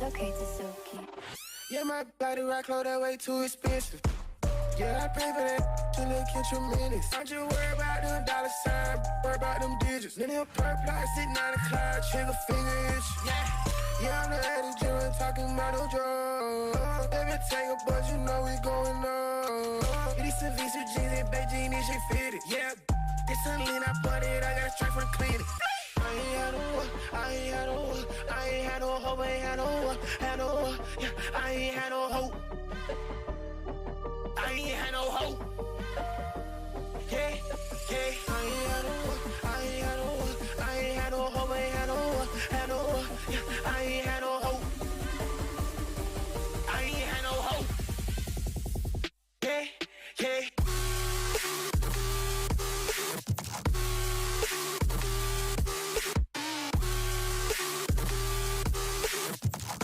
okay to so keep. Yeah, my body rock low, that way too expensive. Yeah, I pay for that till it get tremendous. Don't you worry about them dollar signs, worry about them digits. Then he'll purple light, sitting 9 o'clock, trigger finger itch. Yeah, I'm the addict, you ain't talking about no drugs. Baby, take a bus, you know we going up. It is some Visa jeans and Beijing, this shit fitted. Yeah, this some lean, I bought it, I got it straight from the clinic. I ain't had no one, I ain't had no one, I ain't had no hope, I ain't had no one, yeah, I ain't had no hope. I ain't had no hope. Yeah, yeah. I ain't had no hope. I ain't had no hope. I ain't had no hope. I ain't had no hope. Yeah, I ain't had no hope. I ain't had no hope. Yeah, yeah.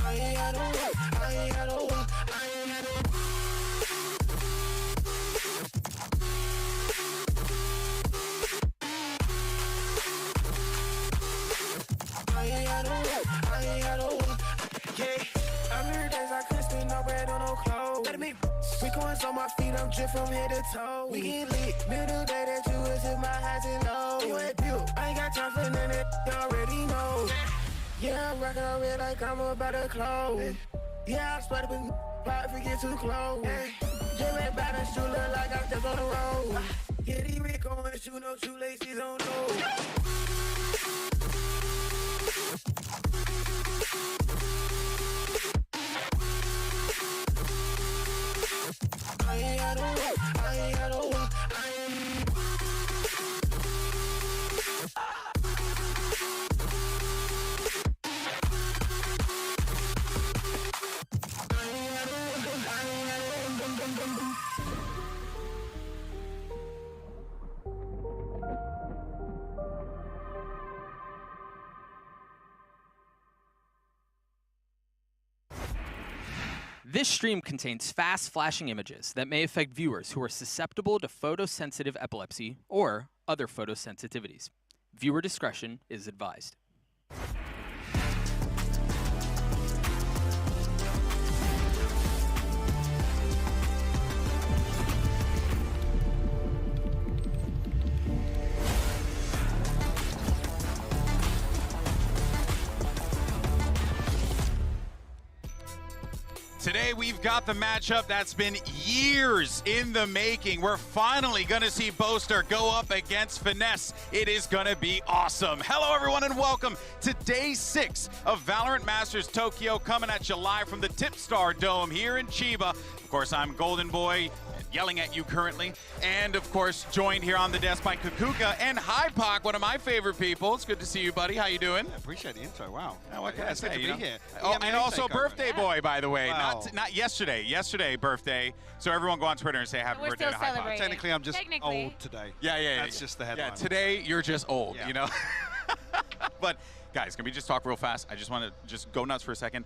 I ain't had no hope. I ain't had no hope. I ain't had no hope. On my feet, I'm drip from head to toe. We get lit, middle day that you is in my highs and lows. You ain't built, I ain't got time for none of that, you already know. Yeah, I'm rockin' on red like I'm about to close. Yeah, I'm spotted with plot if we get too close. Yeah, man, about to shoot look like I'm just on the road. Yeah, these Rick going shoot no shoelaces on those. I ain't had no hope, I ain't had no hope, I ain't. This stream contains fast flashing images that may affect viewers who are susceptible to photosensitive epilepsy or other photosensitivities. Viewer discretion is advised. Today we've got the matchup that's been years in the making. We're finally going to see Boaster go up against Finesse. It is going to be awesome. Hello everyone and welcome to day 6 of Valorant Masters Tokyo, coming at you live from the Tipstar Dome here in Chiba. Of course, I'm Golden Boy, yelling at you currently, and of course joined here on the desk by Kukuka and HyperX, one of my favorite people. It's good to see you, buddy. How you doing? I appreciate the intro. Wow. Yeah, what can I say? Good to be here. Oh, and also birthday boy, by the way. Wow. Not yesterday. Yesterday birthday. So everyone go on Twitter and say happy birthday to HyperX. Technically, I'm just old today. Yeah. That's just the headline. Yeah, today you're just old, yeah. you know. But guys, can we just talk real fast? I just want to just go nuts for a second.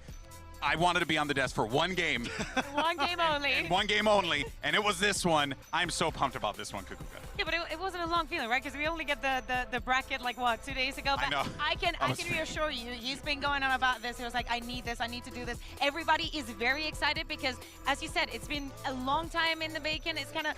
I wanted to be on the desk for one game. One game only. One game only, and it was this one. I'm so pumped about this one, Kukuka. Yeah, but it wasn't a long feeling, right? Because we only get the bracket like what, 2 days ago. But I know. I can reassure you, he's been going on about this. He was like, I need this, I need to do this. Everybody is very excited because, as you said, it's been a long time in the making. It's kind of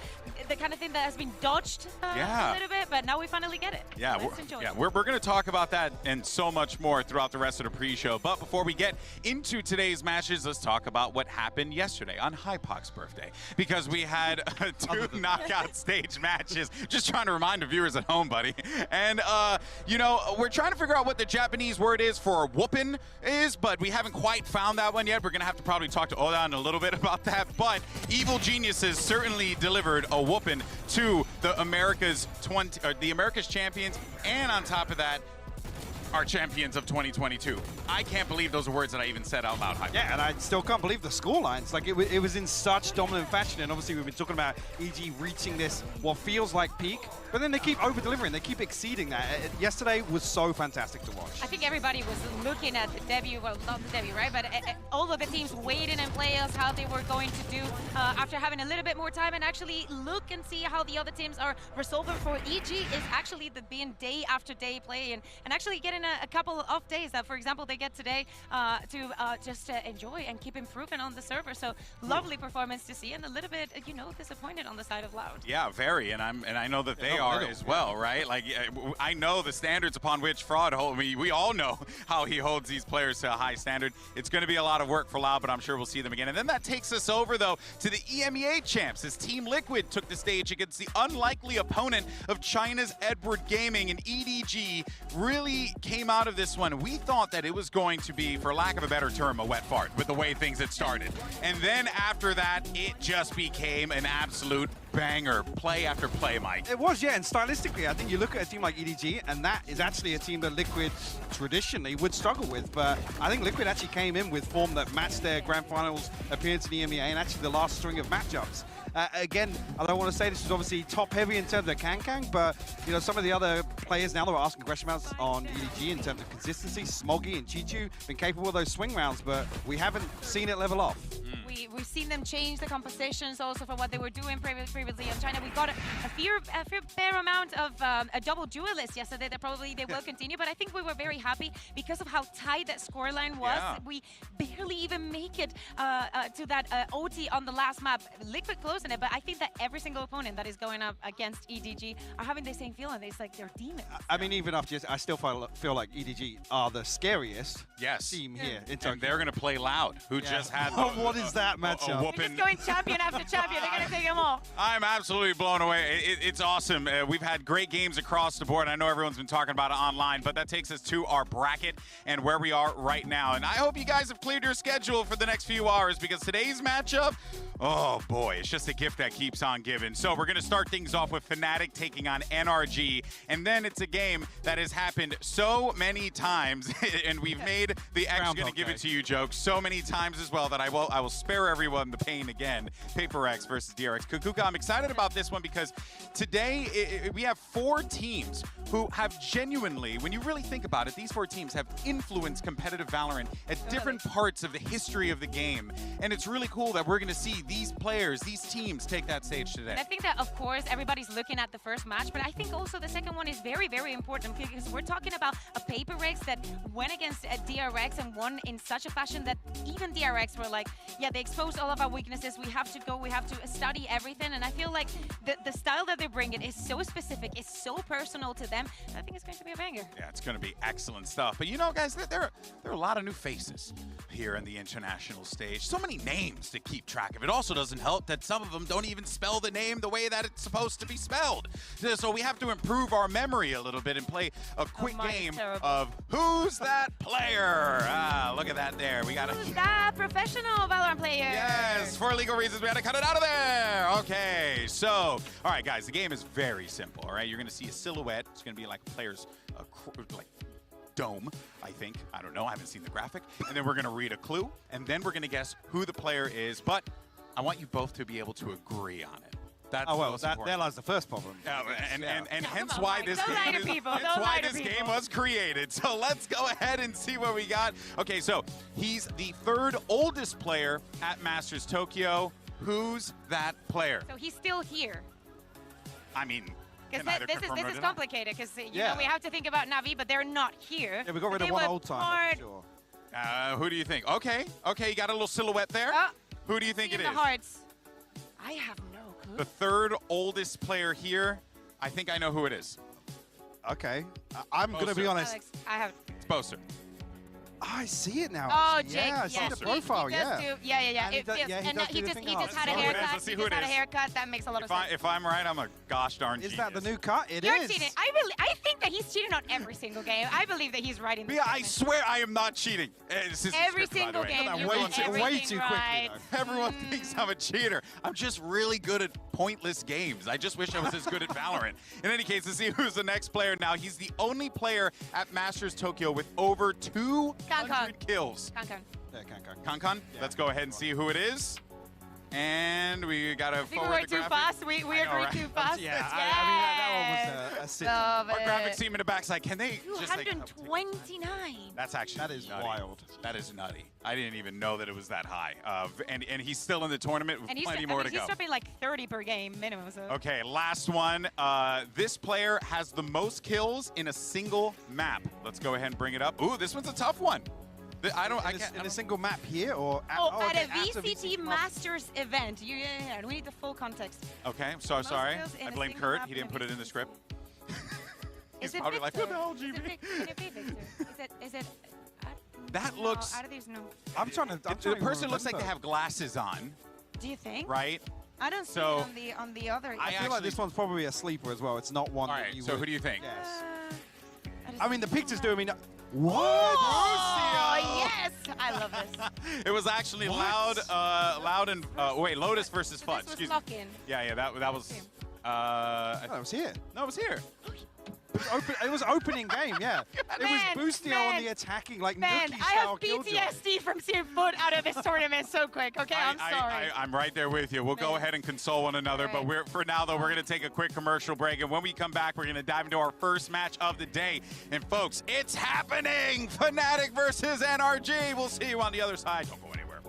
the kind of thing that has been dodged a little bit, but now we finally get it. Yeah, so let's enjoy it. We're going to talk about that and so much more throughout the rest of the pre-show. But before we get into today's matches, let's talk about what happened yesterday on HyperX's birthday, because we had 2 knockout stage matches. Just trying to remind the viewers at home, buddy. And you know, we're trying to figure out what the Japanese word is for whoopin' is, but we haven't quite found that one yet. We're gonna have to probably talk to Oda in a little bit about that. But Evil Geniuses certainly delivered a whoopin' to the America's champions, and on top of that, our champions of 2022. I can't believe those are words that I even said out loud. Yeah, and I still can't believe the scorelines. Like, it was in such dominant fashion, and obviously we've been talking about EG reaching this, what feels like peak, but then they keep over-delivering, they keep exceeding that. Yesterday was so fantastic to watch. I think everybody was looking at the debut, well, not the debut, right? But all of the teams waiting and play us how they were going to do after having a little bit more time, and actually look and see how the other teams are resolving. For EG is actually being day after day play and actually get getting a couple of days that, for example, they get today to just enjoy and keep improving on the server. So lovely performance to see, and a little bit, disappointed on the side of Loud. Yeah, very, and I know that they are as well, right? Like, I know the standards upon which Fraud hold. We all know how he holds these players to a high standard. It's going to be a lot of work for Loud, but I'm sure we'll see them again. And then that takes us over, though, to the EMEA champs, as Team Liquid took the stage against the unlikely opponent of China's Edward Gaming, and EDG really came out of this one. We thought that it was going to be, for lack of a better term, a wet fart with the way things had started. And then after that, it just became an absolute banger, play after play, Mike. It was, yeah, and stylistically, I think you look at a team like EDG, and that is actually a team that Liquid traditionally would struggle with, but I think Liquid actually came in with form that matched their Grand Finals appearance in the EMEA and actually the last string of matchups. Again, I don't want to say this is obviously top-heavy in terms of Kankang, but some of the other players now that are asking question marks on EDG in terms of consistency, Smoggy and Chichu, been capable of those swing rounds, but we haven't seen it level off. We've seen them change the compositions also from what they were doing previously in China. We got a fair amount of a double duelist yesterday that probably they will continue, but I think we were very happy because of how tight that scoreline was. Yeah. We barely even make it to that OT on the last map. Liquid closing it, but I think that every single opponent that is going up against EDG are having the same feeling. It's like they're demons. I mean, even after I still feel like EDG are the scariest team here in Tokyo. And they're going to play Loud, who just had what is that matchup? They're just going champion after champion. They're going to take them all. I'm absolutely blown away. It's awesome. We've had great games across the board. I know everyone's been talking about it online, but that takes us to our bracket and where we are right now. And I hope you guys have cleared your schedule for the next few hours, because today's matchup, oh boy, it's just a gift that keeps on giving. So we're going to start things off with Fnatic taking on NRG, and then it's a game that has happened so many times, and we've made the X going to give it to you joke so many times as well that I will spare everyone the pain again. HyperX versus DRX. Kukuka, I'm excited about this one because today we have 4 teams who have genuinely, when you really think about it, these 4 teams have influenced competitive Valorant at different parts of the history of the game. And it's really cool that we're going to see these players, these teams take that stage today. And I think that, of course, everybody's looking at the first match, but I think also the second one is very, very important, because we're talking about a HyperX that went against DRX and won in such a fashion that even DRX were like, yeah, they exposed all of our weaknesses. We have to go, we have to study everything. And I feel like the style that they're bringing is so specific, it's so personal to them. I think it's going to be a banger. Yeah, it's going to be excellent stuff. But guys, there are a lot of new faces here on the international stage. So many names to keep track of. It also doesn't help that some of them don't even spell the name the way that it's supposed to be spelled. So we have to improve our memory a little bit and play a quick game of Who's That Player? Look at that there. We got Who's that professional Valorant player? Yes, for legal reasons, we had to cut it out of there. Okay, so, all right, guys, the game is very simple, all right? You're going to see a silhouette. It's going to be like a player's dome, I think. I don't know. I haven't seen the graphic. And then we're going to read a clue, and then we're going to guess who the player is. But I want you both to be able to agree on it. That's there lies the first problem. And hence why this game was created. So let's go ahead and see what we got. Okay, so he's the 3rd oldest player at Masters Tokyo. Who's that player? So he's still here. I mean, this is complicated, because we have to think about Navi, but they're not here. Yeah, we got rid of one old timer for sure. Who do you think? Okay, you got a little silhouette there. Who do you think it is? The hearts. I have no clue. The 3rd oldest player here. I think I know who it is. Okay, I'm going to be honest. Alex, I have. It's Boaster. I see it now. Oh, Jake, yeah, I see the profile, he does do, yeah. And he just had a haircut. Let's see who it is. That makes a lot of sense. If I'm right, I'm a gosh darn genius. Is that the new cut? You're cheating. I think that he's cheating on every single game. I believe that he's right in this. Yeah, I swear I am not cheating. Every single game, you're way too quickly. Everyone thinks I'm a cheater. I'm just really good at pointless games. I just wish I was as good at Valorant. In any case, let's see who's the next player now. He's the only player at Masters Tokyo with over 200 kills. Kankan. Yeah, Kankan. Kankan? Yeah. Let's go ahead and see who it is. And we got to I think we forward were the too graphic. fast. We agreed right? too fast. Yeah, I mean, that one was a sit. Love Our it. graphics team in the back's like, can they just like... 229. That's actually That is nutty. wild. That is nutty. I didn't even know that it was that high. And he's still in the tournament with And he's, plenty more to he's go. dropping like 30 per game minimum. So. Okay, last one. This player has the most kills in a single map. Let's go ahead and bring it up. Ooh, this one's a tough one. In a single map here or At okay, a VCT Masters event. Yeah, we need the full context. Okay, I'm so Most sorry. kills in I a blame single Kurt. map He in didn't a put it in the VCT. script. He's Is it probably like, Victor? what the hell, GB? Can it be Victor? Is it? That no, looks... Out of these, no. I'm trying to. The person looks like they have glasses on, Do you think? right? I don't So, see it on the other. I I feel like this actually- one's probably a sleeper as well. It's not one All that right, you so would who do you think? guess. just I mean, the pictures do. I mean, what? Oh yes, I love this. It was actually What? loud and wait, Lotus versus So Fudge. this was Excuse me. lock-in. Yeah, that was. Okay. Oh, it was here. No, it was here. It was opening game, yeah. It was Man, Boostio on the attacking, like Man, Nookie I have style killjoy. PTSD from seeing foot out of this tournament so quick. Okay, I'm sorry. I'm right there with you. We'll go Man. ahead and console one another, but Right. for now though, we're gonna take a quick commercial break, and when we come back, we're gonna dive into our first match of the day. And folks, it's happening! Fnatic versus NRG. We'll see you on the other side. Don't go anywhere.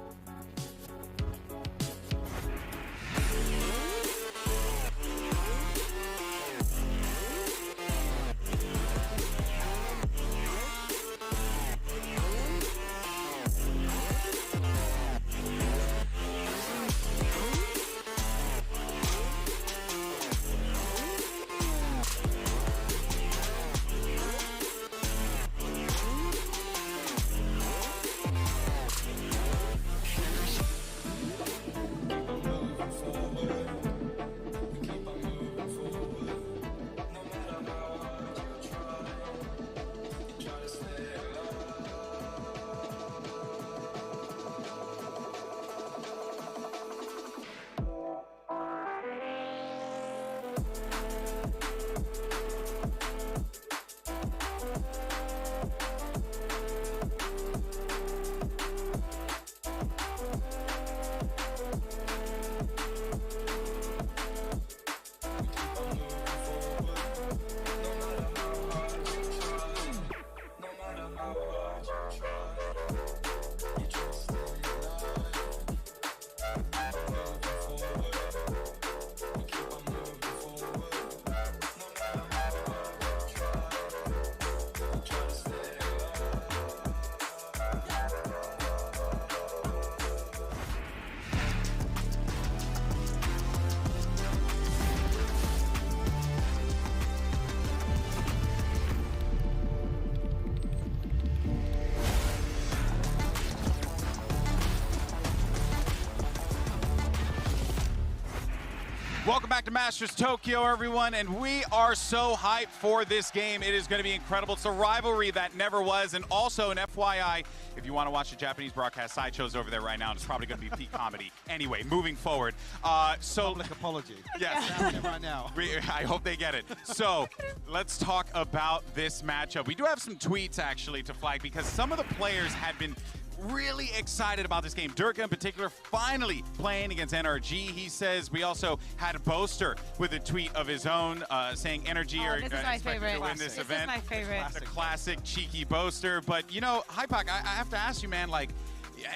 Welcome back to Masters Tokyo, everyone, and we are so hyped for this game. It is going to be incredible. It's a rivalry that never was, and also an FYI, if you want to watch the Japanese broadcast, Sideshow's over there right now, and it's probably going to be peak comedy. Anyway, moving forward. Public apology. Yes. Right now. I hope they get it. So let's talk about this matchup. We do have some tweets, actually, to flag, because some of the players had been really excited about this game. Durka in particular finally playing against NRG. He says we also had a Boaster with a tweet of his own saying NRG are this is my expected favorite. to win this event. This is my favorite. The classic cheeky Boaster. But you know, HyperX, I have to ask you, man, like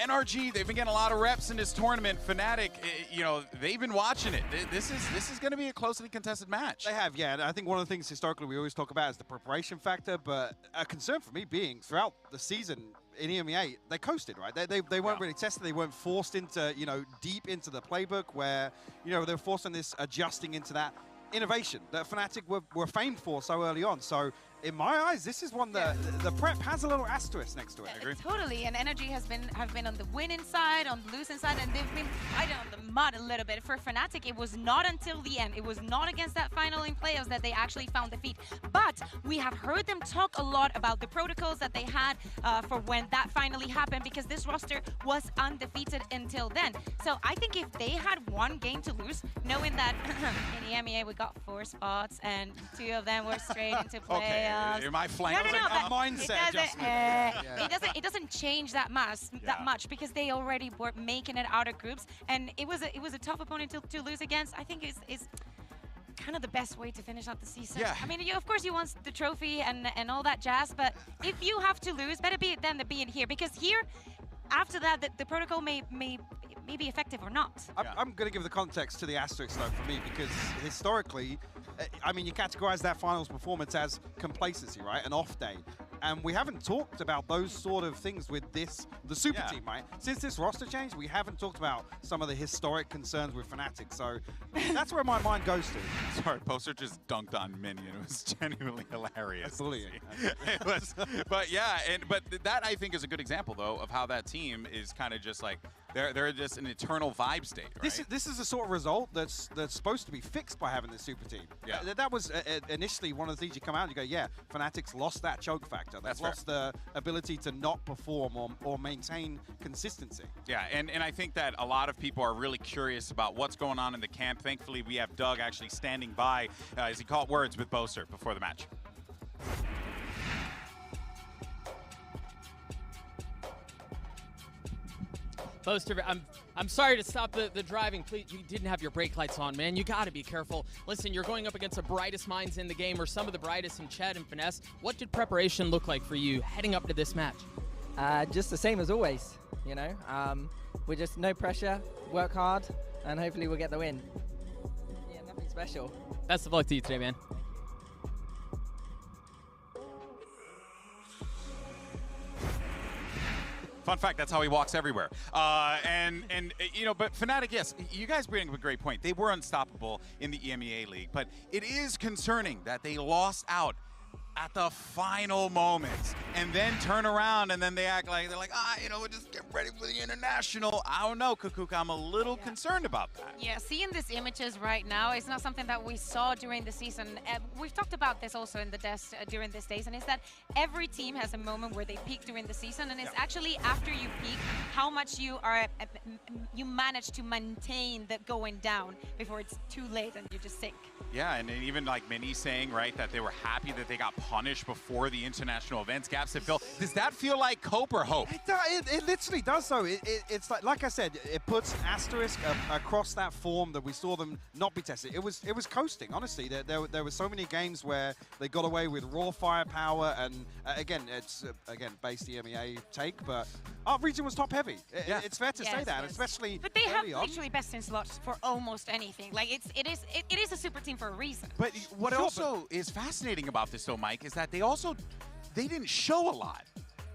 NRG, they've been getting a lot of reps in this tournament. Fnatic, you know, they've been watching it. This is going to be a closely contested match. They have, yeah. And I think one of the things historically we always talk about is the preparation factor, but a concern for me being throughout the season in EMEA, they coasted, right? They weren't really tested. They weren't forced into, you know, deep into the playbook where, you know, they're forced on this adjusting into that innovation that Fnatic were famed for so early on. So in my eyes, this is one that the prep has a little asterisk next to it. I agree. Totally, and NRG have been on the winning side, on the losing side, and they've been fighting on the mud a little bit. For Fnatic, it was not until the end. It was not against that final in playoffs that they actually found defeat. But we have heard them talk a lot about the protocols that they had for when that finally happened, because this roster was undefeated until then. So I think if they had one game to lose, knowing that in EMEA we got 4 spots and 2 of them were straight into playoffs. skills. Am I flying? No, but mindset it doesn't change that much because they already were making it out of groups, and it was a tough opponent to lose against. I think is kind of the best way to finish out the season. Yeah. I mean, of course you want the trophy and all that jazz, but if you have to lose, better be it than to be in here, because here, after that, the protocol may be effective or not. I'm going to give the context to the asterisk though for me, because historically, I mean, you categorize that finals performance as complacency, right? An off day. And we haven't talked about those sort of things with the super team, right? Since this roster change, we haven't talked about some of the historic concerns with Fnatic. So that's where my mind goes to. Sorry, Boaster just dunked on Minion. It was genuinely hilarious. Bullying. It was, but yeah, but that I think is a good example though of how that team is kind of just like they're just an eternal vibe state. Right? This is the sort of result that's supposed to be fixed by having this super team. Yeah. That was initially one of the things you come out and you go, yeah, Fnatic's lost that choke factor. They've lost the ability to not perform or maintain consistency. Yeah, and I think that a lot of people are really curious about what's going on in the camp. Thankfully, we have Doug actually standing by as he caught words with Boaster before the match. Boaster, I'm sorry to stop the driving. Please, you didn't have your brake lights on, man. You got to be careful. Listen, you're going up against the brightest minds in the game, or some of the brightest in Ched and Finesse. What did preparation look like for you heading up to this match? Just the same as always, you know. We're just no pressure, work hard, and hopefully we'll get the win. Yeah, nothing special. Best of luck to you today, man. Fun fact, that's how he walks everywhere. And you know, but Fnatic, yes, you guys bring up a great point. They were unstoppable in the EMEA League, but it is concerning that they lost out at the final moments and then turn around and then they act like they're like, you know, we'll just get ready for the international. I don't know, Kukuka, I'm a little concerned about that. Yeah, seeing these images right now is not something that we saw during the season. We've talked about this also in the desk during these days, and it's that every team has a moment where they peak during the season, and it's actually after you peak how much you manage to maintain the going down before it's too late and you just sink. Yeah, and even like Minnie saying, right, that they were happy that they got punished before the international events. Gaps that Phil, does that feel like cope or hope? It literally does, though. It's like I said, it puts asterisk across that form that we saw them not be tested. It was coasting, honestly. There were so many games where they got away with raw firepower, and again, it's base EMEA take, but our region was top heavy. It's fair to say that, especially. But they have literally best in slots for almost anything. Like it is a super team for a reason. But what also is fascinating about this, though, Mike, is that they didn't show a lot.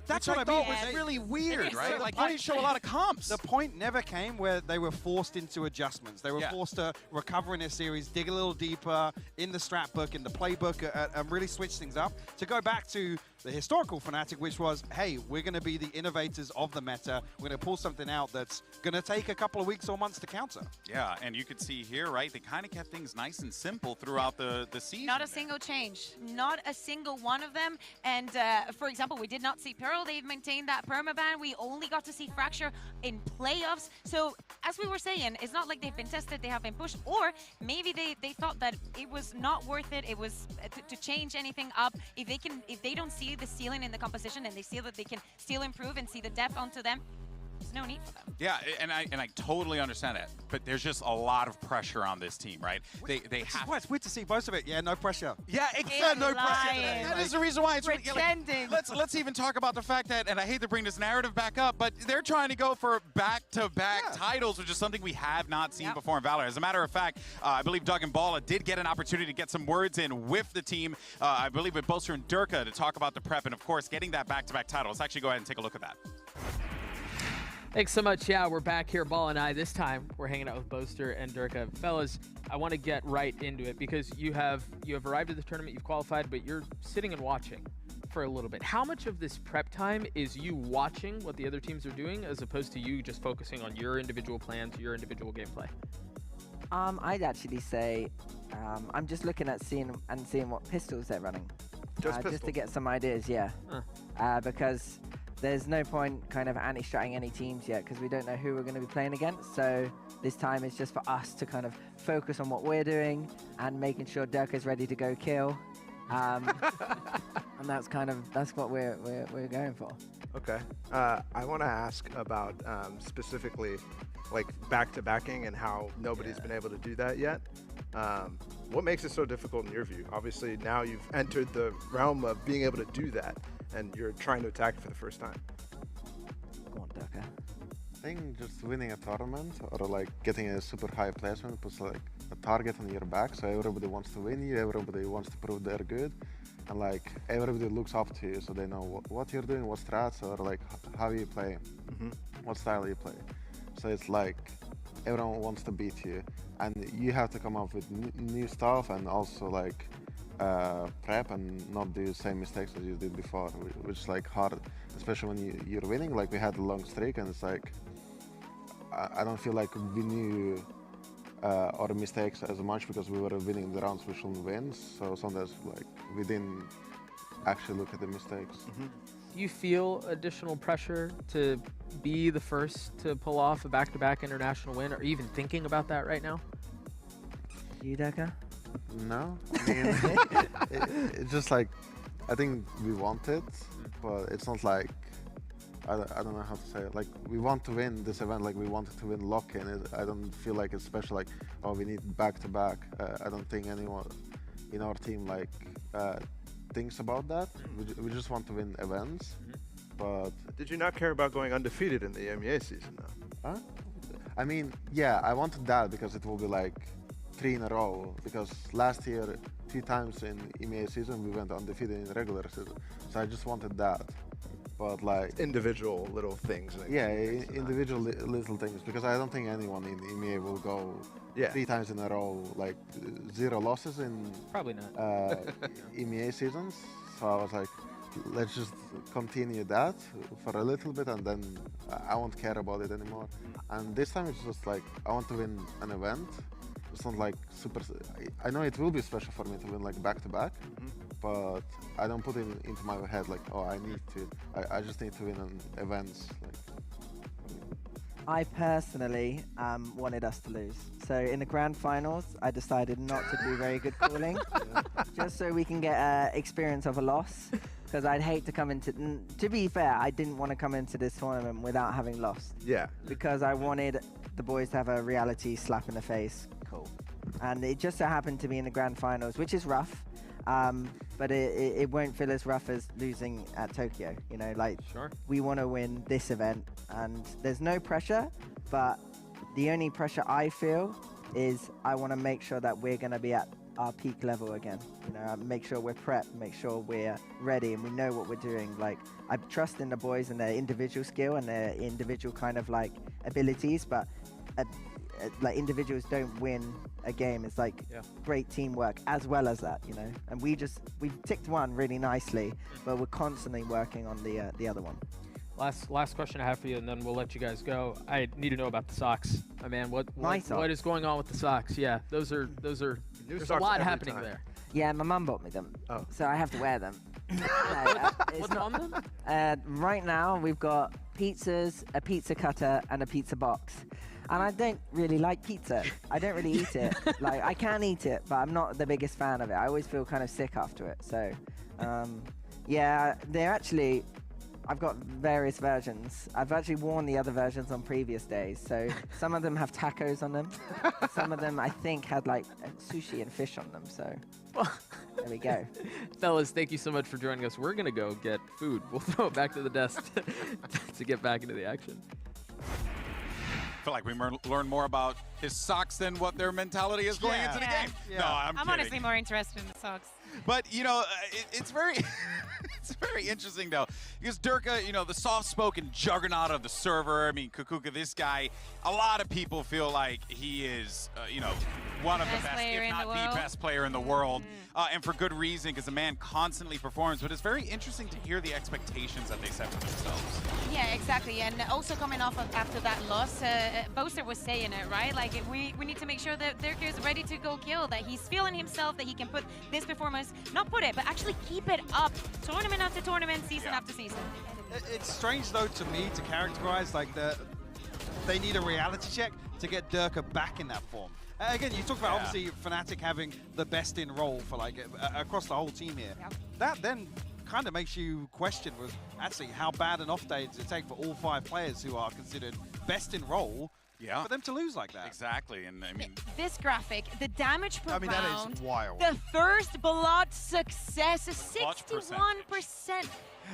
That's what I thought was really weird, right? Like, they didn't show a lot of comps. The point never came where they were forced into adjustments. They were forced to recover in their series, dig a little deeper in the strat book, in the playbook, and really switch things up. To go back to the historical Fnatic, which was, hey, we're going to be the innovators of the meta. We're going to pull something out that's going to take a couple of weeks or months to counter. Yeah, and you could see here, right, they kind of kept things nice and simple throughout the season. Not a single change. Not a single one of them. And, for example, we did not see Pearl. They've maintained that permaban. We only got to see Fracture in playoffs. So, as we were saying, it's not like they've been tested, they have been pushed, or maybe they thought that it was not worth it. It was to change anything up. If they don't see the ceiling in the composition and they see that they can still improve and see the depth onto them, there's no need for them. Yeah, and I totally understand that, but there's just a lot of pressure on this team, right? They have. It's weird to see most of it. Yeah, no pressure. Yeah, exactly. No pressure. That is the reason why it's pretending. Let's even talk about the fact that, and I hate to bring this narrative back up, but they're trying to go for back-to-back titles, which is something we have not seen before in Valorant. As a matter of fact, I believe Doug and Bala did get an opportunity to get some words in with the team. I believe with Boaster and Durka to talk about the prep and, of course, getting that back-to-back title. Let's actually go ahead and take a look at that. Thanks so much. Yeah, we're back here, Ball and I. This time, we're hanging out with Boaster and Durka. Fellas, I want to get right into it because you have arrived at the tournament, you've qualified, but you're sitting and watching for a little bit. How much of this prep time is you watching what the other teams are doing as opposed to you just focusing on your individual plans, your individual gameplay? I'd actually say I'm just looking at seeing what pistols they're running. Just to get some ideas, because there's no point kind of anti-stratting any teams yet because we don't know who we're going to be playing against. So this time is just for us to kind of focus on what we're doing and making sure Durka's ready to go kill. And that's what we're going for. Okay. I want to ask about specifically like back-to-backing and how nobody's been able to do that yet. What makes it so difficult in your view? Obviously, now you've entered the realm of being able to do that, and you're trying to attack it for the first time. Go on, Durka. I think just winning a tournament or like getting a super high placement puts like a target on your back, so everybody wants to win you, everybody wants to prove they're good, and like everybody looks up to you, so they know what you're doing, what strats, or like how you play, what style you play. So it's like everyone wants to beat you, and you have to come up with new stuff and also like prep and not do the same mistakes as you did before, which is like hard, especially when you're winning. Like we had a long streak, and it's like I don't feel like we knew our mistakes as much because we were winning the rounds we shouldn't win. So sometimes like we didn't actually look at the mistakes. Do you feel additional pressure to be the first to pull off a back-to-back international win? Are you even thinking about that right now? You, Durka? No, I mean, it's just like I think we want it, but it's not like I don't know how to say it. Like we want to win this event, like we wanted to win lock-in. I don't feel like it's special. Like oh, we need back-to-back. I don't think anyone in our team like thinks about that. We just want to win events. But did you not care about going undefeated in the EMEA season though? Huh? I mean, yeah, I wanted that because it will be like 3 in a row, because last year 2 times in EMEA season we went undefeated in the regular season, so I just wanted that. But like individual little things. Yeah, individual little things, because I don't think anyone in EMEA will go 3 times in a row, like 0 losses in probably not EMEA seasons. So I was like, let's just continue that for a little bit, and then I won't care about it anymore. And this time it's just like I want to win an event. It's not like super. I know it will be special for me to win like back-to-back, but I don't put it into my head like, oh, I need to. I just need to win an events. Like, I personally wanted us to lose. So in the grand finals, I decided not to do very good calling, just so we can get experience of a loss. Because I'd hate to come into. To be fair, I didn't want to come into this tournament without having lost. Yeah. Because I wanted the boys to have a reality slap in the face. Cool. And it just so happened to be in the grand finals, which is rough. But it won't feel as rough as losing at Tokyo. You know, like we want to win this event, and there's no pressure. But the only pressure I feel is I want to make sure that we're going to be at our peak level again. You know, make sure we're prepped, make sure we're ready, and we know what we're doing. Like I trust in the boys and their individual skill and their individual kind of like abilities, but like individuals don't win a game. It's like great teamwork as well as that, you know. And we've ticked one really nicely, but we're constantly working on the other one. Last question I have for you, and then we'll let you guys go. I need to know about the socks. My man, what is going on with the socks? Yeah, those are there's a lot happening there. Yeah, my mum bought me them, so I have to wear them. What's on them? Right now we've got pizzas, a pizza cutter, and a pizza box. And I don't really like pizza. I don't really eat it. Like I can eat it, but I'm not the biggest fan of it. I always feel kind of sick after it. So, yeah, they're actually. I've got various versions. I've actually worn the other versions on previous days. So some of them have tacos on them. Some of them I think had like sushi and fish on them. So there we go. Fellas, thank you so much for joining us. We're gonna go get food. We'll throw it back to the desk to get back into the action. I feel like we learn more about his socks than what their mentality is going into the game. Yeah. No, I'm kidding. Honestly more interested in the socks. But, you know, it's very it's very interesting, though, because Durka, you know, the soft-spoken juggernaut of the server, I mean, Kukuka, this guy, a lot of people feel like he is, you know, one of the best, if not the best player in the world, and for good reason, because the man constantly performs. But it's very interesting to hear the expectations that they set for themselves. Yeah, exactly. And also coming off of after that loss, Boaster was saying it, right? Like, we need to make sure that Durka is ready to go kill, that he's feeling himself, that he can put this performance, not put it, but actually keep it up, tournament after tournament, season after season. It's strange, though, to me to characterize like they need a reality check to get Durka back in that form. Again, you talk about obviously Fnatic having the best in role for like across the whole team here. Yep. That then kind of makes you question with actually how bad an off day does it take for all 5 players who are considered best in role for them to lose like that. Exactly, and I mean... This graphic, the damage per round, that is wild. the first blood success is 61%.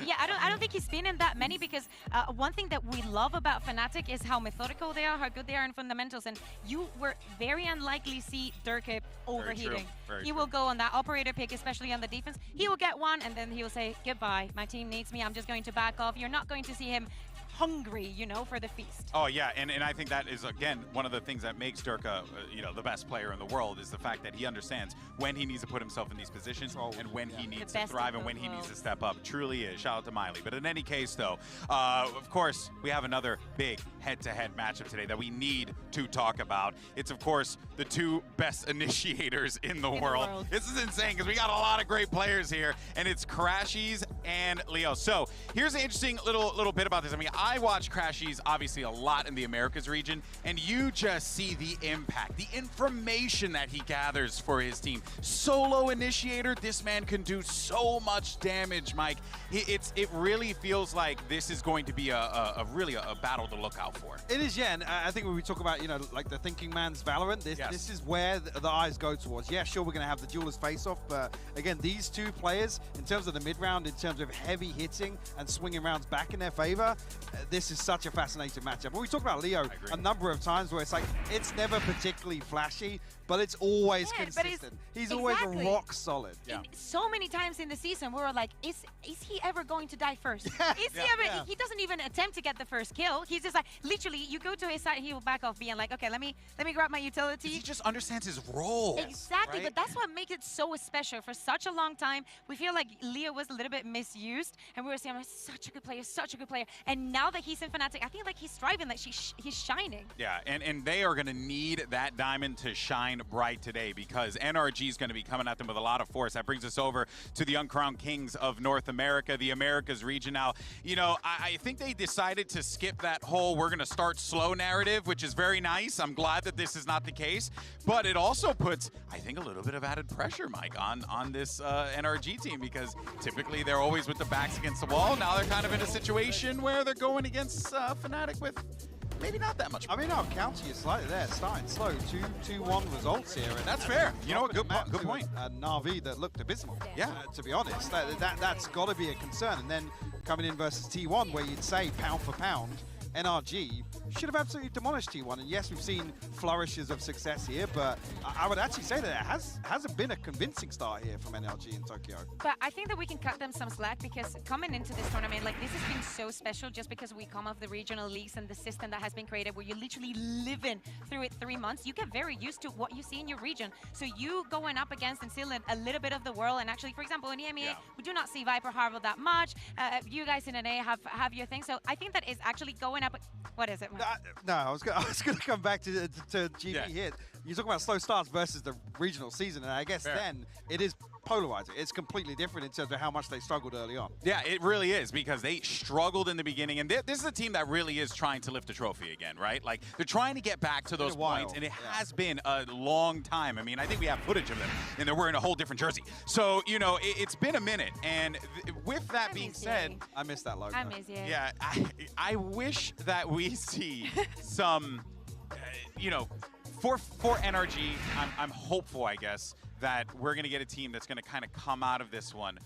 Yeah, I don't think he's been in that many because one thing that we love about Fnatic is how methodical they are, how good they are in fundamentals, and you were very unlikely to see Durka overheating. He will go on that operator pick, especially on the defense. He will get one, and then he will say, goodbye, my team needs me, I'm just going to back off. You're not going to see him hungry, you know, for the feast. Oh yeah, and I think that is again one of the things that makes Durka, you know, the best player in the world is the fact that he understands when he needs to put himself in these positions and when he needs to thrive and when he needs to step up. Truly is. Shout out to Miley. But in any case, though, of course, we have another big head-to-head matchup today that we need to talk about. It's of course the 2 best initiators in the world. This is insane because we got a lot of great players here, and it's Crashies and Leo. So here's an interesting little bit about this. I mean, I watch Crashies obviously a lot in the Americas region, and you just see the impact, the information that he gathers for his team. Solo initiator, this man can do so much damage, Mike. It really feels like this is going to be really a battle to look out for. It is, yeah, and I think when we talk about, you know, like the thinking man's Valorant, this is where the eyes go towards. Yeah, sure, we're going to have the duelist face-off, but again, these 2 players, in terms of the mid-round, in terms of heavy hitting and swinging rounds back in their favor, this is such a fascinating matchup. But we talked about Leo a number of times where it's like, it's never particularly flashy, but it's always consistent. He's always rock solid. So many times in the season, we were like, is he ever going to die first? He doesn't even attempt to get the first kill. He's just like, literally, you go to his side, he will back off, being like, okay, let me grab my utility. He just understands his role. Exactly, but that's what makes it so special. For such a long time, we feel like Leo was a little bit misused, and we were saying, such a good player, and now that he's in Fnatic, I think like he's thriving, like he's shining. Yeah, and they are going to need that diamond to shine bright today because NRG is going to be coming at them with a lot of force. That brings us over to the Uncrowned Kings of North America, the Americas region. Now, you know, I think they decided to skip that whole we're going to start slow narrative, which is very nice. I'm glad that this is not the case, but it also puts, I think, a little bit of added pressure, Mike, on this NRG team because typically they're always with the backs against the wall. Now they're kind of in a situation where they're going against Fnatic with maybe not that much. I mean, I'll counter you slightly there. Starting slow, 2-1 results here. And that's fair. You know what? Good point. Na'Vi that looked abysmal. Yeah. To be honest, that's got to be a concern. And then coming in versus T1, where you'd say pound for pound, NRG should have absolutely demolished T1. And yes, we've seen flourishes of success here, but I would actually say that it hasn't been a convincing start here from NRG in Tokyo. But I think that we can cut them some slack because coming into this tournament, like this has been so special just because we come off the regional leagues and the system that has been created where you're literally living through it 3 months. You get very used to what you see in your region. So you going up against and still a little bit of the world, and actually, for example, in EMEA, we do not see Viper Harville that much. You guys in NA have your thing. So I think that is actually going up. What is it, Mike? No, I was going to come back to GB here. You're talking about slow starts versus the regional season, and I guess then it is polarizing. It's completely different in terms of how much they struggled early on. Yeah, it really is because they struggled in the beginning, and this is a team that really is trying to lift a trophy again, right? Like they're trying to get back to those points, and it has been a long time. I mean, I think we have footage of them, and they're wearing a whole different jersey. So, you know, it's been a minute, and with that being said, I miss that logo. I miss you. Yeah, I wish that we see some, you know, for NRG, I'm hopeful, I guess, that we're going to get a team that's going to kind of come out of this one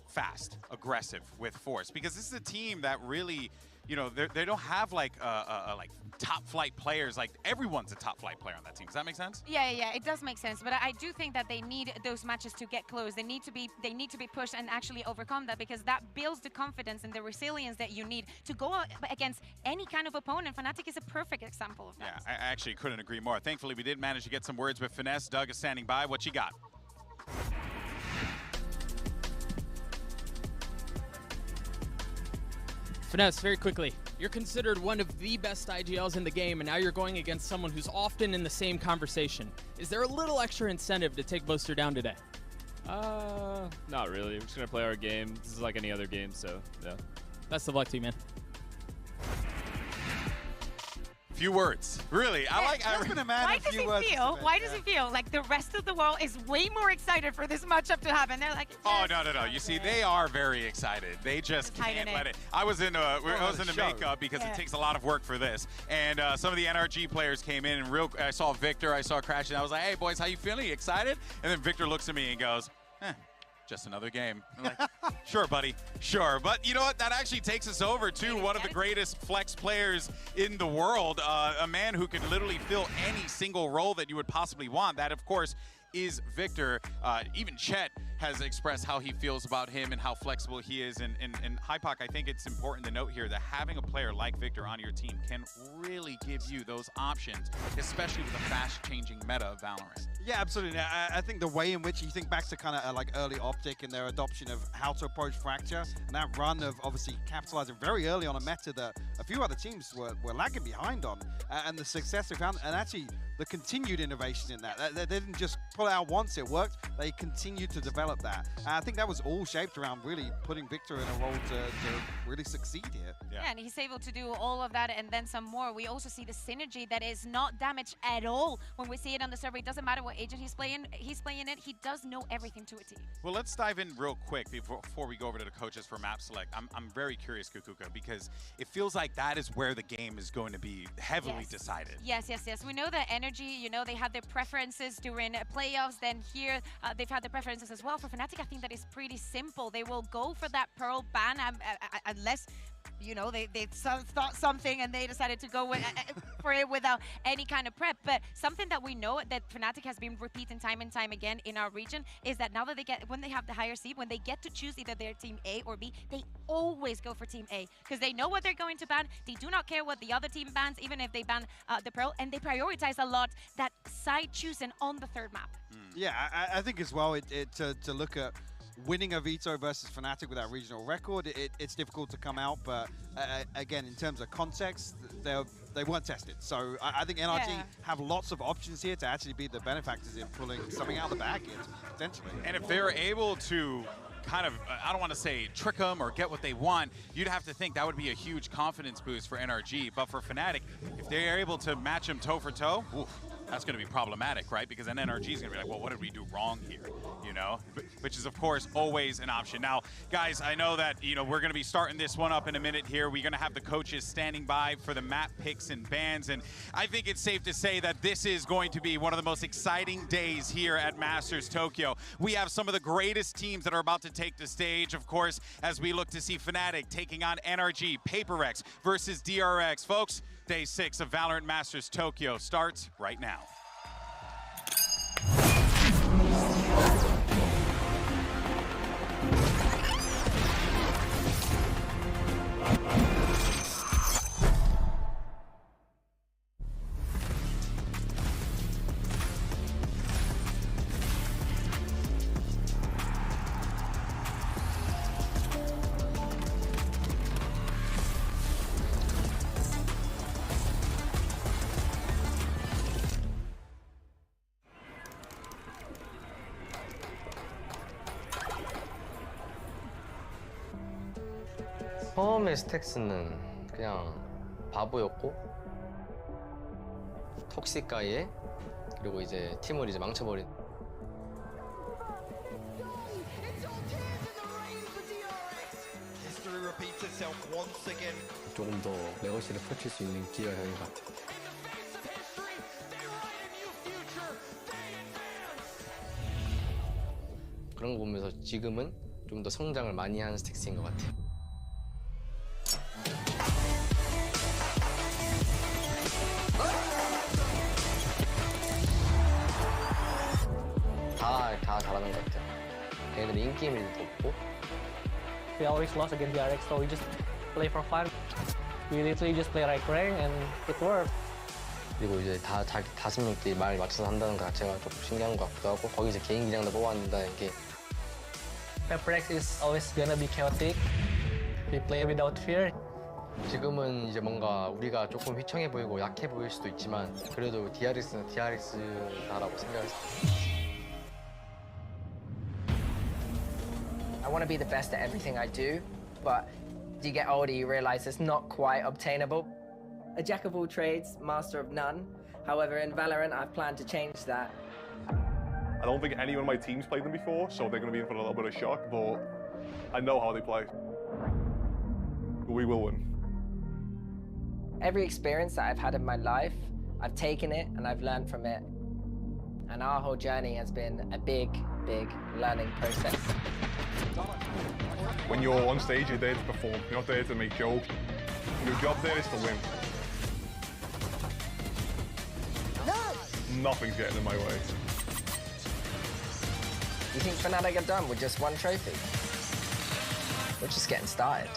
fast, aggressive, with force. Because this is a team that really, you know, they don't have like like top flight players. Like everyone's a top flight player on that team. Does that make sense? Yeah, it does make sense. But I do think that they need those matches to get close. They need to be pushed and actually overcome that, because that builds the confidence and the resilience that you need to go against any kind of opponent. Fnatic is a perfect example of that. Yeah, I actually couldn't agree more. Thankfully, we did manage to get some words with Finesse. Doug is standing by. What you got? Finesse, very quickly. You're considered one of the best IGLs in the game, and now you're going against someone who's often in the same conversation. Is there a little extra incentive to take Boaster down today? Not really. We're just going to play our game. This is like any other game, so yeah. Best of luck to you, man. few words. Really, I like. Just been a man Why of does few it words. feel? Why does it feel like the rest of the world is way more excited for this matchup to happen? They're like, Oh no! You see, they are very excited. They just can't let it. I was in the makeup because it takes a lot of work for this, and some of the NRG players came in and I saw Victor, I saw Crash, and I was like, "Hey boys, how you feeling? You excited?" And then Victor looks at me and goes, just another game. I'm like, sure, buddy, sure. But you know what? That actually takes us over to one of the greatest flex players in the world, a man who can literally fill any single role that you would possibly want. That, of course, is Victor. Even Chet has expressed how he feels about him and how flexible he is. And HyperX, I think it's important to note here that having a player like Victor on your team can really give you those options, especially with the fast-changing meta of Valorant. Yeah, absolutely. I think the way in which you think back to kind of like early Optic and their adoption of how to approach Fracture, and that run of obviously capitalizing very early on a meta that a few other teams were lagging behind on, and the success they found, and actually the continued innovation in that. They didn't just pull it out once it worked, they continued to develop that. And I think that was all shaped around really putting Victor in a role to really succeed here. Yeah, and he's able to do all of that and then some more. We also see the synergy that is not damaged at all when we see it on the server. It doesn't matter what agent he's playing it, he does know everything to a T. Well, let's dive in real quick before we go over to the coaches for map select. I'm very curious, Kukuka, because it feels like that is where the game is going to be heavily decided. Yes. We know that NRG, you know, they had their preferences during playoffs. Then here, they've had their preferences as well. For Fnatic, I think that is pretty simple. They will go for that Pearl ban unless, you know, they thought something and they decided to go for it without any kind of prep. But something that we know that Fnatic has been repeating time and time again in our region is that now that when they have the higher seed, when they get to choose either their team A or B, they always go for team A because they know what they're going to ban. They do not care what the other team bans, even if they ban the Pearl, and they prioritize a lot that side choosing on the third map. Yeah, I think as well, to look at winning a veto versus Fnatic with that regional record, it's difficult to come out, but again, in terms of context, they weren't tested. So I think NRG have lots of options here to actually be the benefactors in pulling something out of the bag here, potentially. And if they're able to kind of, I don't want to say trick them or get what they want, you'd have to think that would be a huge confidence boost for NRG. But for Fnatic, if they're able to match them toe for toe, that's going to be problematic, right? Because then NRG is going to be like, well, what did we do wrong here? You know, which is, of course, always an option. Now, guys, I know that, you know, we're going to be starting this one up in a minute here. We're going to have the coaches standing by for the map picks and bans. And I think it's safe to say that this is going to be one of the most exciting days here at Masters Tokyo. We have some of the greatest teams that are about to take the stage, of course, as we look to see Fnatic taking on NRG, HyperX versus DRX. Folks, Day 6 of Valorant Masters Tokyo starts right now. 처음에 스택스는 그냥 바보였고 톡식가이에 그리고 이제 팀을 이제 망쳐버린 조금 더 레거시를 펼칠 수 있는 기회가 되는 것 같아요. 그런 거 보면서 지금은 좀 더 성장을 많이 한 스택스인 것 같아요. 다 잘하는 것 같아요. 걔네들이 인게임일 도 없고. We always lost against DRX, so we just play for fun. We literally just play right rank and it worked. 그리고 이제 자기 5명끼리 말 맞춰서 한다는 것 자체가 좀 신기한 것 같기도 하고 거기서 개인 기량도 뽑아낸다는 게 HyperX is always gonna be chaotic. We play without fear. 지금은 이제 뭔가 우리가 조금 휘청해 보이고 약해 보일 수도 있지만 그래도 DRX는 DRX다라고 생각했어요. I want to be the best at everything I do, but you get older, you realize it's not quite obtainable. a jack of all trades, master of none. However, in Valorant, I've planned to change that. I don't think anyone on my team's played them before, so they're going to be in for a little bit of shock, but I know how they play. We will win. Every experience that I've had in my life, I've taken it and I've learned from it. And our whole journey has been a big, big learning process. When you're on stage, you're there to perform. You're not there to make jokes. Your job there is to win. Nothing's getting in my way. You think Fnatic are done with just one trophy? We're just getting started.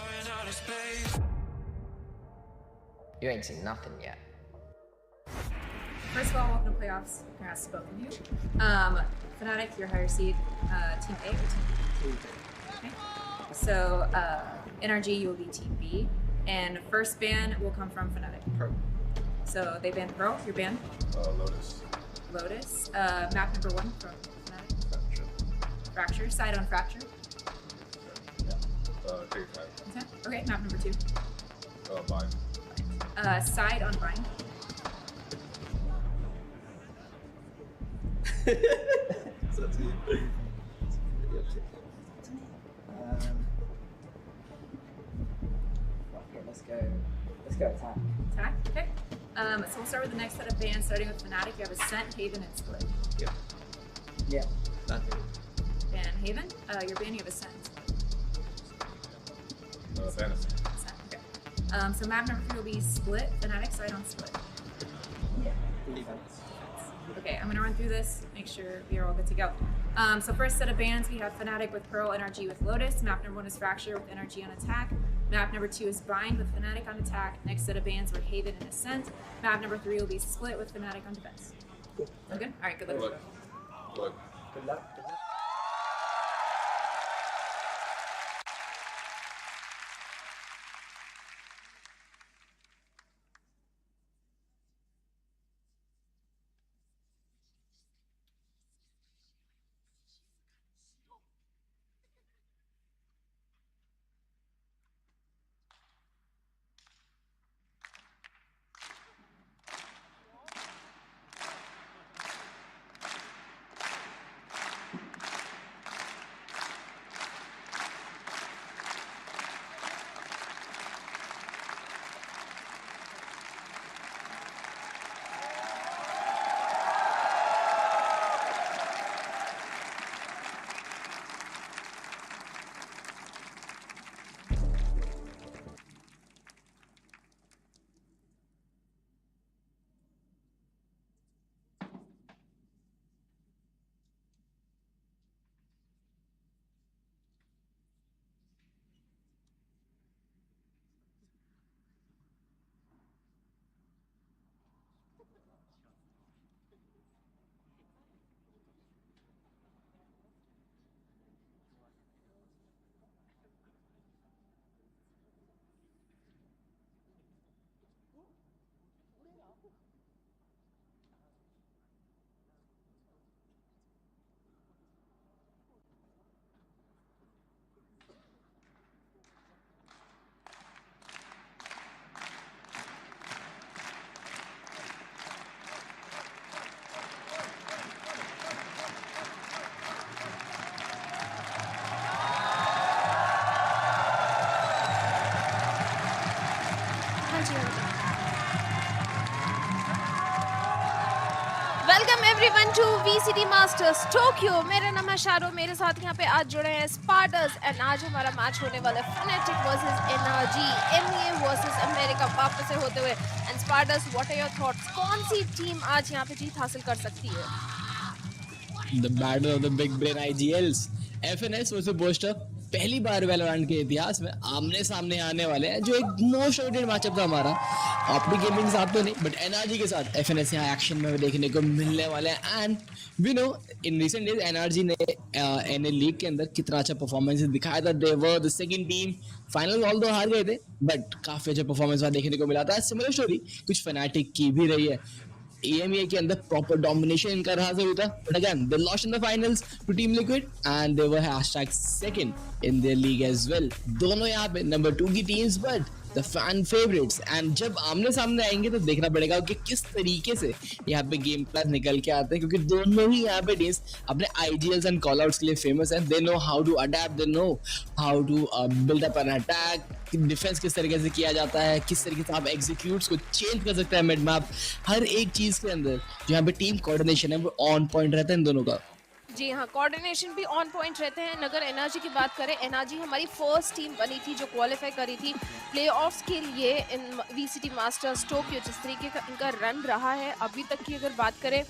You ain't seen nothing yet. First of all, welcome to playoffs. Congrats to both of you. Fnatic, your higher seed, Team A or Team B? Okay. So, NRG, you will be Team B. And first ban will come from Fnatic. Pro. So they banned Pro, your ban? Lotus. Lotus. Map number 1 from Fnatic? Fracture. Side on Fracture? Yeah. Take time. Okay, map number 2. Bind. Side on Bind. Let's go attack. Attack, okay. So we'll start with the next set of bans, starting with Fnatic. You have Ascent, Haven, and Split. Yeah. Yeah. Ban Haven. Your ban, you have Ascent. Fantasy. Ascent, okay. So map number 3 will be Split. Fnatic, side on Split. Yeah. Okay, I'm gonna run through this, make sure we are all good to go. So first set of bans, we have Fnatic with Pearl, NRG with Lotus. Map number 1 is Fracture with NRG on attack. Map number 2 is Bind with Fnatic on attack. Next set of bans were Haven and Ascent. Map number 3 will be Split with Fnatic on defense. Cool. Sound good? All right, good luck. Good luck. Good luck. Welcome everyone to VCT masters Tokyo. मेरा नाम है शारो, मेरे साथ यहाँ पे आज जुड़े हैं स्पार्टर्स एंड आज हमारा मैच होने वाला है Fnatic versus NRG, MEA versus America वापस से होते हुए। And Spartans, what are your thoughts, कौन सी टीम आज यहाँ पे जीत हासिल कर सकती है? The battle of the big brain IGLs, FNC versus booster. पहली बार वैलोरेंट के इतिहास में आमने सामने आने वाले हैं, जो एक मोस्ट अवेटेड मैचअप था हमारा। अपनी गेमिंग के साथ तो नहीं, बट एनआरजी के साथ FNC यहाँ एक्शन में देखने को मिलने वाले हैं। And we know in recent days NRG ने एनए लीग के अंदर कितना अच्छा परफॉर्मेंस दिखाया था। They were the second team, final although हार गए थे, बट काफी अच्छा परफॉर्मेंस वहाँ देखने को मिला था। सिमिलर स्टोरी कुछ फैनेटिक की भी रही है। EMEA के अंदर प्रॉपर डोमिनेशन इनका रहा जरूर था, but again they lost in the finals to team Liquid and they were #2 in their league as well. दोनों यहाँ पे नंबर 2 की teams, but the fan favourites, and जब आमने सामने आएंगे तो देखना पड़ेगा कि किस तरीके से यहाँ पे गेम प्लान निकल के आते हैं, क्योंकि दोनों ही यहाँ पे टीम्स अपने आइडियल्स एंड कॉल आउट्स के लिए फेमस हैं. They know how to adapt, they know how to build up an attack, defence किस तरीके से किया जाता है, किस तरीके से आप एग्जीक्यूट्स को चेंज कर सकते हैं मिड मैप. हर एक चीज के अंदर जो यहाँ पे टीम कोऑर्डिनेशन है वो ऑन पॉइंट रहता है इन दोनों का. जी हाँ, कोऑर्डिनेशन भी ऑन पॉइंट रहते हैं. अगर एनआरजी की बात करें, एनआरजी हमारी फर्स्ट टीम बनी थी जो क्वालिफाई करी थी प्लेऑफ्स के लिए इन वीसीटी मास्टर्स टोक्यो. जिस तरीके का इनका रन रहा है अभी तक की अगर बात करें,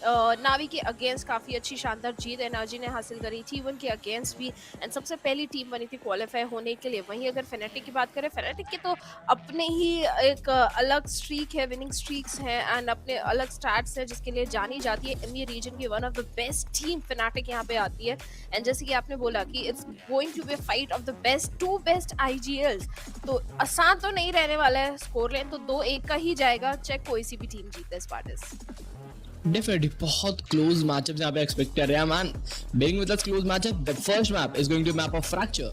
नावी के अगेंस्ट काफ़ी अच्छी शानदार जीत एनआरजी ने हासिल करी थी. वन के अगेंस्ट भी, एंड सबसे पहली टीम बनी थी क्वालिफाई होने के लिए. वहीं अगर फेनेटिक की बात करें, फेनेटिक के तो अपने ही एक अलग स्ट्रीक है, विनिंग स्ट्रीक्स हैं एंड अपने अलग स्टैट्स हैं जिसके लिए जानी जाती है. एमए रीजन की one of the best team phonetic यहाँ पे आती है. एंड जैसे कि आपने बोला कि it's going to be fight of the best, to best IGLs. तो आसान तो नहीं रहने वाला है. स्कोर लाइन तो 2-1 का ही जाएगा. चेक कोई सी भी टीम जीते इस पार्टिस. Definitely, बहुत close matchups यहाँ पे expect कर रहे हैं man. Beginning with this close matchup, the first map is going to be map of Fracture.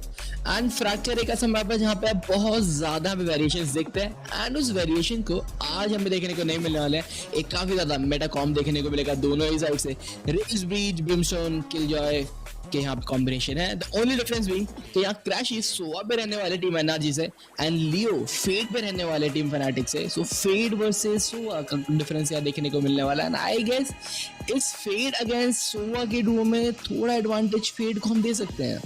And Fracture एक ऐसा map है जहाँ पे आप बहुत ज़्यादा हमें variations देखते हैं. And उस variation को आज हमें देखने को नहीं मिलने वाले हैं. एक काफ़ी ज़्यादा मेटाकॉम देखने को मिलेगा दोनों ही साइड से. Raze Breach, Brimstone, Killjoy के यहाँ पे कॉम्बिनेशन है. द ओनली डिफरेंस बीइंग कि यहाँ क्रैश इज सोवा पे रहने वाले टीम एनआरजी से एंड लियो फेड पे रहने वाले टीम फनाटिक से. सो फेड वर्सेस सोवा का डिफरेंस यहाँ देखने को मिलने वाला है. एंड आई गेस इस फेड अगेंस्ट सोवा के डुओ में थोड़ा एडवांटेज फेड को हम दे सकते हैं.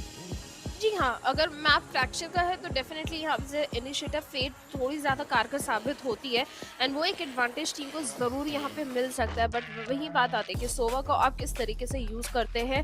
जी हाँ, अगर मैप फ्रैक्चर का है तो डेफिनेटली यहाँ से इनिशिएटिव फेड थोड़ी ज़्यादा कारगर साबित होती है एंड वो एक एडवांटेज टीम को ज़रूर यहाँ पे मिल सकता है. बट वही बात आती है कि सोवा को आप किस तरीके से यूज़ करते हैं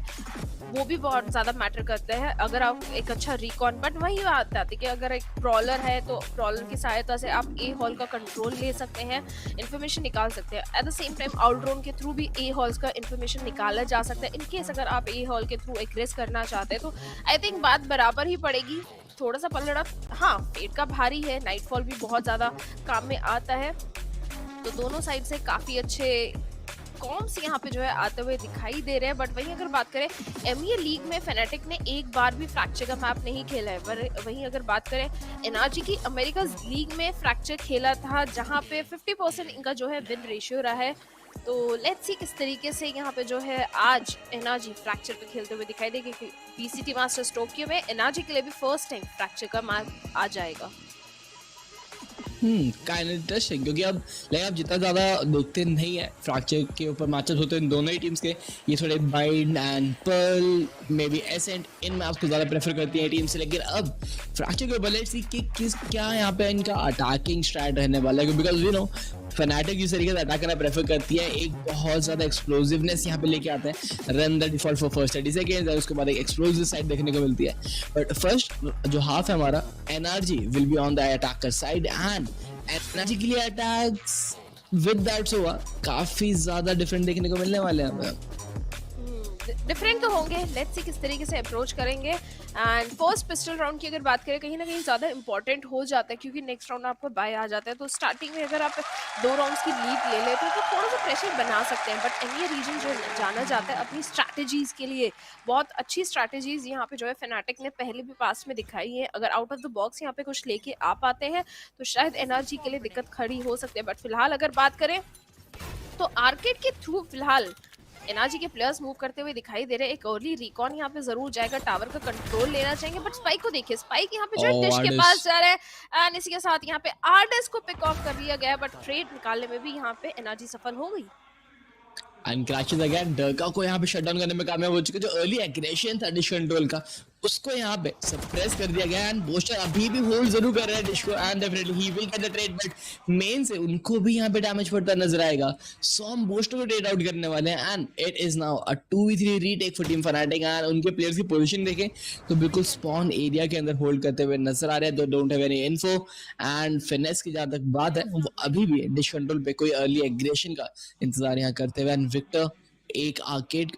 वो भी बहुत ज़्यादा मैटर करता है. अगर आप एक अच्छा रिकॉन, बट वही बात आती है कि अगर एक प्रॉलर है तो प्रॉलर की सहायता से आप ए हॉल का कंट्रोल ले सकते हैं, इन्फॉर्मेशन निकाल सकते हैं. एट द सेम टाइम आउटड्रोन के थ्रू भी ए हॉल्स का इन्फॉर्मेशन निकाला जा सकता है. इनकेस अगर आप ए हॉल के थ्रू एग्रेस करना चाहते हैं तो आई थिंक बात बराबर ही पड़ेगी. थोड़ा सा पलड़ा हाँ पेट का भारी है. नाइटफॉल भी बहुत ज़्यादा काम में आता है. तो दोनों साइड से काफ़ी अच्छे कॉम्स यहाँ पे जो है आते हुए दिखाई दे रहे हैं. बट वहीं अगर बात करें, एमए लीग में फेनेटिक ने एक बार भी फ्रैक्चर का मैप नहीं खेला है. वहीं अगर बात करें एनआरजी की, अमेरिका लीग में फ्रैक्चर खेला था जहाँ पे 50% इनका जो है विन रेशियो रहा है. तो लेट्स सी किस तरीके से यहाँ पे जो है आज एनआरजी फ्रैक्चर पे खेलते हुए दिखाई देगी. वीसीटी मास्टर्स टोक्यो में एनआरजी के लिए भी फर्स्ट टाइम फ्रैक्चर का मैप आ जाएगा. काइंड इंटरेस्टिंग, क्योंकि अब आप जितना ज़्यादा देखते नहीं है फ्रैक्चर के ऊपर मैचेस होते हैं इन दोनों ही टीम्स के. ये थोड़े Bind and Pearl may be Ascent in maps को ज़्यादा प्रेफर करती हैं टीम्स. लेकिन अब फ्रैक्चर के ऊपर लेट्स सी कि क्या यहाँ पे इनका अटैकिंग स्ट्रैट रहने वाला है. बिकॉज यू नो फनाटिक जिस तरीके से अटैक करना प्रेफर करती है, एक बहुत ज़्यादा एक्सप्लोसिवनेस यहाँ पे लेके आते हैं. Run the default for first 30 seconds और उसके बाद एक एक्सप्लोसिव साइड देखने को मिलती है. बट फर्स्ट जो हाफ है हमारा, NRG will be on the attacker side and NRG के लिए अटैक्स विद दैट सोवा काफ़ी ज़्यादा डिफरेंट देखने को मिलने वाले हैं हमें. डिफरेंट तो होंगे. लेट्स सी किस तरीके से अप्रोच करेंगे. एंड फर्स्ट पिस्टल राउंड की अगर बात करें, कहीं ना कहीं ज़्यादा इंपॉर्टेंट हो जाता है क्योंकि नेक्स्ट राउंड आपको बाय आ जाता है. तो स्टार्टिंग में अगर आप 2 राउंड्स की लीड ले लेते हो तो थोड़ा सा प्रेशर बना सकते हैं. बट एमए रीजन जो जाना जाता है अपनी स्ट्रैटेजीज़ के लिए, बहुत अच्छी स्ट्रैटेजीज़ यहाँ पे जो है फनाटिक ने पहले भी पास्ट में दिखाई है. अगर आउट ऑफ द बॉक्स यहाँ पे कुछ लेके आ पाते हैं तो शायद एनआरजी के लिए दिक्कत खड़ी हो सकती है. बट फिलहाल अगर बात करें तो आर्केड के थ्रू फिलहाल एनआरजी के प्लेयर्स मूव करते हुए दिखाई दे रहे हैं. एक अर्ली रिकॉन यहाँ पे जरूर जाएगा. टावर का कंट्रोल लेना चाहेंगे. बट स्पाइक को देखिए, स्पाइक यहाँ पे जो है डिश के पास जा रहा है एंड इसी के साथ यहाँ पे आरडेस को पिक ऑफ कर दिया गया. बट ट्रेड निकालने में भी यहाँ पे एनआरजी सफल हो गई. एंड क्रैशेस अगेन डरका को यहाँ पे शट डाउन करने में कामयाब हो चुके. जो अर्ली एग्रेशन था डिश कंट्रोल का उसको यहाँ पे सप्रेस कर दिया गया. एंड बोस्टर अभी भी होल्ड जरूर कर रहा है डिश को and definitely he will get the trade. But main से उनको भी यहाँ पे डैमेज पड़ता नजर आएगा. सो हम बोस्टर को ट्रेड आउट करने वाले हैं and it is now a 2v3 retake for team fanatic. And उनके प्लेयर्स की पोजीशन देखें तो बिल्कुल स्पॉन एरिया के अंदर होल्ड करते हुए नजर आ रहे हैं. Though don't have any info. And Finesse की जहाँ तक बात है वो अभी भी डिश कंट्रोल पे कोई अर्ली एग्रेशन का इंतजार यहाँ करते हुए. एंड विक्टर एक आर्केड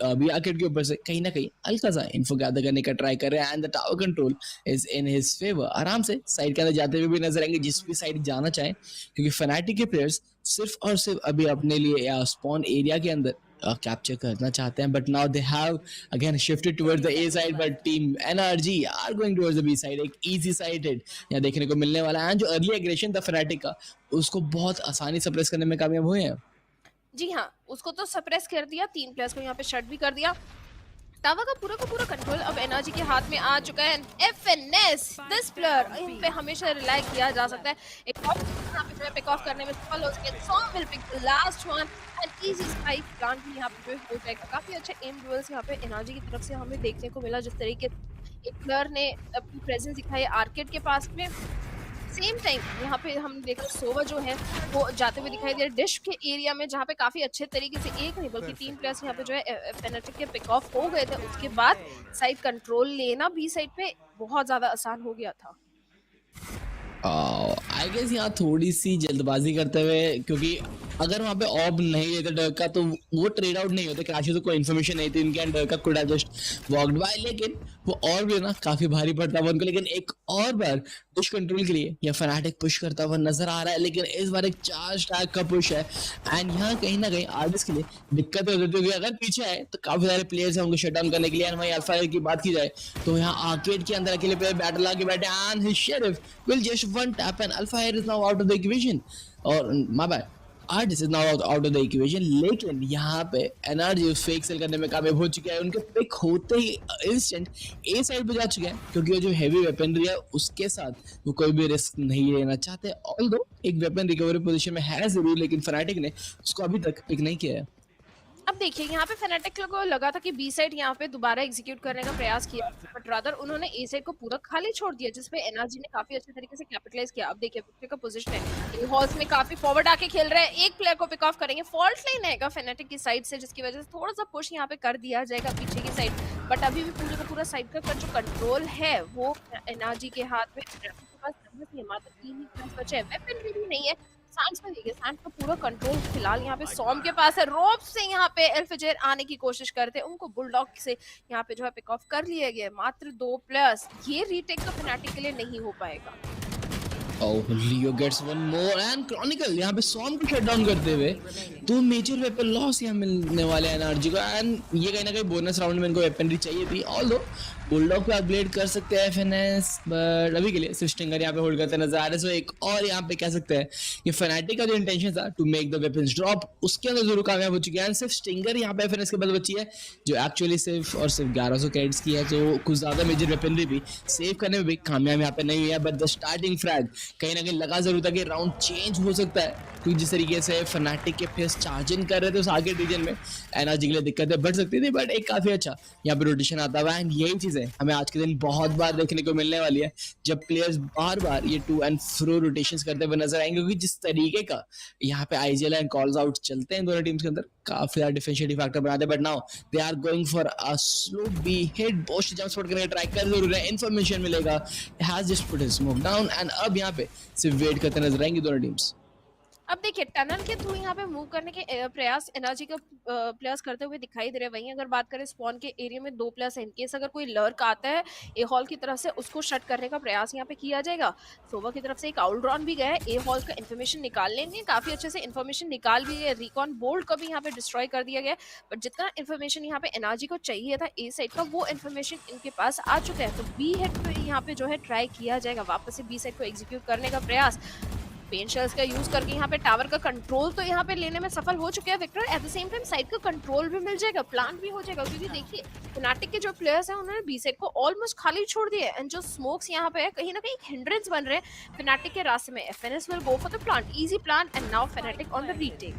के ऊपर से कहीं ना कहीं हल्का सा इन्फो गैदर करने का ट्राई कर रहे हैं. And the tower control is in his favour. आराम से साइड के अंदर जाते हुए भी नजर आएंगे जिस भी साइड जाना चाहें, क्योंकि फनाटिक के प्लेयर्स सिर्फ और सिर्फ अभी अपने लिए या स्पॉन एरिया के अंदर कैप्चर करना चाहते हैं, but now they have again shifted towards the A side, but team NRG are going towards the B side. एक इजी साइडेड यहाँ देखने को मिलने वाला है. जो अर्ली एग्रेशन था फनाटिक का, उसको बहुत आसानी से सप्रेस करने में कामयाब हुए हैं. जी हाँ, उसको तो सप्रेस कर दिया, 3 प्लेयर्स को यहाँ पे शट भी कर दिया. टावा का पूरा कंट्रोल अब एनर्जी के हाथ में आ चुका है. एफएनएस दिस प्लेयर, इन पे हमेशा रिलाई किया जा सकता है. एक और यहाँ पे जो है पिक ऑफ करने में सफल हो सके. Song will pick the last one and easy spike plant भी यहाँ पे हो जाएगा. काफी अच्छे एम ड्यूल्स यहाँ पे एनर्जी की तरफ से हमें देखने को मिला. जिस तरीके एक प्लेयर ने अपनी प्रेजेंस दिखाई आर्केड के पास में, सेम टाइम यहाँ पे हम देखा सोवा जो है वो जाते हुए दिखाई दे रहे डिश के एरिया में, जहाँ पे काफी अच्छे तरीके से एक नहीं बल्कि 3 प्लेयर्स यहाँ पे जो है फेनेटिक के पिक ऑफ हो गए थे. उसके बाद साइड कंट्रोल लेना बी साइड पे बहुत ज्यादा आसान हो गया था. आई गेस यहाँ थोड़ी सी जल्दबाजी करते हुए, क्योंकि अगर वहाँ पे ऑब नहीं लेते डर्क का तो वो ट्रेड आउट नहीं होते. क्रैशेस तो कोई इन्फॉर्मेशन नहीं थी इनके एंड डर्क का could have just walked by, लेकिन वो और भी ना काफी भारी पड़ता है उनको. लेकिन एक और बार पुश कंट्रोल के लिए ये फनाटिक पुश करता हुआ नजर आ रहा है, लेकिन इस बार एक चार्ज टैग का पुश है एंड यहाँ कहीं ना कहीं आर्टिस्ट के लिए दिक्कत हो जाती है. अगर पीछे आए तो काफी सारे प्लेयर्स हैं उनको शट डाउन करने के लिए. एंड वहीं अल्फा की बात की जाए तो यहाँ आर्केड के अंदर अकेले प्लेयर बैटल आके बैठे and his sheriff will just one tap and alpha is now out of the equation. और my bad, artist is now out of the equation. लेकिन यहाँ पे एनआरजी उस फेक सेल करने में कामयाब हो चुका है. उनके पिक होते ही इंस्टेंट ए साइड पे जा चुके हैं, क्योंकि वो जो हैवी वेपनरी है उसके साथ वो कोई भी रिस्क नहीं लेना चाहते. ऑल्दो एक वेपन रिकवरी पोजीशन में है जरूर, लेकिन फनाटिक ने उसको अभी तक पिक नहीं किया है. अब देखिए यहाँ पे फनाटिक को लगा था कि बी साइड यहाँ पे दोबारा एग्जीक्यूट करने का प्रयास किया, बट रादर उन्होंने ए साइड को पूरा खाली छोड़ दिया, जिसपे एनर्जी ने काफी अच्छे तरीके से कैपिटलाइज किया. अब देखिए विक्टर का पोजीशन है, हॉल्स में काफी फॉरवर्ड आके खेल रहे हैं. एक प्लेयर को पिक ऑफ करेंगे, फॉल्ट लाइन आएगा फनाटिक की साइड से, जिसकी वजह से थोड़ा सा पुश यहाँ पे कर दिया जाएगा पीछे की साइड. बट अभी भी पूरे का पूरा साइड का जो कंट्रोल है वो एनर्जी के हाथ में. मात्र 3 ही बचे हैं, वेपन भी नहीं है. सांस में देखिए, सांस का पूरा कंट्रोल फिलहाल यहाँ पे सॉम के पास है. रोप से यहाँ पे एल्फेजर आने की कोशिश करते हैं, उनको बुलडॉग से यहाँ पे जो है पिक ऑफ कर लिया गया. मात्र 2 प्लेयर्स, ये रीटेक तो फनाटिक के लिए नहीं हो पाएगा. Oh, Leo gets one more and Chronicle यहाँ पे सॉम को शट डाउन करते हुए 2 मेजर वेपन लॉस यहाँ मिलने वाले हैं एनआरजी को. एंड ये कहीं ना कहीं बोनस राउंड में इनको वेपनरी चाहिए थी. ऑल्दो बुलडॉग पे अपग्रेड कर सकते हैं एफएनएस, बट अभी के लिए सिर्फ स्टिंगर यहाँ पे होल्ड करते नजर आ रहे हैं. सो एक और यहाँ पे कह सकते हैं कि फनाटिक का जो इंटेंशन था to make the weapons drop, उसके अंदर जरूर कामयाब हो चुके हैं. सिर्फ स्टिंगर यहाँ पे एफएनएस के बाद बची है, जो एक्चुअली सिर्फ और सिर्फ 1100 क्रेडिट्स की है. जो कुछ ज्यादा मेजर वेपनरी भी सेव करने में भी कामयाब यहाँ पे नहीं हुई है. बट द स्टार्टिंग फ्रैग कहीं ना कहीं लगा जरूर था कि राउंड चेंज हो सकता है, क्योंकि जिस तरीके से फनाटिक के फेस चार्ज इन कर रहे थे उस आगे रीजन में एनर्जी के लिए दिक्कतें बढ़ सकती थी. बट एक काफी अच्छा यहाँ पे रोटेशन आता हुआ. एंड यही चीजें हमें आज के दिन बहुत बार देखने को मिलने वाली है, जब प्लेयर्स बार बार ये टू एंड फ्रो रोटेशंस करते हुए नजर आएंगे, क्योंकि जिस तरीके का यहाँ पे आईजीएल एंड कॉल्स आउट चलते हैं दोनों टीम्स के अंदर, काफी ज्यादा डिफरेंशिएटिंग फैक्टर बनाते हैं. But now they are going for a slow B hit. Boost jump spot करने का ट्राई कर जरूर है, इन्फॉर्मेशन मिलेगा, has just put his smoke down. And अब यहाँ पे सिर्फ वेट करते नजर आएंगे दोनों टीम्स. अब देखिए टनल के थ्रू यहाँ पे मूव करने के प्रयास एनर्जी का प्लेयर्स करते हुए दिखाई दे रहे हैं. वहीं अगर बात करें स्पॉन के एरिया में 2 प्लेयर्स हैं, इनकेस अगर कोई लर्क आता है ए हॉल की तरफ से उसको शट करने का प्रयास यहाँ पे किया जाएगा. सोवा की तरफ से एक आउलड्रॉन भी गया है, ए हॉल का इन्फॉर्मेशन निकाल लेंगे, काफी अच्छे से इन्फॉर्मेशन निकाल भी गए. रिकॉन बोल्ट को भी यहाँ पे डिस्ट्रॉय कर दिया गया, बट जितना इन्फॉर्मेशन यहाँ पे एनर्जी को चाहिए था ए साइड का, वो इन्फॉर्मेशन इनके पास आ चुका है. तो बी हेड पे यहाँ पे जो है ट्राई किया जाएगा वापस से बी साइड को एग्जीक्यूट करने का प्रयास. पेन शेल्स का यूज करके यहाँ पे टावर का कंट्रोल तो यहाँ पे लेने में सफल हो चुके हैं Victor. At the same time side का कंट्रोल भी मिल जाएगा, प्लांट भी हो जाएगा, क्योंकि देखिए फनाटिक के जो प्लेयर्स हैं उन्होंने बी साइड को ऑलमोस्ट खाली छोड़ दिया है. एंड जो स्मोक्स यहाँ पे है कहीं ना कहीं हिंड्रेंस बन रहे हैं फनाटिक के रास्ते में. FNS will go for the plant, easy plant, and now fanatic on the retake.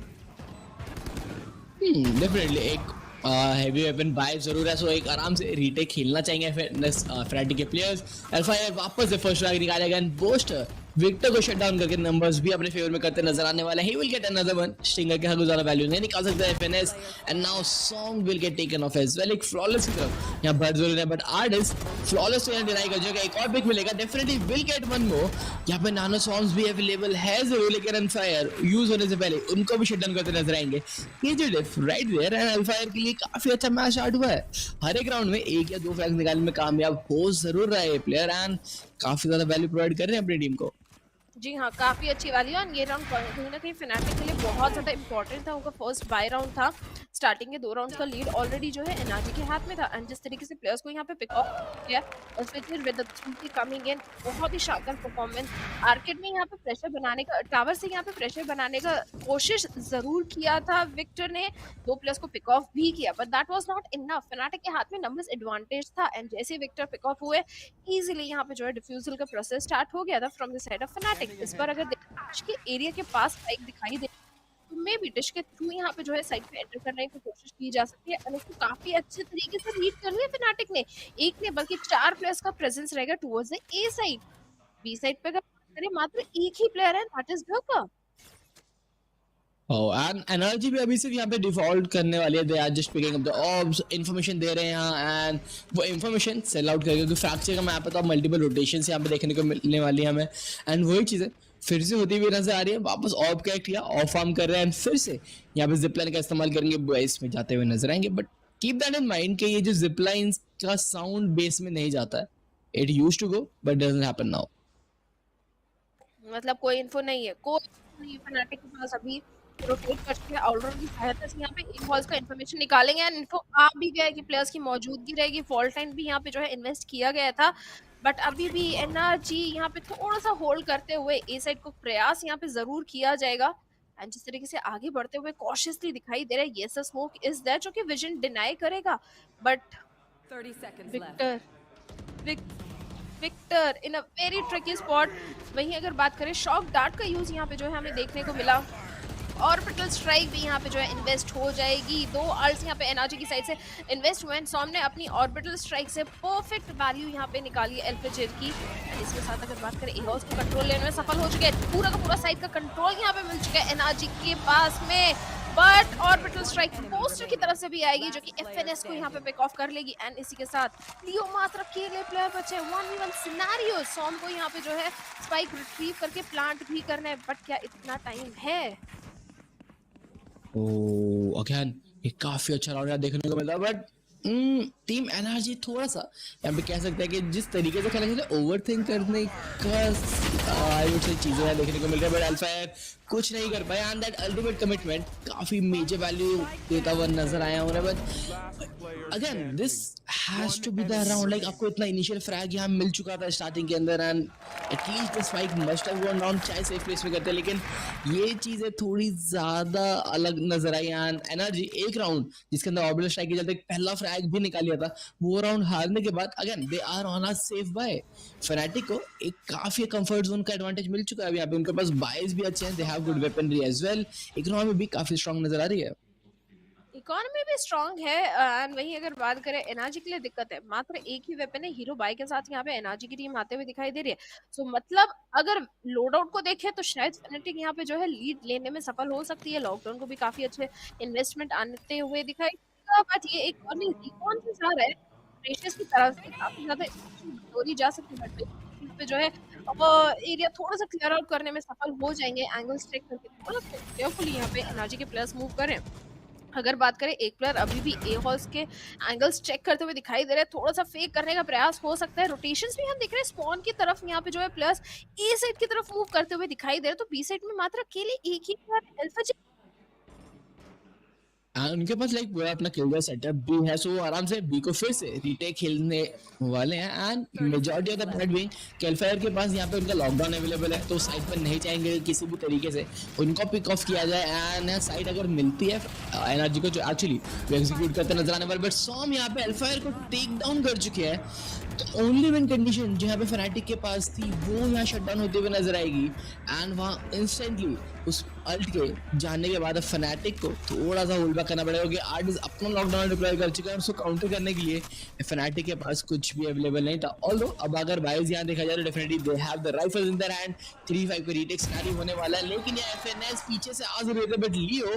Definitely एक हैवी वेपन बाय जरूर है, सो एक आराम से रीटेक खेलना चाहेंगे फनाटिक के प्लेयर्स. अल्फा वापस से फर्स्ट रैंक निकालेगा एंड बोस्टर विक्टर को शट डाउन करके नंबर्स भी अपने फेवर में करते नजर आने वाले हैं. He will get another one. Stinger के ज्यादा वैल्यू नहीं निकाल सकता FNS. And now Song will get taken off as well. एक फ्लॉलेस की तरफ यहां बढ़ जरूर है, बट आर्टिस्ट फ्लॉलेस तो डिनाई कर जाएगा. एक और पिक मिलेगा, डेफिनेटली विल गेट वन मोर. यहां पे नानो सॉन्ग्स भी अवेलेबल है जरूर, लेकिन अनफायर यूज होने से पहले उनको भी शट डाउन करते नजर आएंगे. केजेडिफ राइट देयर. एंड अनफायर के लिए काफी अच्छा मैच स्टार्ट हुआ है. हर एक राउंड में 1 या 2 फ्लैग्स निकालने में कामयाब हो जरूर रहा है प्लेयर, एंड काफी ज्यादा वैल्यू प्रोवाइड कर रहे हैं अपनी टीम को. जी हाँ, काफ़ी अच्छी वाली और ये राउंड कहीं ना कहीं Fnatic के लिए बहुत ज़्यादा इंपॉर्टेंट था। उनका फर्स्ट बाय राउंड था, स्टार्टिंग के 2 राउंड्स का लीड ऑलरेडी जो है एनआरजी के हाथ में था एंड जिस तरीके से प्लेयर्स को यहाँ पे पिक ऑफ किया और फिर विद द 3 कमिंग इन, बहुत ही शानदार परफॉर्मेंस। आर्केड में यहाँ पे प्रेशर बनाने का, टावर से यहाँ पे प्रेशर बनाने का कोशिश ज़रूर किया था विक्टर ने, 2 प्लेयर्स को पिक ऑफ भी किया, but that was not enough. Fnatic के हाथ में नंबर्स एडवांटेज था एंड जैसे विक्टर पिक ऑफ हुए, इजीली यहाँ पे जो है डिफ्यूजल का प्रोसेस स्टार्ट हो गया था from the side of Fnatic। इस बार अगर डिश के एरिया के पास स्पाइक दिखाई दे तो मे बी डिश के थ्रू यहाँ पे जो है साइड पे एंटर करने की कोशिश की जा सकती है और उसको काफी अच्छे तरीके से रीड कर लिया Fnatic ने। एक ने बल्कि 4 प्लेयर्स का प्रेजेंस रहेगा towards the A side. B side पे अगर बात करें मात्र एक ही प्लेयर है, that is Derke. And energy भी अभी सिर्फ यहाँ पे डिफॉल्ट करने वाली है। They are just picking up the orbs, information दे रहे हैं यहाँ एंड वो इन्फॉर्मेशन सेल आउट करेगा क्योंकि फ्रैक्चर का मैप है तो मल्टीपल रोटेशंस यहाँ पे देखने को मिलने वाली है हमें एंड वही चीज़ें फिर से होती हुई नजर आ रही है। वापस ऑफ कनेक्ट किया, ऑफ आर्म कर रहे हैं एंड फिर से यहाँ पे जिपलाइन का इस्तेमाल करेंगे, बॉयज में जाते हुए नजर आएंगे। But keep that in mind कि ये जो जिपलाइन का साउंड बेस में नहीं जाता है, it used to go but doesn't happen now. मतलब कोई इन्फो नहीं है, कोई नहीं Fnatic के पास अभी रोटेट करके ऑलराउंड की सहायता से यहाँ पे इन बॉल्स का इन्फॉर्मेशन निकालेंगे एंड इनको आ भी गया कि प्लेयर्स की मौजूदगी रहेगी। फॉल्ट टाइम भी यहाँ पे जो है इन्वेस्ट किया गया था बट अभी भी एनआरजी यहाँ पे थोड़ा सा होल्ड करते हुए ए साइड को प्रयास यहाँ पे जरूर किया जाएगा एंड जिस तरीके से आगे बढ़ते हुए कॉशियसली दिखाई दे रहा है, यस स्मोक इज देयर जो कि विजन डिनाई करेगा but Victor in a very tricky spot. वहीं अगर बात करें शॉक डार्ट का यूज यहाँ पे जो है हमें देखने को मिला, ऑर्बिटल स्ट्राइक भी यहाँ पे जो है इन्वेस्ट हो जाएगी। 2 अल्ट्स यहाँ पे एनआरजी की साइड से इन्वेस्ट हुए, सॉम ने अपनी ऑर्बिटल स्ट्राइक से परफेक्ट वैल्यू यहाँ पे निकाली है एल्फेजेर की। इसके साथ अगर बात करें एहोस को कंट्रोल लेने में सफल हो चुके हैं, पूरा का पूरा साइड का कंट्रोल यहाँ पे मिल चुका है एनआरजी के पास में। बट ऑर्बिटल स्ट्राइक बोस्टर की तरफ से भी आएगी जो कि एफएनएस को यहाँ पे पिक ऑफ कर लेगी एंड इसी के साथ लियो मात्र अकेले प्लेयर बचे 1v1 सिनेरियो। सॉम को यहाँ पे जो है स्पाइक रिट्रीव करके प्लांट भी करना है बट क्या इतना टाइम है? ओह अगेन ये काफी अच्छा राउंड देखने को मिला बट टीम एनर्जी थोड़ा सा यहाँ पे कह सकते हैं कि जिस तरीके से खेलेंगे ओवरथिंक करने का आई वुड से चीजें देखने को मिल रही है बट अल्फायर कुछ नहीं कर पाया एंड दैट अल्टीमेट कमिटमेंट काफी मेजर वैल्यू देता हुआ नजर आया उन्हें। But again this has to be the round, like आपको इतना इनिशियल फ्रैग यहाँ मिल चुका था स्टार्टिंग के अंदर and at least the spike must have gone down, चाहे सेफ प्लेस में करते, लेकिन ये चीजें थोड़ी ज्यादा अलग नजर आई एंड एनर्जी एक राउंड जिसके अंदर ऑर्बिटल स्ट्राइक के चलते पहला फ्रैग भी निकाल लिया था, वो राउंड हारने के बाद again they are on a safe buy. Fnatic को एक काफी कंफर्ट जोन का एडवांटेज मिल चुका है अभी यहाँ पे, उनके पास बायस भी अच्छे हैं, they have good weaponry as well, economy भी काफी स्ट्रांग नजर आ रही है। इकोनॉमी भी स्ट्रांग है एंड वहीं अगर बात करें एनर्जी के लिए दिक्कत है, मात्र एक ही वेपन है, हीरो बाय के साथ यहाँ पे एनर्जी की टीम आते हुए दिखाई दे रही है। सो मतलब अगर लोड आउट को देखें तो शायद Fnatic यहाँ पे जो है लीड लेने में सफल हो सकती है। लॉकडाउन को भी काफी अच्छे इन्वेस्टमेंट आते हुए दिखाई देगा बट ये एक और रिकॉन से जा रहा है प्रेशियस की तरफ से, काफी ज्यादा चोरी जा सकती है बट पे जो है वो एरिया थोड़ा सा क्लियर आउट करने में सफल हो जाएंगे। एंगल्स चेक करके थोड़ा केयरफुली यहाँ पे एनर्जी के प्लेयर्स मूव करें। अगर बात करें एक प्लेयर अभी भी ए हॉल्स के एंगल्स चेक करते हुए दिखाई दे रहे हैं, थोड़ा सा फेक करने का प्रयास हो सकता है। रोटेशंस भी हम देख रहे हैं स्पॉन की तरफ यहाँ पे जो है प्लेयर्स ए साइड की तरफ मूव करते हुए दिखाई दे रहे हैं, तो बी साइड में मात्र अकेले एक ही प्लेयर एल्फा उनके पास लाइक पूरा अपना किल सेटअप भी है, सो आराम से बी को फिर से रीटेक खेलने वाले हैं and majority of the point being Calfire के पास यहाँ पे उनका लॉकडाउन अवेलेबल है तो साइड पर नहीं चाहेंगे किसी भी तरीके से उनको पिक ऑफ किया जाए एंड साइड अगर मिलती है एनर्जी को जो एक्चुअली वो एग्जीक्यूट करते नजर आने वाले, बट सॉम यहाँ पे एल्फायर को टेक डाउन कर चुके हैं तो ओनली विन कंडीशन जो यहाँ पे Fnatic के पास थी वो यहाँ शट डाउन होते हुए नजर आएगी एंड वहाँ इंस्टेंटली उस अल्ट के जाने के बाद Fnatic को थोड़ा सा होल्ड बैक करना पड़ेगा क्योंकि आर्टिस्ट अपना लॉकडाउन डिप्लॉय कर चुका है और उसको काउंटर करने के लिए Fnatic के पास कुछ भी अवेलेबल नहीं था। ऑल्दो अब अगर बायस यहाँ देखा जाए तो definitely they have the rifles in their hand, 3-5 का रीटेक सिनेरियो होने वाला है, लेकिन ये एफएनएस पीछे से आ रहे थे बट लियो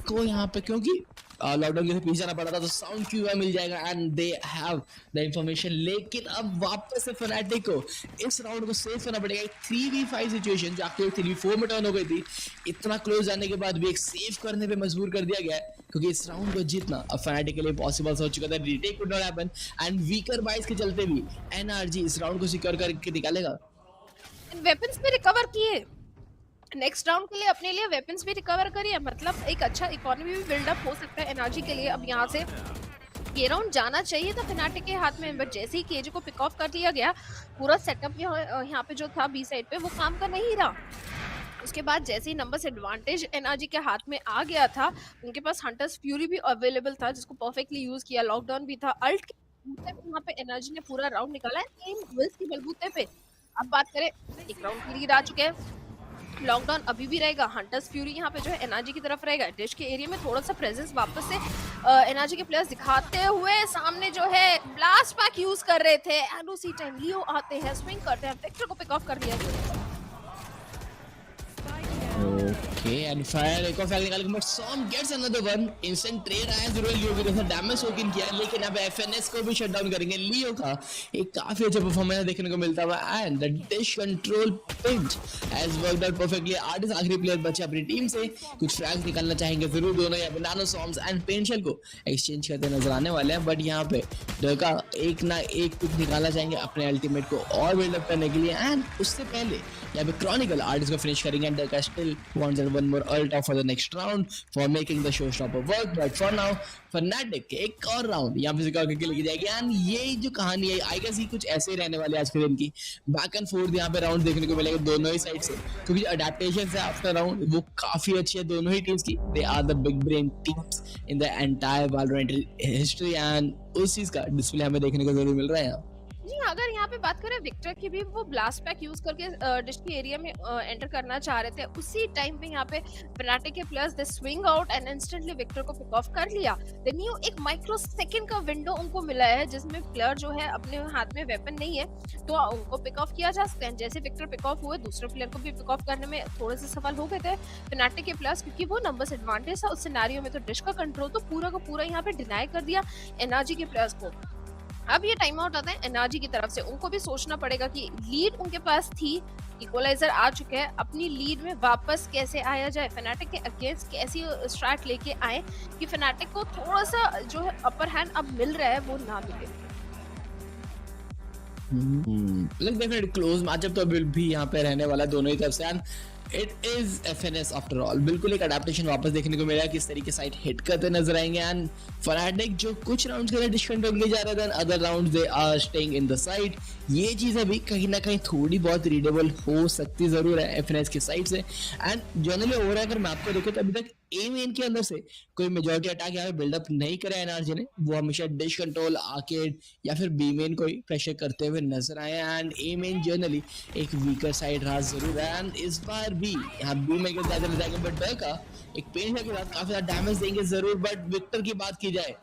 को यहाँ पे क्योंकि लॉकडाउन के पीछे जाना पड़ा था तो साउंड क्यू मिल जाएगा and they have the information. लेकिन अब वापस से Fnatic को इस राउंड को सेव करना पड़ेगा। एक 3v5 सिचुएशन जो आपके 3v4 में टर्न हो गई थी, इतना क्लोज जाने के बाद भी एक सेव करने पे मजबूर कर दिया गया है क्योंकि इस राउंड को जीतना अब Fnatic के लिए पॉसिबल हो चुका था। Retake could not happen and weaker बाइस के चलते भी एनआरजी इस राउंड को सिक्योर करके निकालेगा। वेपन्स भी रिकवर किए, नेक्स्ट राउंड के लिए अपने लिए वेपन्स भी रिकवर करिए, मतलब एक अच्छा इकोनॉमी भी बिल्डअप हो सकता है एनआरजी के लिए। अब यहाँ से ये राउंड जाना चाहिए था Fnatic के हाथ में, बट जैसे ही केजे को पिक ऑफ कर लिया गया, पूरा सेटअप यहाँ पे जो था बी साइड पे वो काम कर नहीं रहा। उसके बाद जैसे ही नंबर्स एडवांटेज एनआरजी के हाथ में आ गया था, उनके पास हंटर्स फ्यूरी भी अवेलेबल था जिसको परफेक्टली यूज किया, लॉकडाउन भी था, अल्ट के बलबूते पे यहाँ पे एनआरजी ने पूरा राउंड निकाला है, विल्स के बलबूते पे। अब बात करें, एक राउंड की लीड आ चुके हैं, लॉकडाउन अभी भी रहेगा, हंटर्स फ्यूरी यहाँ पे जो है एनआरजी की तरफ रहेगा। डिश के एरिया में थोड़ा सा प्रेजेंस वापस से एनआरजी के प्लेयर्स दिखाते हुए, सामने जो है ब्लास्ट पैक यूज कर रहे थे, एंड उसी टाइम लियो आते हैं, स्विंग करते हैं, वेक्टर को पिक ऑफ कर दिया गया। ओके एंड फायर एक और फायर निकाल के but Som gets another one, instant trade आया जरूर लियो की तरफ, डैमेज सोकिन किया, लेकिन अब एफएनएस को भी शट डाउन करेंगे। लियो का एक काफी अच्छा परफॉर्मेंस देखने को मिलता हुआ and the dish control pinch has worked out perfectly. Artist आखिरी प्लेयर बचे अपनी टीम से, कुछ फ्रैग्स निकालना चाहेंगे जरूर दोनों, या नानो सॉम्स एंड पेंशल को एक्सचेंज करते नजर आने वाले हैं, बट यहाँ पे डका एक ना एक पिक निकालना चाहेंगे अपने अल्टीमेट को और बिल्डअप करने के लिए, एंड उससे पहले यहाँ पे क्रॉनिकल आर्टिस्ट को फिनिश करेंगे and Derke still wants one more ult for the next round for making the showstopper work, but for now Fnatic एक और राउंड यहाँ पे सिक्योर करके लेके जाएगी। एंड ये जो कहानी है आई गेस ये कुछ ऐसे ही रहने वाले आज के दिन की, बैक एंड फोर्थ यहाँ पे राउंड देखने को मिलेगा दोनों ही साइड से, क्योंकि अडेप्टेशन है आफ्टर राउंड वो काफी अच्छी है दोनों ही टीम्स की। They are the big brain teams in the entire Valorant history and उस चीज का डिस्प्ले हमें देखने को जरूर मिल रहा है यहाँ। जी अगर यहाँ पे बात करें विक्टर की भी, वो ब्लास्ट पैक यूज करके डिश के एरिया में एंटर करना चाह रहे थे, उसी टाइम पे यहाँ पे Fnatic के players they swing out and instantly Victor को पिक ऑफ कर लिया। देन यू एक माइक्रो सेकंड का विंडो उनको मिला है जिसमें प्लेयर जो है अपने हाथ में वेपन नहीं है तो उनको पिक ऑफ किया जा सकता है। जैसे विक्टर पिक ऑफ हुए, दूसरे प्लेयर को भी पिक ऑफ करने में थोड़े से सफल हो गए थे Fnatic के प्लेयर्स, क्योंकि वो नंबर्स एडवांटेज था उस सिनेरियो में, तो डिश का कंट्रोल तो पूरा का पूरा यहाँ पे डिनाई कर दिया एनआरजी के प्लेयर्स को। अब ये टाइम आउट आता है एनआरजी की तरफ से, उनको भी सोचना पड़ेगा कि लीड उनके पास थी, इक्वलाइजर आ चुके हैं, अपनी लीड में वापस कैसे आया जाए, Fnatic के अगेंस्ट कैसी स्ट्रैट लेके आए कि Fnatic को थोड़ा सा जो है अपर हैंड अब मिल रहा है वो ना मिले। डेफिनेटली क्लोज मैचअप तो भी यहाँ पे रहने वाला दोनों ही तरफ से, and it is FNS after all. बिल्कुल एक अडेप्टेशन वापस देखने को मिला, किस तरीके साइड हिट करते नजर आएंगे, एंड Fnatic जो कुछ राउंड्स के लिए डिस्कंट्रोल किए जा रहे थे, other rounds they are staying in the side. ये चीज अभी कहीं ना कहीं थोड़ी बहुत रीडेबल हो सकती जरूर है FNS की साइड से, एंड जनरली ओवरऑल अगर मैं आपको देखो तो अभी तक ए मेन के अंदर से कोई मेजॉरिटी अटैक यहाँ पे बिल्डअप नहीं करा एनआरजी ने, वो हमेशा डिश कंट्रोल, आर्केड या फिर बी मेन को ही प्रेशर करते हुए नजर आए, एंड ए मेन जनरली एक वीकर साइड रहा जरूर है, एंड इस बार भी यहाँ बी मेन के ज्यादा जाएंगे, बट डका एक पेन के बाद काफी ज्यादा डैमेज देंगे जरूर। बट विक्टर की बात की जाए,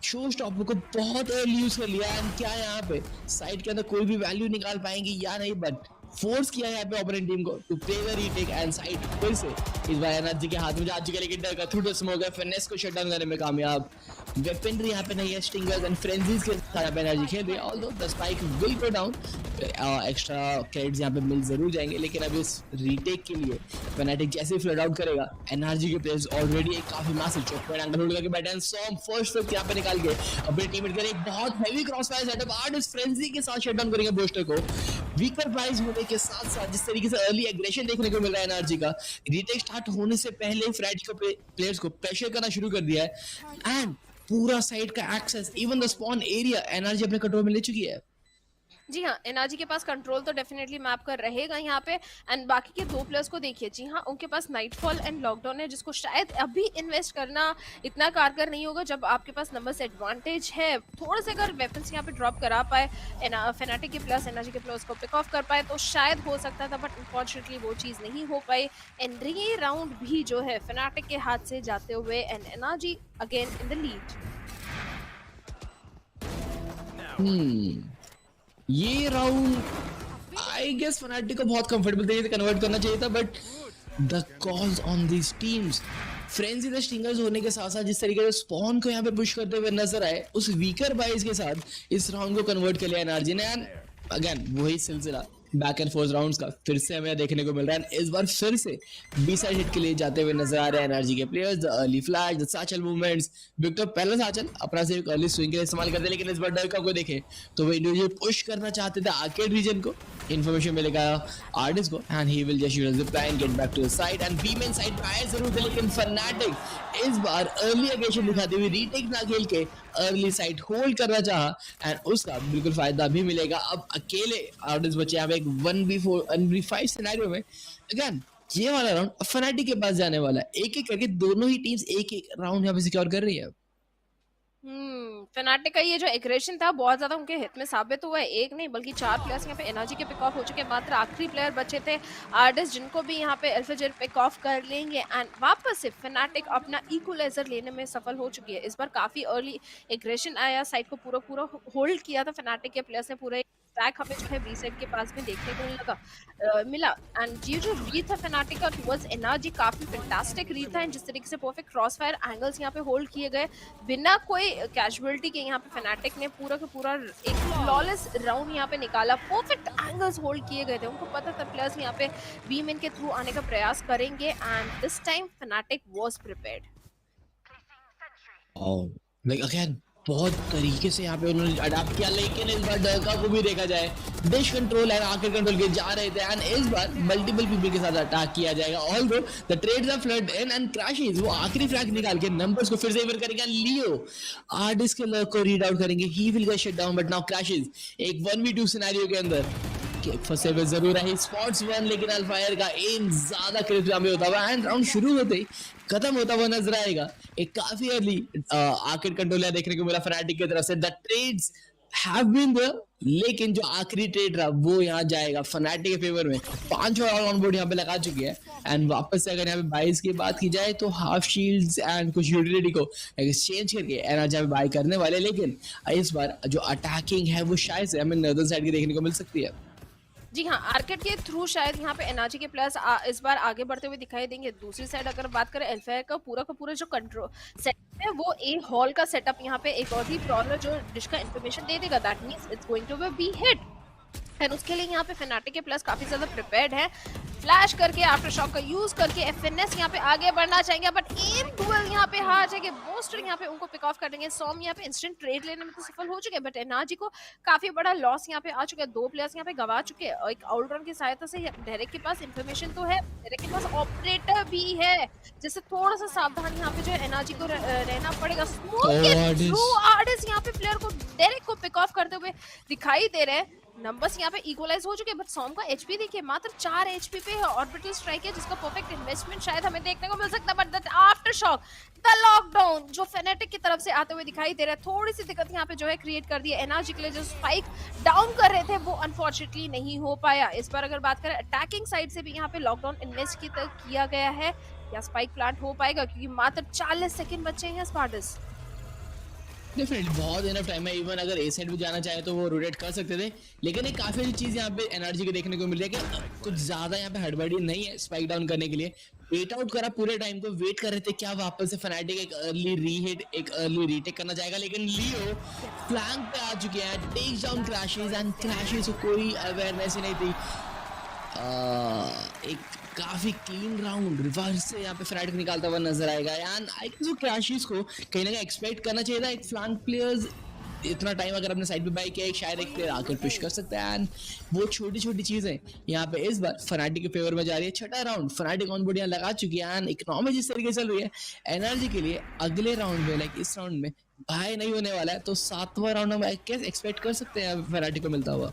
शो स्टॉपर को बहुत अर्ली यूज कर लिया, एंड क्या यहाँ पे साइड के अंदर कोई भी वैल्यू निकाल पाएंगे या नहीं, बट फोर्स किया यहाँ पे ऑपोनेंट टीम को to play the retake, and side फिर से इस बार एनआरजी के हाथ में जा चुके, लेकिन डर का थ्रू द स्मोक है, FNS को शट डाउन करने में कामयाब। वेपनरी यहाँ पे नहीं है, स्टिंगर्स एंड फ्रेंजीज के साथ एनआरजी खेल रही है, although the spike will go down, extra credits यहाँ पे मिल जरूर जाएंगे, लेकिन अब इस रीटेक के लिए Fnatic जैसे ही फ्लड आउट करेगा, एनआरजी के प्लेयर्स ऑलरेडी एक काफी massive choke point angle hold करके बैठे हैं। सॉम फर्स्ट फ्लिप यहाँ पे निकाल के अपने टीममेट करे एक बहुत heavy crossfire setup, artist frenzy के साथ शट डाउन करेंगे बोस्टर को। वीकर प्राइस होने के साथ साथ जिस तरीके से अर्ली एग्रेशन देखने को मिल रहा है एनआरजी का, रीटेक स्टार्ट होने से पहले Fnatic को प्लेयर्स को प्रेशर करना शुरू कर दिया है, एंड पूरा साइड का access even the spawn area NRG अपने कंट्रोल में ले चुकी है। जी हाँ, एनआरजी के पास कंट्रोल तो डेफिनेटली मैप कर रहेगा यहाँ पे, एंड बाकी के दो प्लेयर्स को देखिए, जी हाँ उनके पास नाइटफॉल एंड लॉकडाउन है, जिसको शायद अभी इन्वेस्ट करना इतना कारगर नहीं होगा जब आपके पास नंबर्स एडवांटेज है। थोड़ा सा अगर वेपन्स यहाँ पे ड्रॉप करा पाए Fnatic के प्लेयर्स, एनआरजी के प्लेयर्स को पिक ऑफ कर पाए तो शायद हो सकता था, बट अनफॉर्चुनेटली वो चीज़ नहीं हो पाई, एंड ये राउंड भी जो है Fnatic के हाथ से जाते हुए, and NRG again in the lead. ये राउंड आई गेस Fnatic को बहुत कंफर्टेबल तरीके से कन्वर्ट करना चाहिए था, but the calls on these teams, frenzy the stingers होने के साथ साथ जिस तरीके से स्पॉन को यहाँ पे पुश करते हुए नजर आए, उस वीकर बाइज के साथ इस राउंड को कन्वर्ट कर लिया एनआरजी ने, एंड अगेन वही सिलसिला बैक एंड फोर्थ राउंड्स का फिर से हमें देखने को मिल रहा है। इस बार फिर से बी साइड हिट के लिए जाते हुए नजर आ रहे हैं एनआरजी के players. The early flash, the satchel movements, Victor पहला साचल अपना से एक अर्ली स्विंग के लिए इस्तेमाल करते हैं, लेकिन इस बार डरका को देखें तो वो इंडिविजुअल पुश करना चाहते थे आर्केड रीजन को। इन्फॉर्मेशन मिलेगा आर्टिस्ट को and he will just use the plan gate back to the side and B main side try जरूर थे, लेकिन फनाटिक इस बार अर्ली एग्रेशन दिखाते हुए रीटेक ना खेल के अर्ली साइड होल्ड करना चाहा एंड उसका बिल्कुल फायदा भी मिलेगा। अब अकेले आर्टिस्ट बचे यहाँ पे एक 1v4 1v5 सिनेरियो में। अगेन ये वाला राउंड फनाटिक के पास जाने वाला है, एक एक करके दोनों ही टीम्स एक एक राउंड यहाँ पे सिक्योर कर रही है। फनाटिक का ये जो एग्रेशन था बहुत ज्यादा उनके हित में साबित हुआ है। एक नहीं बल्कि 4 प्लेयर्स यहाँ पे एनर्जी के पिक ऑफ हो चुके हैं, मात्र आखिरी प्लेयर बचे थे आर्टिस्ट, जिनको भी यहाँ पे अल्फाजर पिक ऑफ कर लेंगे एंड वापस से फनाटिक अपना इक्वलाइजर लेने में सफल हो चुकी है। इस बार काफी अर्ली एग्रेशन आया, साइड को पूरा होल्ड किया था फनाटिक के प्लेयर्स ने। पूरा ट्रैक हमें जो है बी साइड के पास में देखने को मिला एंड ये जो रीड था फनाटिक का टुवर्ड्स एनर्जी काफी फैंटास्टिक रीड था एंड जिस तरीके से परफेक्ट क्रॉस फायर एंगल्स यहाँ पे होल्ड किए गए बिना कोई कैजुअलिटी के यहाँ पे फनाटिक ने पूरा का पूरा एक फ्लॉलेस राउंड यहाँ पे निकाला। परफेक्ट एंगल्स होल्ड किए गए थे, उनको पता था प्लेयर्स यहाँ पे बी मेन के थ्रू आने का प्रयास करेंगे and this time fanatic was prepared. Like again बहुत तरीके से यहाँ पे उन्होंने अडाप्ट किया, लेकिन इस बार डरका को भी देखा जाए dish control and arcade control के जा रहे थे एंड इस बार मल्टीपल पीपल के साथ अटैक किया जाएगा। Although the trades are flood in and Crashies, वो आखिरी फ्रैग निकाल के नंबर्स को फिर से फेवर करेंगे। लियो आर्टिस्ट के लक को रीड आउट करेंगे, ही will get shut down but now crashes एक 1v2 सिनेरियो के अंदर फंसे हुए जरूर है स्पॉट्स वन, लेकिन अल्फायर का एम ज्यादा क्रिस्प में होता हुआ एंड राउंड शुरू होते ही खत्म होता हुआ नजर आएगा। एक काफी अर्ली आर्केड कंट्रोलर देखने को मिला फनाटिक की तरफ से। The trades have been there, लेकिन जो आखिरी ट्रेड रहा वो यहाँ जाएगा फनाटिक के फेवर में। 5 और ऑन बोर्ड यहाँ पे लगा चुके हैं एंड वापस से अगर यहाँ पे बाइस की बात की जाए तो हाफ शील्ड्स एंड कुछ यूटिलिटी को एक्सचेंज करके एनर्जी यहाँ पे बाय करने वाले, लेकिन इस बार जो अटैकिंग है वो शायद से हमें नॉर्दर्न साइड की देखने को मिल सकती है। जी हाँ, आर्केड के थ्रू शायद यहाँ पे एनर्जी के प्लेयर्स इस बार आगे बढ़ते हुए दिखाई देंगे। दूसरी साइड अगर बात करें एल्फायर का पूरा जो कंट्रोल सेटअप है वो ए हॉल का सेटअप यहाँ पे एक और ही प्रॉब्लम जो डिश का इन्फॉर्मेशन दे देगा, that means it's going to be hit and उसके लिए यहाँ पे फनाटिक के प्लेयर्स काफी ज्यादा प्रिपेयर्ड है। फ्लैश करके आफ्टर शॉक का यूज करके एफएनएस यहाँ पे आगे बढ़ना चाहेंगे बट एम डुअल यहाँ पे हार जाएंगे। बोस्टर यहाँ पे उनको पिक ऑफ कर देंगे। सॉम यहाँ पे इंस्टेंट ट्रेड लेने में तो सफल हो चुके हैं बट एनआरजी को काफी बड़ा लॉस यहाँ पे आ चुका है। 2 प्लेयर्स यहाँ पे गवा चुके हैं। एक आउटराउंड की सहायता से डायरेक्ट के पास इन्फॉर्मेशन तो है, डायरेक्ट के पास ऑपरेटर भी है, जिससे थोड़ा सा सावधान यहाँ पे जो है एनआरजी को रहना पड़ेगा। आर्टिस्ट यहाँ पे प्लेयर को डायरेक्ट को पिक ऑफ करते हुए दिखाई दे रहे हैं। नंबर्स यहाँ पे इक्वलाइज हो चुके हैं बट सॉम का एचपी देखिए मात्र 4 एचपी पे है। ऑर्बिटल स्ट्राइक है जिसका परफेक्ट इन्वेस्टमेंट शायद हमें देखने को मिल सकता है but that after shock the lockdown जो फेनेटिक की तरफ से आते हुए दिखाई दे रहा है, थोड़ी सी दिक्कत यहाँ पे जो है क्रिएट कर दी है। एनर्जी के लिए जो स्पाइक डाउन कर रहे थे वो अनफॉर्चुनेटली नहीं हो पाया। इस बार अगर बात करें अटैकिंग साइड से भी यहाँ पे लॉकडाउन इन्वेस्ट किया गया है, या स्पाइक प्लांट हो पाएगा क्योंकि मात्र 40 सेकंड बचे हैं स्पार्टस। डेफिनेटली बहुत इनफ टाइम है। इवन अगर ए साइड भी जाना चाहे तो वो रोटेट कर सकते थे, लेकिन एक काफी अच्छी चीज यहाँ पे एनर्जी के देखने को मिल रही है कि कुछ ज्यादा यहाँ पे हड़बड़ी नहीं है स्पाइक डाउन करने के लिए। वेट आउट करा, पूरे टाइम को वेट कर रहे थे क्या वापस से फनाटिक एक अर्ली रीहिट एक अर्ली रीटेक करना चाहेगा, लेकिन लियो फ्लैंक पे आ चुके हैं। Take down Crashies and Crashies को कोई अवेयरनेस ही नहीं थी। एक काफी क्लीन राउंड रिवर्स से यहाँ पे फनाटिक निकालता हुआ नजर आएगा एंड आई थिंक जो क्रैशेस को कहीं ना कहीं एक्सपेक्ट करना चाहिए था। एक फ्लैंक प्लेयर्स इतना टाइम अगर अपने साइड पे बाई किया शायद एक प्लेयर आकर पुश कर सकता है एंड वो छोटी छोटी चीजें यहाँ पे इस बार फनाटिक के फेवर में जा रही है। 6ठा राउंड फनाटिक ऑन बोर्ड यहाँ लगा चुकी है एंड इकोनॉमी जिस तरीके से चल रही है एनर्जी के लिए अगले राउंड में लाइक इस राउंड में बाय नहीं होने वाला है, तो 7वां राउंड में कैसे एक्सपेक्ट कर सकते हैं फनाटिक को मिलता हुआ।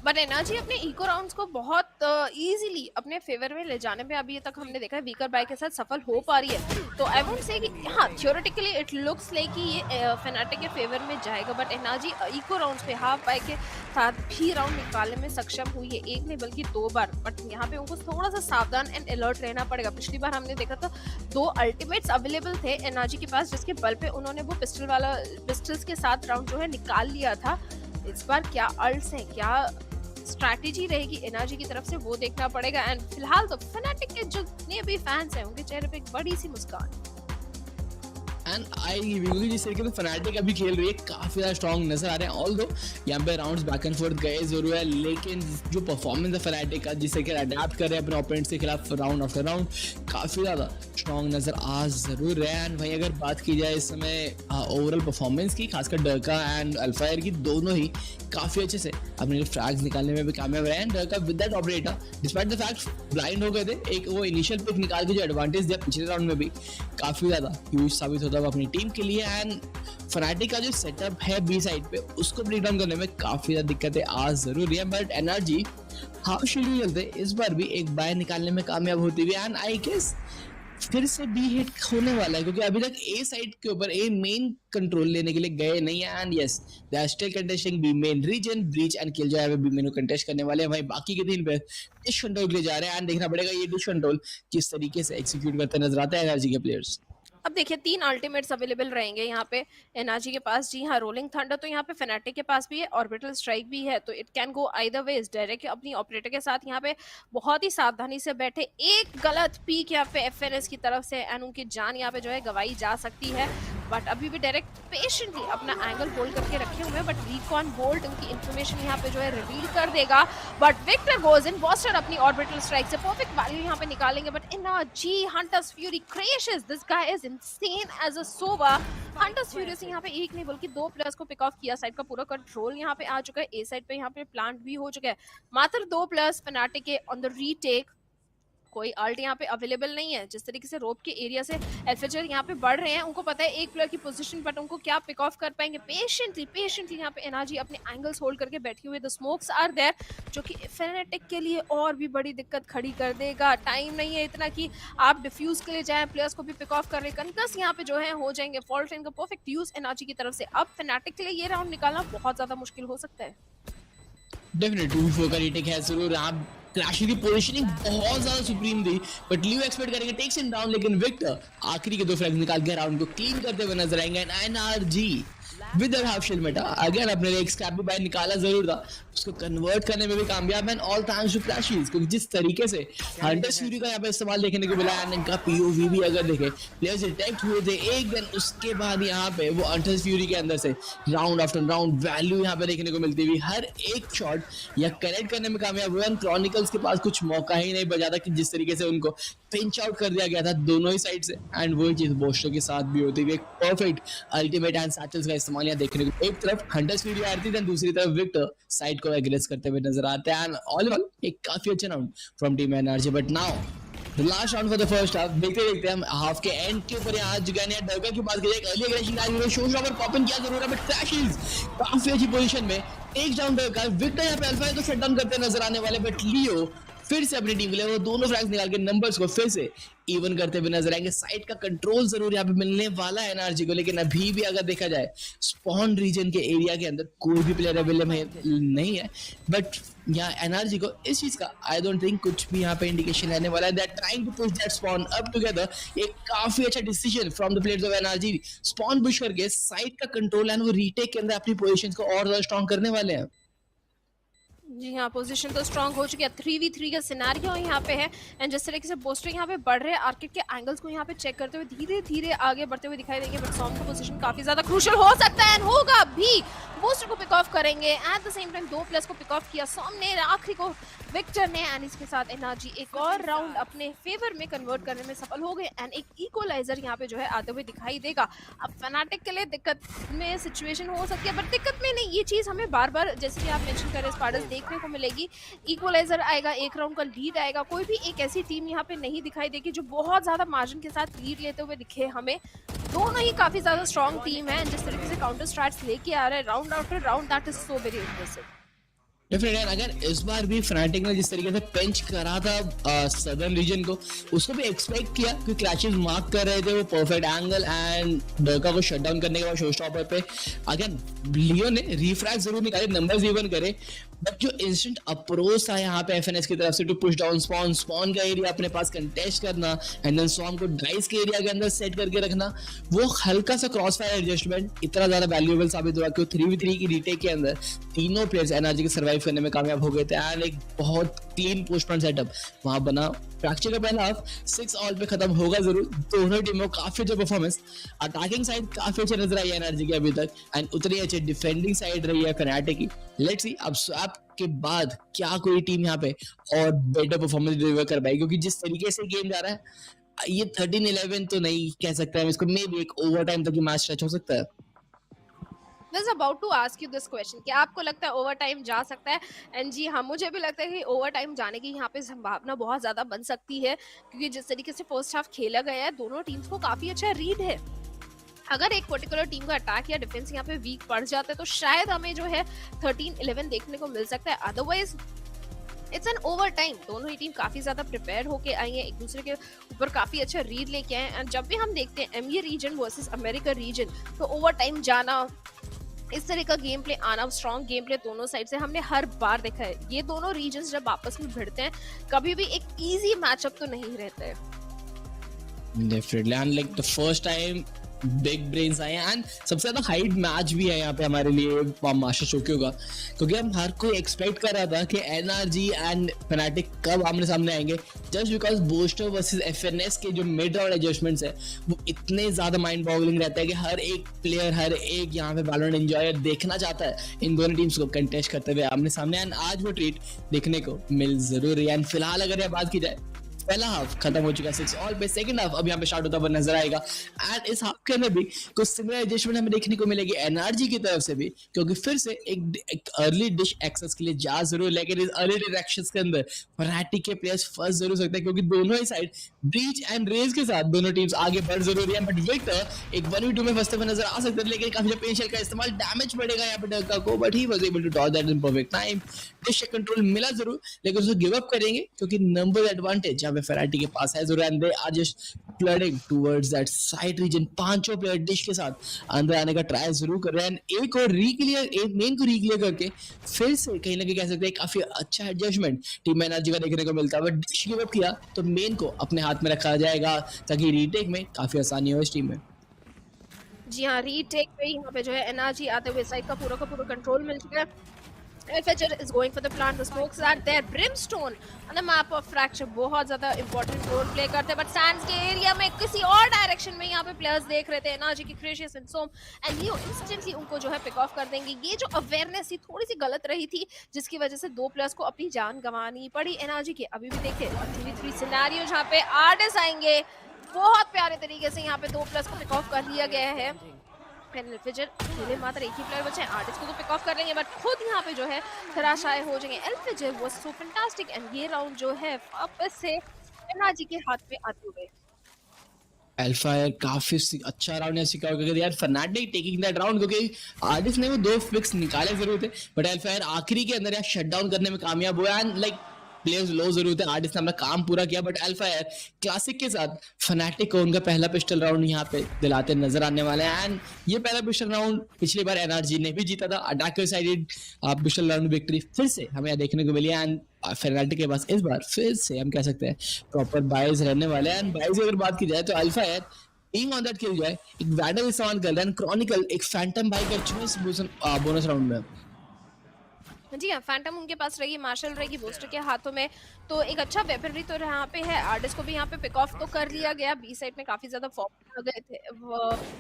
बट एनर्जी अपने इको राउंड्स को बहुत इजीली अपने फेवर में ले जाने में अभी तक हमने देखा है वीकर बाय के साथ सफल हो पा रही है। तो आई वोंट से कि हाँ थियोरेटिकली इट लुक्स लाइक कि ये फनाटिक के फेवर में जाएगा बट एनर्जी इको राउंड्स पे हाफ बाय के साथ भी राउंड निकालने में सक्षम हुई है, एक नहीं बल्कि 2 बार। बट यहाँ पे उनको थोड़ा सा सावधान एंड अलर्ट रहना पड़ेगा। पिछली बार हमने देखा था 2 अल्टीमेट्स अवेलेबल थे एनर्जी के पास जिसके बल पे उन्होंने वो पिस्टल्स के साथ राउंड जो है निकाल लिया था। इस बार क्या अल्ट्स हैं, क्या स्ट्रैटेजी रहेगी एनर्जी की तरफ से वो देखना पड़ेगा। एंड फिलहाल तो फनाटिक के जितने भी फैंस हैं उनके चेहरे पे एक बड़ी सी मुस्कान। एंड आएगी भी, जिस तरीके से फनाटिक अभी खेल रही है काफी ज्यादा स्ट्रॉन्ग नजर आ रहे हैं। ऑल्दो यहाँ पे राउंड्स बैक एंड फोर्थ गए जरूर है, लेकिन जो परफॉर्मेंस है फनाटिक का, जिस तरीके अडेप्ट कर रहे हैं अपने ओपोनेंट्स के खिलाफ राउंड आफ्टर राउंड, काफी ज्यादा स्ट्रॉन्ग नजर आ जरूर है। एंड भाई अगर बात की जाए इस समय ओवरऑल परफॉर्मेंस की, खासकर डरका एंड अल्फायर की, दोनों ही काफी अच्छे से अपने फ्रैग्स निकालने में भी कामयाब रहे। And Derke with that operator despite the fact blind हो गए थे, एक वो इनिशियल पिक निकाल के जो एडवांटेज दिया पिछले राउंड में भी काफी ज्यादा ह्यूज साबित होता है अपनी टीम के लिए। एंड फनाटिक का जो सेटअप है बी साइड पे, उसको ब्रेक डाउन करने में काफी ज्यादा दिक्कतें आ जरूर है, बट एनआरजी हाफ शेड्यूल चलते इस बार भी एक बाय निकालने में कामयाब होती हुई। एंड आई गेस फिर से बी हिट होने वाला है, क्योंकि अभी तक ए साइड के ऊपर ए मेन कंट्रोल लेने के लिए गए नहीं है। And yes they are still contesting B main region, breach and kill जो है बी मेन को कंटेस्ट करने वाले हैं। भाई बाकी के 3 पे डिश कंट्रोल के लिए जा रहे हैं, एंड देखना पड़ेगा ये डिश कंट्रोल किस तरीके से एग्जीक्यूट करते नजर आता है एनआरजी के प्लेयर्स। अब देखिए 3 अल्टीमेट्स अवेलेबल रहेंगे यहाँ पे एनआरजी के पास। जी हाँ, रोलिंग थंडर तो यहाँ पे फनाटिक के पास भी है, ऑर्बिटल स्ट्राइक भी है, तो it can go either ways. Direct अपनी ऑपरेटर के साथ यहाँ पे बहुत ही सावधानी से बैठे, एक गलत पीक यहाँ पे एफएनएस की तरफ से एंड उनकी जान यहाँ पे जो है गवाई जा सकती है। बट अभी भी डायरेक्ट पेशेंटली अपना एंगल होल्ड करके रखे हुए हैं, बट रिकॉन बोल्ट उनकी इन्फॉर्मेशन यहाँ पे जो है रिवील कर देगा। बट विक्टर गोज इन, बॉस्टर अपनी ऑर्बिटल स्ट्राइक से परफेक्ट वैल्यू यहाँ पे निकालेंगे। But NRG hunters fury crashes, this guy is insane as a sova। Hunters fury से यहाँ पे एक नहीं बल्कि 2 प्लेयर्स को पिक ऑफ किया, साइड का पूरा कंट्रोल यहाँ पे आ चुका है, ए साइड पे यहाँ पे प्लांट भी हो चुका है। मात्र 2 प्लेयर्स फनाटिक के ऑन द रीटेक, कोई अल्ट यहाँ पे अवेलेबल नहीं है। जिस तरीके से रोप के एरिया से एल्फेजर यहाँ पे बढ़ रहे हैं, उनको पता है एक प्लेयर की पोजीशन, बट उनको क्या पिक ऑफ कर पाएंगे। पेशेंटली यहाँ पे एनआरजी अपने एंगल्स होल्ड करके बैठी हुई, द स्मोक्स आर देयर, जो कि फनाटिक के लिए और भी बड़ी दिक्कत खड़ी कर देगा। टाइम नहीं है इतना कि आप डिफ्यूज के लिए जाएं, प्लेयर्स को भी पिक ऑफ कर रहे, कंकस यहाँ पे जो है हो जाएंगे। फॉल्ट लाइन का परफेक्ट यूज एनआरजी की तरफ से। अब फनाटिक के लिए ये राउंड निकालना बहुत ज्यादा मुश्किल हो सकता है। डेफिनेटली 2v4 का रीटेक है जरूर। आप क्रैश की पोजीशनिंग बहुत ज्यादा सुप्रीम थी, बट लियो एक्सपेक्ट करेंगे टेक्स हिम डाउन, लेकिन विक्टर आखिरी के 2 फ्रैग्स निकाल के राउंड को क्लीन करते हुए नजर आएंगे। NRG with half shield Meta again अपने लिए एक स्क्रैप भी बाहर निकाला जरूर था, उसको कन्वर्ट करने में भी कामयाब है। ऑल थैंक्स टू क्रैशेस, क्योंकि जिस तरीके से हंटर्स फ्यूरी का यहाँ पे इस्तेमाल देखने को मिला है, इनका पीओवी भी अगर देखें प्लेयर्स डिटेक्ट हुए थे एक दिन, उसके बाद यहाँ पे वो हंटर्स फ्यूरी के अंदर से राउंड आफ्टर राउंड वैल्यू यहाँ पे देखने को मिलती हुई, हर एक शॉट या कनेक्ट करने में कामयाब हुए। क्रॉनिकल्स के पास कुछ मौका ही नहीं बचा था कि जिस तरीके से उनको पिंच आउट कर दिया गया था दोनों ही साइड से, एंड वही चीज बोस्टर के साथ भी होती हुई। एक परफेक्ट अल्टीमेट एंड सैटल्स का इस्तेमाल यहाँ देखने को, एक तरफ हंटर्स फ्यूरी आ रही थी, दूसरी तरफ विक्टर साइड को एग्रेस करते हुए नजर आते हैं। एंड ऑल इन ऑल एक काफी अच्छा round from team NRG. But now the last round for the first half, देखते हम हाफ के एंड के ऊपर यहाँ जुगाने डरका की बात करें, अर्ली एग्रेशन का शो शॉपर पॉपिंग किया जरूर है, बट क्रैशेस काफी अच्छी पोजीशन में टेक डाउन डरका। विक्टर यहाँ पे अल्फा तो शट डाउन करते नजर आने वाले, बट लियो फिर से अपनी टीम के लिए वो दोनों फ्रैग्स निकाल के नंबर्स को फिर से इवन करते हुए नजर आएंगे। साइड का कंट्रोल जरूर यहाँ पे मिलने वाला है एनआरजी को, लेकिन अभी भी अगर देखा जाए स्पॉन रीजन के एरिया के अंदर कोई भी प्लेयर अवेलेबल नहीं है। बट यहाँ एनआरजी को इस चीज का आई डोंट थिंक कुछ भी यहाँ पे इंडिकेशन रहने वाला है। They are trying to push that spawn up together. एक काफी अच्छा decision from the players of NRG, spawn push करके साइड का कंट्रोल एंड वो रीटेक के अंदर अपनी पोजीशन को और ज्यादा स्ट्रॉन्ग करने वाले हैं। जी हाँ, पोजीशन तो स्ट्रांग हो चुकी है, 3v3 का सिनेरियो यहाँ पे है। एंड जिस तरीके से बोस्टर यहाँ पे बढ़ रहे हैं, आर्किड के एंगल्स को यहाँ पे चेक करते हुए धीरे धीरे आगे बढ़ते हुए दिखाई देंगे। बट सॉन्ग का पोजीशन काफी ज्यादा क्रूशियल हो सकता है, एंड होगा भी। बोस्टर को पिक ऑफ करेंगे, at the same time 2 players को पिक ऑफ किया सामने आखिरी को विक्टर ने, एंड इसके साथ एनआरजी एक और राउंड अपने फेवर में कन्वर्ट करने में सफल हो गए, एंड एक इक्वलाइजर यहाँ पे जो है आते हुए दिखाई देगा। अब फनाटिक के लिए दिक्कत में सिचुएशन हो सकती है, बट दिक्कत में नहीं, ये चीज हमें बार बार जैसे कि आप मेंशन कर रहे स्पार्टर्स देखने को मिलेगी। इक्वलाइजर आएगा, एक राउंड का लीड आएगा, कोई भी एक ऐसी टीम यहाँ पे नहीं दिखाई देगी जो बहुत ज्यादा मार्जिन के साथ लीड लेते हुए दिखे हमें। दोनों ही काफी ज्यादा स्ट्रॉन्ग टीम है, जिस तरीके से काउंटर स्ट्रैट्स लेके आ रहे हैं round after round, that is so very impressive. Definitely अगर इस बार भी फनाटिक ने जिस तरीके से पेंच करा था सदर्न रीजन को, उसको भी एक्सपेक्ट किया कि क्रैशेस मार्क कर रहे थे वो परफेक्ट एंगल एंड डरका को शट डाउन करने के बाद शो स्टॉपर पे अगेन लियो ने रिफ्रैग जरूर निकाले, नंबर्स इवन करे, बट जो इंस्टेंट अप्रोच था यहाँ पे एफएनएस की तरफ से टू पुश डाउन स्पॉन का एरिया अपने पास कंटेस्ट करना एंड देन स्वॉर्म को डाइस के एरिया के अंदर सेट करके रखना, वो हल्का सा क्रॉस फायर एडजस्टमेंट इतना ज्यादा वैल्यूएबल साबित हुआ कि 3v3 की रीटेक के अंदर तीनों प्लेयर्स एनआरजी के सर्वाइव करने में कामयाब हो गए थे। एंड एक बहुत क्लीन पोस्ट फ्रंट सेटअप वहां बना फ्रैक्चर का पहला हाफ 6 ऑल पे खत्म होगा जरूर। दोनों टीमों काफी अच्छा परफॉर्मेंस, अटैकिंग साइड काफी अच्छी नजर आई है एनआरजी की अभी तक, एंड उतनी अच्छी डिफेंडिंग साइड रही है फनाटिक की। लेट्स सी अब स्वैप के बाद क्या कोई टीम यहाँ पे और बेटर परफॉर्मेंस डिलीवर कर पाएगी, क्योंकि जिस तरीके से गेम जा रहा है ये 13-11 तो नहीं कह सकते हम इसको, मे भी एक ओवर टाइम तक मैच स्ट्रेच हो सकता है। I was about to ask you this question, क्या आपको लगता है ओवर टाइम जा सकता है? एंड जी हाँ, मुझे भी लगता है कि ओवर टाइम जाने की यहाँ पे संभावना बहुत ज़्यादा बन सकती है, क्योंकि जिस तरीके से फर्स्ट हाफ खेला गया है दोनों टीम्स को काफ़ी अच्छा रीड है। अगर एक पर्टिकुलर टीम का अटैक या डिफेंस यहाँ पे वीक पड़ जाता है तो शायद हमें जो है 13-11 देखने को मिल सकता है। Otherwise it's an over time. दोनों ही टीम काफी ज्यादा प्रिपेयर होके आई है, एक दूसरे के ऊपर काफी अच्छा रीड लेके आए हैं। एंड जब भी हम देखते हैं EMEA region versus America region, तो ओवर टाइम जाना, इस तरह का गेम प्ले आना, स्ट्रॉन्ग गेम प्ले दोनों साइड से हमने हर बार देखा है। ये दोनों रीजन्स जब आपस में भिड़ते हैं कभी भी एक इजी मैचअप तो नहीं रहता है। Definitely, and like the first time big brains आए हैं, एंड सबसे ज्यादा हाइट मैच भी है यहाँ पे हमारे लिए मास्टर शोक्यो का, क्योंकि हम हर कोई एक्सपेक्ट कर रहा था कि एनआरजी एंड फनाटिक कब आमने सामने आएंगे, just because booster versus FNS के जो मिड राउंड एडजस्टमेंट्स है वो इतने ज्यादा माइंड बॉगलिंग रहता है कि हर एक प्लेयर, हर एक यहाँ पे वैलोरेंट एंजॉयर देखना चाहता है इन दोनों टीम्स को कंटेस्ट करते हुए आमने सामने, एंड आज वो ट्रीट देखने को मिल जरूर रही है। एंड फिलहाल अगर यह बात की जाए, पहला हाफ खत्म हो चुका है 6 ऑल पे, सेकंड हाफ अब यहाँ पे स्टार्ट होता हुआ नजर आएगा, एंड इस हाफ के अंदर भी कुछ सिमिलर एडजस्टमेंट हमें देखने को मिलेगी एनआरजी की तरफ से भी, क्योंकि फिर से एक अर्ली डिश एक्सेस के लिए जा जरूर, लेकिन इस अर्ली डिरेक्शंस के अंदर फनाटिक के प्लेयर्स फंस जरूर सकते हैं, क्योंकि दोनों ही साइड ब्रीच एंड रेज के साथ दोनों टीम्स आगे बढ़ जरूरी है। बट विक्टर एक 1v2 में फंसते हुए नजर आ सकते हैं, लेकिन काफी पेशेंस का इस्तेमाल, डैमेज पड़ेगा यहाँ पे डरका को, but he was able to dodge that in perfect time. Dish control मिला जरूर, लेकिन उसको गिव अप करेंगे क्योंकि नंबर एडवांटेज यहाँ पे फनाटिक के पास है जरूर, and they are just flooding towards that side region. पांचों प्लेयर डिश के साथ अंदर आने का ट्राई जरूर कर रहे हैं, एक और रीक्लियर, एक मेन को रीक्लियर करके फिर से कहीं ना कहीं कह सकते हैं काफी अच्छा एडजस्टमेंट टीम एनर्जी का देखने को मिलता है। बट डिश गिव अप किया तो मेन को अपने हाथ में रखा जाएगा ताकि रीटेक में काफी आसानी हो इस टीम में। जी हाँ, रीटेक पे यहाँ पे जो है एनर्जी आते हुए साइड का पूरा कंट्रोल मिल चुका है। FHR is going for the plant, the smokes are there, Brimstone on the map of Fracture बहुत ज़्यादा important रोल प्ले करते हैं, बट सैंड्स के एरिया में किसी और डायरेक्शन में यहाँ पे प्लेयर्स देख रहे थे एनर्जी की Crashies and Som, and Leo instantly उनको जो है पिक ऑफ कर देंगे। ये जो अवेयरनेस थी थोड़ी सी गलत रही थी, जिसकी वजह से दो प्लेयर्स को अपनी जान गंवानी पड़ी एनर्जी के। अभी भी देखिए 3v3 सिनेरियो जहाँ पे आर्टिस्ट आएंगे, बहुत प्यारे तरीके से यहाँ पे दो प्लेयर्स को पिक ऑफ कर लिया गया है। एल्फिजर अकेले मात्र एक ही प्लेयर बचे हैं, आर्टिस्ट को तो पिक ऑफ कर लेंगे बट खुद यहाँ पे जो है धराशाय हो जाएंगे। एल्फिजर वाज सो फैंटास्टिक, एंड ये राउंड जो है वापस से एनआरजी के हाथ में आते हुए। अल्फा यार काफी अच्छा राउंड है सिक्योर करके यार, फनाटिक टेकिंग दैट राउंड, क्योंकि आर्टिस्ट ने वो दो फिक्स निकाले जरूर थे, बट अल्फा यार आखिरी के अंदर यार शटडाउन करने में कामयाब हुआ, एंड लाइक प्लेयर्स लो जरूर थे, आर्टिस्ट ने अपना काम पूरा किया, बट अल्फा यार क्लासिक के साथ फनाटिक को उनका पहला पिस्टल राउंड यहाँ पे दिलाते नजर आने वाले हैं। एंड ये पहला पिस्टल राउंड पिछली बार एनआरजी ने भी जीता था, attacker sided pistol round victory फिर से हमें यहाँ देखने को मिली, एंड फनाटिक के पास इस बार फिर से हम कह सकते हैं प्रॉपर बाइज रहने वाले हैं। एंड बाइज अगर बात की जाए तो अल्फा यार बीइंग ऑन दैट किल जो है एक वैडल इस्तेमाल कर रहे हैं, क्रॉनिकल एक फैंटम बाई कर चुके हैं बोनस राउंड में। जी हाँ, फैंटम उनके पास रहेगी, मार्शल रहेगी बोस्टर के हाथों में, तो एक अच्छा वेपनरी तो यहाँ पे है। आर्टिस्ट को भी यहाँ पे पिक ऑफ तो कर लिया गया, बी साइड में काफी ज्यादा फॉर्म आ गए थे,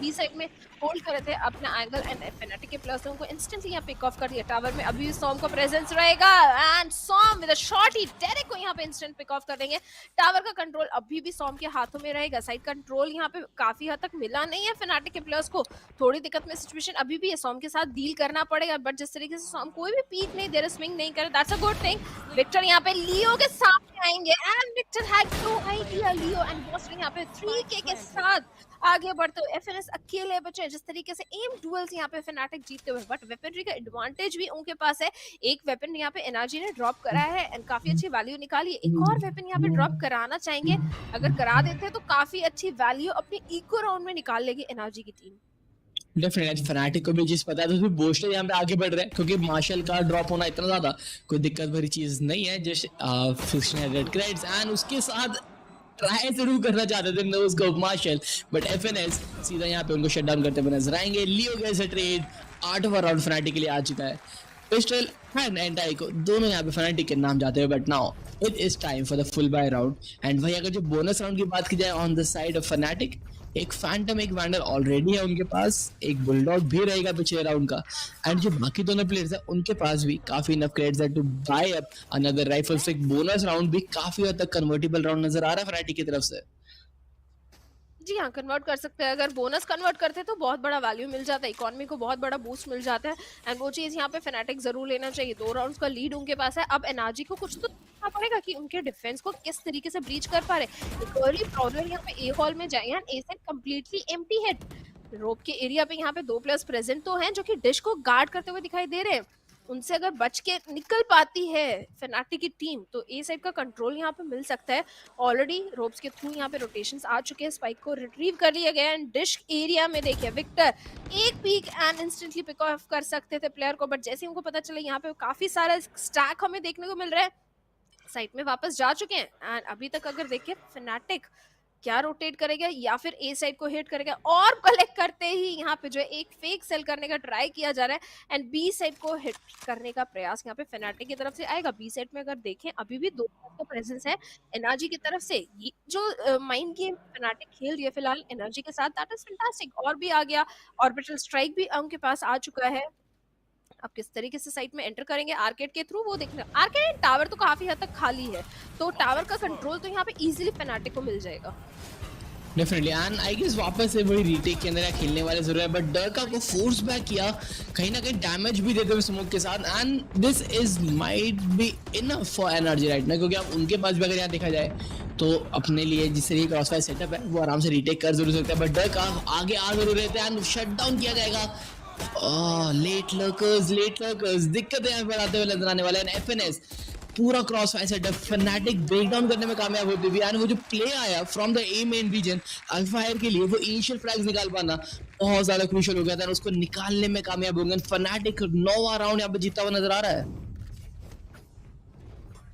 बी साइड में होल्ड कर रहे थे अपना एंगल, एंड फनाटिक के प्लेयर्स ने उनको इंस्टेंटली यहाँ पिक ऑफ कर दिया। टावर में अभी भी सॉम का प्रेजेंस रहेगा, and Som with a shot he Derek को यहाँ पे इंस्टेंट पिक ऑफ कर देंगे। टावर का कंट्रोल अभी भी सॉम के हाथों में रहेगा, साइड कंट्रोल यहाँ पे काफी हद तक मिला नहीं है फनाटिक के प्लेयर्स को, थोड़ी दिक्कत में सिचुएशन अभी भी है, सॉम के साथ डील करना पड़ेगा, बट जिस तरीके से सॉम कोई भी पीक नहीं दे रहा, स्विंग नहीं करे, that's a good thing. Victor यहाँ पे लियो के सामने आएंगे, and Victor had no idea, Leo and Boaster यहाँ पे 3k के साथ आगे बढ़ते हुए। एफएनएस अकेले बचे जिस तरीके से एम डुअल्स यहाँ पे फनाटिक जीतते हुए, बट वेपनरी का एडवांटेज भी उनके पास है। एक वेपन यहाँ पे एनर्जी ने ड्रॉप करा है एंड काफी अच्छी वैल्यू निकाली है, एक और वेपन यहाँ पे ड्रॉप कराना चाहेंगे, अगर करा देते तो काफी अच्छी वैल्यू अपनी इको राउंड में निकाल लेगी एनर्जी की टीम। डेफिनेटली फनाटिक को भी चीज पता है, तो बोस्टर यहाँ पे आगे बढ़ रहे हैं, क्योंकि मार्शल का ड्रॉप होना इतना ज्यादा कोई दिक्कत भरी चीज नहीं है, just fiction red credits, and उसके साथ ट्राई जरूर करना चाहते थे no scope Marshal, but FNS सीधा यहाँ पे उनको शट डाउन करते हुए नजर आएंगे। लियो गैस ट्रेड 8वां राउंड फनाटिक के लिए आ चुका है, पिस्टल एंड एंटाई को दोनों यहाँ पे फनाटिक के नाम जाते हुए, but now it is time for the full buy round. And वही अगर जो बोनस राउंड की बात की जाए on the side of Fnatic, एक फैंटम एक वैंडल ऑलरेडी है उनके पास, एक बुलडॉग भी रहेगा पिछले राउंड का, एंड जो बाकी दोनों प्लेयर्स हैं उनके पास भी काफी इनफ क्रेडिट्स है to buy up another rifle. से एक बोनस राउंड भी काफी हद तक कन्वर्टेबल राउंड नजर आ रहा है फनाटिक की तरफ से। जी हाँ, कन्वर्ट कर सकते हैं। अगर बोनस कन्वर्ट करते हैं तो बहुत बड़ा वैल्यू मिल जाता है, इकोनॉमी को बहुत बड़ा बूस्ट मिल जाता है, एंड वो चीज़ यहाँ पे फनाटिक जरूर लेना चाहिए। 2 राउंड्स का लीड उनके पास है। अब एनआरजी को कुछ तो देखना पड़ेगा कि उनके डिफेंस को किस तरीके से ब्रीच कर पा रहे। अर्ली प्रॉब्लम यहाँ पे ए हॉल में जाए, ए सेट कंप्लीटली एम्प्टी है। रोप के एरिया पे यहाँ पे 2 प्लेयर्स प्रेजेंट तो हैं जो कि डिश को गार्ड करते हुए दिखाई दे रहे हैं। उनसे अगर बच के निकल पाती है फनाटिक की टीम तो ए साइड का कंट्रोल यहाँ पे मिल सकता है। ऑलरेडी रोप्स के थ्रू यहाँ पे रोटेशंस आ चुके हैं, स्पाइक को रिट्रीव कर लिया गया एंड डिश एरिया में देखिए विक्टर एक peek and instantly pick off कर सकते थे प्लेयर को, बट जैसे उनको पता चला यहाँ पे काफी सारा स्टैक हमें देखने को मिल रहा है, साइड में वापस जा चुके हैं। एंड अभी तक अगर देखिए फनाटिक क्या रोटेट करेगा या फिर ए साइड को हिट करेगा, और कलेक्ट करते ही यहाँ पे जो है एक फेक सेल करने का ट्राई किया जा रहा है एंड बी साइड को हिट करने का प्रयास यहाँ पे फनाटिक की तरफ से आएगा। बी साइड में अगर देखें अभी भी 2 का प्रेजेंस है एनआरजी की तरफ से। ये जो माइंड गेम फनाटिक खेल रही है फिलहाल एनआरजी के साथ, दैट इज फैंटास्टिक। और भी आ गया, ऑर्बिटल स्ट्राइक भी उनके पास आ चुका है। अब किस तरीके से साइट में एंटर करेंगे आर्केड के थ्रू वो देखना। आर्केड टावर तो काफी हद तक खाली है, तो टावर का कंट्रोल तो यहाँ पे इजीली फनाटिक को मिल जाएगा डेफिनेटली। एंड आई गेस वापस से वही रीटेक के अंदर खेलने वाले जरूर है, बट डरका को फोर्स बैक किया, कहीं ना कहीं डैमेज भी देते हुए स्मोक के साथ, and this is might be enough for energy right ना, क्योंकि अब उनके पास भी अगर यहाँ देखा जाए तो अपने लिए जिस तरीके का क्रॉसफायर सेटअप है वो आराम से रीटेक कर जरूर सकता है, बट डरका आगे आ जरूर रहते हैं एंड शट डाउन किया जाएगा। लेट लर्कर्स दिक्कतें यहाँ पर आते हुए नजर आने वाले हैं। एफएनएस पूरा cross fire setup Fnatic break down करने में कामयाब होती थी, एंड वो जो प्ले आया from the A main region अल्फायर के लिए, वो इनिशियल फ्रैग्स निकाल पाना बहुत ज्यादा क्रूशियल हो गया था, उसको निकालने में कामयाब हो गए। फनाटिक 9वां राउंड यहाँ पे जीता हुआ नजर आ रहा है।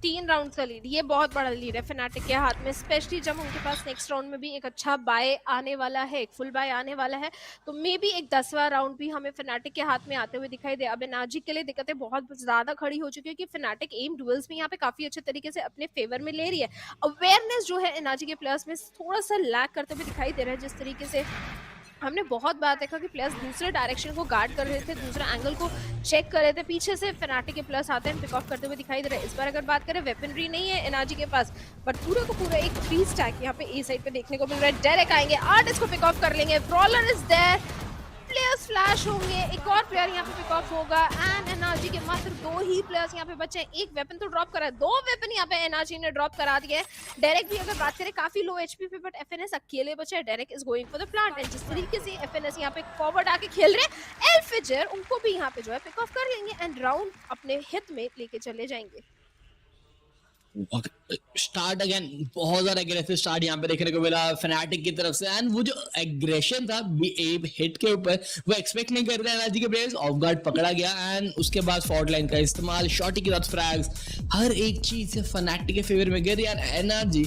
3 राउंड का लीड, ये बहुत बड़ा लीड है फनाटिक के हाथ में, स्पेशली जब उनके पास नेक्स्ट राउंड में भी एक अच्छा बाय आने वाला है, एक फुल बाय आने वाला है, तो मे बी एक 10वां राउंड भी हमें फनाटिक के हाथ में आते हुए दिखाई दे। अब एनआरजी के लिए दिक्कतें बहुत ज्यादा खड़ी हो चुकी है कि फनाटिक एम डुअल्स में यहाँ पे काफी अच्छे तरीके से अपने फेवर में ले रही है। अवेयरनेस जो है एनआरजी के प्लेयर्स में थोड़ा सा लैक करते हुए दिखाई दे रहा है। जिस तरीके से हमने बहुत बार देखा कि प्लेयर्स दूसरे डायरेक्शन को गार्ड कर रहे थे, दूसरे एंगल को चेक कर रहे थे, पीछे से फनाटिक के प्लेयर्स आते हैं पिक ऑफ करते हुए दिखाई दे रहे हैं। इस बार अगर बात करें वेपनरी नहीं है एनआरजी के पास, बट पूरा का पूरा एक 3 स्टैक यहाँ पे ए साइड पे देखने को मिल रहा है। डायरेक्ट आएंगे, आर्टिस्ट को पिक ऑफ कर लेंगे, brawler is there, players flash होंगे, एक और प्लेयर यहाँ पे पिक ऑफ होगा एंड एनआरजी के मात्र 2 ही प्लेयर्स यहाँ पे बचे। एक वेपन तो ड्रॉप करा है, 2 वेपन यहाँ पे एनआरजी ने ड्रॉप करा दिए हैं। डायरेक्ट भी अगर बात करें काफी लो एचपी पे, बट एफएनएस अकेले बचे हैं। Direct is going for the plant and जिस तरीके से एफएनएस यहाँ पे फॉरवर्ड आके खेल रहे हैं, एल्फिजर उनको भी यहाँ पे जो है पिक ऑफ कर लेंगे एंड राउंड अपने हित में लेके चले जाएंगे। स्टार्ट अगेन बहुत ज्यादा एग्रेसिव स्टार्ट यहाँ पे देखने को मिला फनाटिक की तरफ से, एंड वो जो एग्रेशन था हिट के ऊपर वो एक्सपेक्ट नहीं कर रहे एनर्जी के प्लेयर्स, ऑफ गार्ड पकड़ा गया एंड उसके बाद फॉर्ट लाइन का इस्तेमाल, शॉटी के साथ फ्रैग्स, हर एक चीज से फनाटिक के फेवर में गई यार। Energy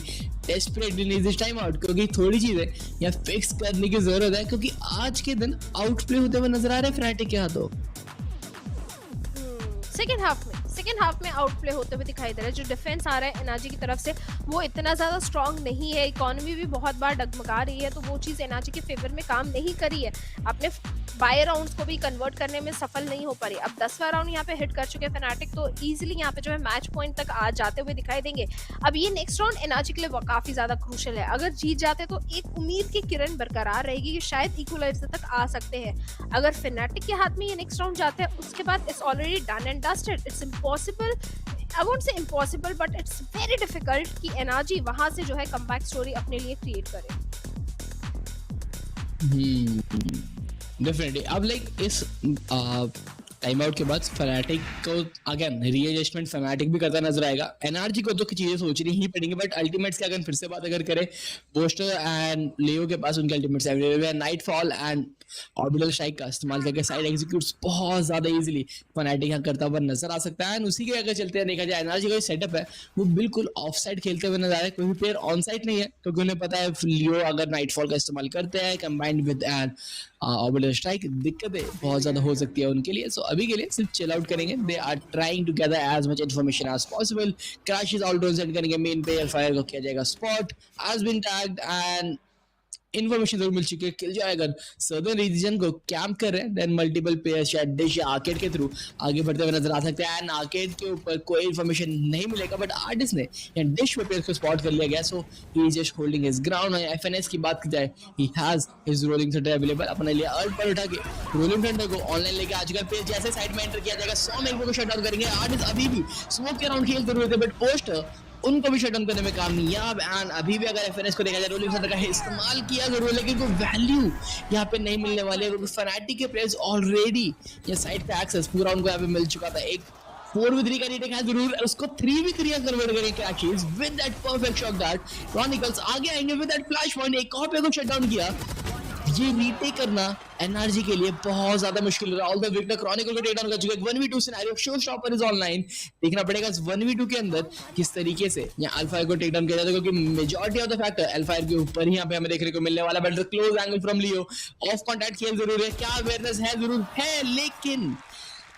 desperately needs this time out, क्योंकि थोड़ी चीजें यहाँ फिक्स करने की जरूरत है, क्योंकि आज के दिन आउटप्ले होते हुए नजर आ रहे हैं फनाटिक के हाथों। सेकेंड हाफ में आउटप्ले होते हुए दिखाई दे रहा है। जो डिफेंस आ रहा है एनआरजी की तरफ से वो इतना ज़्यादा स्ट्रांग नहीं है, इकोनॉमी भी बहुत बार डगमगा रही है, तो वो चीज़ एनआरजी के फेवर में काम नहीं करी है। अपने बाय राउंड्स को भी कन्वर्ट करने में सफल नहीं हो पा रही। अब 10वां राउंड यहाँ पे हिट कर चुके हैं फनाटिक, तो इजीली यहाँ पे जो है मैच पॉइंट तक आ जाते हुए दिखाई देंगे। अब ये नेक्स्ट राउंड एनआरजी के लिए काफ़ी ज़्यादा क्रूशियल है। अगर जीत जाते तो एक उम्मीद की किरण बरकरार रहेगी कि शायद इक्वलाइजर तक आ सकते हैं। अगर फनाटिक के हाथ में ये नेक्स्ट राउंड जाते हैं उसके बाद it's already done and dusted. It's impossible, I won't say impossible, but it's very difficult कि एनआरजी वहां से जो है कमबैक स्टोरी अपने लिए क्रिएट करे। डेफिनेटली अब लाइक इस टाइम आउट के बाद फनाटिक को अगेन रीएडजस्टमेंट फनाटिक भी करता नजर आएगा। एनआरजी को तो कुछ चीजें सोचनी ही पड़ेंगी, बट अल्टीमेट्स की अगर फिर से बात अगर करें, बोस्टर एंड लेओ के पास उनके अल्टीमेट्स अवेलेबल है। नाइटफॉल एंड ऑर्बिटल स्ट्राइक का इस्तेमाल करके साइड एग्जीक्यूट्स बहुत ज्यादा इजीली फनाटिक यहाँ करता हुआ नजर आ सकता है। एंड उसी के अगर चलते हैं देखा जाए एनआरजी का सेटअप है वो बिल्कुल ऑफ साइड खेलते हुए नजर आ रहा है। कोई प्लेयर ऑन साइड नहीं है, क्योंकि उन्हें पता है लियो अगर नाइटफॉल का इस्तेमाल करते हैं कंबाइंड विद ऑर्बिटल स्ट्राइक दिक्कतें बहुत ज़्यादा हो सकती है उनके लिए. सो अभी के लिए सिर्फ चिल आउट करेंगे. They are trying to gather as much information as possible. Crashies outdoor set करेंगे. मेन पे फायर को किया जाएगा spot has been tagged and information जरूर मिल चुकी है. किल जो आएगा सदर्न रीजन को कैंप कर रहे हैं. देन मल्टीपल प्लेयर्स शायद डिश या आर्केड के थ्रू आगे बढ़ते हुए नजर आ सकते हैं. एंड आर्केड के ऊपर कोई इन्फॉर्मेशन नहीं मिलेगा बट आर्टिस्ट ने या डिश पे प्लेयर्स को स्पॉट कर लिया गया. So he is just holding his ground. और एफएनएस की बात की जाए he has his rolling thunder available. अपने लिए अर्थ पर उठा के रोलिंग थंडर को ऑनलाइन लेके आ चुका है. पेज जैसे साइड में एंटर किया जाएगा 100 मेग को शट डाउन करेंगे. आर्टिस्ट अभी भी स्मोक के राउंड खेलते हुए थे बट पोस्टर उनको भी शट डाउन करने में कामयाब. एंड अभी भी अगर एफएनएस को देखा जाए रोलिंग थंडर का इस्तेमाल किया जरूर लेकिन कोई वैल्यू यहाँ पे नहीं मिलने वाले क्योंकि फनाटिक के प्लेयर्स ऑलरेडी ये साइड का एक्सेस पूरा उनको यहाँ पे मिल चुका था. एक 4v3 का रीटेक है जरूर. उसको 3v3 कन्वर्ट करेंगे crashes with that perfect shot that chronicles आगे आएंगे विद दैट फ्लैश पॉइंट. एक और पे को शट डाउन किया. ये रीटेक करना एनआरजी के लिए बहुत ज्यादा मुश्किल रहा. ऑल द विक्टर क्रॉनिकल को टेक डाउन कर चुके हैं. 1v2 scenario show stopper is online. देखना पड़ेगा इस 1v2 के अंदर किस तरीके से यहाँ अल्फायर को टेक डाउन किया जाता है क्योंकि मेजॉरिटी ऑफ द फैक्टर अल्फायर के ऊपर ही यहाँ पे हमें देखने को मिलने वाला. But close angle from Leo of contact खेल जरूर है. क्या अवेयरनेस है जरूर है लेकिन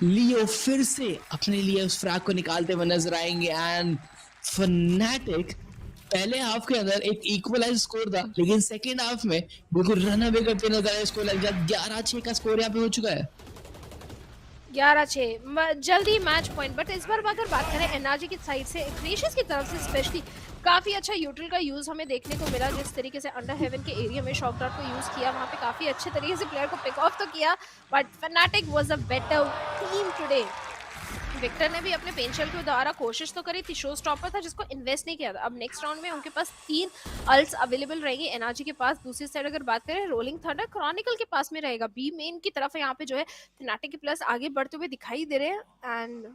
लियो फिर से अपने लिए उस फ्रैग को निकालते हुए नजर आएंगे. एंड फनाटिक पहले हाफ के अंदर एक इक्वलाइज स्कोर था लेकिन सेकेंड हाफ में बिल्कुल रन अवे करते नजर आए. स्कोर लग जाए 11-6 का स्कोर यहाँ पे हो चुका है. 11-6 जल्दी मैच पॉइंट. बट इस बार अगर बात करें एनआरजी की साइड से क्रेशियस की तरफ से स्पेशली काफी अच्छा यूटिल का यूज हमें देखने को मिला. जिस तरीके से अंडर हेवन के एरिया में शॉक डॉट को यूज किया वहाँ पे काफी अच्छे तरीके से प्लेयर को पिक ऑफ तो किया. But Fnatic was a better team today. Victor ने भी अपने पेंशल के द्वारा कोशिश तो करी थी. शो स्टॉपर था जिसको इन्वेस्ट नहीं किया था. अब नेक्स्ट राउंड में उनके पास 3 अल्ट्स अवेलेबल रहेंगी एनआरजी के पास. दूसरी साइड अगर बात करें रोलिंग थंडर क्रॉनिकल के पास में रहेगा. बी मेन की तरफ यहाँ पे जो है फनाटिक के प्लस आगे बढ़ते हुए दिखाई दे रहे हैं. एंड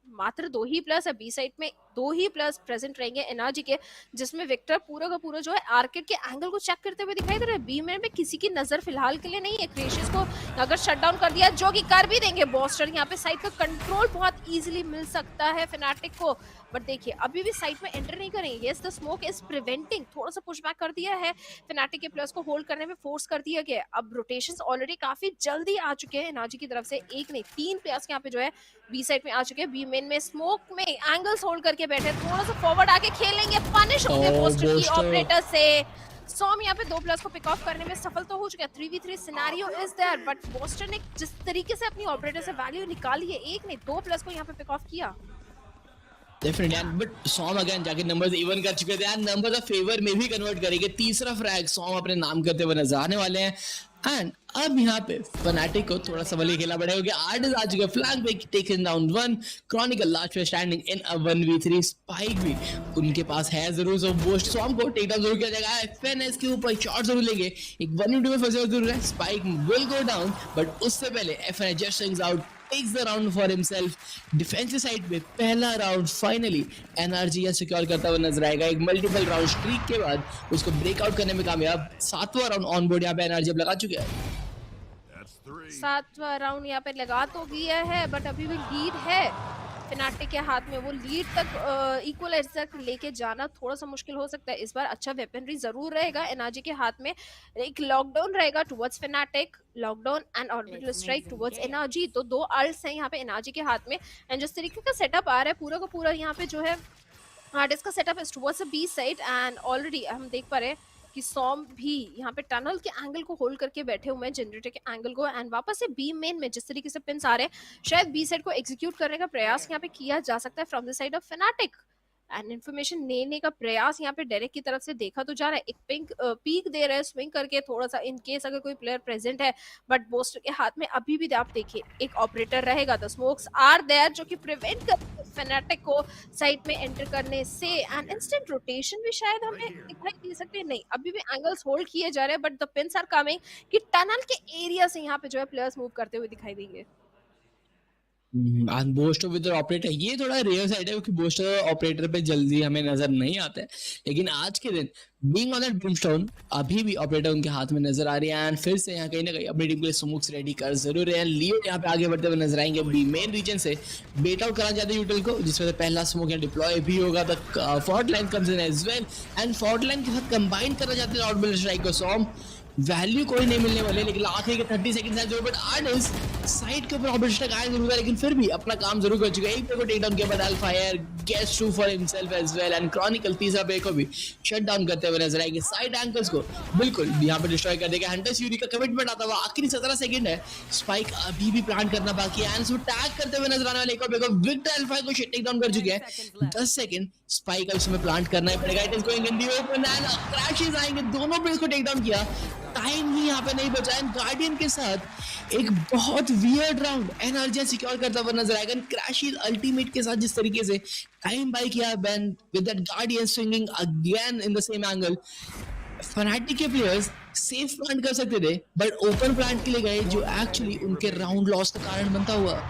मात्र 2 ही प्लस है. बी साइड में 2 ही प्लस प्रेजेंट रहेंगे एनआरजी के जिसमें विक्टर पूरा का पूरा जो है आर्केड के एंगल को चेक करते हुए दिखाई दे रहा है. बी में किसी की नजर फिलहाल के लिए नहीं है. क्रेशियस को अगर शट डाउन कर दिया जो कि कर भी देंगे बॉस्टर. यहाँ पे साइड का कंट्रोल बहुत इजीली मिल सकता है फनाटिक को. बट देखिए अभी भी साइड में एंटर नहीं करेंगे. Yes the smoke is preventing. थोड़ा सा पुश बैक कर दिया है फनाटिक के प्लस को होल्ड करने में फोर्स कर दिया गया. अब रोटेशंस ऑलरेडी काफी जल्दी आ चुके हैं एनआरजी की तरफ से. एक नहीं 3 प्लेयर्स यहाँ पे जो है बी साइड में आ चुके हैं. बी मेन में स्मोक में एंगल्स होल्ड करके बैठे. थोड़ा सा फॉरवर्ड आके खेलेंगे. पनिश होंगे बोस्टर की ऑपरेटर से. सॉम यहाँ पे 2 प्लस को पिक ऑफ करने में सफल तो हो चुका है. 3v3 scenario is there but Boaster ने जिस तरीके से अपनी ऑपरेटर से वैल्यू निकाली है एक नहीं 2 प्लस को यहाँ पे पिक ऑफ किया. डेफिनेटली. बट सॉम अगेन जाके नंबर्स इवन कर चुके थे एंड नंबर ऑफ फेवर में भी कन्वर्ट करेंगे. तीसरा फ्रैग सॉम अपने नाम करते हुए नजर आने वाले हैं. एंड अब यहाँ पे फनाटिक को थोड़ा सा वली खेलना पड़ेगा क्योंकि आर्टिस्ट आ चुके. फ्लैग पे टेकन डाउन 1 क्रॉनिकल लास्ट पे standing in a 1v3. Spike भी उनके पास है जरूर. सो बोस्ट सॉम को टेक डाउन जरूर किया जाएगा. एफएनएस के ऊपर शॉट जरूर लेंगे. एक 1v2 में फंसे जरूर है. Spike will go down but उससे पहले FNS just swings out takes the round for himself. Defensive side पे पहला राउंड फाइनली एनआरजी सिक्योर करता हुआ नजर आएगा. एक मल्टीपल राउंड स्ट्रीक के बाद उसको ब्रेकआउट करने में कामयाब. 7वां राउंड ऑन बोर्ड यहाँ पे एनआरजी अब लगा चुके हैं. 7वां राउंड यहाँ पे लगा तो गया है बट अभी भी लीड है फनाटिक के हाथ में. वो लीड तक इक्वलाइज तक लेके जाना थोड़ा सा मुश्किल हो सकता है. इस बार अच्छा वेपनरी जरूर रहेगा एनआरजी के हाथ में. एक लॉकडाउन रहेगा towards fanatic. Lockdown and orbital strike towards NRG. तो 2 अल्ट्स हैं यहाँ पे एनआरजी के हाथ में. एंड जिस तरीके का सेटअप आ रहा है पूरा का पूरा यहाँ पे जो है आर्टिस्ट का setup is towards the B side. And already हम देख पा रहे हैं कि सॉम भी यहाँ पे टनल के एंगल को होल्ड करके बैठे हुए हैं. जनरेटर के एंगल को. एंड वापस से बी मेन में जिस तरीके से पिन्स आ रहे हैं शायद बी साइड को एग्जीक्यूट करने का प्रयास यहाँ पे किया जा सकता है from the side of Fnatic. And information लेने का प्रयास यहाँ पे डायरेक्ट की तरफ से देखा तो जा रहा है. एक पीक दे रहा है स्विंग करके थोड़ा सा इन केस अगर कोई प्लेयर प्रेजेंट है. बट बोस्टर के हाथ में अभी भी आप देखिए एक ऑपरेटर रहेगा. द स्मोक्स आर देयर जो कि प्रिवेंट कर फनाटिक को साइड में एंटर करने से. एंड इंस्टेंट रोटेशन भी शायद हमें दिखाई दे सकते हैं. नहीं अभी भी एंगल्स होल्ड किए जा रहे हैं but the pins are coming कि टनल के एरिया से यहाँ पे जो है प्लेयर्स मूव करते हुए दिखाई देंगे. बोस्टर विद ऑपरेटर ये थोड़ा रेयर साइड है क्योंकि बोस्टर ऑपरेटर पे जल्दी हमें नजर नहीं आता है. लेकिन आज के दिन बीइंग ऑन दैट ब्रिमस्टोन अभी भी ऑपरेटर उनके हाथ में नजर आ रही है. एंड फिर से यहाँ कहीं ना कहीं अपनी टीम के लिए स्मोक्स रेडी कर जरूर है. लियो यहाँ पे आगे बढ़ते हुए नजर आएंगे. बी मेन रीजन से बेट आउट करना चाहते हैं यूटिल को जिसमें से पहला स्मोक यहाँ डिप्लॉय भी होगा. The fault line comes in as well. And fault line के साथ कंबाइन करना चाहते हैं ऑर्बिटल स्ट्राइक को. सॉम वैल्यू कोई नहीं मिलने वाले, लेकिन आखिरी के 30 सेकंड्स हैं जो, बट आर्टिस साइड के ऊपर ऑपरेशन आया जरूर है, लेकिन फिर भी अपना काम जरूर कर चुका है। एक पे को टेक डाउन किया, बट अल्फायर gets two for himself as well, and Chronicle तीसरा पे को भी शट डाउन करते हुए नजर आएंगे। साइड एंकल्स को बिल्कुल यहाँ पे डिस्ट्रॉय कर देगा। हंटर यूरी का कमिटमेंट आता हुआ आखिरी 17 सेकंड है, स्पाइक अभी भी प्लांट करना बाकी है, एंड टैग करते हुए नजर आने वाले एक और विक्टर अल्फायर को टेक डाउन कर चुके हैं। 10 सेकंड स्पाइक अब इसमें प्लांट करना ही पड़ेगा। It is going in the open and crashes आएंगे, दोनों प्लेयर्स को टेक डाउन किया, टाइम ही यहाँ पे नहीं बचा। एंड गार्डियन के साथ एक बहुत वियर्ड राउंड एनर्जी सिक्योर करता हुआ नजर आएगा। क्रैशेस अल्टीमेट के साथ जिस तरीके से टाइम बाय किया ban with that guardian swinging again in the same angle, fanatic के प्लेयर्स सेफ प्लांट कर सकते थे, बट ओपन प्लांट के लिए गए जो एक्चुअली उनके राउंड लॉस का कारण बनता हुआ।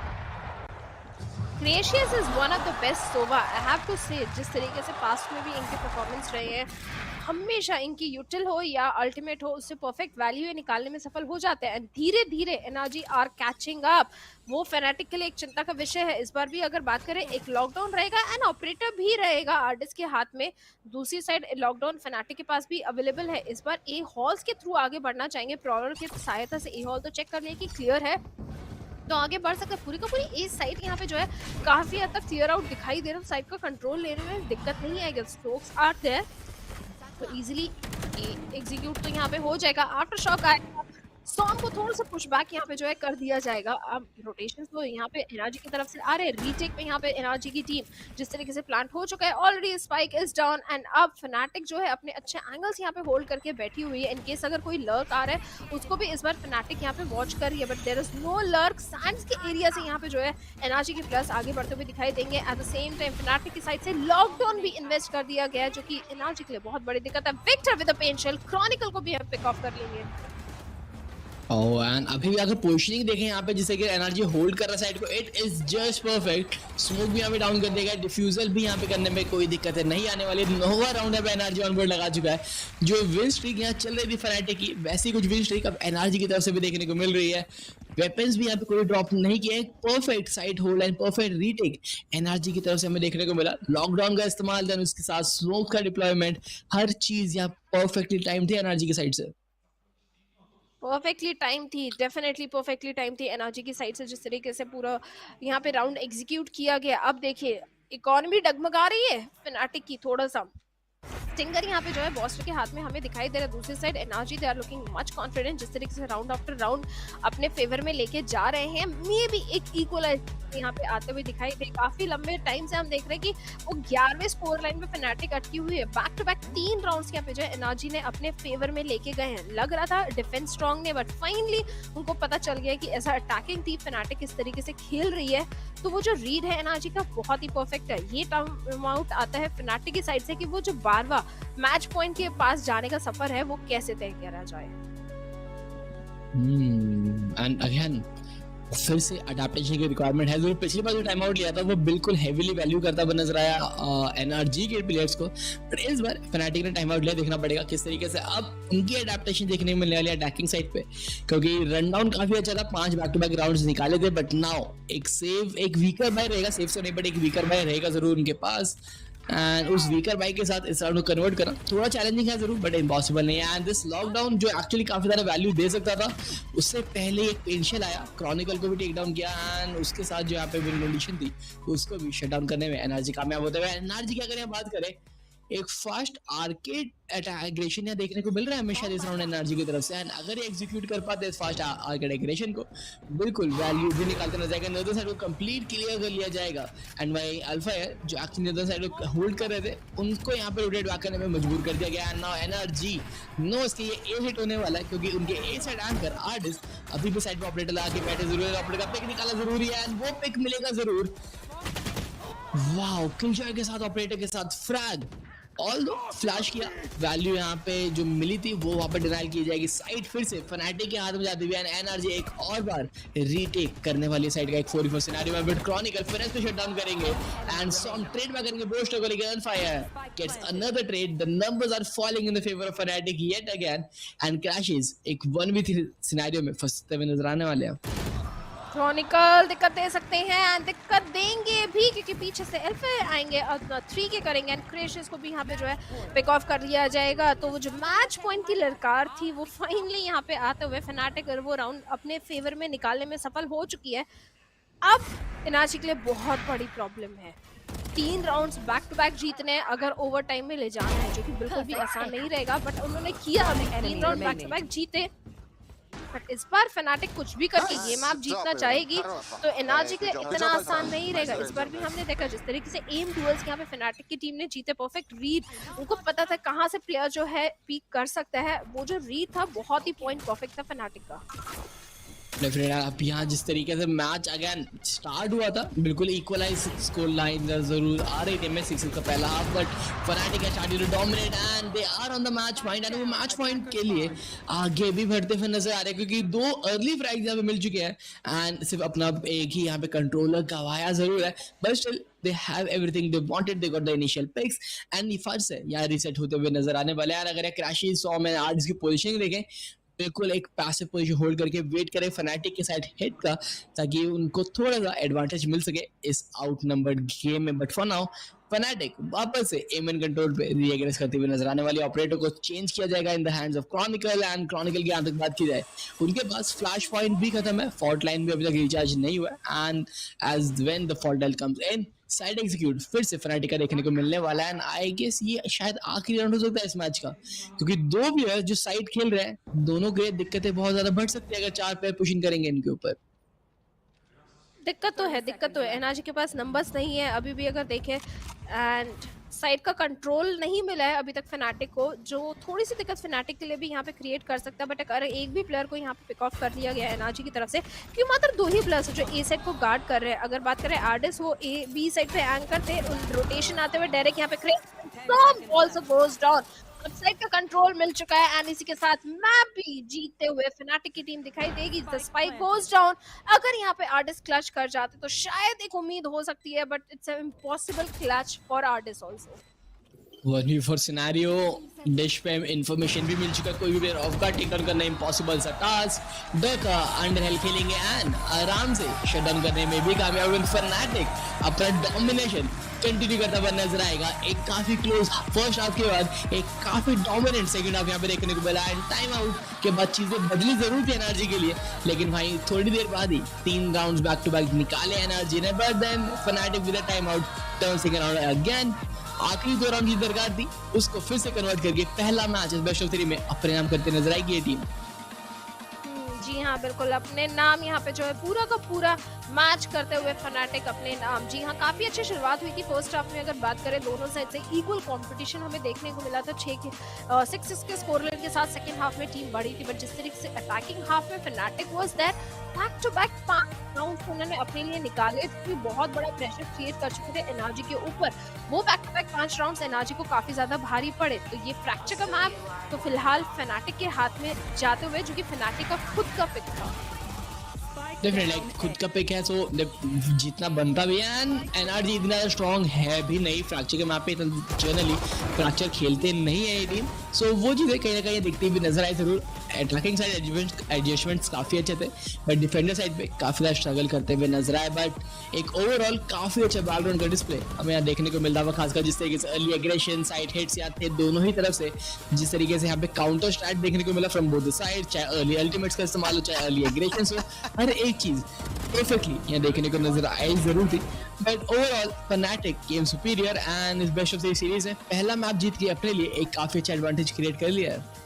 Gracious is one of the best Sova, I have to say। जिस तरीके से पास्ट में भी इनके परफॉर्मेंस रहे हैं, हमेशा इनकी यूटिल हो या अल्टीमेट हो, उससे परफेक्ट वैल्यू निकालने में सफल हो जाते हैं। धीरे धीरे एनर्जी आर कैचिंग अप, वो फैनेटिक के लिए एक चिंता का विषय है। इस बार भी अगर बात करें, एक लॉकडाउन रहेगा एंड ऑपरेटर भी रहेगा आर्टिस्ट के हाथ में, दूसरी साइड लॉकडाउन फैनेटिक के पास भी अवेलेबल है। इस बार ए हॉल्स के थ्रू आगे बढ़ना चाहेंगे, प्रॉलर की सहायता से ए हॉल तो चेक कर लिया कि क्लियर है तो आगे बढ़ सकते हैं। पूरी का पूरी ए साइड यहाँ पे जो है काफी हद तक क्लियर आउट दिखाई दे रहा है, साइड का कंट्रोल लेने में दिक्कत नहीं आएगी। स्ट्रोक्स आर देयर तो इजीली एग्जीक्यूट तो यहाँ पे हो जाएगा। आफ्टर शॉक आएगा, सॉम को थोड़ा सा पुश बैक यहाँ पे जो है कर दिया जाएगा। अब रोटेशन तो यहाँ पे एनर्जी की तरफ से आ रहे हैं, रीटेक पे यहाँ पे एनर्जी की टीम जिस तरीके से प्लांट हो चुका है already, spike is down and अब फनाटिक जो है अपने अच्छे एंगल्स यहाँ पे होल्ड करके बैठी हुई है। इनकेस अगर कोई लर्क आ रहा है उसको भी इस बार फनाटिक यहाँ पे वॉच कर रही है, but there is no lurk. Sands के एरिया से यहाँ पे जो है एनर्जी के प्लस आगे बढ़ते हुए दिखाई देंगे। Eight the same time fanatic की साइड से लॉकडाउन भी इन्वेस्ट कर दिया गया है, जो कि एनर्जी के लिए बहुत बड़ी दिक्कत है। Victor with a pen shell, Chronicle को भी हम पिक ऑफ कर लेंगे। एंड अभी भी अगर पोजिशनिंग देखें यहाँ पे, जिससे कि एनर्जी होल्ड कर रहा है साइड को, it is just perfect. Smoke भी यहाँ पे डाउन कर देगा, डिफ्यूजल भी यहाँ पे करने में कोई दिक्कत है नहीं आने वाली। नोवा राउंड है एनर्जी ऑन बोर्ड लगा चुका है। जो विन स्ट्रीक यहाँ चल रही थी फनाटिक की, वैसी कुछ विन स्ट्रीक अब एनर्जी की तरफ से भी देखने को मिल रही है। वेपन्स भी यहाँ पे कोई ड्रॉप नहीं किया है, perfect side hold and perfect retake energy की तरफ से हमें देखने को मिला। लॉकडाउन का इस्तेमाल, देन उसके साथ स्मोक का डिप्लॉयमेंट, हर चीज यहाँ परफेक्टली टाइम थी एनर्जी की साइड से। परफेक्टली टाइम थी, डेफिनेटली परफेक्टली टाइम थी एनर्जी की साइड से, जिस तरीके से पूरा यहाँ पे राउंड एग्जीक्यूट किया गया। अब देखिए इकोनॉमी डगमगा रही है फनाटिक की थोड़ा सा। स्टिंगर यहाँ पे जो है बॉस्टर के हाथ में हमें दिखाई दे रहा है। दूसरी side energy they are looking much confident, जिस तरीके से राउंड आफ्टर राउंड अपने फेवर में लेके जा रहे हैं। मे भी एक इक्वलाइज यहाँ पे आते हुए दिखाई दे। काफी लंबे टाइम से हम देख रहे हैं कि वो 11वें स्कोर लाइन पे फनाटिक अटकी हुई है। बैक टू बैक 3 राउंड्स यहाँ पे जो है एनर्जी ने अपने फेवर में लेके गए हैं। लग रहा था डिफेंस स्ट्रॉन्ग ने, बट फाइनली उनको पता चल गया कि ऐसा अटैकिंग थी फनाटिक किस तरीके से खेल रही है, तो वो जो रीड है एनर्जी का बहुत ही परफेक्ट है। ये टाइम आउट आता है फनाटिक की साइड से कि वो जो 12वां मैच पॉइंट के पास जाने का सफर है वो कैसे तय करा जाए। एंड अगेन फिर से अडेप्टेशन की रिक्वायरमेंट है। जो पिछली बार जो टाइम आउट लिया था वो बिल्कुल हेवीली वैल्यू करता हुआ नजर आया एनर्जी के प्लेयर्स को, बट इस बार फनाटिक ने टाइम आउट लिया। देखना पड़ेगा किस तरीके से अब उनकी अडेप्टेशन देखने को मिलने वाली है अटैकिंग साइड पे, क्योंकि रन डाउन काफी अच्छा था, 5 बैक टू बैक राउंड्स निकाले थे, बट नाउ एक सेव, एक वीकर बाय रहेगा, सेव से नहीं बट एक वीकर बाय रहेगा जरूर उनके पास। एंड उस वीकर बाइक के साथ इस राउंड को कन्वर्ट करना थोड़ा चैलेंजिंग है जरूर, बट इम्पॉसिबल नहीं है। एंड दिस लॉकडाउन जो एक्चुअली काफी ज्यादा वैल्यू दे सकता था, उससे पहले एक पेंशियल आया, क्रॉनिकल को भी टेक डाउन किया, एंड उसके साथ जो यहाँ पे विन कंडीशन थी उसको भी शट डाउन करने में एनर्जी कामयाब होते हुए। एनर्जी की अगर यहाँ बात करें, एक फास्ट आर्केड एग्रेशन यहाँ देखने को मिल रहा है हमेशा इस राउंड एनर्जी की तरफ से, एंड अगर ये एग्जीक्यूट कर पाते इस फास्ट आर्केड एग्रेशन को, बिल्कुल वैल्यू भी निकालते नजर आएगा। नदर साइड को कंप्लीट क्लियर कर लिया जाएगा, एंड भाई अल्फायर जो एक्चुअली नदर साइड को होल्ड कर रहे थे उनको यहाँ पे रोटेट बैक करने में मजबूर कर दिया गया। एंड नाउ एनर्जी नो इसके ये ए हिट होने वाला है, क्योंकि उनके ए साइड एंकर आर्टिस्ट अभी भी साइड पे ऑपरेटर लगा के बैठे जरूर है। ऑपरेटर का पिक निकालना जरूरी है, एंड वो पिक मिलेगा जरूर। वाओ, किलजॉय के साथ ऑपरेटर के साथ फ्रैग, ऑल्दो फ्लैश किया, वैल्यू यहाँ पे जो मिली थी वो वहाँ पे डिनाइल की जाएगी। साइड फिर से फनाटिक के हाथ में जाती हुई, एनर्जी एक और बार रीटेक करने वाली साइड का एक 4v4 सिनेरियो में, बट क्रॉनिकल फिर पे शट डाउन करेंगे एंड सॉम ट्रेड बैक करेंगे बोस्टर को लेकर। Fire gets another trade, the numbers are falling in the favour of Fnatic yet again, and Crashies एक 1v3 सिनेरियो में फंसते हुए नजर आने वाले हैं। क्रॉनिकल दिक्कत दे सकते हैं एंड दिक्कत देंगे भी क्योंकि पीछे से एल्फा आएंगे और 3 के करेंगे एंड क्रेशियस को भी यहाँ पे जो है पिक ऑफ कर लिया जाएगा। तो वो जो मैच पॉइंट की ललकार थी वो फाइनली यहाँ पे आते हुए फनाटिक वो राउंड अपने फेवर में निकालने में सफल हो चुकी है। अब एनआरजी के लिए बहुत बड़ी प्रॉब्लम है, 3 राउंड्स बैक टू बैक जीतने अगर ओवर टाइम में ले जाना है, जो कि बिल्कुल भी आसान नहीं रहेगा, बट उन्होंने किया। अभी 3 राउंड बैक टू बैक जीते, बट इस बार फनाटिक कुछ भी करके ये मैप जीतना चाहेगी तो एनआरजी के इतना आसान नहीं रहेगा। इस बार भी हमने देखा जिस तरीके से एम डुअल्स यहाँ पे फनाटिक की टीम ने जीते, परफेक्ट रीड, उनको पता था कहाँ से प्लेयर जो है पीक कर सकता है, वो जो रीड था बहुत ही पॉइंट परफेक्ट था फनाटिक का। अब यहाँ जिस तरीके से मैच अगेन स्टार्ट हुआ था, बिल्कुल इक्वलाइज स्कोर लाइन जरूर आ रही थी में 6 का पहला हाफ, बट फनाटिक है started to dominate and they are on the match point and वो मैच पॉइंट के लिए आगे भी बढ़ते हुए नजर आ रहे हैं क्योंकि 2 अर्ली फ्रैग्स यहाँ पे मिल चुके हैं एंड सिर्फ अपना एक ही यहाँ पे कंट्रोलर गवाया जरूर है, but still they have everything they wanted, they got the initial picks and ये फर्स्ट है यहाँ रीसेट होते हुए नजर आने वाले हैं। अगर क्रैशी सॉ में आर्ट्स की पोजीशन देखें, बिल्कुल एक पैसिव पोजीशन होल्ड करके वेट करें फनाटिक के साइड हिट का ताकि उनको थोड़ा सा एडवांटेज मिल सके इस आउट नंबर्ड गेम में। बट फॉर नाउ फनाटिक वापस से एम एन कंट्रोल पे रीएग्रेस करते हुए नजर आने वाली ऑपरेटर को चेंज किया जाएगा इन the hands of Chronicle and Chronicle की यहाँ तक बात की जाए उनके पास फ्लैश पॉइंट भी खत्म है, फॉल्ट लाइन भी अभी तक रिचार्ज नहीं हुआ and as when the fault dial comes in side execute फिर से फनाटिक का देखने को मिलने वाला है एंड आई गेस ये शायद आखिरी राउंड हो सकता है इस मैच का क्योंकि 2 प्लेयर जो साइड खेल रहे हैं दोनों के दिक्कतें बहुत ज्यादा बढ़ सकती है अगर 4 प्लेयर पुशिंग करेंगे इनके ऊपर। दिक्कत तो है एनआरजी के पास नंबर्स नहीं है अभी भी अगर देखें एंड साइड का कंट्रोल नहीं मिला है अभी तक फनाटिक को, जो थोड़ी सी दिक्कत फनाटिक के लिए भी यहाँ पे क्रिएट कर सकता है। बट अगर एक भी प्लेयर को यहाँ पे पिक ऑफ कर लिया गया है एनआरजी की तरफ से क्योंकि मात्र 2 ही प्लेयर्स जो ए साइड को गार्ड कर रहे हैं। अगर बात करें आर्टिस्ट वो ए बी साइड पे एंकर थे, रोटेशन आते हुए डायरेक्ट यहाँ पे ऑल्सो गोज डाउन, साइड का कंट्रोल मिल चुका है एंड इसी के साथ मैप भी जीतते हुए फनाटिक की टीम दिखाई देगी। द स्पाइक गोज डाउन, अगर यहाँ पे आर्टिस्ट क्लच कर जाते तो शायद एक उम्मीद हो सकती है, but it's a impossible clutch for artist also. 1v4 scenario dish पे इंफॉर्मेशन भी मिल चुका है, कोई भी player off guard take down करना इम्पॉसिबल सा टास्क, डका अंडर हेल खेलेंगे एंड आराम से शट डाउन करने में भी कामयाब हुए फनाटिक अपना डोमिनेशन कंटिन्यू करता हुआ नजर आएगा। एक काफी क्लोज फर्स्ट हाफ के बाद एक काफी डोमिनेंट सेकंड हाफ यहाँ पे देखने को मिला एंड टाइम आउट के बाद चीजें बदली जरूर थी एनआरजी के लिए, लेकिन भाई थोड़ी देर बाद ही 3 राउंड्स बैक टू बैक निकाले एनआरजी ने, but then Fnatic with a time out turn second round again आखिरी 2 राउंड की दरकार थी उसको फिर से कन्वर्ट करके पहला मैच बेस्ट ऑफ 3 में अपने नाम करते नजर आएगी ये टीम। जी हाँ बिल्कुल, अपने नाम यहाँ पे जो है पूरा का पूरा मैच करते हुए फनाटिक अपने नाम। जी हाँ, काफी अच्छी शुरुआत हुई थी फर्स्ट हाफ में। अगर बात करें दोनों साइड से इक्वल कंपटीशन हमें देखने को मिला था 6 के स्कोर के साथ सेकंड हाफ में टीम बढ़ी थी, बट जिस तरीके से अटैकिंग हाफ में Fnatic was there, back to back 5 rounds उन्होंने अपने लिए निकाले थे, बहुत बड़ा प्रेशर क्रिएट कर चुके थे एनआरजी के ऊपर। वो back to back 5 rounds NRG को काफी ज्यादा भारी पड़े, तो ये फ्रैक्चर का मैप तो फिलहाल फनाटिक के हाथ में जाते हुए, जो कि फनाटिक का खुद का पिक था। डेफिनेटली खुद का पिक है, सो जीतना बनता भी है एंड एनआरजी इतना स्ट्रॉन्ग है भी नहीं फ्रैक्चर के मैप पे, जनरली फ्रैक्चर खेलते नहीं है ये टीम, सो वो चीज़ें कहीं ना कहीं दिखती भी नजर आई जरूर। अटैकिंग साइड एडजस्टमेंट्स काफ़ी अच्छे थे, बट डिफेंडर साइड पे काफ़ी ज़्यादा स्ट्रगल करते हुए नजर आए, बट एक ओवरऑल काफ़ी अच्छा बैकग्राउंड का डिस्प्ले हमें यहाँ देखने को मिलता हुआ, खासकर जिस तरीके से अर्ली एग्रेशन साइड हिट्स याद थे दोनों ही तरफ से, जिस तरीके से यहाँ पे काउंटर स्ट्राइक देखने को मिला फ्रॉम बोथ द साइड, चाहे अर्ली अल्टीमेट्स का इस्तेमाल हो चाहे अर्ली एग्रेशन हो, हर एक चीज़ परफेक्टली यहाँ देखने को नजर आई जरूर थी। But overall fanatic game superior and इस बेस्ट ऑफ 3 सीरीज में पहला मैच जीत के अपने लिए एक काफ़ी अच्छा एडवांटेज क्रिएट कर लिया है।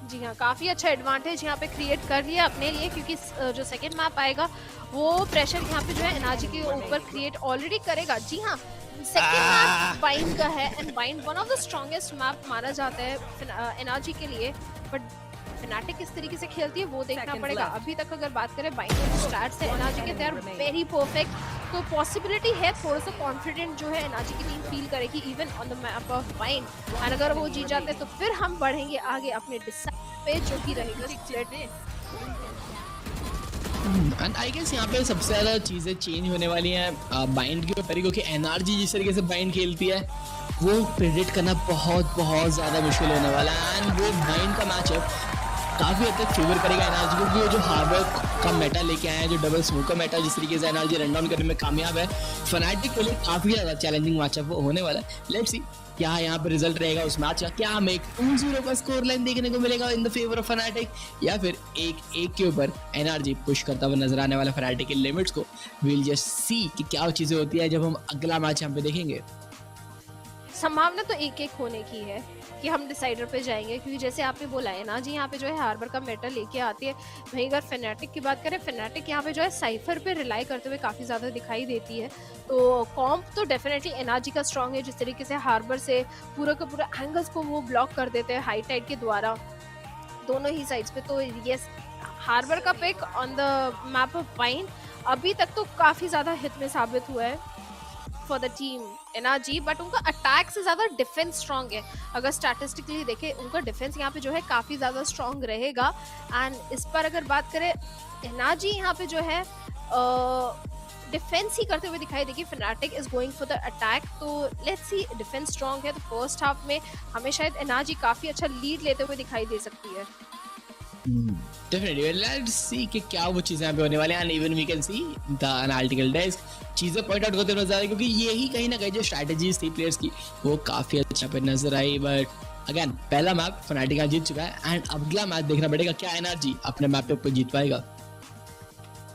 जी हाँ, काफ़ी अच्छा एडवांटेज यहाँ पे क्रिएट कर लिया अपने लिए, क्योंकि जो सेकंड मैप आएगा वो प्रेशर यहाँ पे जो है एनआरजी के ऊपर क्रिएट ऑलरेडी करेगा। जी हाँ, सेकंड मैप बाइंड का है and bind one of the strongest map माना जाता है एनआरजी के लिए, बट फनाटिक किस तरीके से खेलती है वो देखना पड़ेगा। अभी तक अगर बात करें बाइंड के स्टार्ट्स है एनआरजी के, दे आर वेरी परफेक्ट, तो पॉसिबिलिटी है थोड़ा सा कॉन्फिडेंट जो है एनआरजी की टीम फील करेगी even on the map of bind, and अगर वो जीत जाते तो फिर हम बढ़ेंगे आगे अपने डिसाइड पे, जो कि रहेगा एंड आई गेस यहाँ पे सबसे ज़्यादा चीज़ें चेंज होने वाली हैं बाइंड के ऊपर, क्योंकि एनआरजी जिस तरीके से बाइंड खेलती है वो प्रेडिक्ट करना बहुत ज़्यादा मुश्किल होने वाला है, एंड वो बाइंड का मैचअप काफी हद तक फेवर करेगा एनआरजी को, क्योंकि जो हार्बर का मेटा लेके आए हैं, जो डबल स्मोक का मेटा जिस तरीके से एनआरजी रन डाउन करने में कामयाब है, फनाटिक के लिए काफी ज्यादा चैलेंजिंग मैचअप होने वाला है। लेट्स सी क्या यहाँ पे रिजल्ट रहेगा उस मैच का, क्या हमें एक 2-0 का स्कोर लाइन देखने को मिलेगा इन द फेवर ऑफ फनाटिक, या फिर 1-1 के ऊपर एनआरजी पुश करता हुआ नजर आने वाला फनाटिक के लिमिट्स को। वील जस्ट सी कि क्या चीजें होती है जब हम अगला मैच यहाँ पे देखेंगे। संभावना तो 1-1 होने की है कि हम डिसाइडर पे जाएंगे, क्योंकि जैसे आपने बोला है ना जी, यहाँ पे जो है हार्बर का मेटा लेके आती है। वहीं अगर फनाटिक की बात करें, फनाटिक यहाँ पे जो है साइफर पे रिलाई करते हुए काफ़ी ज़्यादा दिखाई देती है। तो कॉम्प तो डेफिनेटली एनआरजी का स्ट्रॉन्ग है, जिस तरीके से हार्बर से पूरा का पूरा एंगल्स को वो ब्लॉक कर देते हैं हाई टाइड के द्वारा दोनों ही साइड्स पे। तो यस, हार्बर का pick on the map of vine अभी तक तो काफ़ी ज़्यादा हिट में साबित हुआ है for the team NRG, but उनका अटैक से ज़्यादा डिफेंस स्ट्रॉन्ग है। अगर स्टैटिस्टिकली देखें, उनका डिफेंस यहाँ पे जो है काफ़ी ज़्यादा स्ट्रॉन्ग रहेगा। एंड इस पर अगर बात करें, एनआरजी यहाँ पे जो है डिफेंस ही करते हुए दिखाई देगी। Fanatic is going for the attack, तो लेट्स सी, डिफेंस स्ट्रॉन्ग है तो फर्स्ट हाफ में हमें शायद एनआरजी काफ़ी अच्छा लीड लेते हुए दिखाई दे सकती है। Definitely, let's see कि क्या वो चीजें यहाँ पे होने वाले हैं। And even we can see the analytical desk चीजें पॉइंट आउट करते नजर आ रही, क्योंकि यही कहीं ना कहीं जो स्ट्रैटेजीज थी प्लेयर्स की वो काफी अच्छा पे नजर आई। बट अगेन पहला मैप फनाटिक जीत चुका है एंड अगला मैच देखना पड़ेगा क्या एनआरजी अपने मैप पे ऊपर जीत पाएगा,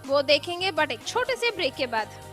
वो देखेंगे बट एक छोटे से ब्रेक के बाद।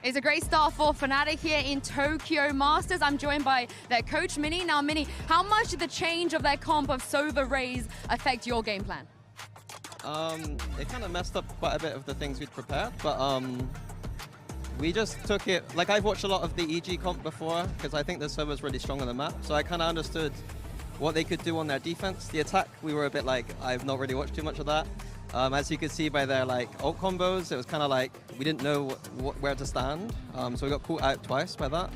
It's a great start for Fnatic here in Tokyo Masters. I'm joined by their coach, Mini. Now, Mini, how much did the change of their comp of Sova Raze affect your game plan? It kind of messed up quite a bit of the things we'd prepared, but we just took it, like I've watched a lot of the EG comp before, because I think the server's really strong on the map, so I kind of understood what they could do on their defense. The attack, we were a bit like, I've not really watched too much of that. As you could see by their like ult combos, it was kind of like we didn't know where to stand. So we got caught out twice by that.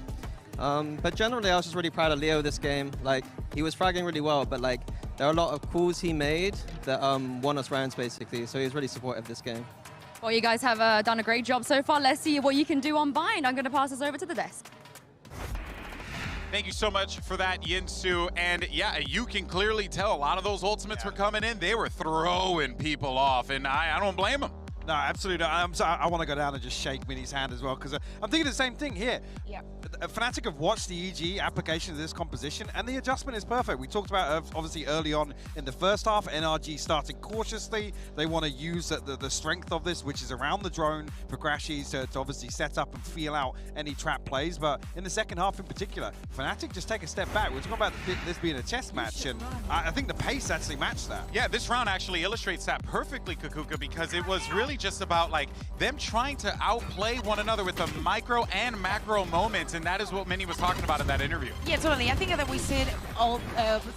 But generally, I was just really proud of Leo this game. Like, he was fragging really well, but like there are a lot of calls he made that won us rounds basically. So he was really supportive this game. Well, you guys have done a great job so far. Let's see what you can do on Bind. I'm going to pass this over to the desk. Thank you so much for that, Yinsu. And yeah, you can clearly tell a lot of those ultimates were coming in. They were throwing people off, and I don't blame them. No, absolutely. I want to go down and just shake Minnie's hand as well, because I'm thinking the same thing here. Yeah. Fnatic have watched the EG application of this composition, and the adjustment is perfect. We talked about, obviously, early on in the first half, NRG starting cautiously. They want to use the strength of this, which is around the drone for Crashies to obviously set up and feel out any trap plays. But in the second half in particular, Fnatic just take a step back. We're talking about this being a chess match, and I think the pace actually matched that. Yeah, this round actually illustrates that perfectly, Kakuka, because it was really just about like them trying to outplay one another with the micro and macro moments, and that is what Minnie was talking about in that interview. Yeah, totally. I think that we see it all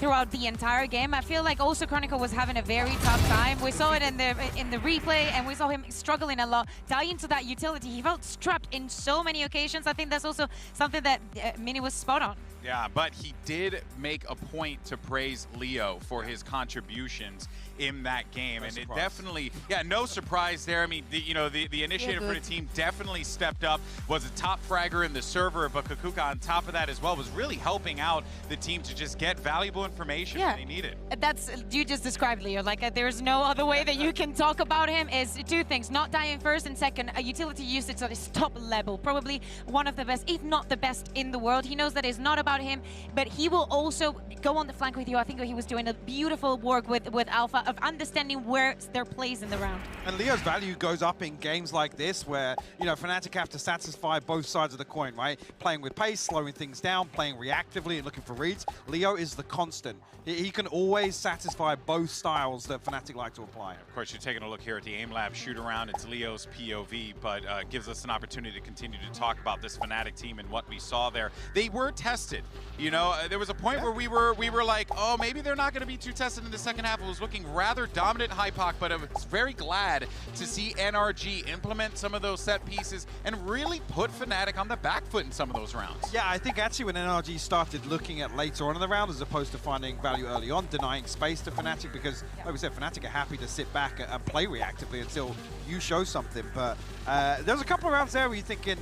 throughout the entire game. I feel like also Chronicle was having a very tough time. We saw it in the replay, and we saw him struggling a lot. Dying to that utility, he felt strapped in so many occasions. I think that's also something that Minnie was spot on. Yeah, but he did make a point to praise Leo for his contributions in that game, and it definitely, no surprise there. I mean, the initiator for the team definitely stepped up, was a top fragger in the server, but Kakuka on top of that as well was really helping out the team to just get valuable information that they needed. That's, you just described Leo, like there's no other way that you can talk about him. Is two things: not dying first, and second, a utility usage that is top level, probably one of the best, if not the best in the world. He knows that it's not about him, but he will also go on the flank with you. I think he was doing a beautiful work with Alpha of understanding where their plays in the round. And Leo's value goes up in games like this where, Fnatic have to satisfy both sides of the coin, right? Playing with pace, slowing things down, playing reactively and looking for reads. Leo is the constant. He can always satisfy both styles that Fnatic like to apply. Of course, you're taking a look here at the Aim Lab shoot around. It's Leo's POV, but gives us an opportunity to continue to talk about this Fnatic team and what we saw there. They were tested. There was a point where we were like, oh, maybe they're not going to be too tested in the second half. It was looking rather dominant HyperX, but I was very glad to see NRG implement some of those set pieces and really put Fnatic on the back foot in some of those rounds. Yeah, I think actually when NRG started looking at later on in the round as opposed to finding value early on, denying space to Fnatic, because like we said, Fnatic are happy to sit back and play reactively until you show something. But there was a couple of rounds there where you're thinking,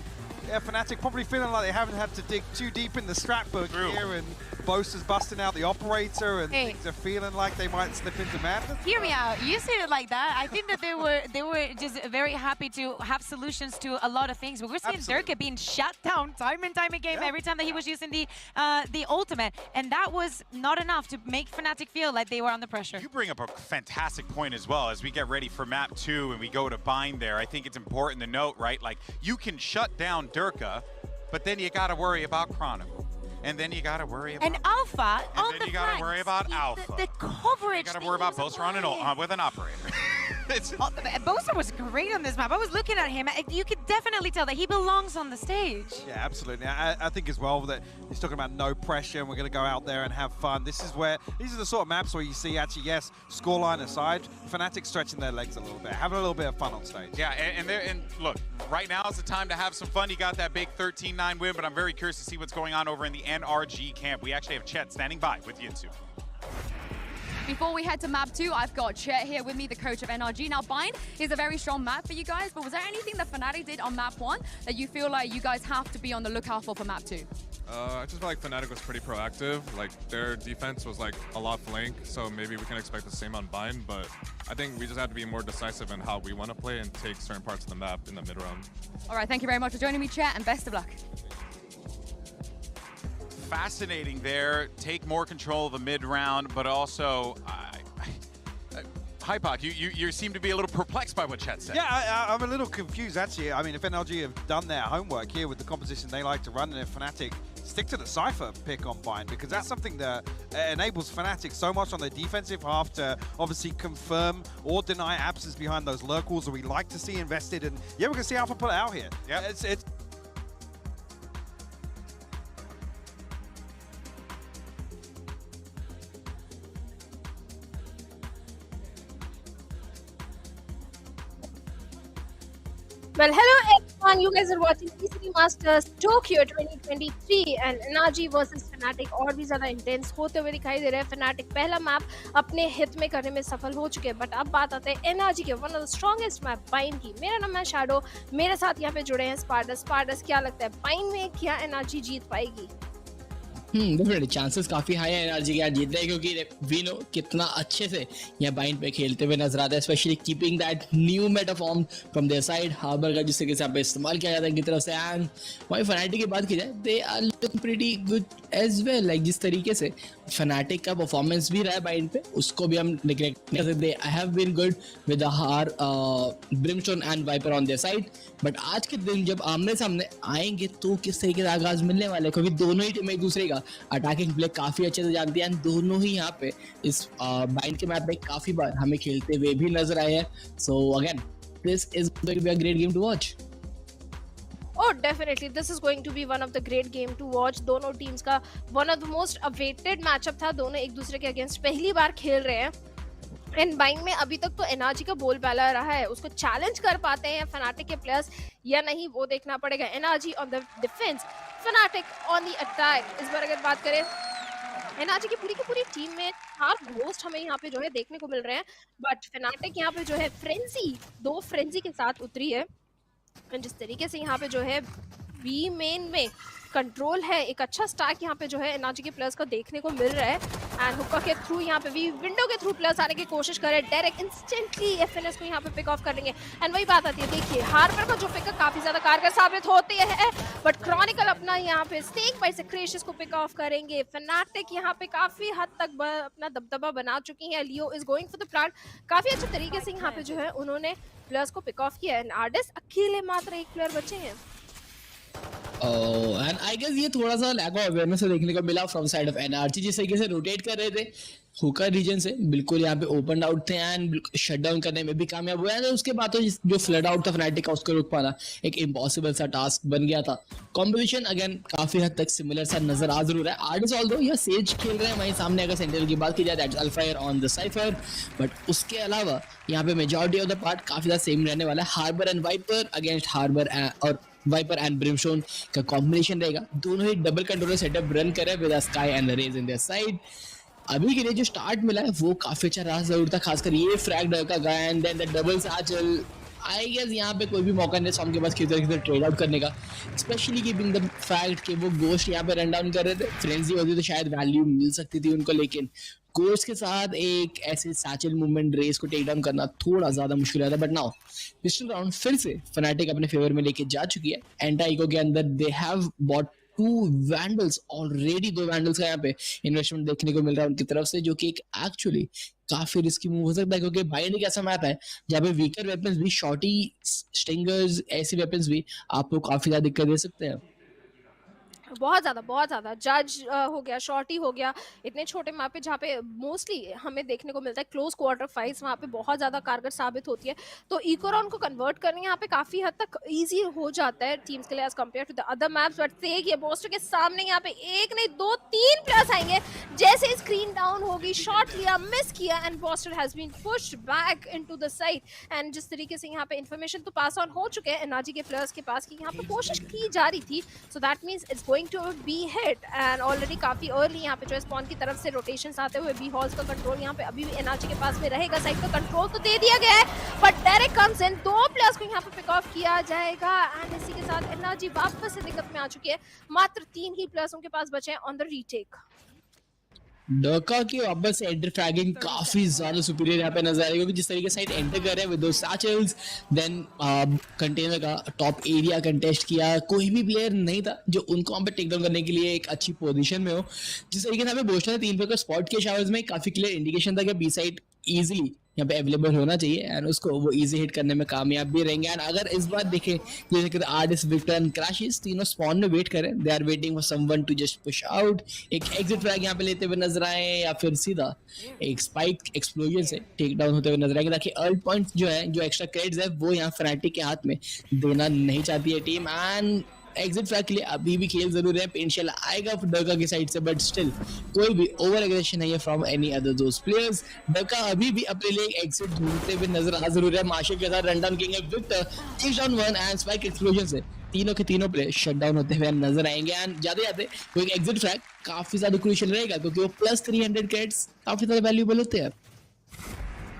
Fnatic probably feeling like they haven't had to dig too deep in the strat book here, and Boaster's busting out the operator, and things are feeling like they might slip into madness. Hear me out. You say it like that. I think that they were just very happy to have solutions to a lot of things. But we're seeing Durka being shut down time and time again every time that he was using the ultimate, and that was not enough to make Fnatic feel like they were under pressure. You bring up a fantastic point as well. As we get ready for map 2 and we go to bind there, I think it's important to note, right? Like, you can shut down Durka, but then you got to worry about Chronicle. And then you got to worry about... And Alpha on the then you got to worry about Alpha. The coverage... You got to worry about Boaster on with an operator. Boaster was great on this map. I was looking at him. You could definitely tell that he belongs on the stage. Yeah, absolutely. I think as well that he's talking about no pressure and we're going to go out there and have fun. These are the sort of maps where you see actually, yes, scoreline aside, Fnatic stretching their legs a little bit, having a little bit of fun on stage. Yeah, and look, right now is the time to have some fun. You got that big 13-9 win, but I'm very curious to see what's going on over in the NRG camp. We actually have Chet standing by with Yinsu. Before we head to map 2, I've got Chet here with me, the coach of NRG. Now, Bind is a very strong map for you guys, but was there anything that Fnatic did on map 1 that you feel like you guys have to be on the lookout for map 2? I just feel like Fnatic was pretty proactive. Like, their defense was like a lot flank, so maybe we can expect the same on Bind, but I think we just have to be more decisive in how we want to play and take certain parts of the map in the mid-round. All right, thank you very much for joining me, Chet, and best of luck. Fascinating there. Take more control of the mid-round, but also... HyperX, you seem to be a little perplexed by what Chet said. Yeah, I'm a little confused, actually. I mean, if NRG have done their homework here with the composition they like to run, and if Fnatic stick to the Cypher pick on Bind, because that's something that enables Fnatic so much on their defensive half to obviously confirm or deny absence behind those lurk walls that we like to see invested. And yeah, we're going to see Alpha put it out here. Yeah, it's Well, hello everyone. You guys are watching VCD Masters Tokyo 2023 and NRG versus Fnatic और भी ज़्यादा intense होते हुए दिखाई दे रहे हैं. Fnatic पहला मैप अपने हित में करने में सफल हो चुके हैं, बट अब बात आते हैं NRG के one of the strongest map बाइन की. मेरा नाम है शैडो, मेरे साथ यहाँ पे जुड़े हैं स्पार्टस. क्या लगता है बाइन में क्या NRG जीत पाएगी? डेफिनेटली चांसेस काफी हाई है एनर्जी के यहाँ जीतने के, क्योंकि वी नो कितना अच्छे से यहाँ बाइंड पे खेलते हुए नजर आता है, specially keeping that new meta form from there side. Harbor का जिस तरीके से यहाँ पे इस्तेमाल किया जाता है इनकी तरफ से. एंड वही फनाटिक की बात की जाए, they are looking pretty good as well. Like जिस तरीके से फनाटिक का परफॉर्मेंस भी रहा है बाइंड पे, उसको भी हम नेग्लेक्ट नहीं कर सकते. I have been good with her Brimstone and Viper on their side, but आज के दिन जब आमने सामने आएंगे तो किस तरीके से आगाज मिलने वाले हैं, क्योंकि दोनों ही टीम एक दूसरे का अटैकिंग प्ले काफी अच्छे से जानती है. एंड दोनों ही यहाँ पे इस बाइंड के मैप में काफी बार हमें खेलते हुए भी नजर आए हैं. So again this is going to be a great game to watch. Oh, definitely. This is going to be one of the great game to watch. दोनों टीम्स का one of the most awaited matchup था. दोनों एक दूसरे के against पहली बार खेल रहे हैं. एंड बाइंग में अभी तक तो एनआरजी का बोलबाला रहा है, उसको चैलेंज कर पाते हैं फनाटिक के प्लेयर्स या नहीं वो देखना पड़ेगा. NRG on the defence, fanatic on the attack. इस बार अगर बात करें एनआरजी की पूरी टीम में 4 घोस्ट हमें यहाँ पे जो है देखने को मिल रहे हैं, बट फनाटिक यहाँ पे जो है दो फ्रेंजी के साथ उतरी है. जिस तरीके से यहाँ पे जो है बी मेन में कंट्रोल है, एक अच्छा स्टैक यहाँ पे जो है एनआरजी के प्लेयर्स को देखने को मिल रहा है. एंड हुक्का के थ्रू यहाँ पे भी विंडो के थ्रू प्लेयर्स आने की कोशिश कर रहे हैं. डायरेक्ट इंस्टेंटली एफएनएस को यहाँ पे पिक ऑफ कर लेंगे. एंड वही बात आती है, देखिए हार्बर का जो पिकअप काफी ज्यादा कारगर साबित होती है, बट क्रॉनिकल अपना यहाँ पे स्नेक बाय सेक्रेशियस को पिक ऑफ करेंगे. फनाटिक यहाँ पे काफी हद तक अपना दबदबा बना चुकी है. Leo is going for the plant. काफी अच्छे तरीके से यहाँ पे जो है उन्होंने प्लेयर्स को पिक ऑफ किया. एंड आर्टिस्ट अकेले मात्र एक प्लेयर बचे हैं. एंड आई गेस ये थोड़ा सा लैक ऑफ अवेयरनेस से देखने को मिला फ्रॉम साइड ऑफ एनआरजी. जिस तरीके से रोटेट कर रहे थे हुका रीजन से, बिल्कुल यहाँ पे ओपन आउट थे एंड शट डाउन करने में भी कामयाब हुए. एंड उसके बाद तो जो फ्लड आउट था फनाटिक का, उसको रोक पाना एक इम्पॉसिबल सा टास्क बन गया था. कॉम्बिनेशन अगेन काफी हद तक सिमिलर सा नजर आ जरूर है. आर्टिस्ट ऑल्दो या सेज खेल रहे हैं वहीं सामने. अगर सेंटर की बात की जाए दैट्स अल्फायर ऑन द साइफर, बट उसके अलावा यहाँ पे मेजॉरिटी ऑफ द पार्ट काफी ज्यादा सेम रहने वाला है. Harbor and Viper against Harbor और वाइपर एंड ब्रिमस्टोन का कॉम्बिनेशन रहेगा. दोनों ही डबल कंट्रोलर सेटअप रन करे with Sky and the Raze in their side. अभी के लिए जो स्टार्ट मिला है वो काफी अच्छा रहा जरूर था, खासकर ये फ्रैग का गया and then the double satchel. I guess यहाँ पे कोई भी मौका नहीं सामने के पास किधर ट्रेड आउट करने का, स्पेशली गिविंग द फैक्ट कि वो गोश्त यहाँ पे रन डाउन कर रहे थे. फ्रेंजी होती तो शायद वैल्यू मिल सकती थी उनको, लेकिन कोर्स के साथ एक ऐसे सैचल मूवमेंट रेस को टेक डाउन करना थोड़ा ज्यादा मुश्किल रहता है. बट नाउ पिस्टल राउंड फिर से फनाटिक अपने फेवर में लेके जा चुकी है. एंटाइको के अंदर they have bought 2 Vandals already. 2 Vandals का यहाँ पे इन्वेस्टमेंट देखने को मिल रहा है उनकी तरफ से, जो कि एक एक्चुअली काफी रिस्की मूव हो सकता है, क्योंकि बाइंड एक ऐसा मैप है जहाँ पे वीकर वेपन्स भी, शॉर्टी स्टिंगर्स, ऐसी वेपन्स भी आपको काफी ज्यादा दिक्कत दे सकते हैं. बहुत ज़्यादा जज हो गया, शॉर्टी हो गया. इतने छोटे मैप पे जहाँ पे मोस्टली हमें देखने को मिलता है क्लोज क्वार्टर फाइट्स, वहाँ पे बहुत ज़्यादा कारगर साबित होती है. तो इकोरॉन को कन्वर्ट करने यहाँ पे काफ़ी हद तक इजी हो जाता है टीम्स के लिए as compare to the other maps. But देखिए बोस्टर के सामने यहाँ पे एक नहीं 2-3 प्लेयर्स आएंगे. जैसे ही स्क्रीन डाउन होगी, शॉट लिया, मिस किया and Boaster has been pushed back into the side. And जिस तरीके से यहाँ पे इन्फॉर्मेशन तो पास ऑन हो चुके हैं एनआरजी के प्लेयर्स के पास कि यहाँ पे कोशिश की जा रही थी. So that means it's going to be hit. And already काफी अर्ली यहाँ पे जो स्पॉन की तरफ से रोटेशंस आते हुए बी हॉल्स का कंट्रोल यहाँ पे अभी भी एनआरजी के पास में रहेगा. साइड का कंट्रोल तो दे दिया गया है, but direct comes in. 2 players को यहाँ पे पिक ऑफ किया जाएगा. एंड इसी के साथ एनआरजी वापस से दिक्कत में आ चुकी है. मात्र 3 ही प्लेयर्स उनके पास बचे हैं ऑन द रीटेक. डका की वापस से एंटर फ्रैगिंग काफी ज्यादा सुपीरियर यहाँ पे नजर आ रही है, क्योंकि जिस तरीके साइड एंटर कर रहे हैं विद दो सैचल्स, देन कंटेनर का टॉप एरिया कंटेस्ट किया. कोई भी प्लेयर नहीं था जो उनको वहाँ पे टेक डाउन करने के लिए एक अच्छी पोजीशन में हो. जिस तरीके से हमें बोस्टर ने 3 पे स्पॉट के शावर्स में काफी क्लियर इंडिकेशन था कि बी साइड इजीली यहाँ पे अवेलेबल होना चाहिए एंड उसको वो इजी हिट करने में कामयाब भी रहेंगे. एंड अगर इस बार देखें जैसे कि आर्टिस्ट, विक्टर एंड क्रैशेस तीनों स्पॉन में वेट करें, they are waiting for someone to just push out. एक एग्जिट फ्लैग यहाँ पे लेते हुए नजर आए या फिर सीधा एक स्पाइक एक्सप्लोजन से टेक डाउन होते हुए नजर आएंगे, ताकि अर्ल पॉइंट जो है, जो एक्स्ट्रा क्रेडिट्स है, वो यहाँ फनाटिक के हाथ में देना नहीं चाहती है टीम. एंड एग्जिट फ्रैग के लिए अभी भी खेल जरूर है, पेंशियल आएगा डका की साइड से, बट स्टिल कोई भी ओवर एग्रेशन नहीं है from any other those players. Derke अभी भी अपने लिए एग्जिट ढूंढते हुए नजर आ जरूर है। माशे के साथ run down king Victor 3-1 and spike explosion से तीनों के तीनों प्लेयर शट डाउन होते हुए नजर आएंगे। एंड जाते जाते कोई एग्जिट फ्रैग काफी ज्यादा क्रूशियल रहेगा क्योंकि वो प्लस 300 क्रेडिट्स काफी ज्यादा वैल्यूएबल होते हैं।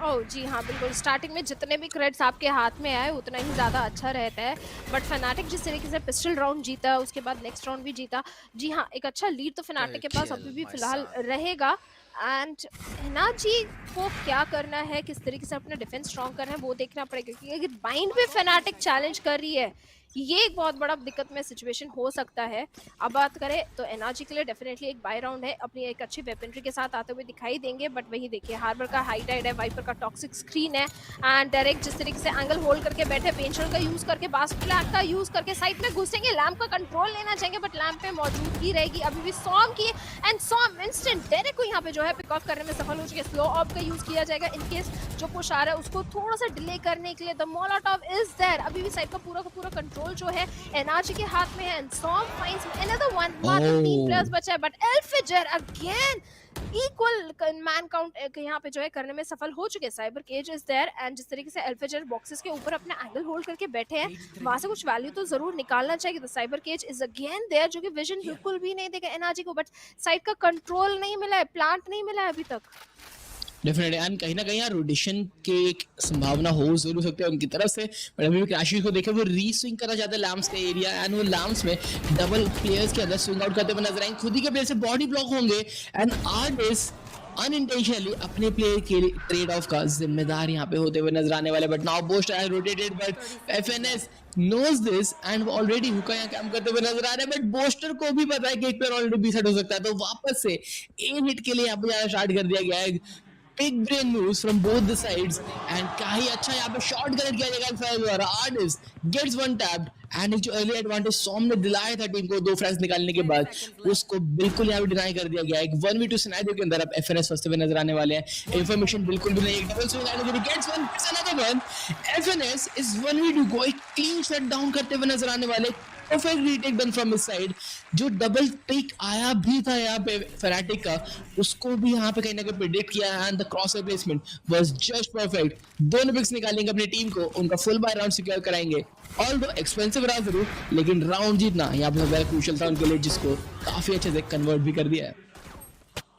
ओह जी हाँ बिल्कुल, स्टार्टिंग में जितने भी क्रेडिट्स आपके हाथ में आए उतना ही ज़्यादा अच्छा रहता है, बट फनाटिक जिस तरीके से पिस्टल राउंड जीता, उसके बाद नेक्स्ट राउंड भी जीता, जी हाँ एक अच्छा लीड तो फनाटिक के पास अभी भी फिलहाल रहेगा। एंड एनआरजी को क्या करना है, किस तरीके से अपना डिफेंस स्ट्रॉन्ग करना है वो देखना पड़ेगा, क्योंकि अगर बाइंड पे फनाटिक चैलेंज कर रही है ये एक बहुत बड़ा दिक्कत में सिचुएशन हो सकता है। अब बात करें तो एनआरजी के लिए डेफिनेटली एक बाय राउंड है, अपनी एक अच्छी वेपनरी के साथ आते हुए दिखाई देंगे, बट वही देखिए हार्बर का हाई टाइड है, वाइपर का टॉक्सिक स्क्रीन है, एंड डायरेक्ट जिस तरीके से एंगल होल्ड करके बैठे, पेंशल का यूज करके, बास्ट फ्लैग का यूज करके साइड में घुसेंगे, लैम्प का कंट्रोल लेना चाहेंगे, बट लैम्प पे मौजूदगी रहेगी अभी भी सॉम की, एंड सॉम इंस्टेंट डायरेक्ट को यहाँ पे जो है पिक ऑफ करने में सफल हो चुके। स्लो ऑफ का यूज किया जाएगा इन केस जो पुश आ रहा है उसको थोड़ा सा डिले करने के लिए। द मोलोटॉव इज देयर, अभी भी साइड का पूरा कंट्रोल जो है एनआरजी के हाथ में है, and Som finds another one, मात्र 3 प्लेयर्स बचे हैं, but Alfajer again equal man count यहाँ पे जो है करने में सफल हो चुके हैं। Cyber cage is there, and जिस तरीके से एल्फिजर बॉक्सेस के ऊपर अपना एंगल होल्ड करके बैठे हैं वहां से कुछ वैल्यू तो जरूर निकालना चाहिए। तो cyber cage is again there, जो कि विजन बिल्कुल भी नहीं देगा एनआरजी को, बट साइड का कंट्रोल नहीं मिला है, प्लांट नहीं मिला है अभी तक। डेफिनेटली, एंड कहीं ना कहीं यहाँ रोटेशन की एक संभावना हो जरूर सकती है उनकी तरफ से, बट अभी भी क्रैशिश को देखे वो रीस्विंग करा जाता है लैम्प्स का एरिया, एंड वो लैम्प्स में डबल प्लेयर्स के अंदर स्विंग आउट करते हुए नजर आएंगे, खुद ही के प्लेयर से बॉडी ब्लॉक होंगे, एंड आर्टिस्ट अनइंटेंशनली अपने प्लेयर के ट्रेड ऑफ का जिम्मेदार यहाँ पे होते हुए नजर आने वाले। But now booster has rotated, but FNS knows this and already हुक्का यहाँ काम करते हुए नजर आ रहे हैं, बट बोस्टर को भी पता है कि एक प्लेयर ऑलरेडी बी सेट हो सकता है, तो वापस से एम हिट के लिए यहाँ पे जाना स्टार्ट कर दिया गया है। Big brain moves from both the sides, and काफी अच्छा यहाँ पे शॉट कनेक्ट किया जाएगा फायर द्वारा। Artist gets one tapped, and जो अर्ली एडवांटेज सॉम ने दिलाया था टीम को 2 फ्रैग्स निकालने के बाद उसको बिल्कुल यहाँ पे डिनाई कर दिया गया है। एक 1v2 सिनेरियो के अंदर अब एफएनएस फंसते हुए नजर आने वाले हैं, इंफॉर्मेशन बिल्कुल भी नहीं, एक डबल स्विंग आने के लिए gets one, another one, FNS is 1v2 को एक क्लीन शट डाउन करते हुए नजर आने वाले। Perfect retake done from his side, जो डबल पिक आया भी था यहाँ पे फैनाटिक का उसको भी यहाँ पे कहीं ना कहीं प्रेडिक्ट किया, and the cross placement was just perfect. दोनों पिक्स निकालेंगे अपनी टीम को, उनका फुल बाय राउंड सिक्योर कराएंगे, ऑल्दो एक्सपेंसिव रहा जरूर, लेकिन राउंड जीतना यहाँ पे सबसे क्रूशियल था उनके लिए, जिसको काफी अच्छे से कन्वर्ट भी कर दिया है।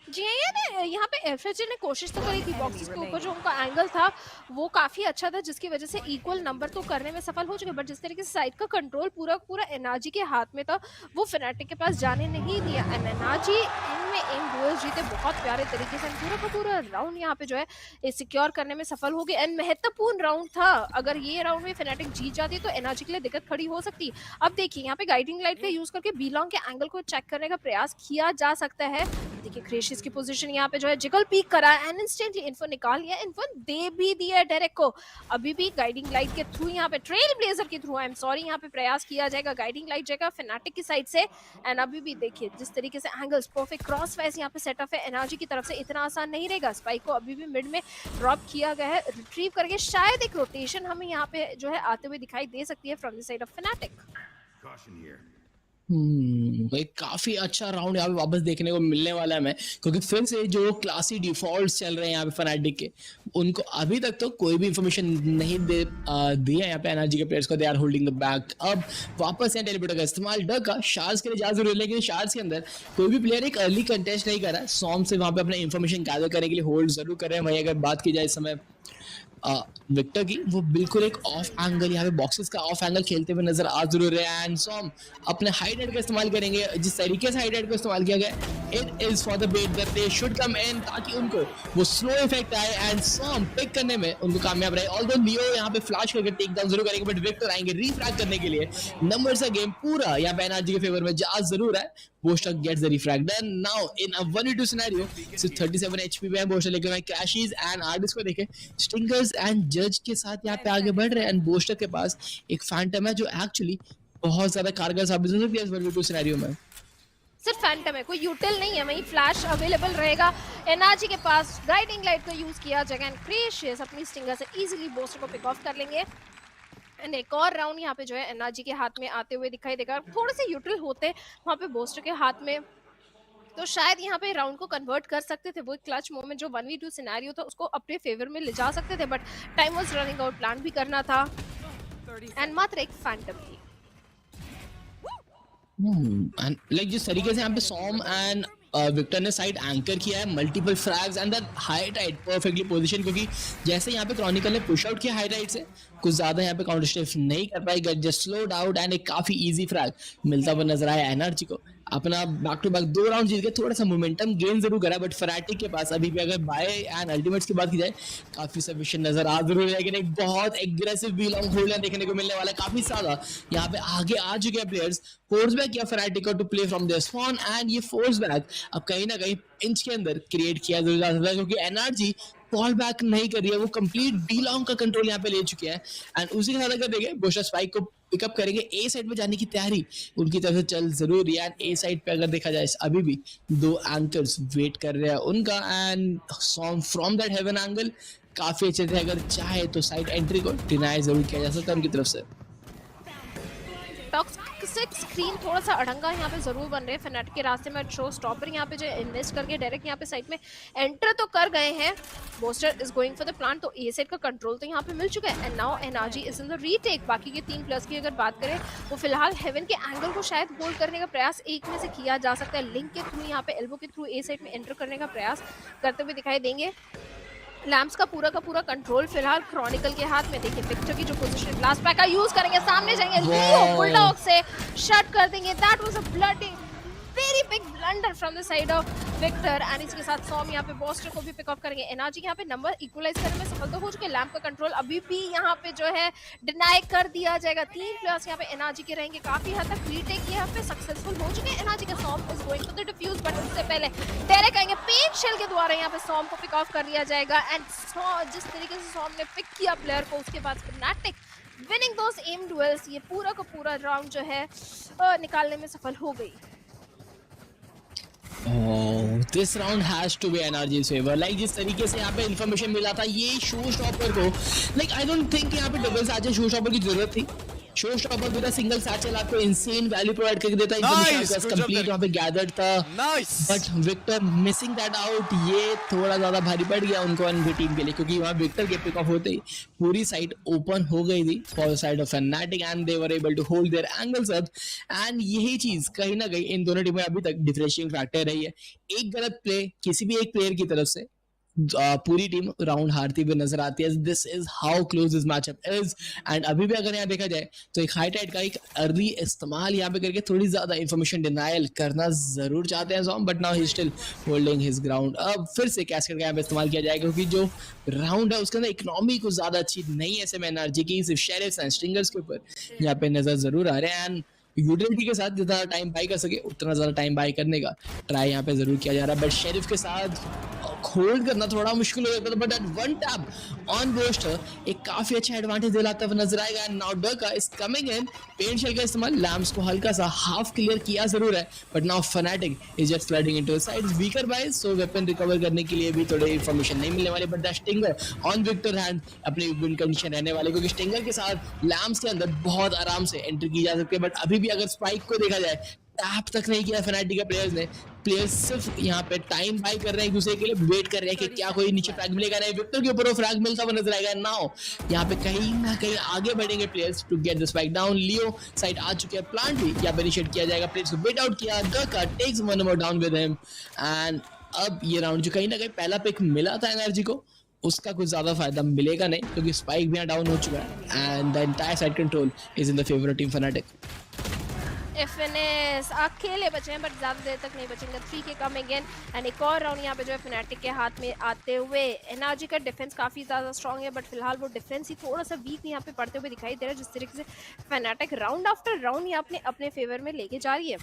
जी हाँ, यहाँ पे एफएचए ने कोशिश तो करी थी, बॉक्सेस के ऊपर जो उनका एंगल था वो काफी अच्छा था, जिसकी वजह से इक्वल नंबर तो करने में सफल हो चुके, बट जिस तरीके से साइड का कंट्रोल पूरा एनआरजी के हाथ में था वो फनाटिक के पास जाने नहीं दिया, एंड एनआरजी इनमें इन डुएल्स जीते बहुत प्यारे तरीके से, पूरा राउंड यहाँ पे जो है सिक्योर करने में सफल हो गए, एंड महत्वपूर्ण राउंड था। अगर ये राउंड में फनाटिक जीत जाती तो एनआरजी के लिए दिक्कत खड़ी हो सकती। अब देखिए यहाँ पे गाइडिंग लाइट का यूज करके बीलॉन्ग के एंगल को चेक करने का प्रयास किया जा सकता है। देखिए क्रेशिस की पोजीशन यहाँ पे जो है जिगल पीक करा, एंड इंस्टेंटली इन्फो निकाल लिया, इन्फो दे भी दिया डायरेक्ट को। अभी भी गाइडिंग लाइट के थ्रू यहाँ पे ट्रेल ब्लेजर के थ्रू, आई एम सॉरी, यहाँ पे प्रयास किया जाएगा गाइडिंग लाइट जाएगा फनाटिक की साइड से, एंड अभी भी देखिए जिस तरीके से एंगल्स परफेक्ट क्रॉस वाइज यहाँ पे सेटअप है एनआरजी की तरफ से, इतना आसान नहीं रहेगा। स्पाइक को अभी भी मिड में ड्रॉप किया गया है, रिट्रीव करके शायद एक रोटेशन हमें यहाँ पे जो है आते हुए दिखाई दे सकती है from the side of fanatic. भाई काफी अच्छा राउंड यहाँ पे वापस देखने को मिलने वाला है हमें, क्योंकि फिर से जो क्लासी डिफॉल्ट्स चल रहे हैं यहाँ पे फनाटिक के, उनको अभी तक तो कोई भी इंफॉर्मेशन नहीं दिया यहाँ पे एनआरजी के प्लेयर्स को, they are holding the back. अब वापस यहाँ टेलीपोर्टर का इस्तेमाल डका शार्ड्स के लिए ज्यादा जरूरी है, लेकिन शार्ड्स के अंदर कोई भी प्लेयर एक अर्ली कंटेस्ट नहीं कर रहा है, सॉम से वहाँ पे अपने इन्फॉर्मेशन गैदर करने के लिए होल्ड जरूर कर रहे हैं। वहीं अगर बात की जाए इस समय विक्टर की, वो बिल्कुल एक ऑफ एंगल यहाँ पे बॉक्सेस का ऑफ एंगल खेलते हुए नजर आ जरूर है, एंड सॉम अपने हाइड हेड का इस्तेमाल करेंगे। जिस तरीके से हाइड हेड को इस्तेमाल किया गया, it is for the bait that they should come in, ताकि उनको वो स्लो इफेक्ट आए एंड सॉम पिक करने में उनको कामयाब रहे। ऑल्दो लियो यहाँ पे फ्लैश करके टेक डाउन जरूर करेंगे, बट विक्टर आएंगे रीफ्रैग करने के लिए। नंबर्स का गेम पूरा यहाँ पे एनआरजी के फेवर में जा जरूर है। Boaster gets the refrag done now in a 1v2 scenario. So 37 HP पे है Boaster, लेकिन वहाँ crashes and artists को देखे Stingers and Judge के साथ यहाँ पे आगे बढ़ रहे हैं, and Boaster के पास एक Phantom है जो actually बहुत ज़्यादा कारगर साबित हो सकती है इस 1v2 scenario में। सिर्फ फैंटम है, कोई यूटिल नहीं है, वहीं फ्लैश अवेलेबल रहेगा एनआरजी के पास। गाइडिंग लाइट का यूज किया जाएगा, एंड क्रेशियस अपनी स्टिंगर से इजीली बोस्टर को पिक ऑफ कर लेंगे। एंड एक और राउंड यहाँ पे जो है एनआरजी के हाथ में आते हुए दिखाई देगा। थोड़े से यूटिल होते वहाँ पे बोस्टर के हाथ में, तो शायद यहाँ पे राउंड को कन्वर्ट कर सकते थे। वो क्लच मोमेंट जो 1v2 सिनेरियो था उसको अपने फेवर में ले जा सकते थे, but time was running out, plan भी करना था एंड मात्र एक फैंटम थी। एंड लाइक जिस तरीके से यहाँ पे सॉम एंड विक्टर ने साइड एंकर किया है, multiple frags and that high tide perfectly position, क्योंकि जैसे यहाँ पे क्रॉनिकल ने पुश आउट किया हाई टाइड से, कुछ ज्यादा यहाँ पे काउंटर स्टेफ नहीं कर पाई, get just slowed out and एक काफी इजी फ्रैग मिलता हुआ नजर आया एनआरजी को। अपना बैक टू बैक 2 राउंड जीत के थोड़ा सा मोमेंटम गेन जरूर करा, बट फनाटिक के पास अभी भी अगर बाय एंड अल्टीमेट्स की बात की जाए काफी सफिशिएंट नजर आ जरूर है, लेकिन एक बहुत एग्रेसिव बी लॉन्ग होल्ड देखने को मिलने वाला है। काफी ज्यादा यहाँ पे आगे आ चुके हैं प्लेयर्स, फोर्स बैक या Fnatic to play from their spawn, and ये फोर्स बैक अब कहीं ना कहीं इंच के अंदर क्रिएट किया जरूर जा सकता है, क्योंकि एनआरजी फॉल बैक नहीं कर रही है, वो कंप्लीट बी लॉन्ग का कंट्रोल यहाँ पे ले चुके हैं। एंड उसी के साथ अगर देखें बोस्टर स्पाइक को पिकअप करेंगे, ए साइड पे जाने की तैयारी उनकी तरफ से चल जरूर रही है। एंड ए साइड पे अगर देखा जाए अभी भी 2 एंकर्स वेट कर रहे हैं उनका, and from that heaven angle काफी अच्छे थे, अगर चाहे तो साइड एंट्री को डिनाई जरूर किया जा सकता है उनकी तरफ से। टॉक्सिक स्क्रीन थोड़ा सा अड़ंगा यहाँ पे जरूर बन रहे हैं फनाटिक के रास्ते में। शो स्टॉपर यहाँ पे जो इन्वेस्ट करके डायरेक्ट यहाँ पे साइड में एंटर तो कर गए हैं। Booster is going for the plan, तो ए साइड का कंट्रोल तो यहाँ पे मिल चुका है। And now NRG is in the retake. बाकी के 3 प्लेयर्स की अगर बात करें वो फिलहाल हेवन के एंगल को शायद होल्ड करने का प्रयास एक में से किया जा सकता है। लिंक के थ्रू यहाँ पे एल्बो के थ्रू ए साइड में एंटर करने का प्रयास करते हुए दिखाई देंगे। लैम्प्स का पूरा कंट्रोल फिलहाल क्रॉनिकल के हाथ में। देखिए विक्टर की जो पोजीशन, लास्ट पैक का यूज करेंगे, सामने जाएंगे, लियो बुलडॉग से शट कर देंगे। That was a bloody very big blunder from the side of Victor. And इसके साथ सॉम यहाँ पे बोस्टर को भी पिकअप करेंगे। एनआरजी यहाँ पे नंबर इक्वलाइज करने में सफल तो हो चुके। लैम्प का कंट्रोल अभी भी यहाँ पे जो है डिनाई कर दिया जाएगा। 3 प्लेयर्स यहाँ पे एनआरजी के रहेंगे। काफी हद तक रीटेक यहाँ पे सक्सेसफुल हो चुके हैं एनआरजी के। Som is going to the defuse, but उससे पहले डायरेक्ट आएंगे पेन शेल के द्वारा यहाँ पे सॉम को पिक ऑफ कर लिया जाएगा। एंड जिस तरीके से सॉम ने पिक किया प्लेयर को, उसके बाद फनाटिक विनिंग दोस एम डुएल्स, ये पूरा का पूरा राउंड जो है निकालने में सफल हो गई। Oh, this round has to be NRG's favor. Like जिस तरीके से यहाँ पे इन्फॉर्मेशन मिला था ये शो स्टॉपर को, like I don't think यहाँ पे डबल साचे शो स्टॉपर की जरूरत थी। Show stopper with single satchel आपको इंसेन वैल्यू प्रोवाइड करके देता है। एकदम कंप्लीट वहाँ पे गैदर्ड था, but Victor missing that out, ये थोड़ा ज्यादा भारी पड़ गया उनको उनकी टीम के लिए, क्योंकि वहाँ विक्टर के पिक ऑफ होते ही पूरी साइड ओपन हो गई थी for the side of Fnatic and they were able to hold their angles up. And यही चीज कहीं ना कहीं इन दोनों टीमें अभी तक डिफरेंशिएटिंग फैक्टर रही है। एक गलत प्ले किसी भी एक प्लेयर की तरफ से पूरी टीम राउंड हारती हुई नजर आती है। This is how close this matchup is. And अभी भी अगर यहाँ देखा जाए तो एक हाई टाइड का एक अर्ली इस्तेमाल यहाँ पे करके थोड़ी ज्यादा इंफॉर्मेशन डिनायल करना जरूर चाहते हैं Som, but now he still holding his ground. अब फिर से कैस्केड का यहाँ पे इस्तेमाल किया जाएगा, क्योंकि जो राउंड है उसके अंदर इकोनॉमी कुछ ज्यादा अच्छी नहीं है ऐसे में एनआरजी की, सिर्फ शेरिफ्स एंड स्टिंगर्स के ऊपर यहाँ पे नजर जरूर आ रहे हैं। एंड यूटिलिटी के साथ जितना टाइम बाई कर सके उतना ज्यादा टाइम बाई करने का ट्राई यहाँ पे जरूर किया जा रहा है, बट शेरिफ के साथ होल्ड करना थोड़ा मुश्किल हो जाता है। But at one tap on Boaster एक काफी अच्छा एडवांटेज दिलाता हुआ नजर आएगा। And now Derke is coming in, paint shell का इस्तेमाल, लैम्प्स को हल्का सा हाफ क्लियर किया जरूर है, but now Fnatic is just flooding into the sides weaker buys, so weapon recover करने के लिए भी थोड़ी इंफॉर्मेशन नहीं मिलने वाली। But the stinger on Victor hand अपनी विन कंडीशन रहने वाले, क्योंकि स्टिंगर के साथ लैम्प्स के अंदर बहुत आराम से एंट्री की जा सकती है। बट अभी भी अगर स्पाइक को देखा जाए टैप तक नहीं किया फनाटिक के प्लेयर्स ने। प्लेयर्स सिर्फ यहाँ पे टाइम बाय कर रहे हैं, एक दूसरे के लिए वेट कर रहे हैं कि क्या कोई नीचे फ्रैग मिलेगा, नहीं विक्टर के ऊपर वो फ्रैग मिलता हुआ नजर आएगा। नाउ यहाँ पे कहीं ना कहीं आगे बढ़ेंगे players to get the spike down. Leo side आ चुके हैं, प्लांट भी यहाँ पे इनिशिएट किया जाएगा, प्लेयर्स को बेट आउट किया, Derke takes one more down with him. एंड अब ये राउंड जो कहीं ना कहीं पहला पिक मिला था एनआरजी को, उसका कुछ ज्यादा फायदा मिलेगा नहीं, क्योंकि स्पाइक भी यहाँ डाउन हो चुका है and the entire side control is in the favour of team fanatic. FNS अकेले बचे हैं, बट ज्यादा देर तक नहीं बचेंगे। 3K कमिंग इन एंड एक और राउंड यहाँ पे जो है फनाटिक के हाथ में आते हुए। एनआरजी का डिफेंस काफी ज्यादा स्ट्रांग है, बट फिलहाल वो डिफेंस ही थोड़ा सा वीक यहाँ पे पड़ते हुए दिखाई दे रहा है, जिस तरीके से फनाटिक राउंड आफ्टर राउंड यहाँ अपने फेवर में लेके जा रही है।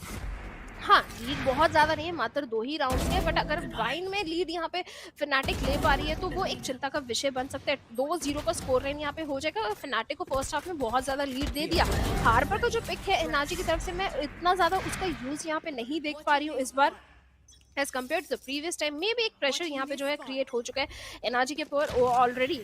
हाँ, लीड बहुत ज़्यादा नहीं है, मात्र 2 ही राउंड्स के, बट अगर वाइन में लीड यहाँ पे फनाटिक ले पा रही है तो वो एक चिंता का विषय बन सकता है। 2-0 का स्कोर लाइन यहाँ पे हो जाएगा। और फनाटिक को फर्स्ट हाफ में बहुत ज़्यादा लीड दे दिया। हार्पर का जो पिक है एनआरजी की तरफ से, मैं इतना ज़्यादा उसका यूज़ यहाँ पे नहीं देख पा रही हूँ इस बार as compare to the previous time. मे भी एक प्रेशर यहाँ पे जो है क्रिएट हो चुका है एनआरजी के ऊपर। ऑलरेडी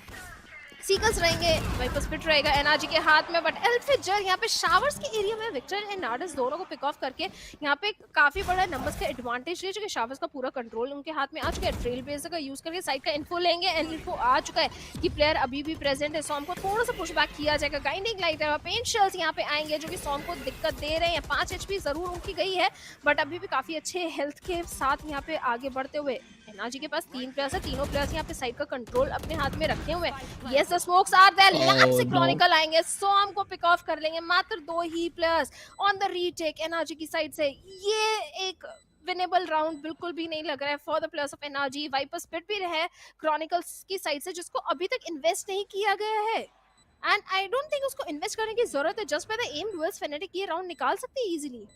सीकर्स रहेंगे, वाइपर स्पिट रहेगा एनआरजी के हाथ में, बट एल्फिजर यहाँ पे शावर्स के एरिया में विक्टर एंड नार्डस दोनों को पिक ऑफ करके यहाँ पे काफी बड़ा नंबर्स का एडवांटेज ले चुके। शावर्स का पूरा कंट्रोल उनके हाथ में आ चुका है। ट्रेल ब्लेजर का यूज करके साइड का इन्फो लेंगे एंड इन्फो आ चुका है कि प्लेयर अभी भी प्रेजेंट है। सॉम को थोड़ा सा पुश बैक किया जाएगा, गाइडिंग लाइट पेन शेल्स यहाँ पे आएंगे जो कि सॉम को दिक्कत दे रहे हैं। 5 HP जरूर उनकी गई है बट अभी भी काफी अच्छे हेल्थ के साथ यहाँ पे आगे बढ़ते हुए एनआरजी के पास 3 प्लेयर्स है, तीनों प्लेयर्स यहाँ पे साइड का कंट्रोल अपने हाथ में रखे हुए हैं। Yes the smokes are there, lab से क्रॉनिकल आएंगे, सॉम को पिक ऑफ कर लेंगे। मात्र 2 ही players on the retake NRG की साइड से। ये एक विनेबल राउंड बिल्कुल भी नहीं लग रहा है for the players of NRG. Viper spit भी रहे क्रॉनिकल्स की साइड से जिसको अभी तक इन्वेस्ट नहीं किया गया है एंड आई डोंट थिंक उसको इन्वेस्ट करने की जरूरत है। Just by the aim duels Fnatic ये राउंड निकाल सकते हैं इजीली,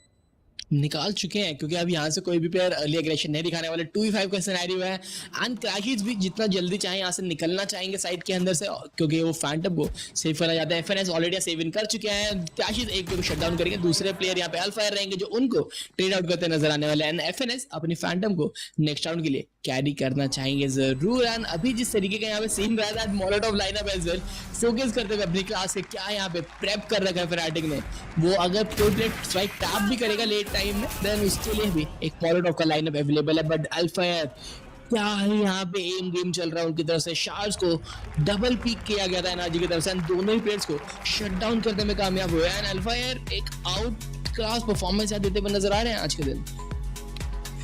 निकाल चुके हैं क्योंकि अब यहाँ से कोई भी प्लेयर अर्ली एग्रेशन नहीं दिखाने वाले। 2v5 का सिनेरियो है एंड क्रैशिज भी जितना जल्दी चाहे यहाँ से निकलना चाहेंगे साइड के अंदर से क्योंकि वो फैंटम को सेव करना चाहते हैं। एफएनएस ऑलरेडी सेव इन कर चुके हैं। क्रैशिज एक को शट डाउन करेंगे, दूसरे प्लेयर यहाँ पे अल्फायर रहेंगे जो उनको ट्रेड आउट करते नजर आने वाले हैं। एंड एफएनएस अपनी फैंटम को नेक्स्ट राउंड के लिए कैरी करना चाहेंगे जरूर। एंड अभी जिस तरीके का यहाँ पे सीन रहा था molotov lineup as well showcase करते हुए अपनी क्लास के क्या यहाँ पे प्रेप कर रखा है फनाटिक ने। वो अगर कोई प्लेयर स्ट्राइक टैप भी करेगा लेट टाइम में देन उसके लिए भी एक मोलोटोव का लाइनअप अवेलेबल है। बट अल्फायर क्या ही यहाँ पे एम गेम चल रहा है उनकी तरफ से। शार्स को डबल पीक किया गया था एनआरजी की तरफ से, दोनों ही प्लेयर्स को शट डाउन करने में कामयाब हुए एंड अल्फायर एक आउट क्लास परफॉर्मेंस देते हुए नजर आ रहे हैं आज के दिन।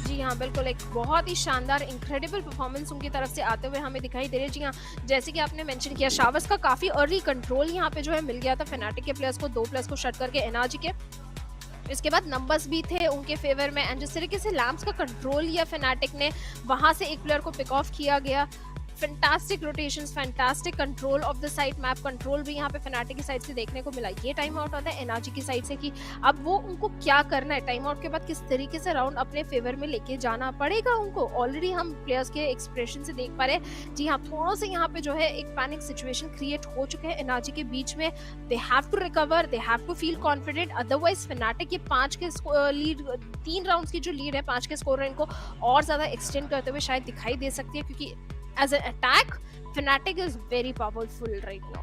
जी हाँ बिल्कुल, एक बहुत ही शानदार इनक्रेडिबल परफॉर्मेंस उनकी तरफ से आते हुए हमें दिखाई दे रही है। जी हाँ, जैसे कि आपने मेंशन किया शावर्स का काफी अर्ली कंट्रोल यहाँ पे जो है मिल गया था फनाटिक के प्लेयर्स को, 2 प्लेयर्स को शट करके एनआरजी के। इसके बाद नंबर्स भी थे उनके फेवर में एंड जिस तरीके से लैम्प्स का कंट्रोल लिया फनाटिक ने, वहां से एक प्लेयर को पिक ऑफ किया गया। Fantastic rotations, fantastic control of the side, map control भी यहाँ पे फनाटिक की साइड से देखने को मिला। ये टाइम आउट होता है एनआरजी की साइड से कि अब वो उनको क्या करना है, टाइम आउट के बाद किस तरीके से राउंड अपने फेवर में लेके जाना पड़ेगा उनको। ऑलरेडी हम प्लेयर्स के एक्सप्रेशन से देख पा रहे हैं। जी हाँ, थोड़ा सा यहाँ पे जो है एक पैनिक सिचुएशन क्रिएट हो चुके हैं एनआरजी के बीच में। They have to recover, they have to feel confident, otherwise Fnatic ये 5 के लीड, 3 राउंड्स की जो लीड है 5 के स्कोर है, इनको और ज्यादा एक्सटेंड करते हुए शायद दिखाई दे सकती है क्योंकि as an attack Fnatic is very powerful right now।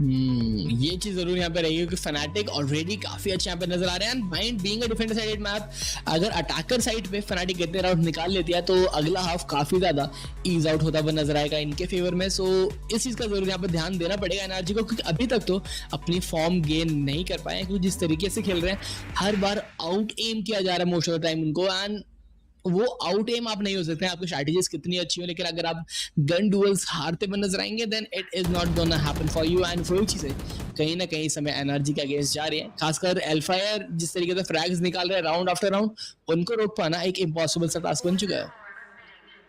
ये चीज जरूर यहाँ पे रहेगी कि फनाटिक ऑलरेडी काफी अच्छे यहाँ पे नजर आ रहे हैं। Mind being a defender side map, अगर अटैकर साइड पे फनाटिक कितने राउंड निकाल लेती है तो अगला हाफ काफी ज्यादा ईज आउट होता हुआ नजर आएगा इनके फेवर में। सो इस चीज का जरूर यहाँ पे ध्यान देना पड़ेगा एनआरजी को क्योंकि अभी तक तो अपनी फॉर्म गेन नहीं कर पाए क्योंकि जिस तरीके से खेल रहे हैं हर बार आउट एम किया जा रहा है मोस्ट ऑफ द टाइम उनको। एंड वो आउट एम आप नहीं हो सकते हैं, आपकी स्ट्रैटेजीज कितनी अच्छी हो लेकिन अगर आप गन डुअल्स हारते हुए नजर आएंगे then it is not gonna happen for you. And वही चीजें कहीं ना कहीं समय एनआरजी के अगेंस्ट जा रही है। खासकर एल्फायर जिस तरीके से फ्रैग्स निकाल रहे हैं राउंड आफ्टर राउंड, उनको रोक पाना एक इम्पॉसिबल सा टास्क बन चुका है।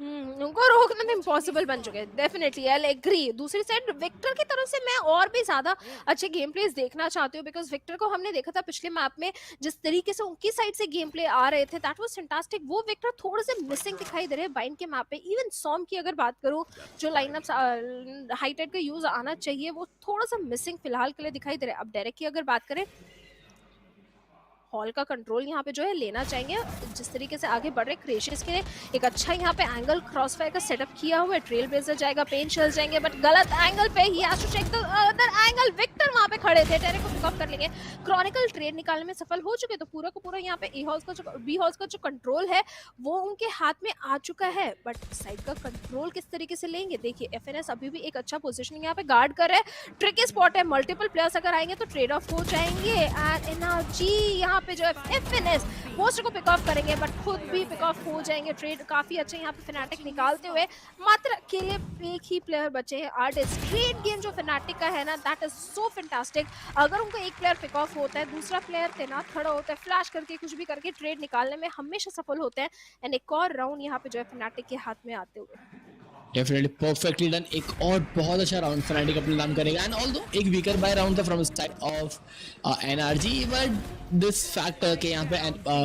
उनको रोकना तो इम्पॉसिबल बन चुके हैं, डेफिनेटली आई एग्री। दूसरी साइड विक्टर की तरफ से मैं और भी ज्यादा अच्छे गेम प्लेस देखना चाहती हूँ बिकॉज विक्टर को हमने देखा था पिछले मैप में जिस तरीके से उनकी साइड से गेम प्ले आ रहे थे दैट वाज फैंटास्टिक। वो विक्टर थोड़े से मिसिंग दिखाई दे रहे हैं बाइंड के मैप पे। इवन सॉम की अगर बात करूँ जो लाइनअप्स हाईटेड का यूज आना चाहिए वो थोड़ा सा मिसिंग फिलहाल के लिए दिखाई दे रहा है। अब डायरेक्ट की अगर बात करें, हॉल का कंट्रोल यहाँ पे जो है लेना चाहेंगे जिस तरीके से आगे बढ़ रहे क्रेशियस के लिए। एक अच्छा यहाँ पे एंगल क्रॉसफायर का सेटअप किया हुआ है, ट्रेल ब्लेजर जाएगा, पेन शेल्स जाएंगे बट गलत एंगल पे ही has to check the other angle. Victor वहाँ पे खड़े थे, टेरे को पिक अप कर लेंगे। क्रॉनिकल ट्रेड निकालने में सफल हो चुके तो पूरा का पूरा यहाँ पे ए हॉल्स का जो बी हॉल्स का जो कंट्रोल है वो उनके हाथ में आ चुका है। बट साइड का कंट्रोल किस तरीके से लेंगे, देखिए एफएनएस अभी भी एक अच्छा पोजिशनिंग यहाँ पे गार्ड कर रहे हैं। ट्रिकी स्पॉट है, मल्टीपल प्लेयर्स अगर आएंगे तो ट्रेड ऑफ हो जाएंगे एंड एनआरजी यहाँ पे जो है एफएनएस बोस्टर को पिक ऑफ करेंगे बट खुद भी पिक ऑफ हो जाएंगे। ट्रेड काफी अच्छे यहाँ पे फनाटिक निकालते हुए, मात्र अकेले एक ही प्लेयर बचे हैं आर्टिस्ट। ट्रेड गेम जो फनाटिक का है ना दैट इज सो फैंटास्टिक। अगर उनको एक प्लेयर पिक ऑफ होता है, दूसरा प्लेयर तैनात खड़ा होता है, फ्लैश करके कुछ भी करके ट्रेड निकालने में हमेशा सफल होते हैं एंड एक और राउंड यहाँ पे जो है फनाटिक के हाथ में आते हुए डेफिनेटली परफेक्टली डन। एक और बहुत अच्छा राउंड फनाटिक अपने नाम करेगा एंड ऑल्दो एक वीकर बाय राउंड था from side of NRG. But this factor के यहाँ पे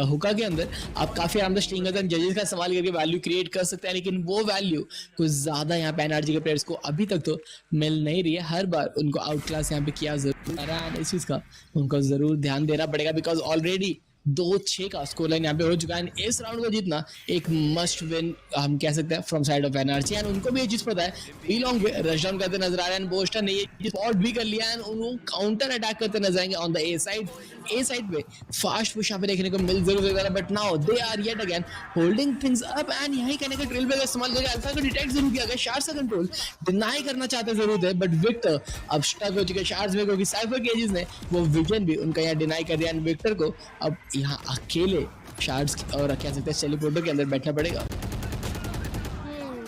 हुक्का के अंदर आप काफी आराम से स्ट्रिंगर्स एंड जजेस का इस्तेमाल करके वैल्यू क्रिएट कर सकते हैं लेकिन वो वैल्यू कुछ ज्यादा यहाँ पे एनआरजी के प्लेयर्स को अभी तक तो मिल नहीं रही है। हर बार उनको आउट क्लास यहाँ पे किया जरूर आ रहा है, इस चीज का उनको जरूर ध्यान देना पड़ेगा बिकॉज ऑलरेडी 2-6 का स्कोर लाइन यहाँ पे हो चुका है। इस राउंड को जीतना एक मस्ट विन हम कह सकते हैं from side of NRG, and उनको भी ये चीज पता है। बीलोंग पे रश डाउन करते नजर आ रहे हैं, बोस्टर ने ये स्पॉट भी कर लिया है, उनको काउंटर अटैक करते नजर आएंगे ऑन द ए साइड पे फास्ट पुश यहाँ पे देखने को मिल जरूर रहा है, but now they are yet again holding things up, and यही कहने का ट्रेल का इस्तेमाल करके अल्फा को डिटेक्ट जरूर किया गया। शार्ट्स का कंट्रोल डिनाई करना चाहते जरूर है, बट विक्टर अब स्टक हो चुके शार्ट्स में, क्योंकि साइफर केजेस ने वो विजन भी उनका यहाँ डिनाई कर दिया, एंड विक्टर को अब यहाँ अकेले शार्ट्स और कह सकते हैं टेलीपोर्टर के अंदर बैठना पड़ेगा।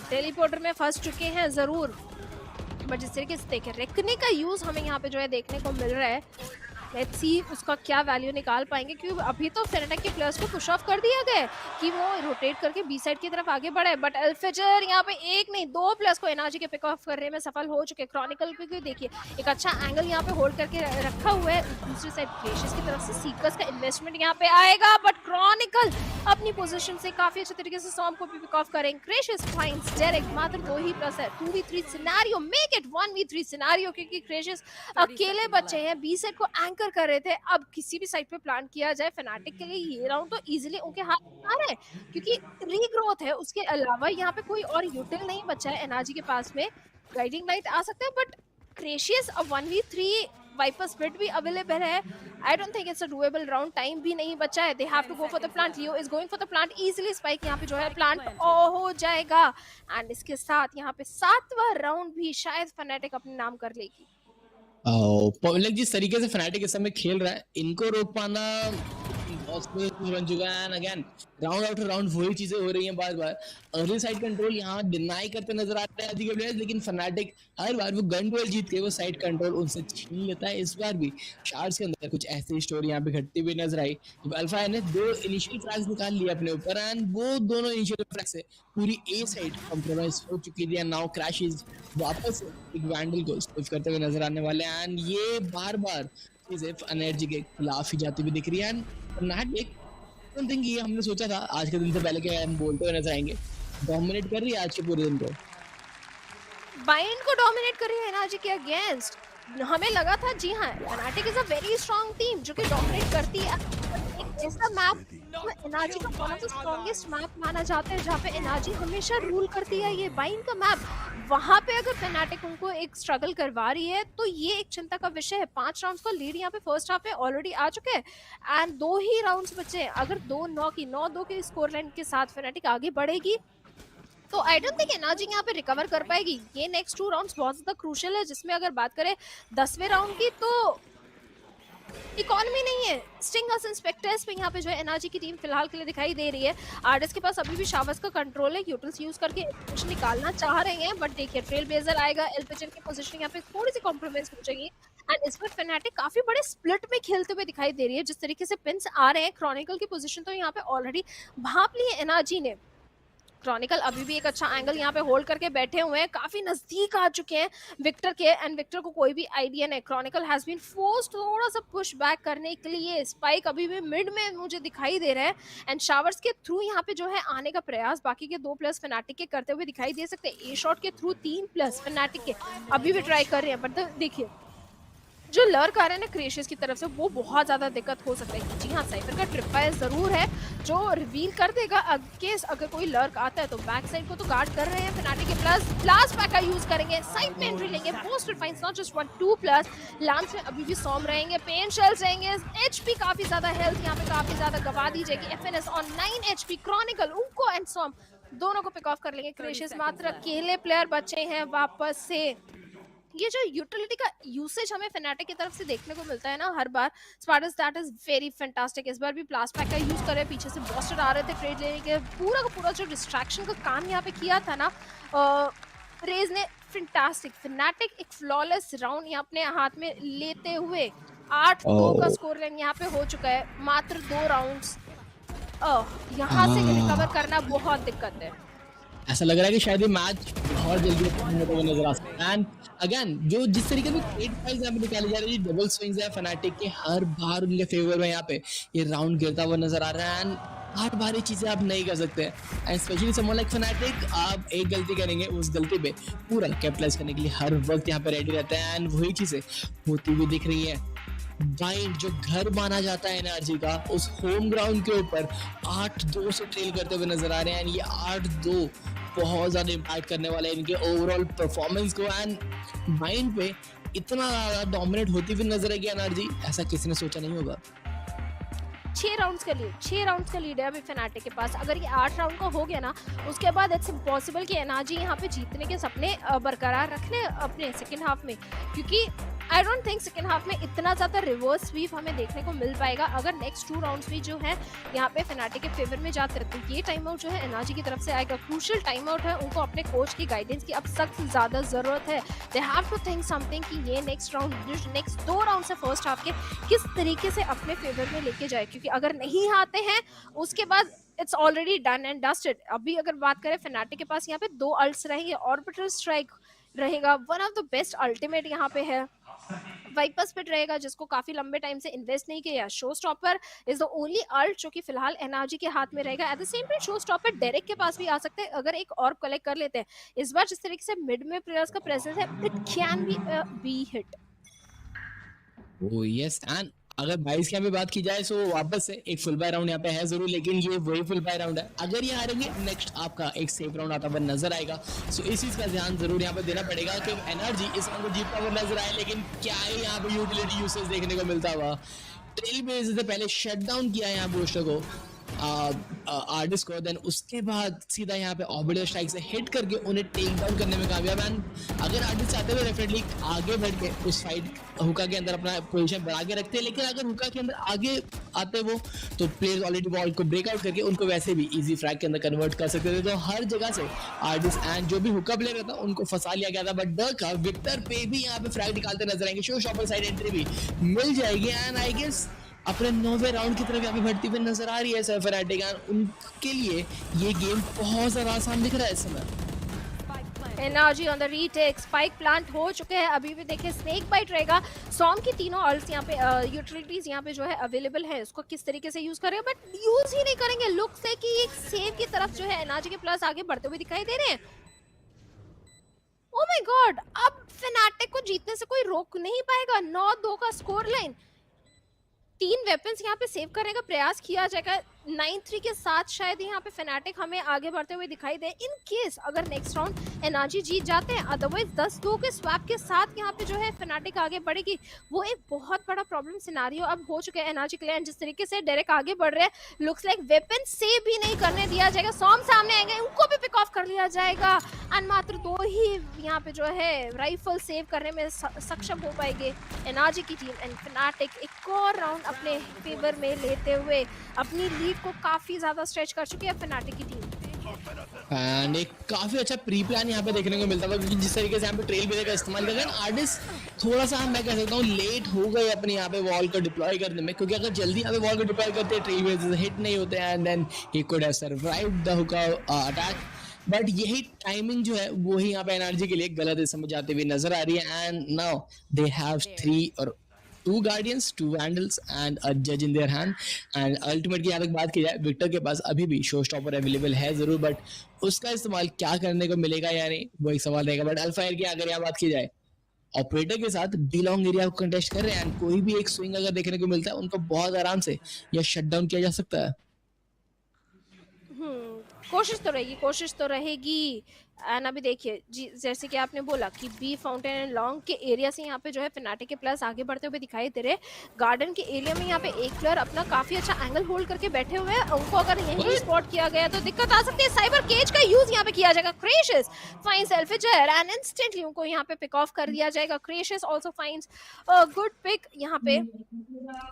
टेलीपोर्टर में फंस चुके हैं जरूर, बट जिस तरीके से देखें रेकने का यूज हमें यहाँ पे जो है देखने को मिल रहा है, लेट्स सी उसका क्या वैल्यू निकाल पाएंगे, क्योंकि अभी तो फेनेटिक के प्लेयर्स को पुश ऑफ कर दिया गया कि वो रोटेट करके बी साइड की तरफ आगे बढ़े, बट एल्फिजर यहाँ पे एक नहीं 2 प्लेयर्स को एनआरजी के पिक ऑफ करने में सफल हो चुके। क्रॉनिकल पे देखिए एक अच्छा एंगल यहाँ पे होल्ड करके रखा हुआ है, दूसरी साइड ग्लेशियस की तरफ से सीकर्स का इन्वेस्टमेंट यहाँ पे आएगा, बट क्रॉनिकल अपनी पोजीशन से काफी अच्छे तरीके से सॉम को भी पिक ऑफ करेंगे। ग्रेशियस फाइंड्स डायरेक्ट मात्र 2 ही प्लस है, 2v3 scenario, make it 1v3 scenario, क्योंकि ग्रेशियस अकेले बचे हैं, बी साइड को एंकर कर रहे थे। अब किसी भी साइड पे प्लान किया जाए फनाटिक के लिए ये राउंड तो इजीली उनके हाथ में आ रहा है, क्योंकि रीग्रोथ है, उसके अलावा यहाँ पे कोई और यूटिल नहीं बचा है एनआरजी के पास में। गाइडिंग लाइट आ सकता है, बट क्रेशियस अब 1v3 वाइपर स्प्लिट भी अवेलेबल है। I don't think it's a doable round, time भी नहीं बचा है, they have to go for the plant. Leo is going for the plant easily, spike यहाँ पे जो है प्लांट हो जाएगा, एंड इसके साथ यहाँ पे 7वां राउंड भी शायद फनाटिक अपने नाम कर लेगी। पब्लिक जिस तरीके से फनाटिक इस समय खेल रहा है, इनको रोक पाना बन चुका है, and again round after round वही चीजें हो रही हैं बार बार। अर्ली साइड कंट्रोल यहाँ डिनाई करते नजर आ रहे हैं अधिक प्लेयर्स, लेकिन फनाटिक हर बार वो गन डुएल जीत के वो साइड कंट्रोल उनसे छीन लेता है। इस बार भी शार्ट्स के अंदर कुछ ऐसी स्टोरी यहाँ पे घटती हुई नजर आई, जब अल्फा ने 2 इनिशियल फ्रैग्स निकाल लिए अपने ऊपर, एंड वो दोनों इनिशियल फ्रैग से पूरी ए साइड कंप्रोमाइज हो चुकी थी, एंड नाउ क्रैशेस वापस एक वैंडल को स्टिफ करते हुए नजर आने वाले हैं, एंड ये बार बार चीजें एनर्जी के खिलाफ ही जाती हुई दिख रही है। And fanatic I don't think ये हमने सोचा था आज के दिन से पहले कि हम बोलते हुए नजर आएंगे, डोमिनेट कर रही है आज के पूरे दिन को, बाइंड को डोमिनेट कर रही है एनआरजी के अगेंस्ट। हमें लगा था जी हाँ fanatic is a very strong team जो कि डोमिनेट करती है, ऐसा मैप एनआरजी का one of the strongest map माना जाता है, जहाँ पे एनआरजी हमेशा रूल करती है। ये बाइंड का मैप, वहाँ पे अगर फनाटिक उनको एक स्ट्रगल करवा रही है तो ये एक चिंता का विषय है। 5 राउंड्स का लीड यहाँ पे फर्स्ट हाफ में ऑलरेडी आ चुके हैं, एंड 2 ही राउंड्स बचे हैं। अगर 9-2 के स्कोर लाइन के साथ फनाटिक आगे बढ़ेगी तो आई डोंट थिंक एनआरजी यहाँ पे रिकवर कर पाएगी। ये नेक्स्ट 2 राउंड्स बहुत ज्यादा क्रूशियल है, जिसमें अगर बात करें 10वें राउंड की तो इकोनॉमी नहीं है। स्टिंगर्स इंस्पेक्टर्स पे यहाँ पे जो है एनआरजी की टीम फिलहाल के लिए दिखाई दे रही है। आरएस के पास अभी भी शावर्स का कंट्रोल है, यूटिल्स यूज करके कुछ निकालना चाह रहे हैं, बट देखिए ट्रेल ब्लेजर आएगा, एलपिजन की पोजीशन यहाँ पे थोड़ी सी कॉम्प्रोमाइज हो जाएगी, एंड इस बार फनाटिक काफी बड़े स्प्लिट में खेलते हुए दिखाई दे रही है। जिस तरीके से पिंस आ रहे हैं, क्रॉनिकल की पोजीशन तो यहाँ पे ऑलरेडी भाप ली है एनआरजी ने। क्रॉनिकल अभी भी एक अच्छा एंगल यहाँ पे होल्ड करके बैठे हुए हैं, काफी नजदीक आ चुके हैं विक्टर के, एंड विक्टर को कोई भी आइडिया नहीं। क्रॉनिकल हैज बीन फोर्स्ड थोड़ा सा पुश बैक करने के लिए, स्पाइक अभी भी मिड में मुझे दिखाई दे रहा है, एंड शावर्स के थ्रू यहाँ पे जो है आने का प्रयास बाकी के 2 प्लस फनाटिक के करते हुए दिखाई दे सकते हैं। ए शॉट के थ्रू 3 प्लस फनाटिक के अभी भी ट्राई कर रहे हैं, बट देखिए जो लर्क आ रहे हैं ना क्रेशियस की तरफ से, वो बहुत ज्यादा दिक्कत हो सकता है। जी हाँ, साइफर का ट्रिप फायर जरूर है जो रिवील कर देगा केस अगर कोई लर्क आता है तो। बैक साइड को तो गार्ड कर रहे हैं फनाटिक के, प्लस ब्लास्ट पैक का यूज करेंगे, साइड में एंट्री लेंगे, booster finds not just 1-2 plus lance में अभी भी सॉम रहेंगे, पेन शेल्स रहेंगे, एचपी काफी ज्यादा, हेल्थ यहाँ पे काफी ज्यादा गवा दी जाएगी। एफएनएस ऑन 9 एचपी, क्रॉनिकल उनको एंड सॉम दोनों को पिक ऑफ कर लेंगे। क्रेशियस मात्र अकेले प्लेयर बचे हैं वापस से। ये जो यूटिलिटी का यूसेज हमें फनाटिक की तरफ से देखने को मिलता है ना हर बार, स्पार्टस दैट इज वेरी फैंटास्टिक। इस बार भी ब्लास्ट पैक का यूज कर रहे हैं, पीछे से बॉस्टर आ रहे थे ट्रेड लेने के, पूरा का पूरा जो डिस्ट्रैक्शन का काम यहाँ पे किया था ना रेज ने, फैंटास्टिक। फनाटिक एक फ्लॉलेस राउंड यहाँ अपने हाथ में लेते हुए 8-2 का स्कोर लाइन यहाँ पे हो चुका है, मात्र 2 राउंड्स। यहाँ से रिकवर करना बहुत दिक्कत है। ऐसा लग रहा है कि शायद ये मैच बहुत जल्दी नजर आ सकता है। एंड अगेन जो जिस तरीके से ट्रेड फाइल्स यहाँ पे निकाली जा रही है, डबल स्विंग्स है फनाटिक के, हर बार उनके फेवर में यहाँ पे ये राउंड गिरता हुआ नजर आ रहा है, एंड हर बार ये चीजें आप नहीं कर सकते। And specially someone like fanatic, आप एक गलती करेंगे उस गलती पे पूरा कैपिटलाइज करने के लिए हर वक्त यहाँ पे रेडी रहते हैं, एंड वही चीजें होती हुई दिख रही है। बाइंड जो घर माना जाता है एनआरजी का, उस होम ग्राउंड के ऊपर 8-2 से ट्रेल करते हुए नजर आ रहे हैं। एंड ये 8-2 बहुत ज़्यादा इम्पैक्ट करने वाला है इनके ओवरऑल परफॉर्मेंस को। एंड बाइंड पे इतना ज़्यादा डोमिनेट होती हुई नजर आएगी एनआरजी, ऐसा किसी ने सोचा नहीं होगा। 6 राउंड्स का लीड है अभी Fnatic के पास। अगर ये 8 राउंड का हो गया ना, उसके बाद इट्स इम्पॉसिबल कि एनआरजी यहाँ पे जीतने के सपने बरकरार रखने अपने सेकेंड हाफ में, क्योंकि आई डोंट थिंक सेकेंड हाफ में इतना ज़्यादा रिवर्स स्वीप हमें देखने को मिल पाएगा। अगर नेक्स्ट 2 राउंड्स भी जो है यहाँ पे Fnatic के फेवर में जाते रहते हैं, ये टाइम आउट जो है एनआरजी की तरफ से आएगा, क्रूशियल टाइम आउट है। उनको अपने कोच की गाइडेंस की अब सख्त ज़्यादा ज़रूरत है। They have to think something कि ये नेक्स्ट 2 राउंड से फर्स्ट हाफ के किस तरीके से अपने फेवर में लेके जाए, क्योंकि अगर नहीं आते हैं उसके बाद it's already done and dusted. अभी अगर बात करें Fnatic के पास यहाँ पे 2 अल्ट्स रहेंगे, ऑर्बिटल स्ट्राइक रहेगा, one of the best ultimate यहाँ पे है, वाइपर स्पिट रहेगा जिसको काफी लंबे टाइम से इन्वेस्ट नहीं किया। Show stopper is the only ult जो कि फिलहाल एनआरजी के हाथ में रहेगा। At the same time show stopper Derke के पास भी आ सकते हैं अगर एक और कलेक्ट कर लेते हैं। इस बार जिस तरीके से मिड में प्लेयर्स का प्रेजेंस है, it can be hit. Oh yes, and अगर 22 की यहाँ पे बात की जाए तो वापस से एक फुल बाय राउंड यहाँ पे है जरूर, लेकिन ये वही फुल बाय राउंड है। अगर ये हारेंगे नेक्स्ट आपका एक सेफ राउंड आता हुआ नजर आएगा। सो इस चीज का ध्यान जरूर यहाँ पे देना पड़ेगा कि एनआरजी इस राउंड को जीतता हुआ नजर आए, लेकिन क्या है यहाँ पे यूटिलिटी यूसेज देखने को मिलता हुआ। ट्रेल बेस से पहले शट डाउन किया है यहाँ बूस्टर को, आर्टिस्ट को, देन उसके बाद सीधा यहाँ पे ऑर्बिटल स्ट्राइक से हिट करके उन्हें टेक डाउन करने में कामयाब। एंड अगर आर्टिस्ट चाहते हुए डेफिनेटली आगे बढ़ के उस फाइट हुक्का के अंदर अपना पोजीशन बढ़ा के रखते हैं, लेकिन अगर हुक्का के अंदर आगे आते वो तो प्लेयर्स ऑलरेडी वॉल को ब्रेकआउट करके उनको वैसे भी इजी फ्रैग के अंदर कन्वर्ट कर सकते थे। तो हर जगह से आर्टिस्ट एंड जो भी हुक्का प्लेयर था उनको फंसा लिया गया था, बट डक विक्टर पे भी यहाँ पे फ्रैग निकालते नजर आएंगे। शो शॉपर साइड एंट्री भी मिल जाएगी एंड आई गेस अपने 9वें राउंड की तरफ यहाँ पे बढ़ती हुई नजर आ रही है Fnatic। उनके लिए ये गेम बहुत ज्यादा आसान दिख रहा है इस समय। NRG on the retake, spike plant हो चुके हैं। अभी भी देखिए स्नेक बाइट रहेगा, सॉम की तीनों अल्ट्स यहाँ पे यूटिलिटीज यहाँ पे जो है अवेलेबल है, उसको किस तरीके से यूज करेंगे, बट यूज ही नहीं करेंगे। लुक से कि एक सेव की तरफ जो है एनआरजी के प्लस आगे बढ़ते हुए दिखाई दे रहे हैं। ओह माय गॉड, अब Fnatic को जीतने से कोई रोक नहीं पाएगा। 9-2 का स्कोर लाइन, 3 वेपन्स यहाँ पे सेव करने का प्रयास किया जाएगा। 9-3 के साथ शायद यहाँ पे Fnatic हमें आगे बढ़ते हुए दिखाई दे इन केस अगर नेक्स्ट राउंड एनआरजी जीत जाते हैं। अदरवाइज 10-2 के स्वैप के साथ यहाँ पे जो है Fnatic आगे बढ़ेगी। वो एक बहुत बड़ा प्रॉब्लम सिनारियो अब हो चुका है एनआरजी के लिए। जिस तरीके से डायरेक्ट आगे बढ़ रहे हैं, लुक्स लाइक वेपन सेव भी नहीं करने दिया जाएगा। सॉम सामने आएंगे, उनको भी पिक ऑफ कर लिया जाएगा एंड मात्र 2 ही यहाँ पे जो है राइफल सेव करने में सक्षम हो पाएंगे एनआरजी की टीम। एंड Fnatic एक और राउंड अपने फेवर में लेते हुए अपनी लीड को काफी ज्यादा स्ट्रेच कर चुकी है Fnatic की टीम। एंड एक काफी अच्छा प्री प्लान यहाँ पे देखने को मिलता था, क्योंकि जिस तरीके से यहाँ पे ट्रेल बेस का इस्तेमाल कर रहे हैं आर्टिस्ट, थोड़ा सा मैं कह सकता हूँ लेट हो गए अपने यहाँ पे वॉल को डिप्लॉय करने में, क्योंकि अगर जल्दी यहाँ पे वॉल को डिप्लॉय करते हैं ट्रेल बेस हिट नहीं होते हैं and then he could have survived the hookah attack. But यही टाइमिंग जो है वो ही यहाँ पे एनआरजी के लिए गलत है समझ जाते हुए नजर आ रही है। And now they have 2 guardians, 2 vandals and a judge in their hand. And ultimate की यहाँ तक बात की जाए, विक्टर के पास अभी भी शो स्टॉपर अवेलेबल है जरूर, बट उसका इस्तेमाल क्या करने को मिलेगा या नहीं वो एक सवाल रहेगा। बट अल्फायर की अगर यहाँ बात की जाए, ऑपरेटर के साथ डी लॉन्ग एरिया को कंटेस्ट कर रहे हैं एंड कोई भी एक स्विंग अगर देखने को मिलता है उनको बहुत आराम से या शट डाउन किया जा सकता है। कोशिश तो रहेगी। एंड अभी देखिए जी, जैसे कि आपने बोला कि बी फाउंटेन एंड लॉन्ग के एरिया से यहाँ पे जो है Fnatic के प्लस आगे बढ़ते हुए दिखाई दे रहे। गार्डन के एरिया में यहाँ पे एक प्लेयर अपना काफी अच्छा एंगल होल्ड करके बैठे हुए हैं, उनको अगर यहीं स्पॉट किया गया तो दिक्कत आ सकती है। साइबर केज का यूज यहाँ पे किया जाएगा। Crashies finds Alfajer and instantly उनको यहाँ पे पिक ऑफ कर दिया जाएगा। Crashies also finds a good pick यहाँ पे।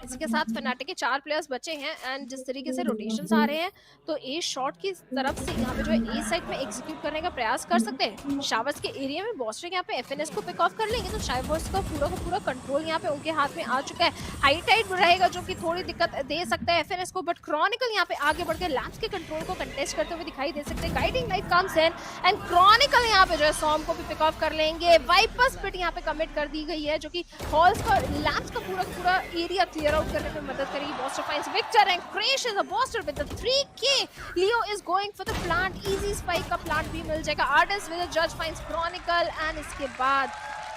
इसके साथ Fnatic के 4 प्लेयर्स बचे हैं एंड जिस तरीके से रोटेशंस आ रहे हैं तो ए शॉट की तरफ से यहाँ पे जो है ए साइड में एग्जीक्यूट करने का प्रयास कर सकते हैं। शावर्स के एरिया में बॉस्टर यहाँ पे एफएनएस को पिक ऑफ कर लेंगे तो शावर्स का पूरा कंट्रोल यहाँ पे उनके हाथ में आ चुका है। हाई टाइड रहेगा जो कि थोड़ी दिक्कत दे सकता है एफएनएस को, बट क्रॉनिकल यहाँ पे आगे बढ़ के लैंप्स के कंट्रोल को कंटेस्ट करते हुए दिखाई दे सकते हैं। Guiding light comes in and Chronicle यहाँ पे जो है सॉम को भी पिक ऑफ कर लेंगे। वाइपर स्पिट यहाँ पे कमिट कर दी गई है जो कि हॉल्स का लैंप्स का पूरा एरिया क्लियर आउट करने में मदद करेगी। Boaster finds Victor and Crashies a Boaster with the 3K। Leo is going for the plant, easy spike का प्लांट भी मिल जाएगा। आर्टिस्ट विद द जज फाइंड्स क्रॉनिकल एंड इसके बाद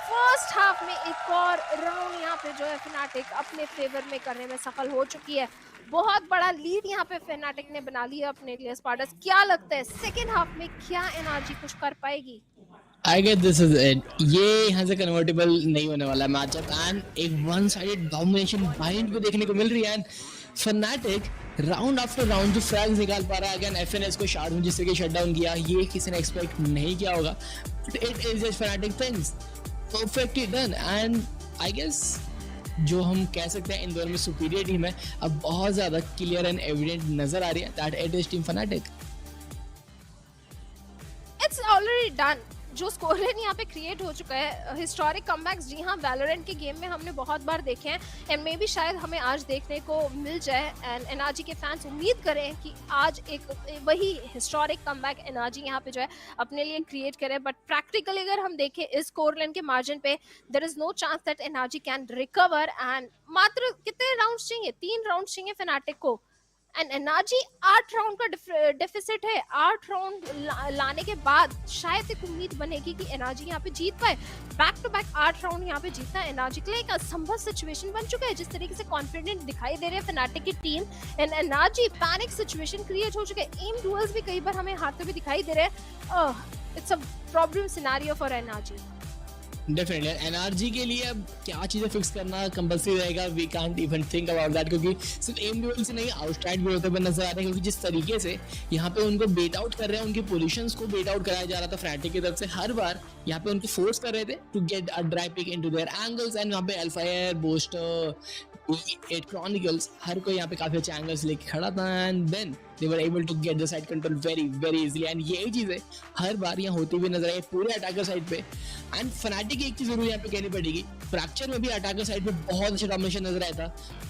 फर्स्ट हाफ में एक और राउंड यहाँ पे जो है Fnatic अपने फेवर में करने में सफल हो चुकी है। बहुत बड़ा लीड यहाँ पे Fnatic ने बना लिया अपने लिए। स्पार्टस, क्या लगता है सेकेंड हाफ में क्या NRG कुछ कर पाएगी? I guess this is it. ये यहाँ से कन्वर्टेबल नहीं होने वाला मैचअप एंड एक वन साइडेड डोमिनेशन बाइंड को देखने को मिल रही है and Fnatic round after round जो फ्रैग्स निकाल पा रहा है। अगेन FNS को शार्ट में जिस तरीके शट डाउन किया, ये किसी ने एक्सपेक्ट नहीं किया होगा, but it is just Fnatic things perfectly done and I guess जो हम कह सकते हैं इन दोनों में सुपीरियर टीम है अब बहुत ज्यादा क्लियर एंड एविडेंट नजर आ रही है that it is team Fnatic. It's already done. जो स्कोर लाइन यहाँ पे क्रिएट हो चुका है, हिस्टोरिक कमबैक्स जी हाँ वैलोरेंट के गेम में हमने बहुत बार देखे हैं एंड मे बी शायद हमें आज देखने को मिल जाए एंड एनआरजी के फैंस उम्मीद करें कि आज एक वही हिस्टोरिक कमबैक एनआरजी यहाँ पे जो है अपने लिए क्रिएट करे। बट प्रैक्टिकली अगर हम देखें इस स्कोर लाइन के मार्जिन पे there is no chance that NRG can recover and मात्र कितने राउंड्स चाहिए? 3 राउंड्स चाहिए Fnatic को एंड एनआरजी 8 राउंड का डेफिसिट है। 8 राउंड लाने के बाद शायद एक उम्मीद बनेगी कि एनआरजी यहाँ पे जीत पाए। बैक टू बैक 8 राउंड यहाँ पे जीतना एनआरजी के लिए एक असंभव सिचुएशन बन चुका है। जिस तरीके से कॉन्फिडेंट दिखाई दे रहे हैं Fnatic की team and NRG panic situation create हो चुका है। एम डुअल्स भी कई बार हमें हारते हुए दिखाई दे रहे हैं। It's a problem scenario for NRG. Definitely NRG के लिए अब क्या चीजें फिक्स करना कंपल्सरी रहेगा, we can't even think about that, क्योंकि सिर्फ एम ड्यूल से नहीं आउटसाइड भी होते हुए नजर आ रहे हैं। क्योंकि जिस तरीके से यहाँ पे उनको बेट आउट कर रहे हैं, उनकी पोजीशंस को बेट आउट कराया जा रहा था Fnatic की तरफ से, हर बार यहाँ पे उनको फोर्स कर रहे थे to get a drive pick into their angles and यहाँ पे एल्फायर, बोस्टर, 8 Chronicles हर कोई यहाँ पे काफी अच्छे एंगल्स लेके खड़ा था and then they were able to get the side control very very easily and यही चीजें हर बार यहाँ होती हुई नजर आई पूरे अटैकर साइड पे। एंड Fnatic की एक चीज जरूर यहाँ पे कहनी पड़ेगी, फ्रैक्चर में भी अटैकर साइड पे बहुत अच्छा डोमिनेशन नजर आया था,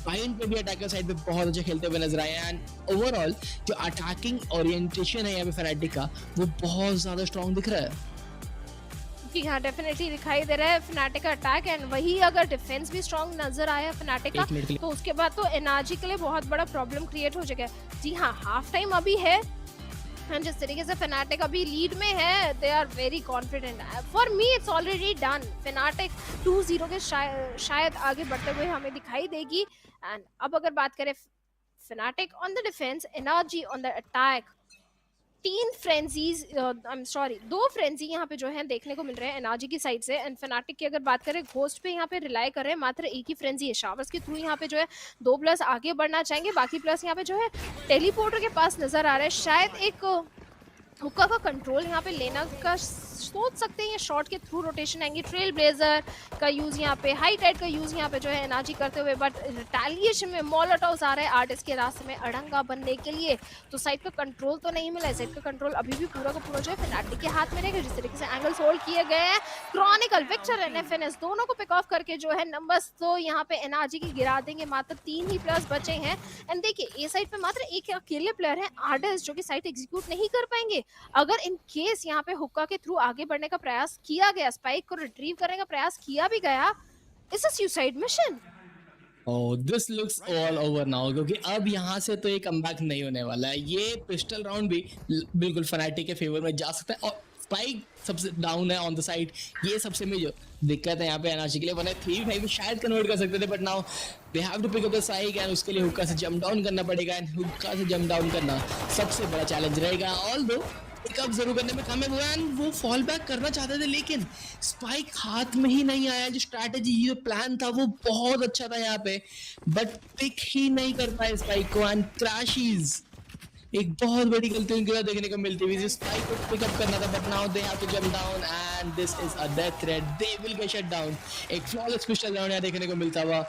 पाइन पे भी अटैकर साइड पे बहुत अच्छे खेलते हुए नजर आए एंड ओवरऑल जो अटैकिंग ओरिएंटेशन है यहाँ पे Fnatic का वो बहुत ज्यादा स्ट्रॉन्ग दिख रहा है। कि हाँ डेफिनेटली दिखाई दे रहा है Fnatic का अटैक एंड वही अगर डिफेंस भी स्ट्रॉन्ग नजर आया Fnatic का तो उसके बाद तो एनआरजी के लिए बहुत बड़ा प्रॉब्लम क्रिएट हो जाएगा। जी हाँ हाफ टाइम अभी है एंड जिस तरीके से Fnatic अभी लीड में है they are very confident. For me it's already done. Fnatic 2-0 के शायद आगे बढ़ते हुए हमें दिखाई देगी। एंड अब अगर बात करें Fnatic on the defence, NRG on the attack, 2 frenzy यहाँ पे जो है देखने को मिल रहे हैं एनआरजी की साइड से। एंड Fnatic की अगर बात करें घोस्ट पे यहाँ पे रिलाई कर रहे हैं, मात्र एक ही फ्रेंजी है। शावर्स के थ्रू यहाँ पे जो है 2 प्लस आगे बढ़ना चाहेंगे, बाकी प्लस यहाँ पे जो है टेलीपोर्टर के पास नजर आ रहा है। शायद एक हुक्का का कंट्रोल यहाँ पे लेना का सोच सकते हैं, ये शॉट के थ्रू रोटेशन आएंगे, ट्रेल ब्लेजर का यूज यहाँ पे, हाई टाइड का यूज यहाँ पे जो है एनआरजी करते हुए। बट रिटेलिएशन में मोलोटोव्स आ रहा है आर्टिस्ट के रास्ते में अड़ंगा बनने के लिए, तो साइड का कंट्रोल तो नहीं मिला है। साइड का कंट्रोल अभी भी पूरा का पूरा जो है Fnatic के हाथ में रहेगा। जिस तरीके से एंगल्स होल्ड किए गए हैं, क्रॉनिकल, विक्टर एंड FNS दोनों को पिक ऑफ करके जो है नंबर्स तो यहाँ पे एनआरजी की गिरा देंगे। मात्र 3 ही प्लस बचे हैं एंड देखिए ए साइड पे मात्र एक अकेले प्लेयर है आर्टिस्ट जो कि साइड एग्जीक्यूट नहीं कर पाएंगे। अगर इन केस यहाँ पे हुक्का के थ्रू आगे बढ़ने का प्रयास किया गया, स्पाइक को रिट्रीव करने का प्रयास किया भी गया, it's a suicide mission. Oh, this looks all over now, क्योंकि अब यहाँ से तो ये कमबैक नहीं होने वाला है। ये पिस्टल राउंड भी बिल्कुल Fnatic के फेवर में जा सकता है और स्पाइक सबसे डाउन है ऑन द साइड। ये सबसे मेजर दिक्कत है यहाँ पे एनआरजी के लिए। वरना 3v5 शायद कन्वर्ट कर सकते थे, but now they have to pick up the spike and उसके लिए हुक्का से जंप डाउन करना पड़ेगा एंड हुक्का से जंप डाउन करना सबसे बड़ा चैलेंज रहेगा। ऑल्दो पिकअप जरूर करने में कामयाब हुआ एंड वो फॉल बैक करना चाहते थे, लेकिन स्पाइक हाथ में ही नहीं आया। जो स्ट्रैटेजी, जो प्लान था वो बहुत अच्छा था यहाँ पे, बट पिक ही नहीं कर पाए स्पाइक को एंड क्रैशेस। एक बहुत बड़ी गलती उनके साथ देखने को मिलती हुई, स्पाइक को पिकअप करना था, but now they have to jump down and this is a death threat, they will get shut down. एक फ्लॉलेस पिस्टल राउंड यहाँ देखने को मिलता हुआ,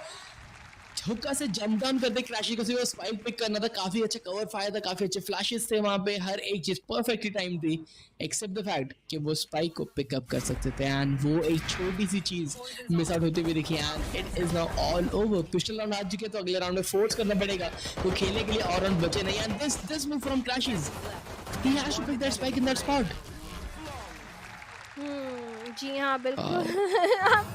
हुक्का से जंप डाउन करते क्रैशी को सिर्फ स्पाइक पिक करना था। काफी अच्छा कवर फायर था, काफी अच्छे फ्लैशेस थे वहां पे, हर एक चीज परफेक्टली टाइम थी एक्सेप्ट द फैक्ट कि वो स्पाइक को पिकअप कर सकते थे एंड वो एक छोटी सी चीज मिस आउट होती हुई दिखी and it is now all over. Pistol round आज के तो अगले राउंड में फोर्स करना पड़ेगा, वो खेलने के लिए और राउंड बचे नहीं and this move from Crashies, he has to pick that spike in that spot. जी हाँ बिल्कुल।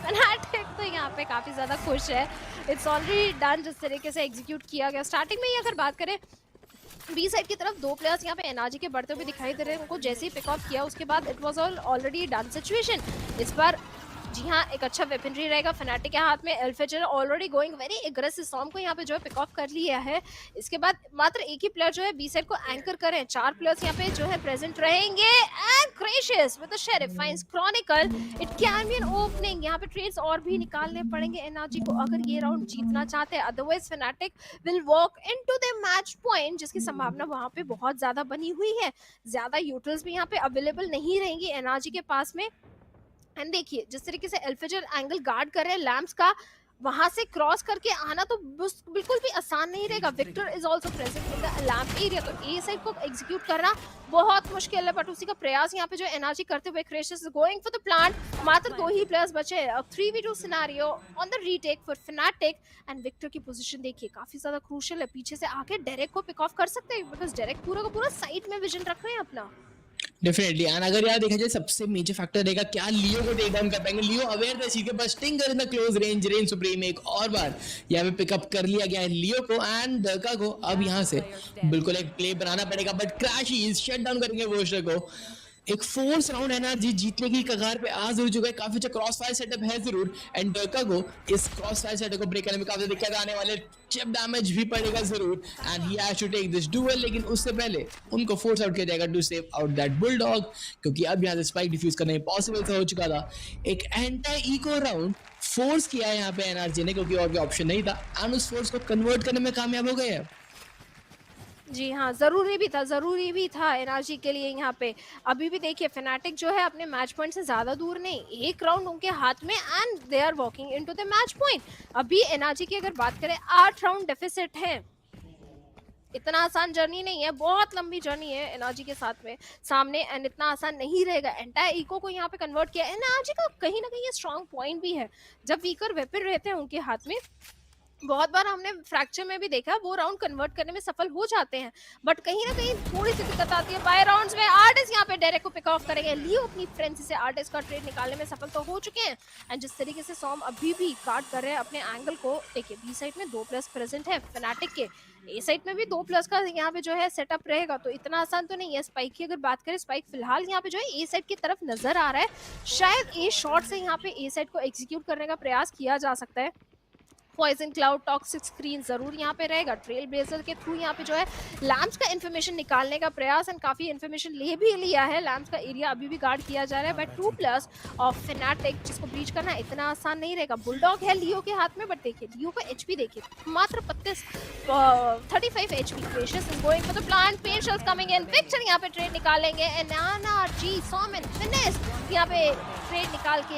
Fnatic तो यहाँ पे काफ़ी ज़्यादा खुश है, इट्स ऑलरेडी डन जिस तरीके से एग्जीक्यूट किया गया। स्टार्टिंग में ही अगर बात करें बी साइड की तरफ 2 प्लेयर्स यहाँ पे एनआरजी के बढ़ते हुए दिखाई दे रहे हैं, उनको जैसे ही पिक ऑफ किया उसके बाद it was already done situation. इस बार जी हाँ, एक अच्छा वेपनरी रहेगा फनाटिक के हाथ में। एल्फेजर ऑलरेडी गोइंग वेरी एग्रेसिव, सॉम को यहाँ पे जो है पिक ऑफ कर लिया है। इसके बाद मात्र एक ही प्लेयर जो है बी साइड को एंकर करें, 4 प्लेयर्स यहाँ पे जो है प्रेजेंट रहेंगे। And Crashies with the sheriff finds Chronicle, it can be an opening. यहाँ पे ट्रेड्स और भी निकालने पड़ेंगे एनआरजी को अगर ये राउंड जीतना चाहते हैं, otherwise fanatic will walk into the match point, जिसकी संभावना वहां पे बहुत ज्यादा बनी हुई है। ज्यादा यूटिल्स भी यहाँ पे अवेलेबल नहीं रहेंगी एनआरजी के पास में। एंड देखिए जिस तरीके से एल्फेजर एंगल गार्ड कर रहे हैं लैम्प्स का, वहां से क्रॉस करके आना तो बिल्कुल भी आसान नहीं रहेगा। Victor is also present in the lamp area, तो ए साइड को एग्जीक्यूट करना बहुत मुश्किल है, बट उसी का प्रयास यहाँ पे जो एनआरजी करते हुए Crashies is going for the plant. मात्र 2 ही प्लेयर्स बचे। अब 3v2 scenario on the retake for Fnatic. And Victor की पोजीशन देखिए काफी ज्यादा क्रूशियल है, पीछे से आके डेरेक को पिक ऑफ कर सकते हैं बिकॉज डेरेक पूरा का पूरा साइड में विजन रख रहे हैं अपना। डेफिनेटली। एंड अगर यार देखा जाए सबसे मेजर फैक्टर रहेगा क्या लियो को टेक डाउन कर पाएंगे। लियो अवेयर था चीज के, बस stinger in the close range, range supreme एक और बार यहाँ पे पिकअप कर लिया गया है लियो को एंड डरका को। अब यहाँ से बिल्कुल एक प्ले बनाना पड़ेगा, बट क्रैशिज शट डाउन करेंगे बोस्टर को। एक फोर्स राउंड एनआरजी जीतने की कगार पे आ जरूर चुका है, काफी अच्छा क्रॉस फायर सेटअप है जरूर। एंड डरका को इस क्रॉस फायर सेटअप को ब्रेक करने में काफी दिक्कत आने वाले, चिप डैमेज भी पड़ेगा जरूर and he has to take this duel. लेकिन उससे पहले उनको फोर्स आउट किया जाएगा to save out that bulldog, क्योंकि अब यहाँ से स्पाइक डिफ्यूज करना इम्पॉसिबल सा हो चुका था। एक एंटी इको राउंड फोर्स किया है यहाँ पे एनआरजी ने, क्योंकि और भी ऑप्शन नहीं था एंड उस फोर्स को कन्वर्ट करने में कामयाब हो गए हैं। जी हाँ, ज़रूरी भी था एनआरजी के लिए यहाँ पे। अभी भी देखिए फनाटिक जो है अपने मैच पॉइंट से ज़्यादा दूर नहीं, एक राउंड उनके हाथ में and they are walking into the match point. अभी एनआरजी की अगर बात करें 8 राउंड डेफिसिट है, इतना आसान जर्नी नहीं है, बहुत लंबी जर्नी है एनआरजी के साथ में सामने एंड इतना आसान नहीं रहेगा। एंटायर इको को यहाँ पे कन्वर्ट किया एनआरजी का, कहीं ना कहीं ये स्ट्रॉन्ग पॉइंट भी है। जब वीकर वेपन रहते हैं उनके हाथ में, बहुत बार हमने फ्रैक्चर में भी देखा वो राउंड कन्वर्ट करने में सफल हो जाते हैं, बट कहीं ना कहीं थोड़ी सी दिक्कत आती है बाय राउंड्स में। आर्टिस्ट यहाँ पे डायरेक्ट को पिक ऑफ करेंगे। लियो अपनी फ्रेंड्स से आर्टिस्ट का ट्रेड निकालने में सफल तो हो चुके हैं एंड जिस तरीके से सॉम अभी भी गार्ड कर रहे हैं अपने एंगल को, देखिए बी साइड में 2 प्लस प्रेजेंट है फनाटिक के, ए साइड में भी 2 प्लस का यहाँ पे जो है सेटअप रहेगा, तो इतना आसान तो नहीं है। स्पाइक की अगर बात करें, स्पाइक फिलहाल यहाँ पे जो है ए साइड की तरफ नजर आ रहा है, शायद ए शॉट से यहाँ पे ए साइड को एग्जीक्यूट करने का प्रयास किया जा सकता है। पॉइजन क्लाउड टॉक्सिक स्क्रीन जरूर यहाँ पे रहेगा। ट्रेल ब्लेजर के थ्रू यहाँ पे जो है लैम्प्स का इन्फॉर्मेशन निकालने का प्रयास एंड काफी इन्फॉर्मेशन ले भी लिया है। लैम्प्स का एरिया अभी भी गार्ड किया जा रहा है बाय 2 प्लस ऑफ फनाटिक, जिसको ब्रीच करना इतना आसान नहीं रहेगा। बुलडॉग है लियो के हाथ में, बट देखिए लियो का एचपी देखिए मात्र 35 HP. Crashies is going for the plant, patience coming in. Victor यहाँ पे ट्रेड निकालेंगे and NRG Som and finish यहाँ पे ट्रेड निकाल के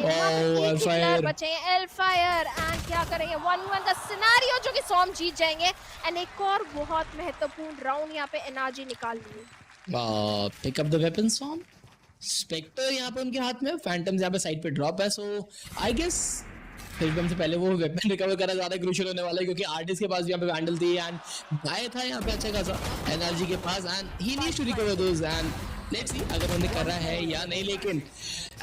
बचे हैं एल्फायर एंड क्या करेंगे 1v1 का सिनेरियो जो कि सॉम जीत जाएंगे एंड एक और बहुत महत्वपूर्ण राउंड यहाँ पे एनआरजी निकाल लिए। Pick up the weapon Som, spectre यहाँ पे उनके हाथ में, फैंटम्स यहाँ पे साइड पे ड्रॉप है, सो आई गेस एकदम से पहले वो वेपन रिकवर करना ज्यादा क्रूशियल होने वाला है, क्योंकि आर्टिस्ट के पास भी यहाँ पे वैंडल थी एंड गाय था यहाँ पे अच्छा खासा एनआरजी के पास and he needs to recover those and let's see अगर उन्होंने करा है या नहीं। लेकिन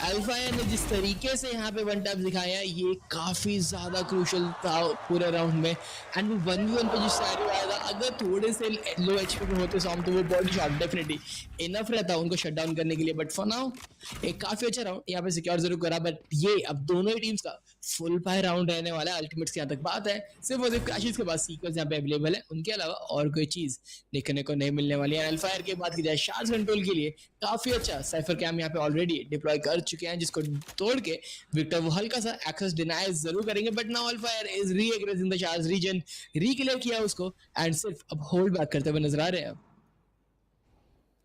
अल्फायर ने जिस तरीके से यहाँ पे वन टैप दिखाया ये काफी ज्यादा क्रूशियल था पूरे राउंड में एंड वो 1v1 पे जो सिनेरियो आया था, अगर थोड़े से लो एचपी पे होते सॉम तो वो बॉडी शॉट डेफिनेटली इनफ रहता उनको शट डाउन करने के लिए, बट फॉर नाउ एक काफी अच्छा राउंड यहाँ पे सिक्योर जरूर करा। बट ये अब दोनों ही टीम्स का फुल फायर राउंड रहने वाला है। अल्टीमेट्स की यहाँ तक बात है, सिर्फ और सिर्फ क्रैशेस के पास सीक्वेंस यहाँ पे अवेलेबल है, उनके अलावा और कोई चीज देखने को नहीं मिलने वाली है। अल्फायर की बात की जाए शार्ज कंट्रोल के लिए काफी अच्छा साइफर कैम यहाँ पे ऑलरेडी डिप्लॉय कर चुके हैं, जिसको तोड़ के विक्टर वो हल्का सा एक्सेस डिनाई जरूर करेंगे, बट नाउ अल्फायर इज री-एग्रेसिंग द शार्ज रीजन, री-क्लियर किया उसको एंड सिर्फ अब होल्ड बैक करते हुए नजर आ रहे हैं।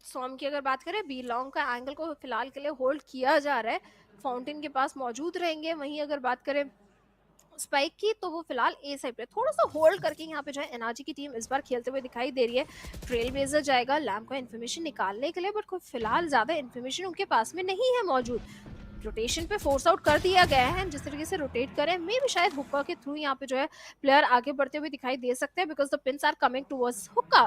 सॉम की अगर बात करें, बी लॉन्ग का एंगल को फिलहाल के लिए होल्ड किया जा रहा है, फाउंटेन के पास मौजूद रहेंगे। वहीं अगर बात करें स्पाइक की तो वो फिलहाल ए साइड पे थोड़ा सा होल्ड करके यहाँ पे जो है एनआरजी की टीम इस बार खेलते हुए दिखाई दे रही है। ट्रेल ब्लेजर जाएगा लैम्प का इन्फॉर्मेशन निकालने के लिए, बट कोई फिलहाल ज्यादा इन्फॉर्मेशन उनके पास में नहीं है मौजूद। रोटेशन पे फोर्स आउट कर दिया गया है, जिस तरीके से रोटेट करें मे भी शायद हुक्का के थ्रू यहाँ पे जो है प्लेयर आगे बढ़ते हुए दिखाई दे सकते हैं, because the pins are coming towards hookah.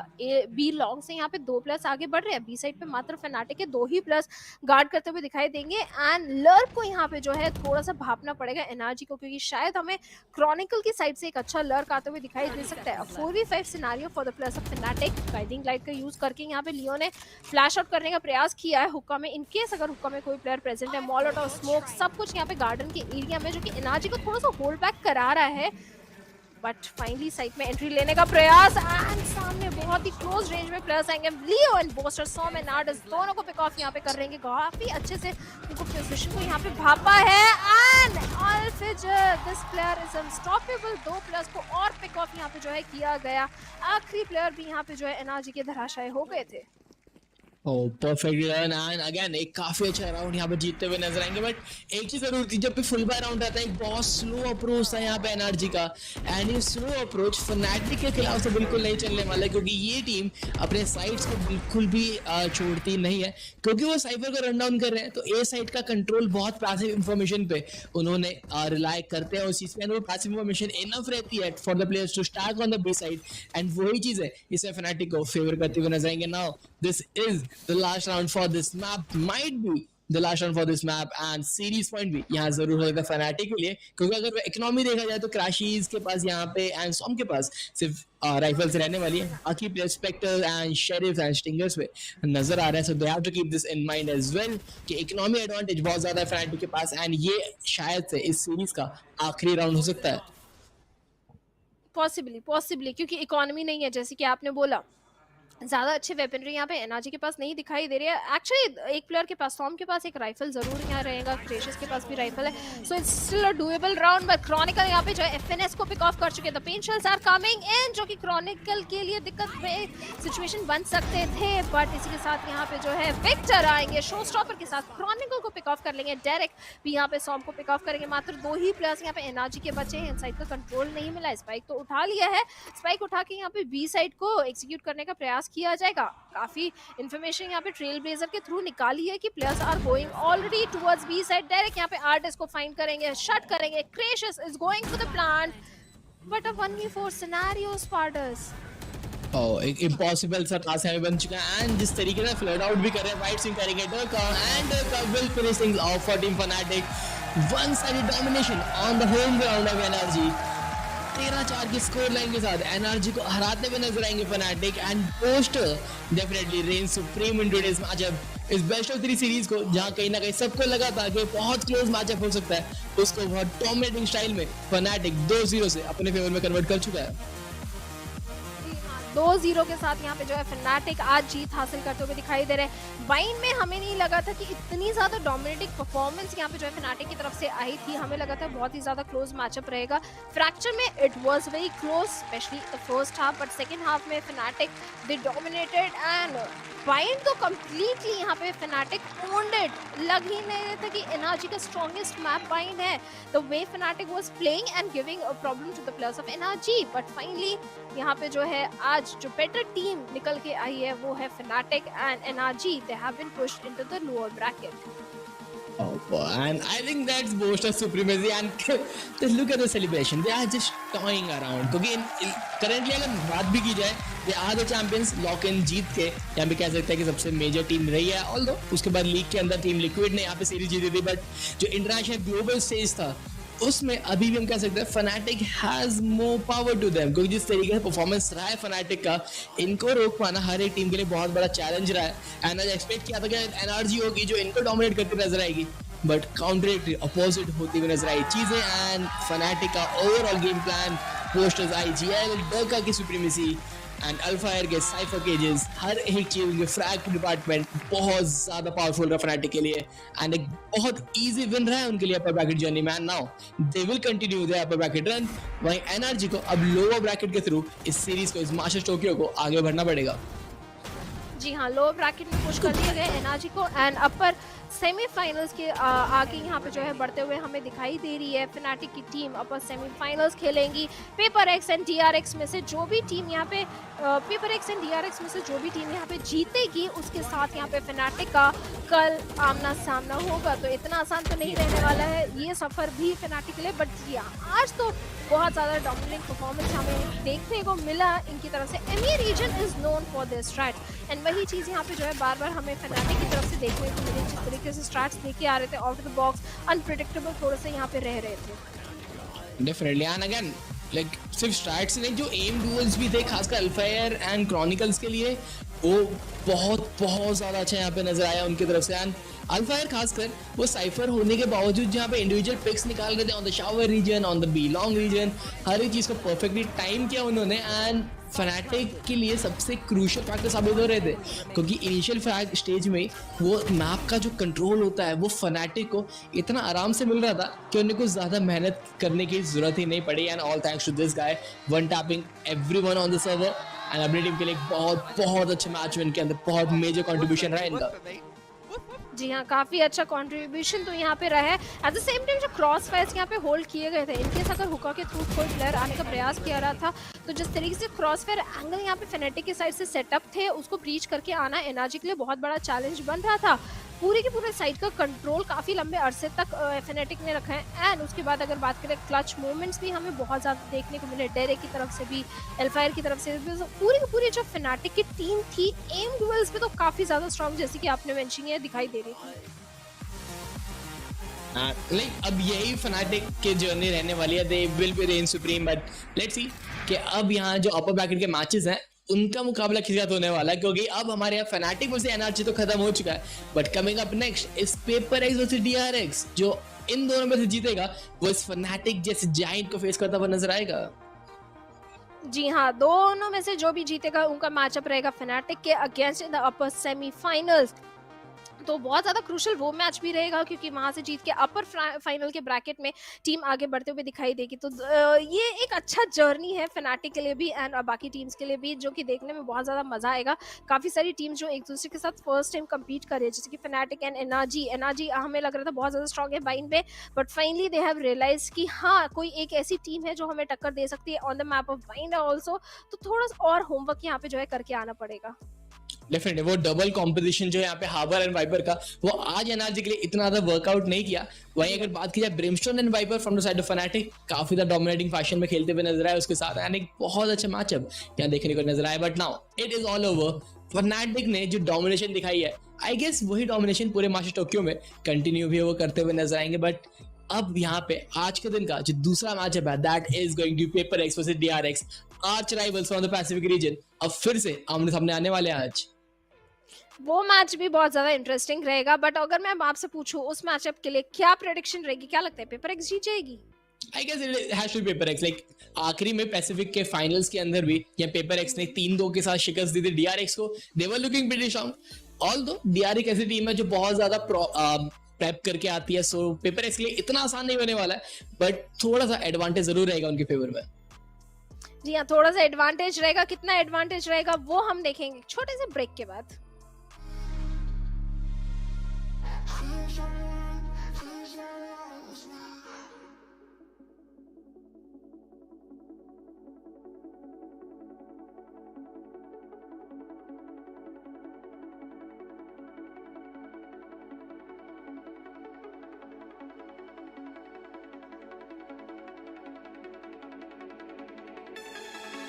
B long से यहाँ पे 2 प्लेयर्स आगे बढ़ रहे हैं, बी साइड पे मात्र फनाटिक के 2 ही प्लेयर्स गार्ड करते हुए दिखाई देंगे एंड लर्क को यहाँ पे जो है थोड़ा सा भापना पड़ेगा एनआरजी को, क्योंकि शायद हमें क्रॉनिकल की साइड से एक अच्छा लर्क आते हुए दिखाई दे सकता है। 4v5 scenario for the players of fanatic. Guiding light का यूज करके यहाँ पे लियो ने फ्लैश आउट करने का प्रयास किया है हुक्का में, इनकेस अगर हुक्का में कोई प्लेयर प्रेजेंट है। मॉलोटॉव और स्मोक सब कुछ यहाँ पे गार्डन के एरिया में, जो कि एनआरजी को थोड़ा सा होल्ड बैक करा रहा है। बट फाइनली साइट में एंट्री लेने का प्रयास एंड सामने बहुत ही क्लोज रेंज में प्लेयर्स आएंगे। लियो एंड बोस्टर, सॉम एंड आर्टिस्ट दोनों को पिक ऑफ यहाँ पे कर रहे हैं। काफी अच्छे से उनको पोजीशन को यहाँ पे भापा है and Alfajer, this player is unstoppable. 2 players को और पिक ऑफ यहाँ पे जो है किया गया। आखिरी प्लेयर भी यहाँ पे जो है एनआरजी के धराशायी हो गए थे। परफेक्ट रन एंड अगेन एक काफी अच्छा राउंड यहाँ पे जीतते हुए नजर आएंगे। बट एक चीज जरूर थी, जब भी फुल बाय राउंड रहता है, एक बहुत स्लो अप्रोच था यहाँ पे एनआरजी का एंड ये स्लो अप्रोच फनाटिक के खिलाफ तो बिल्कुल नहीं चलने वाला, क्योंकि ये टीम अपने साइड्स को बिल्कुल भी छोड़ती नहीं है, क्योंकि वो साइफर को रन डाउन कर रहे हैं। तो ए साइड का कंट्रोल बहुत पैसिव इंफॉर्मेशन पे उन्होंने रिलाई करते हैं उस चीज पे, वो पैसिव इंफॉर्मेशन इनफ रहती है for the players to start on the B side and वही चीज है इसे फनाटिक को फेवर करते हुए नजर आएंगे। Now this is the last round for this map, might be the last round for this map and series point भी यहाँ जरूर होगा Fnatic के लिए, क्योंकि अगर इकोनॉमी देखा जाए तो क्रैशीज के पास यहाँ पे एंड सॉम के पास सिर्फ राइफल्स रहने वाली है। बाकी player spectres and sheriffs and stingers पे नजर आ रहा है। So they have to keep this in mind as well कि इकोनॉमी एडवांटेज बहुत ज्यादा है Fnatic के पास एंड ये शायद से इस सीरीज का आखिरी राउंड हो सकता है। पॉसिबली क्योंकि इकोनॉमी नहीं है, जैसे कि आपने बोला ज़्यादा अच्छे वेपनरी यहाँ पे एनआरजी के पास नहीं दिखाई दे रही है। एक्चुअली एक प्लेयर के पास, सॉम के पास एक राइफल जरूर यहाँ रहेगा, क्रेशियस के पास भी राइफल है। So it's still a doable round. But Chronicle यहाँ पे जो है एफएनएस को पिक ऑफ कर चुके हैं। द पेंशल्स आर कमिंग इन, जो कि क्रॉनिकल के लिए दिक्कत में सिचुएशन बन सकते थे। बट इसी के साथ यहाँ पे जो है विक्टर आएंगे शो स्टॉपर के साथ, क्रॉनिकल को पिक ऑफ कर लेंगे। डायरेक्ट भी यहाँ पे सॉम को पिक ऑफ करेंगे। मात्र 2 ही प्लेयर्स यहाँ पे एनआरजी के बचे हैं। इनसाइड का कंट्रोल नहीं मिला, स्पाइक तो उठा लिया है। स्पाइक उठा के यहाँ पे बी साइड को एक्सिक्यूट करने का प्रयास किया जाएगा। काफी इंफॉर्मेशन यहाँ पे ट्रेल ब्लेजर के थ्रू निकाली है कि players are going already towards B side. Direct यहाँ पे आर्टिस्ट को फाइंड करेंगे, शट करेंगे। Crashies is going to the plant but a 1v4 scenario स्पार्टर्स। एक इम्पॉसिबल सा टास्क है बन चुका है एंड जिस तरीके से फ्लड आउट भी कर रहे हैं वाइट सिंह करेंगे and will finish things of for team fanatic. One sided domination on the home ground of NRG. 13-4 की स्कोर लाइन के साथ एनआरजी को हराते हुए नजर आएंगे Fnatic and Boaster definitely reign supreme in today's matchup. इस बेस्ट ऑफ 3 सीरीज को जहां कहीं ना कहीं सबको लगा था कि बहुत क्लोज मैचअप हो सकता है, उसको बहुत डोमिनेटिंग स्टाइल में फनाटिक 2-0 से अपने फेवर में कन्वर्ट कर चुका है। 2-0 के साथ यहाँ पे जो है फनाटिक आज जीत हासिल करते हुए दिखाई दे रहे हैं। वाइन में हमें नहीं लगा था कि इतनी ज़्यादा डोमिनेटिंग परफॉर्मेंस यहाँ पे जो है फनाटिक की तरफ से आई थी। हमें लगा था बहुत ही ज़्यादा क्लोज मैचअप रहेगा। फ्रैक्चर में it was very close, especially the first half, but second half में फनाटिक दे डोमिनेटेड एंड वाइन तो कम्प्लीटली यहाँ पे फनाटिक ओन्ड इट। लग ही नहीं रहा था कि एनआरजी का स्ट्रॉन्गेस्ट मैप वाइन है। The way Fnatic was playing and giving a problem to the players of NRG, but finally यहाँ पे जो है आज जो बेटर टीम निकल के आई है वो है Fnatic and NRG. They have been pushed into the lower bracket. And I think that's Boaster supremacy and just look at the celebration. They are just toying around. क्योंकि currently अगर बात भी की जाए, they are the champions. Lock in जीत के यहाँ पे कह सकते हैं कि सबसे मेजर टीम रही है। Although उसके बाद लीग के अंदर टीम लिक्विड ने यहाँ पे सीरीज जीती थी, बट जो इंटरनेशनल ग्लोबल स्टेज था उसमें अभी भी हम कह सकते हैं Fnatic has more power to them, क्योंकि जिस तरीके से परफॉर्मेंस रहा है फनाटिक का, इनको रोक पाना हर एक टीम के लिए बहुत बड़ा चैलेंज रहा है। एंड एक्सपेक्ट किया था कि एनआरजी होगी जो इनको डोमिनेट करती नजर आएगी, बट काउंटर अपोजिट होती हुई नजर आई चीजें। एंड फनाटिक का overall game plan, Boaster's, IGL, डका की सुप्रीमेसी एंड अल्फायर के साइफर केजेस, हर एक चीज के फ्रैग डिपार्टमेंट बहुत ज्यादा पावरफुल रहा फनाटिक के लिए एंड एक बहुत इजी विन रहा है उनके लिए अपर ब्रैकेट जर्नी में। Now they will continue their upper bracket run. वहीं एनआरजी को अब लोअर ब्रैकेट के थ्रू इस सीरीज को, इस मास्टर्स टोक्यो को आगे बढ़ना पड़ेगा। जी हाँ, लोअर ब्रैकेट में पुश कर दिया गया एनआरजी को एंड अपर सेमीफाइनल्स के आगे यहाँ पे जो है बढ़ते हुए हमें दिखाई दे रही है। फनाटिक की टीम अपर सेमीफाइनल्स खेलेंगी। HyperX एंड DRX में से जो भी टीम यहाँ पे HyperX एंड DRX में से जो भी टीम यहाँ पे जीतेगी उसके साथ यहाँ पे फनाटिक का कल आमना सामना होगा। तो इतना आसान तो नहीं रहने वाला है ये सफर भी फनाटिक के लिए, बट जी हाँ आज तो बहुत ज़्यादा डोमिनेटिंग परफॉर्मेंस हमें देखने को मिला इनकी तरफ से। EMEA region is known for this strat and वही चीज़ यहाँ पे जो है बार बार हमें फनाटिक की तरफ से देखने को मिली। जिस तरीके से स्ट्रैट्स लेके आ रहे थे out of the box, unpredictable थोड़े से यहाँ पे रह रहे थे। डेफिनेटली एंड अगेन लाइक सिर्फ स्ट्रैट्स नहीं, जो एम डुअल्स भी थे खासकर अल्फायर एंड क्रॉनिकल्स के लिए, वो बहुत ज़्यादा अच्छा यहाँ पे नजर आया उनकी तरफ से। एंड अल्फायर खासकर वो साइफर होने के बावजूद जहाँ पे इंडिविजुअल पिक्स निकाल रहे थे ऑन द शावर region, on the B long region, हर एक चीज़ को परफेक्टली टाइम किया उन्होंने एंड फनाटिक के लिए सबसे क्रूशियल फैक्टर साबित हो रहे थे क्योंकि इनिशियल स्टेज में वो मैप का जो कंट्रोल होता है वो फनाटिक को इतना आराम से मिल रहा था कि उन्हें कुछ ज़्यादा मेहनत करने की ज़रूरत ही नहीं पड़ी and all thanks to this guy one tapping everyone on the server and अपनी टीम के लिए बहुत अच्छे मैच विन के अंदर बहुत मेजर कंट्रीब्यूशन रहा इनका। जी हाँ, काफ़ी अच्छा कंट्रीब्यूशन तो यहाँ पे रहा है। एट द सेम टाइम जो क्रॉस फायर्स यहाँ पे होल्ड किए गए थे, इनकेस अगर हुक्का के थ्रू कोई प्लेयर आने का प्रयास किया रहा था तो जिस तरीके से क्रॉस फायर एंगल यहाँ पे फेनेटिक के साइड से सेटअप थे उसको ब्रीच करके आना एनआरजी के लिए बहुत बड़ा चैलेंज बन रहा था। पूरे के पूरे साइड का कंट्रोल काफ़ी लंबे अरसे तक फेनेटिक ने रखा है एंड उसके बाद अगर बात करें क्लच मूवमेंट्स भी हमें बहुत ज़्यादा देखने को मिले डेरे की तरफ से भी, एल्फायर की तरफ से भी। पूरी की पूरी जो फेनेटिक की टीम थी एम डुएल्स पे तो काफ़ी ज़्यादा स्ट्रॉन्ग जैसे कि आपने मेंशन किया दिखाई दे रही थी। अब यही फनाटिक के जर्नी रहने वाली है, दे will B rain supreme but let's सी कि अब यहाँ जो अपर ब्रैकेट के मैचेस हैं उनका मुकाबला किसके साथ होने वाला है क्योंकि अब हमारे यहाँ फनाटिक वर्सेस एनआरजी तो खत्म हो चुका है बट कमिंग अप नेक्स्ट इस पेपर एक्स वर्सेस डीआरएक्स जो इन दोनों में से जीतेगा वो इस फनाटिक जैसे जायंट को फेस करता हुआ नजर आएगा। जी हाँ, दोनों में से जो भी जीतेगा उनका मैचअप रहेगा फनाटिक के against in the upper semifinals. तो बहुत ज़्यादा क्रूशल वो मैच भी रहेगा क्योंकि वहाँ से जीत के अपर फाइनल के ब्रैकेट में टीम आगे बढ़ते हुए दिखाई देगी। तो ये एक अच्छा जर्नी है फनाटिक के लिए भी एंड बाकी टीम्स के लिए भी जो कि देखने में बहुत ज़्यादा मज़ा आएगा। काफ़ी सारी टीम्स जो एक दूसरे के साथ फर्स्ट टाइम कम्पीट कर रही है जैसे कि फनाटिक एंड एनआरजी हमें लग रहा था बहुत ज़्यादा स्ट्रॉन्ग है बाइन पे but finally they have realise कि हाँ कोई एक ऐसी टीम है जो हमें टक्कर दे सकती है ऑन द मैप ऑफ बाइन ऑल्सो। तो थोड़ा सा और होमवर्क यहाँ पे जो है करके आना पड़ेगा। डेफिनेटली वो डबल कॉम्पिटिशन जो यहाँ पे हार्बर एंड वाइपर का वो आज एनआरजी के लिए इतना ज्यादा वर्कआउट नहीं किया। वहीं अगर बात की जाए Brimstone and Viper from the side of Fnatic काफी ज्यादा डोमिनेटिंग फैशन में खेलते हुए नजर आए उसके साथ एंड एक बहुत अच्छा मैचअप यहाँ देखने को नजर आया but now it is all over. Fanatic ने जो डोमिनेशन दिखाई है आई गेस वही डोमिनेशन पूरे मास्टर्स टोक्यो में कंटिन्यू भी वो करते हुए नजर आएंगे बट अब यहाँ पे आज के दिन का जो दूसरा मैचअप है that is going to Paper X versus DRX arch rivals from the Pacific region. अब फिर से आमने सामने आने वाले हैं आज। वो मैच भी बहुत ज्यादा इंटरेस्टिंग रहेगा बट अगर मैं आपसे पूछूं उस मैचअप के लिए क्या प्रेडिक्शन रहेगी, क्या लगता है पेपर एक्स जीत जाएगी? I guess it has to be paper x like आखिरी में पैसिफिक के फाइनल्स के अंदर भी या पेपर एक्स ने 3-2 के साथ शिकस्त दी थी डीआरएक्स को। They were looking pretty strong although DRX ऐसी टीम है जो बहुत ज्यादा प्रेप करके आती है सो पेपर एक्स के लिए इतना आसान नहीं होने वाला है बट थोड़ा सा एडवांटेज जरूर रहेगा उनके फेवर में। जी हाँ, थोड़ा सा एडवांटेज रहेगा। कितना एडवांटेज रहेगा वो हम देखेंगे छोटे से ब्रेक के बाद।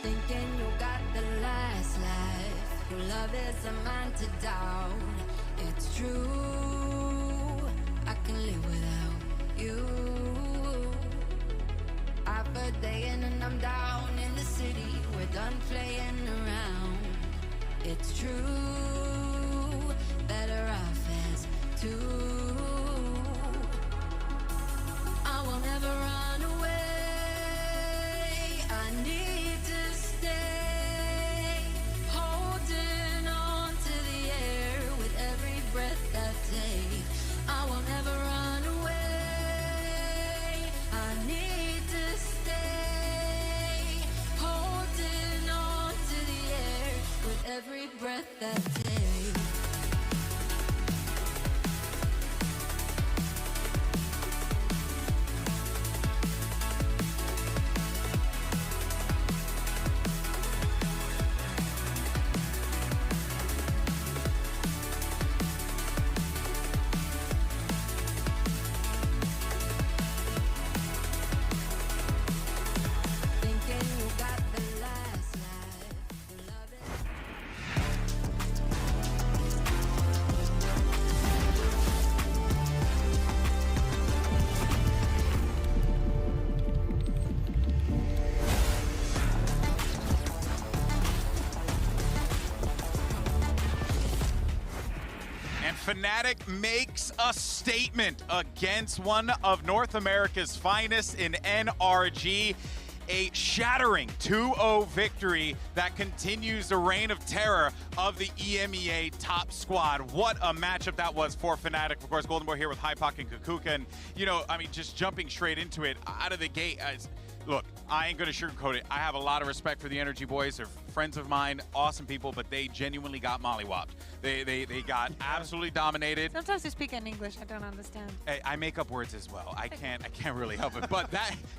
Thinking you got the last laugh, your love is a man to doubt. It's true, I can live without you. I've a day in and I'm down in the city, we're done playing around. It's true, better off as two. I will never run away, I need to stay, holding on to the air with every breath I take. I will never run away, I need to stay, holding on to the air with every breath I take. Fnatic makes a statement against one of North America's finest in NRG. A shattering 2-0 victory that continues the reign of terror of the EMEA top squad. What a matchup that was for Fnatic. Of course, Golden Boy here with HyperX and Kukuka. And, you know, I mean, just jumping straight into it, out of the gate, look, I ain't going to sugarcoat it. I have a lot of respect for the NRG boys. They're friends of mine, awesome people, but they genuinely got mollywopped. They got absolutely dominated. Sometimes you speak in English, I don't understand. Hey, I make up words as well. I can't really help it. But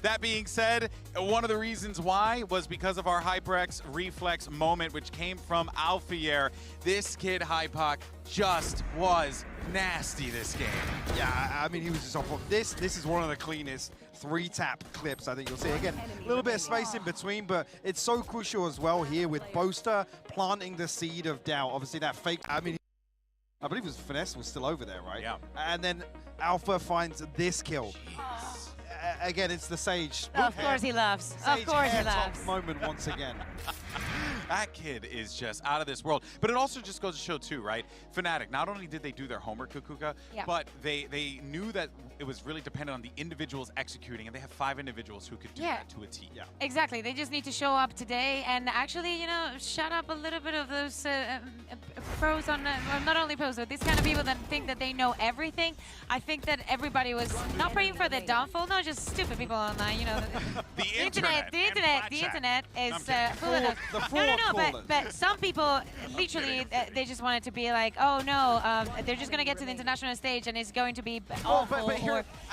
that being said, one of the reasons why was because of our HyperX reflex moment, which came from Alfier. This kid, HyperX, just was nasty this game. Yeah, I mean, he was just off of this. This is one of the cleanest 3-tap clips I think you'll see. Again, a little bit of space in between, but it's so crucial as well here with Boaster planting the seed of doubt. Obviously, that fake, I mean, I believe it was Finesse was still over there, right? Yeah. And then Alpha finds this kill. Again, it's the Sage. Of course he loves. Of course he loves. Moment once again. That kid is just out of this world. But it also just goes to show too, right? Fnatic, not only did they do their homework, Kukuka, but they knew that it was really dependent on the individuals executing, and they have 5 individuals who could do that to a T. Yeah. Exactly. They just need to show up today and actually, you know, shut up a little bit of those pros on, well, not only pros, but these kind of people that think that they know everything. I think that everybody was not praying for their downfall, not just stupid people online, you know. The internet is full of those. No, but some people literally they just wanted to be like, oh no, they're just gonna get to the international stage and it's going to be awful.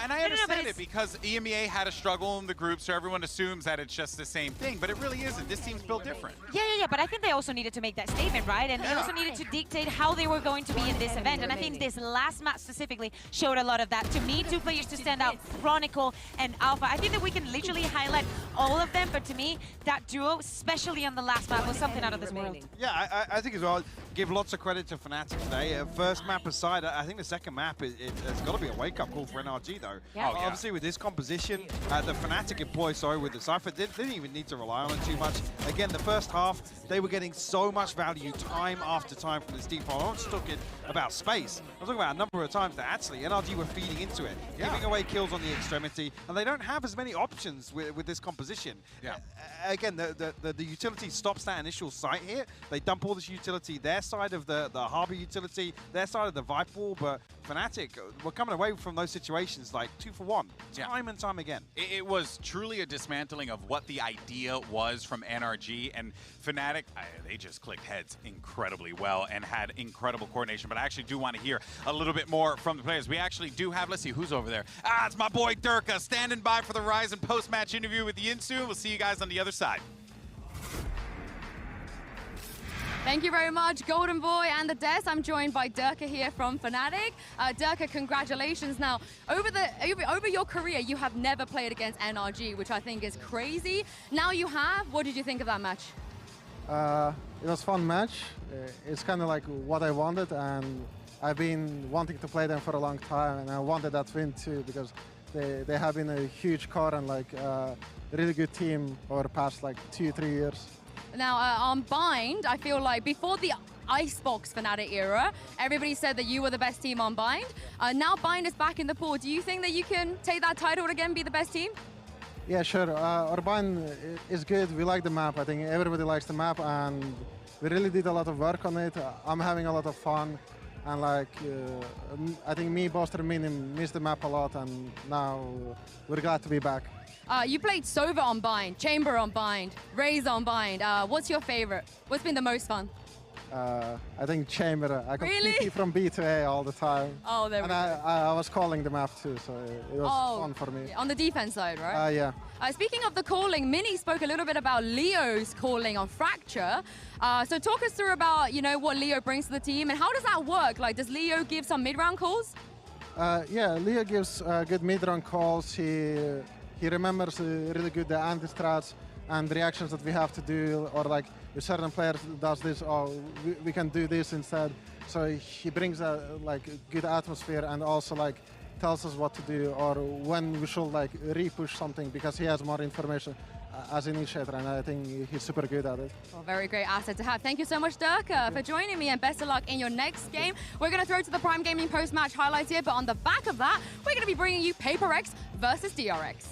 And I understand it because EMEA had a struggle in the group, so everyone assumes that it's just the same thing, but it really isn't. This team's built different. Yeah, but I think they also needed to make that statement, right? And they also needed to dictate how they were going to be in this event. And I think this last match specifically showed a lot of that. To me, 2 players to stand out, Chronicle and Alpha. I think that we can literally highlight all of them, but to me, that duo, especially on the last map, was something out of this world. Yeah, I think as well, give lots of credit to Fnatic today. First map aside, I think the second map, it's got to be a wake-up call for NRG, though. Yeah. Obviously, with this composition, the Fnatic employ, with the Cypher, didn't even need to rely on it too much. Again, the first half, they were getting so much value time after time from this default. I'm not just talking about space. I'm talking about a number of times that actually NRG were feeding into it, giving away kills on the extremity, and they don't have as many options with this composition. Yeah. Again, the utility stops that initial site here. They dump all this utility, their side of the harbor utility, their side of the Vipe wall, but Fnatic were coming away from those situations like 2 for 1, time and time again. It was truly a dismantling of what the idea was from NRG, and Fnatic, they just clicked heads incredibly well and had incredible coordination. But I actually do want to hear a little bit more from the players. We actually do have, let's see who's over there. It's my boy Durka standing by for the Ryzen post-match interview with Yinsu. We'll see you guys on the other side. Thank you very much, Golden Boy and the Des. I'm joined by Durka here from Fnatic. Durka, congratulations. Now, over your career, you have never played against NRG, which I think is crazy. Now you have. What did you think of that match? It was a fun match. It's kind of like what I wanted, and I've been wanting to play them for a long time, and I wanted that win too because they have been a huge core and like a really good team over the past like 2-3 years. Now, on Bind, I feel like before the Icebox Fnatic era, everybody said that you were the best team on Bind. Now Bind is back in the pool. Do you think that you can take that title again, be the best team? Yeah, sure. Our Bind is good. We like the map. I think everybody likes the map, and we really did a lot of work on it. I'm having a lot of fun, and like I think me, Boaster, and Minim missed the map a lot, and now we're glad to be back. You played Sova on Bind, Chamber on Bind, Raze on Bind. What's your favorite? What's been the most fun? I think Chamber. I got Really? TP from B to A all the time. Oh, there we and go. I was calling the map too, so it was fun for me. On the defense side, right? Yeah. Speaking of the calling, Mini spoke a little bit about Leo's calling on Fracture. So talk us through about, you know, what Leo brings to the team and how does that work? Like, does Leo give some mid-round calls? Yeah, Leo gives good mid-round calls. He remembers really good the anti-strats and reactions that we have to do, or like if certain player does this, we can do this instead. So he brings a like good atmosphere and also like tells us what to do or when we should like re-push something because he has more information. as initiator, and I think he's super good at it. Well, very great asset to have. Thank you so much, Dirk, for joining me, and best of luck in your next game. We're going to throw to the Prime Gaming post-match highlights here, but on the back of that, we're going to be bringing you HyperX versus DRX.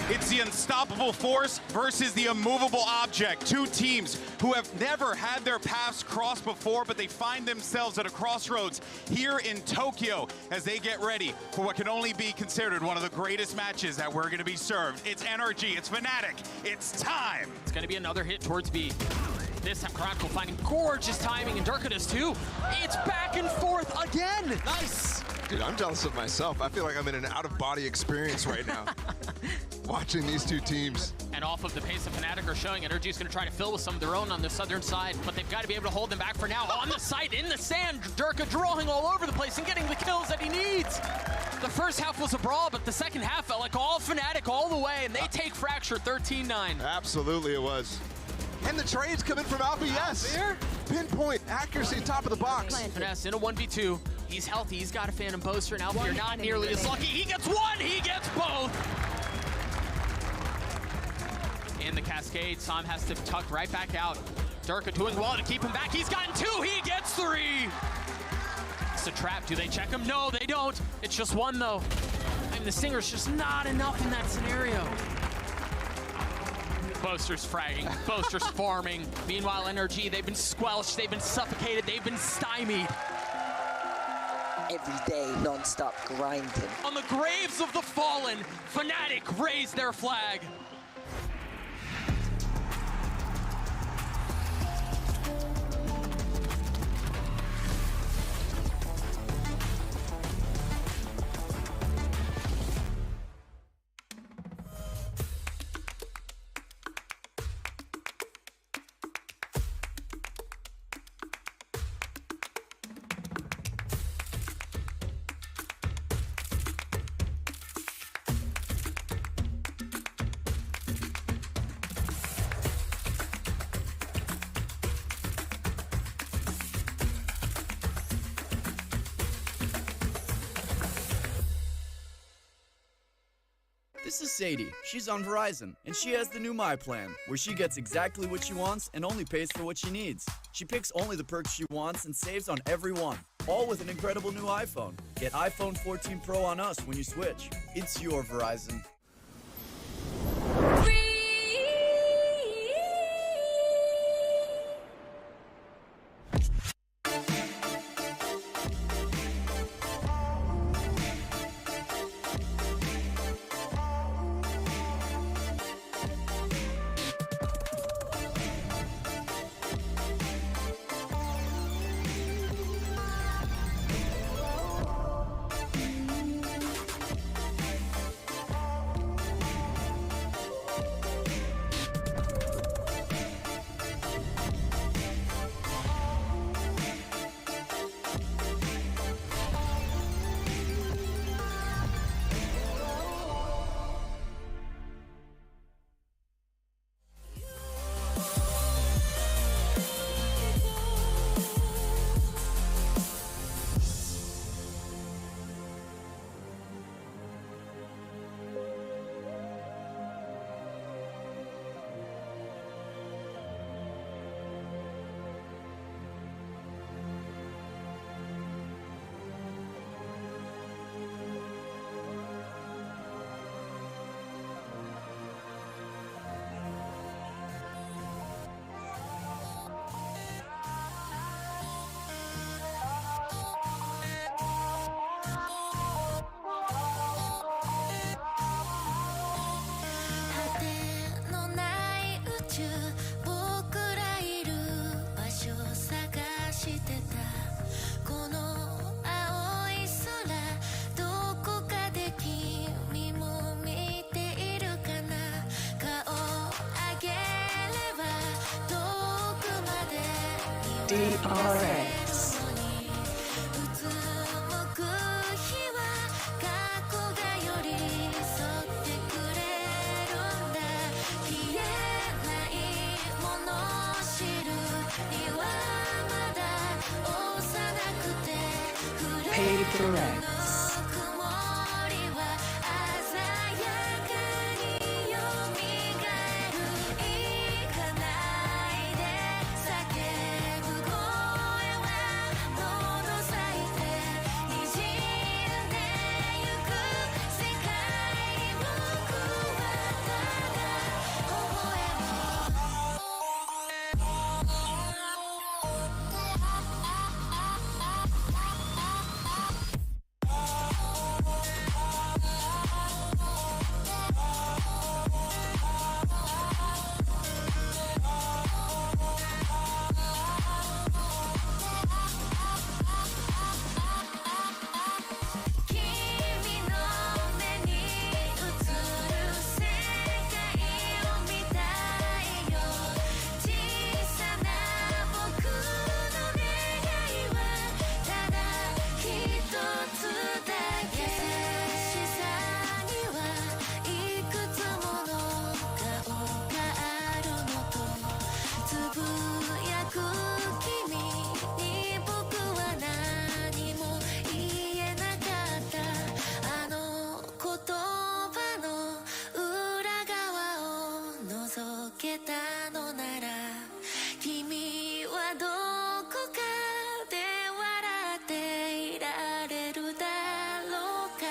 It's the unstoppable force versus the immovable object. Two teams who have never had their paths crossed before, but they find themselves at a crossroads here in Tokyo as they get ready for what can only be considered one of the greatest matches that we're going to be served. It's NRG, it's Fnatic, it's time. It's going to be another hit towards B. This time, Chronicle finding gorgeous timing, and Dirk does too. It's back and forth again. Nice. Dude, I'm jealous of myself. I feel like I'm in an out-of-body experience right now. Watching these two teams. And off of the pace of Fnatic are showing, NRG is going to try to fill with some of their own on the southern side, but they've got to be able to hold them back for now. On the site, in the sand, Dirk drawing all over the place and getting the kills that he needs. The first half was a brawl, but the second half felt like all Fnatic all the way, and they take Fracture 13-9. Absolutely it was. And the trades coming from Alpha, yes. Pinpoint, accuracy, top of the box. Finesse in a 1v2. He's healthy, he's got a Phantom Boaster, and Alpha not nearly as lucky. He gets one, he gets both. In the cascade, Sam has to tuck right back out. Durka doing well to keep him back. He's gotten two, he gets three. It's a trap, do they check him? No, they don't. It's just one though. I mean, the Stinger's just not enough in that scenario. Boaster's fragging, Boaster's farming. Meanwhile, NRG, they've been squelched, they've been suffocated, they've been stymied. Every day, non-stop grinding. On the graves of the fallen, Fnatic raise their flag. This is Sadie. She's on Verizon, and she has the new My Plan, where she gets exactly what she wants and only pays for what she needs. She picks only the perks she wants and saves on every one, all with an incredible new iPhone. Get iPhone 14 Pro on us when you switch. It's your Verizon. DRX. HyperX. けたのなら君はどこかで笑っていられるだろうか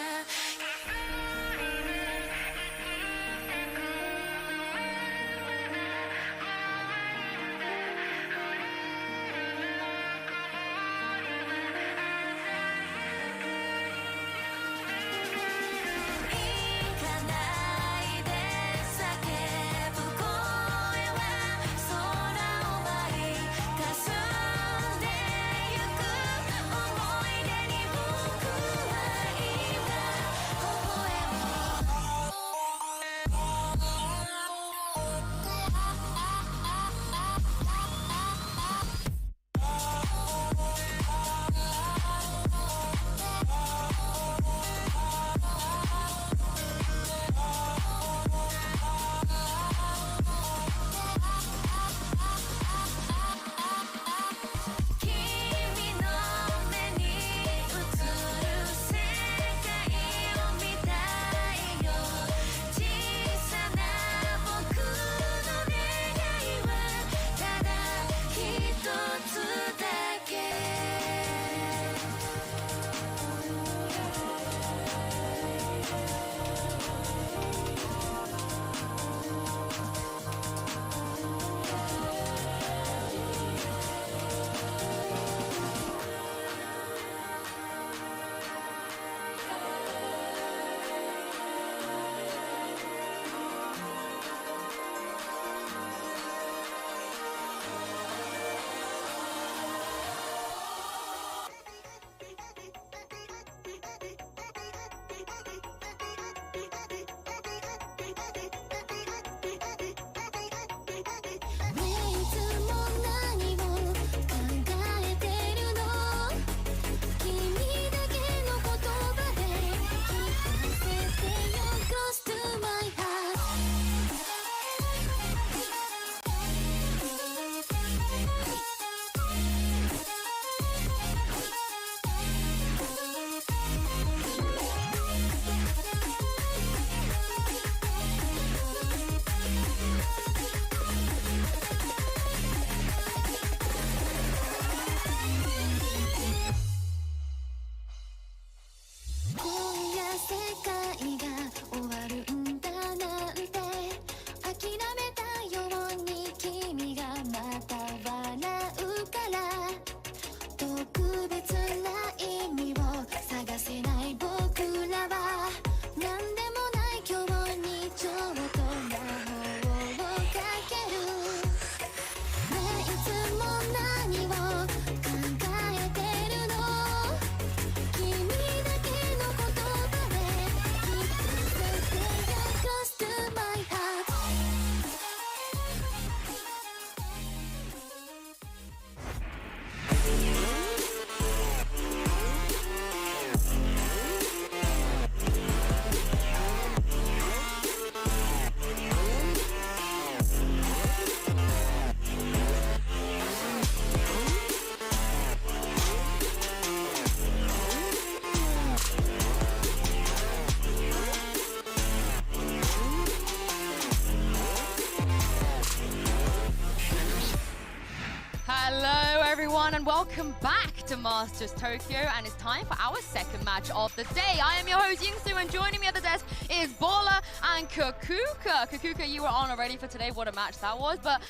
And welcome back to Masters Tokyo, and it's time for our second match of the day. I am your host Yingsu, and joining me at the desk is Baller and Kakuka. Kakuka, you were on already for today. What a match that was. But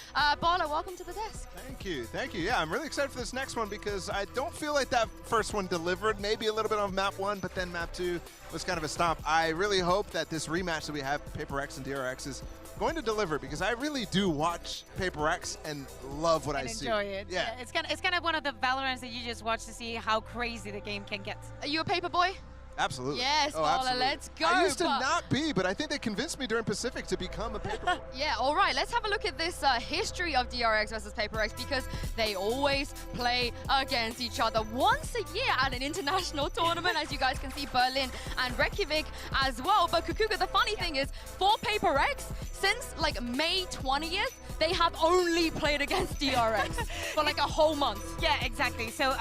Baller, welcome to the desk. Thank you, thank you. Yeah, I'm really excited for this next one because I don't feel like that first one delivered. Maybe a little bit on map 1, but then map 2 was kind of a stomp. I really hope that this rematch that we have, HyperX and DRX, is going to deliver, because I really do watch HyperX and love what I see. Enjoy it. Yeah, it's kind of one of the Valorants that you just watch to see how crazy the game can get. Are you a paper boy? Absolutely. Yes, oh, Baller, absolutely. let's go. I used to not be, but I think they convinced me during Pacific to become a paper boy. Yeah, all right, let's have a look at this history of DRX versus HyperX, because they always play against each other once a year at an international tournament, as you guys can see, Berlin and Reykjavik as well. But Kakuka, the funny thing is, for HyperX, since like May 20th, they have only played against DRX for like a whole month. Yeah, exactly. So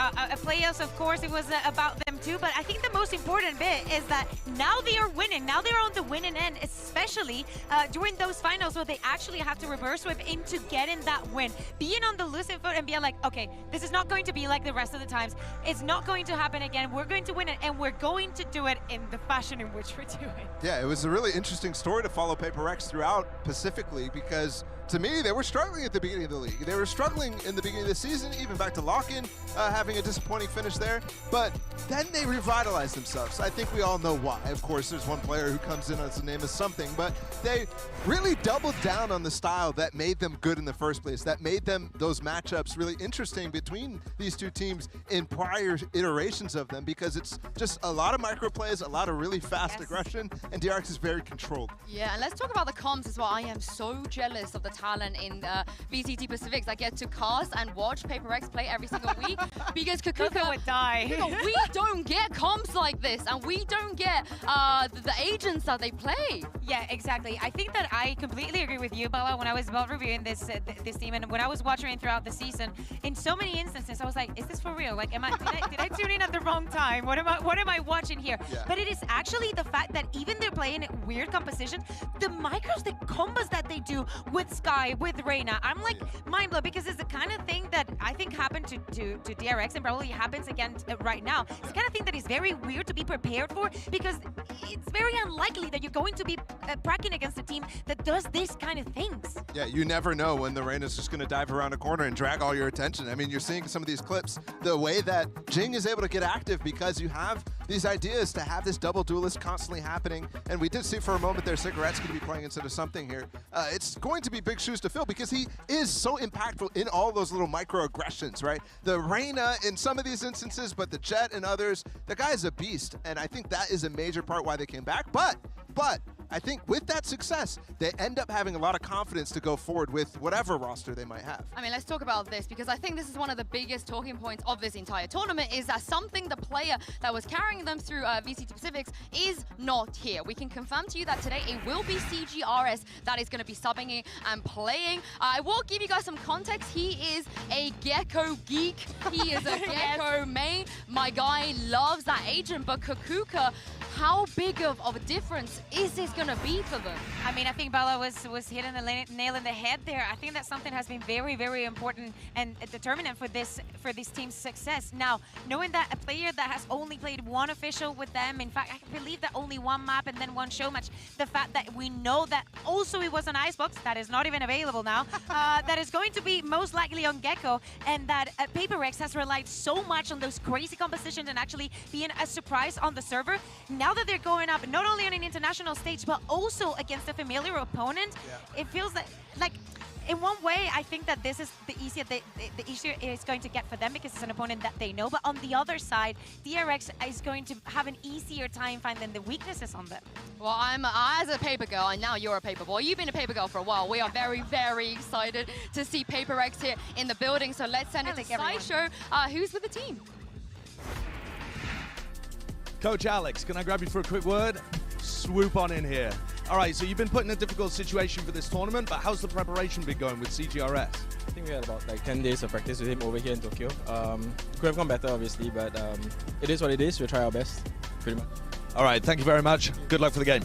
playoffs, of course, it was about them too. But I think the most important bit is that now they are winning. Now they're on the winning end, especially during those finals where they actually have to reverse sweep into getting that win. Being on the losing foot and being like, okay, this is not going to be like the rest of the times. It's not going to happen again. We're going to win it, and we're going to do it in the fashion in which we're doing. Yeah, it was a really interesting story to follow HyperX throughout, specifically because to me, they were struggling at the beginning of the league. They were struggling in the beginning of the season, even back to lock-in, having a disappointing finish there. But then they revitalized themselves. I think we all know why. Of course, there's one player who comes in as the name of something, but they really doubled down on the style that made them good in the first place, that made them those matchups really interesting between these two teams in prior iterations of them, because it's just a lot of micro plays, a lot of really fast aggression, and DRX is very controlled. Yeah, and let's talk about the comms as well. I am so jealous of the talent in VCT Pacifics. I get to cast and watch HyperX play every single week because Kakuka would die. We don't get comms like this, and we don't get the agents that they play. Yeah, exactly. I think that I completely agree with you, Bella, when I was about reviewing this team, and when I was watching throughout the season, in so many instances, I was like, is this for real? Like, did I tune in at the wrong time? What am I watching here? Yeah. But it is actually the fact that even they're playing weird composition, the micros, the combos that they do with Sky, with Reyna, I'm like mind blown, because it's the kind of thing that I think happened to DRX and probably happens again right now. It's the kind of thing that is very weird to be prepared for, because it's very unlikely that you're going to be pracking against a team that does this kind of things. Yeah, you never know when the Reyna's just going to dive around a corner and drag all your attention. I mean, you're seeing some of these clips, the way that Jing is able to get active because you have these ideas to have this double duelist constantly happening. And we did see for a moment there Secret's going to be playing instead of something here. It's going to be big shoes to fill because he is so impactful in all those little microaggressions, right? The Reyna in some of these instances, but the Jet and others, the guy is a beast. And I think that is a major part why they came back. But I think with that success, they end up having a lot of confidence to go forward with whatever roster they might have. I mean, let's talk about this, because I think this is one of the biggest talking points of this entire tournament, is that something the player that was carrying them through VCT Pacifics is not here. We can confirm to you that today it will be CGRS that is going to be subbing in and playing. I will give you guys some context. He is a Gecko geek. He is a Gecko main. My guy loves that agent, but Kakuka, how big of a difference is this going to be for them? I mean, I think Bella was hitting the nail in the head there. I think that something has been very, very important and determinant for this team's success. Now, knowing that a player that has only played one official with them, in fact, I believe that only one map and then one show match, the fact that we know that also it was an Icebox, that is not even available now, that is going to be most likely on Gecko, and that HyperX has relied so much on those crazy compositions and actually being a surprise on the server. Now that they're going up not only on an international stage but also against a familiar opponent, it feels like in one way I think that this is the easier it's going to get for them because it's an opponent that they know. But on the other side, DRX is going to have an easier time finding the weaknesses on them. Well, I'm as a paper girl, and now you're a paper boy. You've been a paper girl for a while. We are very, very excited to see HyperX here in the building. So let's send it to Sideshow. Who's with the team? Coach Alex, can I grab you for a quick word? Swoop on in here. All right, so you've been put in a difficult situation for this tournament, but how's the preparation been going with CGRS? I think we had about like 10 days of practice with him over here in Tokyo. Could have gone better, obviously, but it is what it is. We'll try our best, pretty much. All right, thank you very much. Good luck for the game.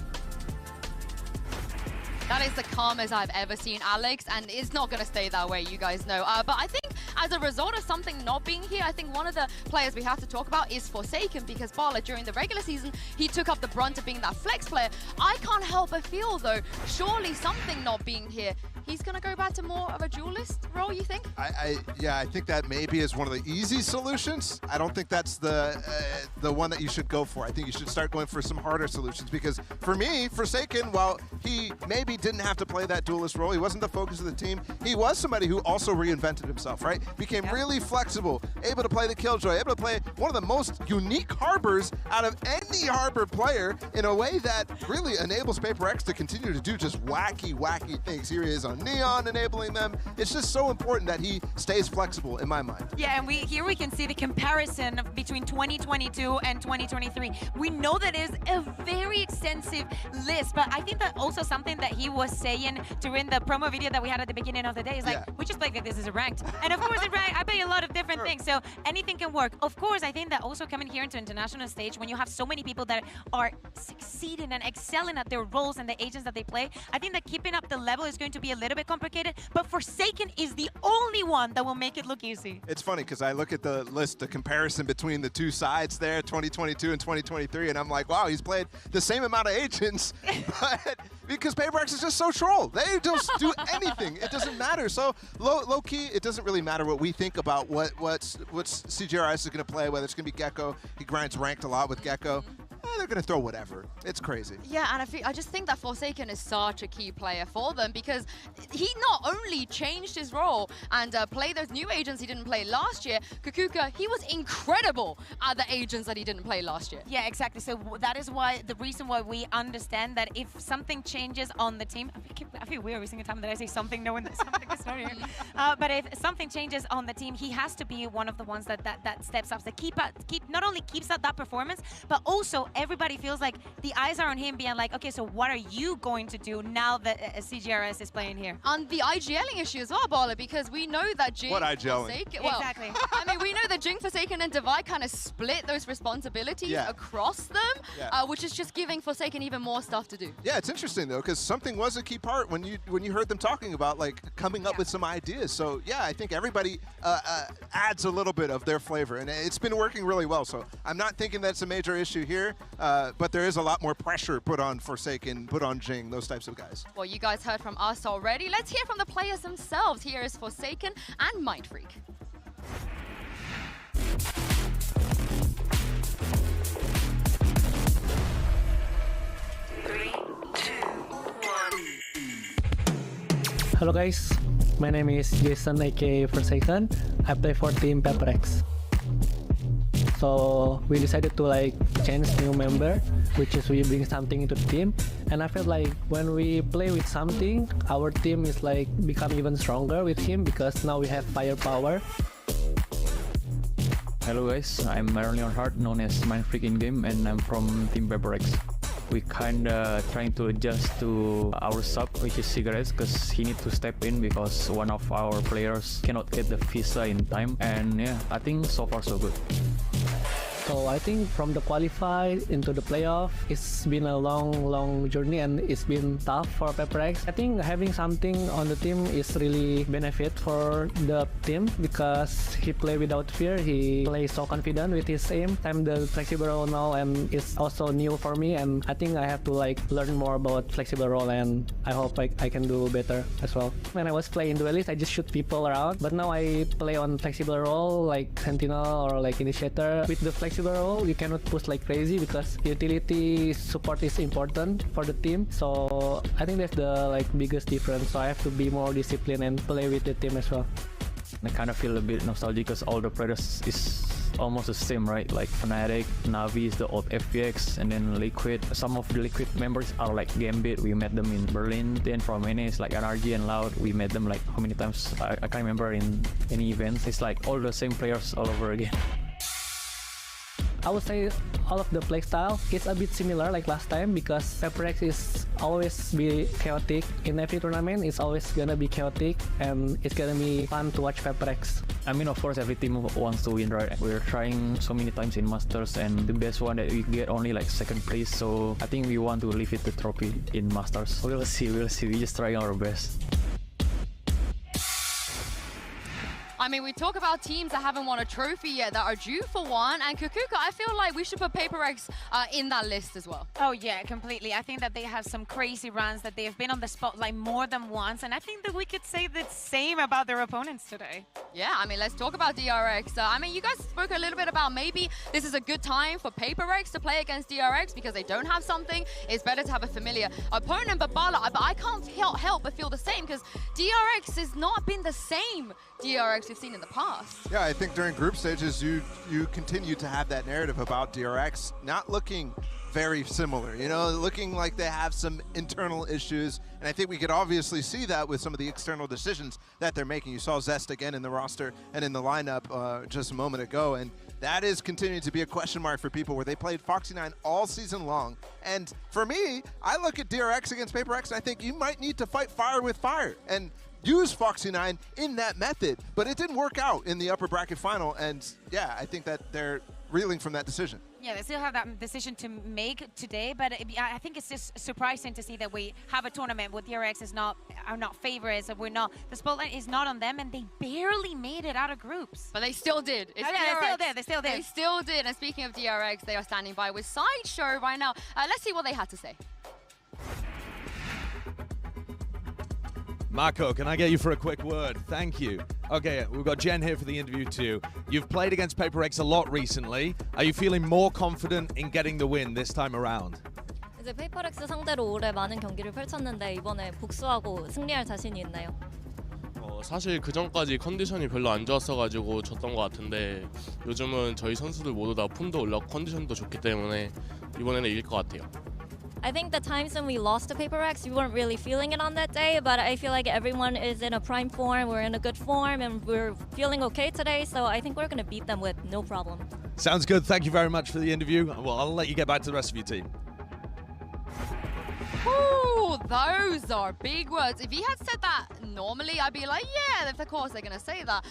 That is the calmest I've ever seen Alex, and it's not going to stay that way, you guys know. But I think as a result of something not being here, I think one of the players we have to talk about is Forsaken, because Bala, during the regular season, he took up the brunt of being that flex player. I can't help but feel, though, surely something not being here, he's going to go back to more of a duelist role, you think? Yeah, I think that maybe is one of the easy solutions. I don't think that's the one that you should go for. I think you should start going for some harder solutions, because for me, Forsaken, while he maybe didn't have to play that duelist role, he wasn't the focus of the team, he was somebody who also reinvented himself, right? became really flexible, able to play the Killjoy, able to play one of the most unique harbors out of any harbor player in a way that really enables FavorX to continue to do just wacky things. Here he is on Neon enabling them. It's just so important that he stays flexible in my mind. Yeah, and here we can see the comparison between 2022 and 2023. We know that is a very extensive list, but I think that also something that he was saying during the promo video that we had at the beginning of the day is like, we just play like this as a ranked. And of course in ranked, I play a lot of different things, so anything can work. Of course, I think that also coming here into international stage, when you have so many people that are succeeding and excelling at their roles and the agents that they play, I think that keeping up the level is going to be a little bit complicated, but Forsaken is the only one that will make it look easy. It's funny because I look at the list, the comparison between the two sides there, 2022 and 2023, and I'm like, wow, he's played the same amount of agents, but because FavorX is just so troll. They just do anything. It doesn't matter. So low key, it doesn't really matter what we think about what CGRS is going to play, whether it's going to be Gecko. He grinds ranked a lot with Gecko. They're going to throw whatever. It's crazy. Yeah, and I just think that Forsaken is such a key player for them because he not only changed his role and played those new agents he didn't play last year, Kukuka, he was incredible at the agents that he didn't play last year. Yeah, exactly. So that is why the reason why we understand that if something changes on the team, I feel weird every single time that I say something knowing that something is not here. But if something changes on the team, he has to be one of the ones that steps up, that not only keeps up that performance, but also everybody feels like the eyes are on him being like, okay, so what are you going to do now that CGRS is playing here? On the IGLing issue as well, Baller, because we know that Jing, what IGLing? Well, exactly. I mean, we know that Jing, Forsaken, and Divide kind of split those responsibilities across them, which is just giving Forsaken even more stuff to do. Yeah, it's interesting though, because something was a key part when you heard them talking about like coming up with some ideas. So yeah, I think everybody adds a little bit of their flavor, and it's been working really well. So I'm not thinking that's a major issue here. But there is a lot more pressure put on Forsaken, put on Jing, those types of guys. Well, you guys heard from us already. Let's hear from the players themselves. Here is Forsaken and Mindfreak. Hello guys, my name is Jason aka Forsaken. I play for Team HyperX. So we decided to like change new member, which is we bring something into the team, and I feel like when we play with something, our team is like become even stronger with him because now we have firepower. Hello guys, I'm Marilyn Hart, known as Mindfreak in game, and I'm from Team HyperX. We kinda trying to adjust to our sub, which is Cigarettes, because he needs to step in because one of our players cannot get the visa in time, and yeah, I think so far so good. So I think from the qualify into the playoff, it's been a long journey and it's been tough for HyperX. I think having something on the team is really benefit for the team because he play without fear. He plays so confident with his aim. I'm the flexible role now and it's also new for me, and I think I have to like learn more about flexible role, and I hope I can do better as well. When I was playing Duelist, I just shoot people around, but now I play on flexible role like Sentinel or like Initiator. With the flexible role, you cannot push like crazy because utility support is important for the team. So I think that's the like biggest difference. So I have to be more disciplined and play with the team as well. I kind of feel a bit nostalgic because all the players is almost the same, right? Like Fnatic, Navi is the old FPX, and then Liquid. Some of the Liquid members are like Gambit. We met them in Berlin. Then from NA, it's like NRG and Loud. We met them like how many times? I can't remember in any events. It's like all the same players all over again. I would say all of the playstyle is a bit similar like last time because HyperX is always be chaotic. In every tournament, it's always gonna be chaotic and it's gonna be fun to watch HyperX. I mean, of course, every team wants to win, right? We're trying so many times in Masters and the best one that we get only like second place. So I think we want to leave it the trophy in Masters. We'll see. We just trying our best. I mean, we talk about teams that haven't won a trophy yet that are due for one, and Kukuka, I feel like we should put HyperX in that list as well. Oh yeah, completely. I think that they have some crazy runs, that they have been on the spotlight more than once, and I think that we could say the same about their opponents today. Yeah, I mean, let's talk about DRX. I mean, you guys spoke a little bit about maybe this is a good time for FakerX to play against DRX because they don't have something. It's better to have a familiar opponent. But Bala, I can't help but feel the same because DRX has not been the same DRX we've seen in the past. Yeah, I think during group stages, you continue to have that narrative about DRX not looking very similar, you know, looking like they have some internal issues. And I think we could obviously see that with some of the external decisions that they're making. You saw Zest again in the roster and in the lineup just a moment ago. And that is continuing to be a question mark for people where they played Foxy9 all season long. And for me, I look at DRX against FakerX and I think you might need to fight fire with fire and use Foxy9 in that method. But it didn't work out in the upper bracket final. And yeah, I think that they're reeling from that decision. Yeah, they still have that decision to make today, but I think it's just surprising to see that we have a tournament where DRX are not favorites, and the spotlight is not on them, and they barely made it out of groups. But they still did. It's DRX. They still did. They still did. And speaking of DRX, they are standing by with Sideshow right now. Let's see what they had to say. Marco, can I get you for a quick word? Thank you. Okay, we've got Jen here for the interview too. You've played against FakerX a lot recently. Are you feeling more confident in getting the win this time around? 이제 페이퍼렉스 상대로 올해 많은 경기를 펼쳤는데 이번에 복수하고 승리할 자신이 있나요? 사실 그 전까지 컨디션이 별로 안 좋았어가지고 졌던 것 같은데 요즘은 저희 선수들 모두 다 폼도 올랐고 컨디션도 좋기 때문에 이번에는 이길 것 같아요. I think the times when we lost to FakerX, we weren't really feeling it on that day, but I feel like everyone is in a prime form, we're in a good form, and we're feeling okay today, so I think we're going to beat them with no problem. Sounds good. Thank you very much for the interview. Well, I'll let you get back to the rest of your team. Ooh, those are big words. If he had said that normally, I'd be like, yeah, of course they're going to say that.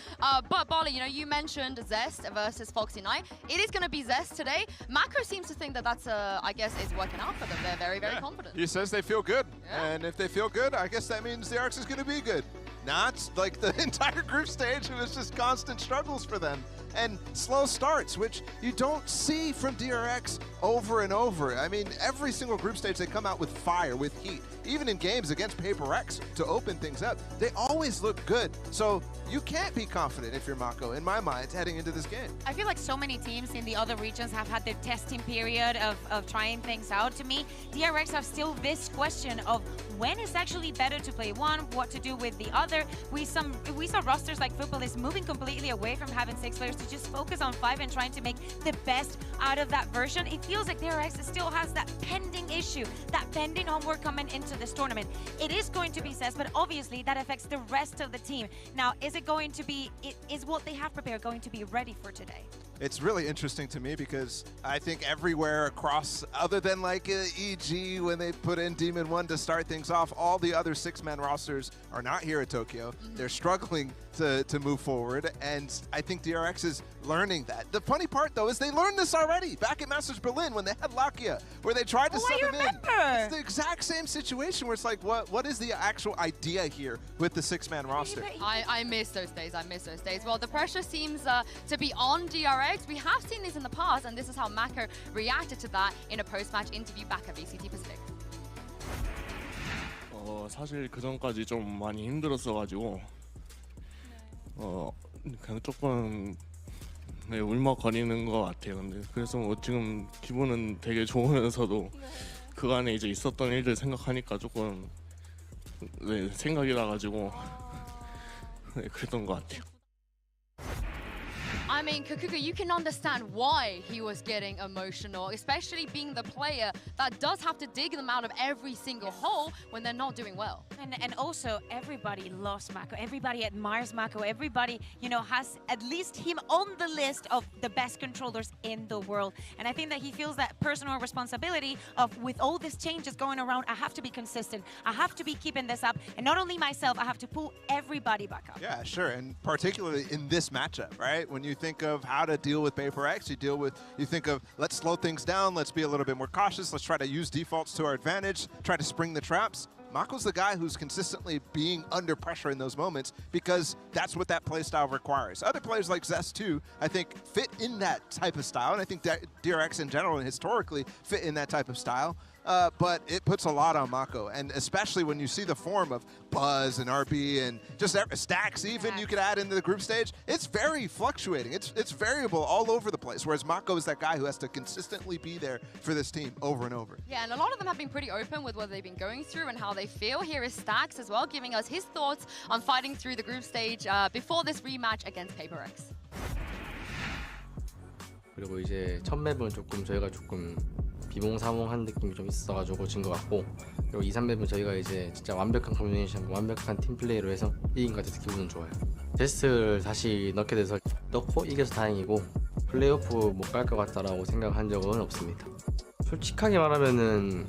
But Bali, you know, you mentioned Zest versus Foxy9. It is going to be Zest today. Mako seems to think that that's, I guess, is working out for them. They're very, very confident. He says they feel good. Yeah. And if they feel good, I guess that means the DRX is going to be good. Not like the entire group stage. It was just constant struggles for them and slow starts, which you don't see from DRX over and over. I mean, every single group stage they come out with fire, with heat. Even in games against FakerX to open things up, they always look good. So you can't be confident if you're Mako, in my mind, heading into this game. I feel like so many teams in the other regions have had their testing period of trying things out. To me, DRX have still this question of when is actually better to play one, what to do with the other. We saw rosters like football is moving completely away from having 6 players to just focus on 5 and trying to make the best out of that version. It feels like DRX still has that pending issue, that pending homework coming into this tournament. It is going to be Cess, but obviously that affects the rest of the team. Now, is it going to be, is what they have prepared going to be ready for today? It's really interesting to me because I think everywhere across, other than like EG when they put in Demon 1 to start things off, all the other 6-man rosters are not here at Tokyo. They're struggling to move forward, and I think DRX is learning that. The funny part, though, is they learned this already back at Masters Berlin when they had Lakia, where they tried to sub him in. It's the exact same situation where it's like, what is the actual idea here with the 6-man roster? I miss those days. I miss those days. Well, the pressure seems to be on DRX. We have seen this in the past, and this is how Mako reacted to that in a post-match interview back at VCT Pacific. 사실 그 전까지 좀 많이 힘들었어가지고 그냥 조금 울먹거리는 것 같아요. 근데 그래서 지금 기분은 되게 좋으면서도 그간에 이제 있었던 일들 생각하니까 조금 생각이 나가지고 그랬던 것 같아요. I mean, Kukuka, you can understand why he was getting emotional, especially being the player that does have to dig them out of every single hole when they're not doing well. And also, everybody loves Mako. Everybody admires Mako. Everybody, you know, has at least him on the list of the best controllers in the world. And I think that he feels that personal responsibility of, with all these changes going around, I have to be consistent. I have to be keeping this up. And not only myself, I have to pull everybody back up. Yeah, sure. And particularly in this matchup, right? When you think of how to deal with FakerX, you think of, let's slow things down, let's be a little bit more cautious, let's try to use defaults to our advantage, try to spring the traps. Mako's the guy who's consistently being under pressure in those moments because that's what that playstyle requires. Other players like Zest too, I think, fit in that type of style, and I think that DRX in general and historically fit in that type of style. but it puts a lot on Mako, and especially when you see the form of Buzz and RB and just Stacks even you could add into the group stage. It's very fluctuating. It's variable all over the place, whereas Mako is that guy who has to consistently be there for this team over and over. Yeah, and a lot of them have been pretty open with what they've been going through and how they feel. Here is Stacks as well, giving us his thoughts on fighting through the group stage before this rematch against FavorX. 그리고 이제 첫 맵은 저희가 조금 비몽사몽한 느낌이 좀 있어가지고 진 것 같고, 그리고 2, 3맵은 저희가 이제 진짜 완벽한 커뮤니케이션, 완벽한 팀플레이로 해서 이긴 것 같아서 기분은 좋아요. 베스트를 다시 넣게 돼서 넣고 이겨서 다행이고, 플레이오프 못 갈 것 같다라고 생각한 적은 없습니다. 솔직하게 말하면은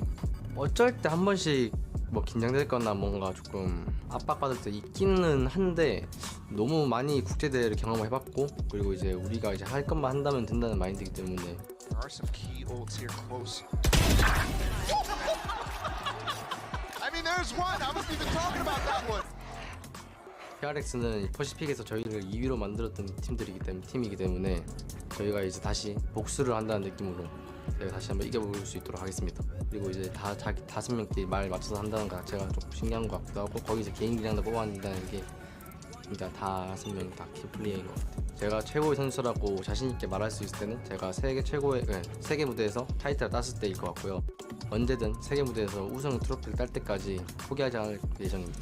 어쩔 때 한 번씩 뭐 긴장될 거나 뭔가 조금 압박받을 때 있기는 한데, 너무 많이 국제대회를 경험해봤고, 그리고 이제 우리가 이제 할 것만 한다면 된다는 마인드이기 때문에. There are some key ults here close. I mean, there's one. I wasn't even talking about that one. HyperX는 퍼시픽에서 저희를 2위로 만들었던 팀이기 때문에 저희가 이제 다시 복수를 한다는 느낌으로 제가 다시 한번 이겨볼 수 있도록 하겠습니다. 그리고 이제 다 자기 5명끼리 말 맞춰서 한다는 것 자체가 좀 신기한 것 같기도 하고, 거기서 개인기량도 뽑아낸다는 게 진짜 5명 다 키플레이인 것 같아요. 제가 최고의 선수라고 자신 있게 말할 수 있을 때는 제가 세계 무대에서 타이틀을 땄을 때일 것 같고요. 언제든 세계 무대에서 우승 트로피를 딸 때까지 포기하지 않을 예정입니다.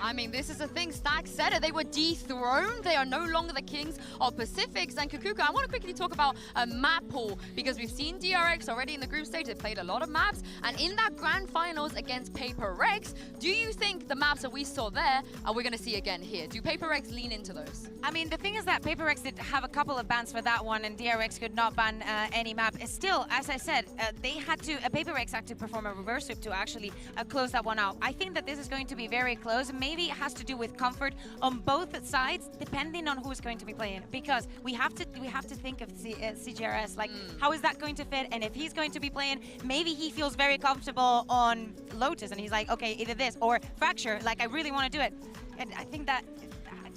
I mean, this is the thing. Stacks said it. They were dethroned. They are no longer the kings of Pacifics. And Kukuka, I want to quickly talk about a map pool, because we've seen DRX already in the group stage. They played a lot of maps. And in that grand finals against FavorX, do you think the maps that we saw there are we going to see again here? Do FavorX lean into those? I mean, the thing is that FavorX did have a couple of bans for that one, and DRX could not ban any map. Still, as I said, FavorX had to perform a reverse sweep to actually close that one out. I think that this is going to be very close. Maybe it has to do with comfort on both sides, depending on who's going to be playing. Because we have to think of CGRS, like how is that going to fit? And if he's going to be playing, maybe he feels very comfortable on Lotus, and he's like, okay, either this or Fracture. Like, I really want to do it, and I think that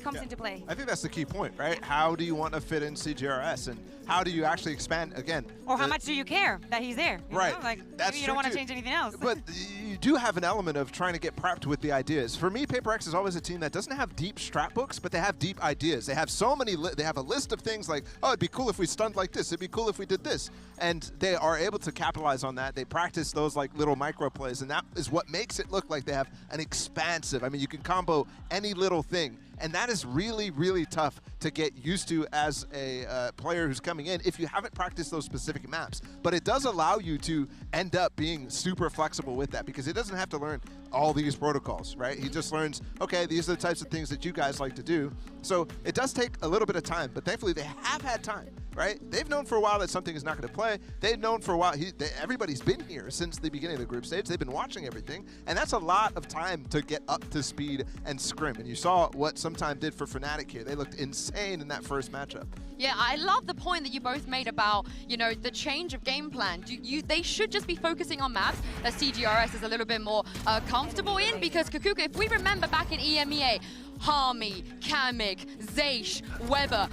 comes into play. I think that's the key point, right? How do you want to fit in CGRS, and how do you actually expand again? Or how much do you care that he's there? Right. Know? Like, that's maybe you don't want to change anything else. But you do have an element of trying to get prepped with the ideas. For me, FavorX is always a team that doesn't have deep strat books, but they have deep ideas. They have so many, they have a list of things like, oh, it'd be cool if we stunned like this. It'd be cool if we did this. And they are able to capitalize on that. They practice those like little micro plays, and that is what makes it look like they have an expansive, I mean, you can combo any little thing. And that is really, really tough to get used to as a player who's coming in if you haven't practiced those specific maps. But it does allow you to end up being super flexible with that, because he doesn't have to learn all these protocols, right? He just learns, okay, these are the types of things that you guys like to do. So it does take a little bit of time, but thankfully they have had time, right? They've known for a while that something is not going to play. They've known for a while, everybody's been here since the beginning of the group stage. They've been watching everything, and that's a lot of time to get up to speed and scrim. And you saw what Sometime did for Fnatic here. They looked insane in that first matchup. Yeah, I love the point that you both made about, you know, the change of game plan. They should just be focusing on maps that CGRS is a little bit more comfortable in, because Kukuka, if we remember back in EMEA, Harmy, Kamek, Zaysh, Weber,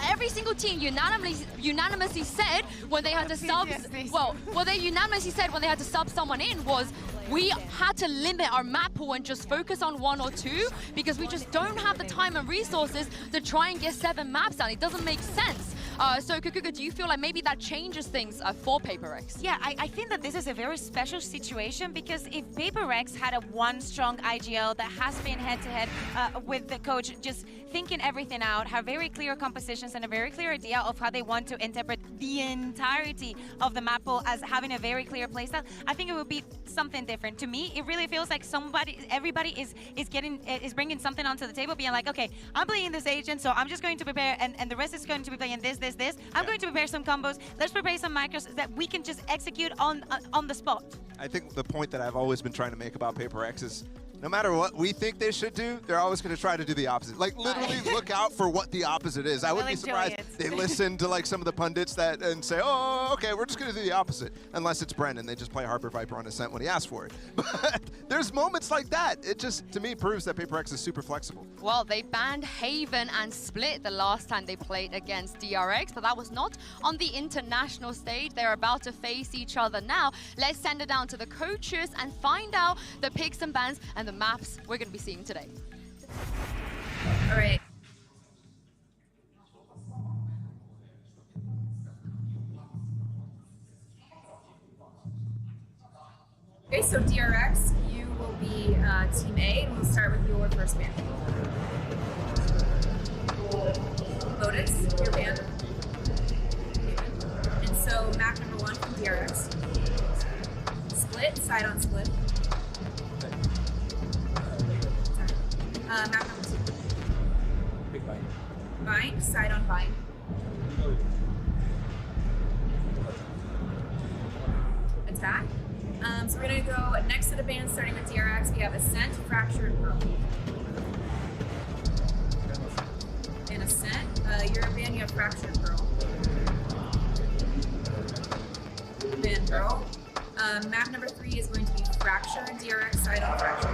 every single team unanimously said when they had to sub, they unanimously said when they had to sub someone in was, we had to limit our map pool and just focus on 1 or 2, because we just don't have the time and resources to try and get 7 maps down. It doesn't make sense. So Kukuka, do you feel like maybe that changes things for FavorX? Yeah, I think that this is a very special situation, because if FavorX had one strong IGL that has been head-to-head with the coach, just thinking everything out, have very clear compositions and a very clear idea of how they want to interpret the entirety of the map pool as having a very clear playstyle, I think it would be something different. To me, it really feels like everybody is bringing something onto the table, being like, okay, I'm playing this agent, so I'm just going to prepare, and the rest is going to be playing this. I'm going to prepare some combos. Let's prepare some micros that we can just execute on the spot. I think the point that I've always been trying to make about FavorX is, no matter what we think they should do, they're always going to try to do the opposite. Like, literally look out for what the opposite is. I wouldn't be surprised They listen to like some of the pundits and say, oh, okay, we're just going to do the opposite. Unless it's Brendan, they just play Harbor Viper on Ascent when he asks for it. But there's moments like that. It just, to me, proves that FavorX is super flexible. Well, they banned Haven and Split the last time they played against DRX, but that was not on the international stage. They're about to face each other now. Let's send it down to the coaches and find out the picks and bans and the maps we're going to be seeing today. All right. Okay, so DRX, you will be Team A, and we'll start with your first ban. Lotus, your ban. And so map number 1 from DRX. Split, side on split. Map number 2. Big bind. Bind, side on bind. Attack. So we're gonna go next to the band, starting with DRX. We have Ascent, Fracture, and Pearl. And Ascent, you're a band, you have Fracture and Pearl. Band Pearl. Map number 3 is going to be Fracture, DRX, side on Fracture.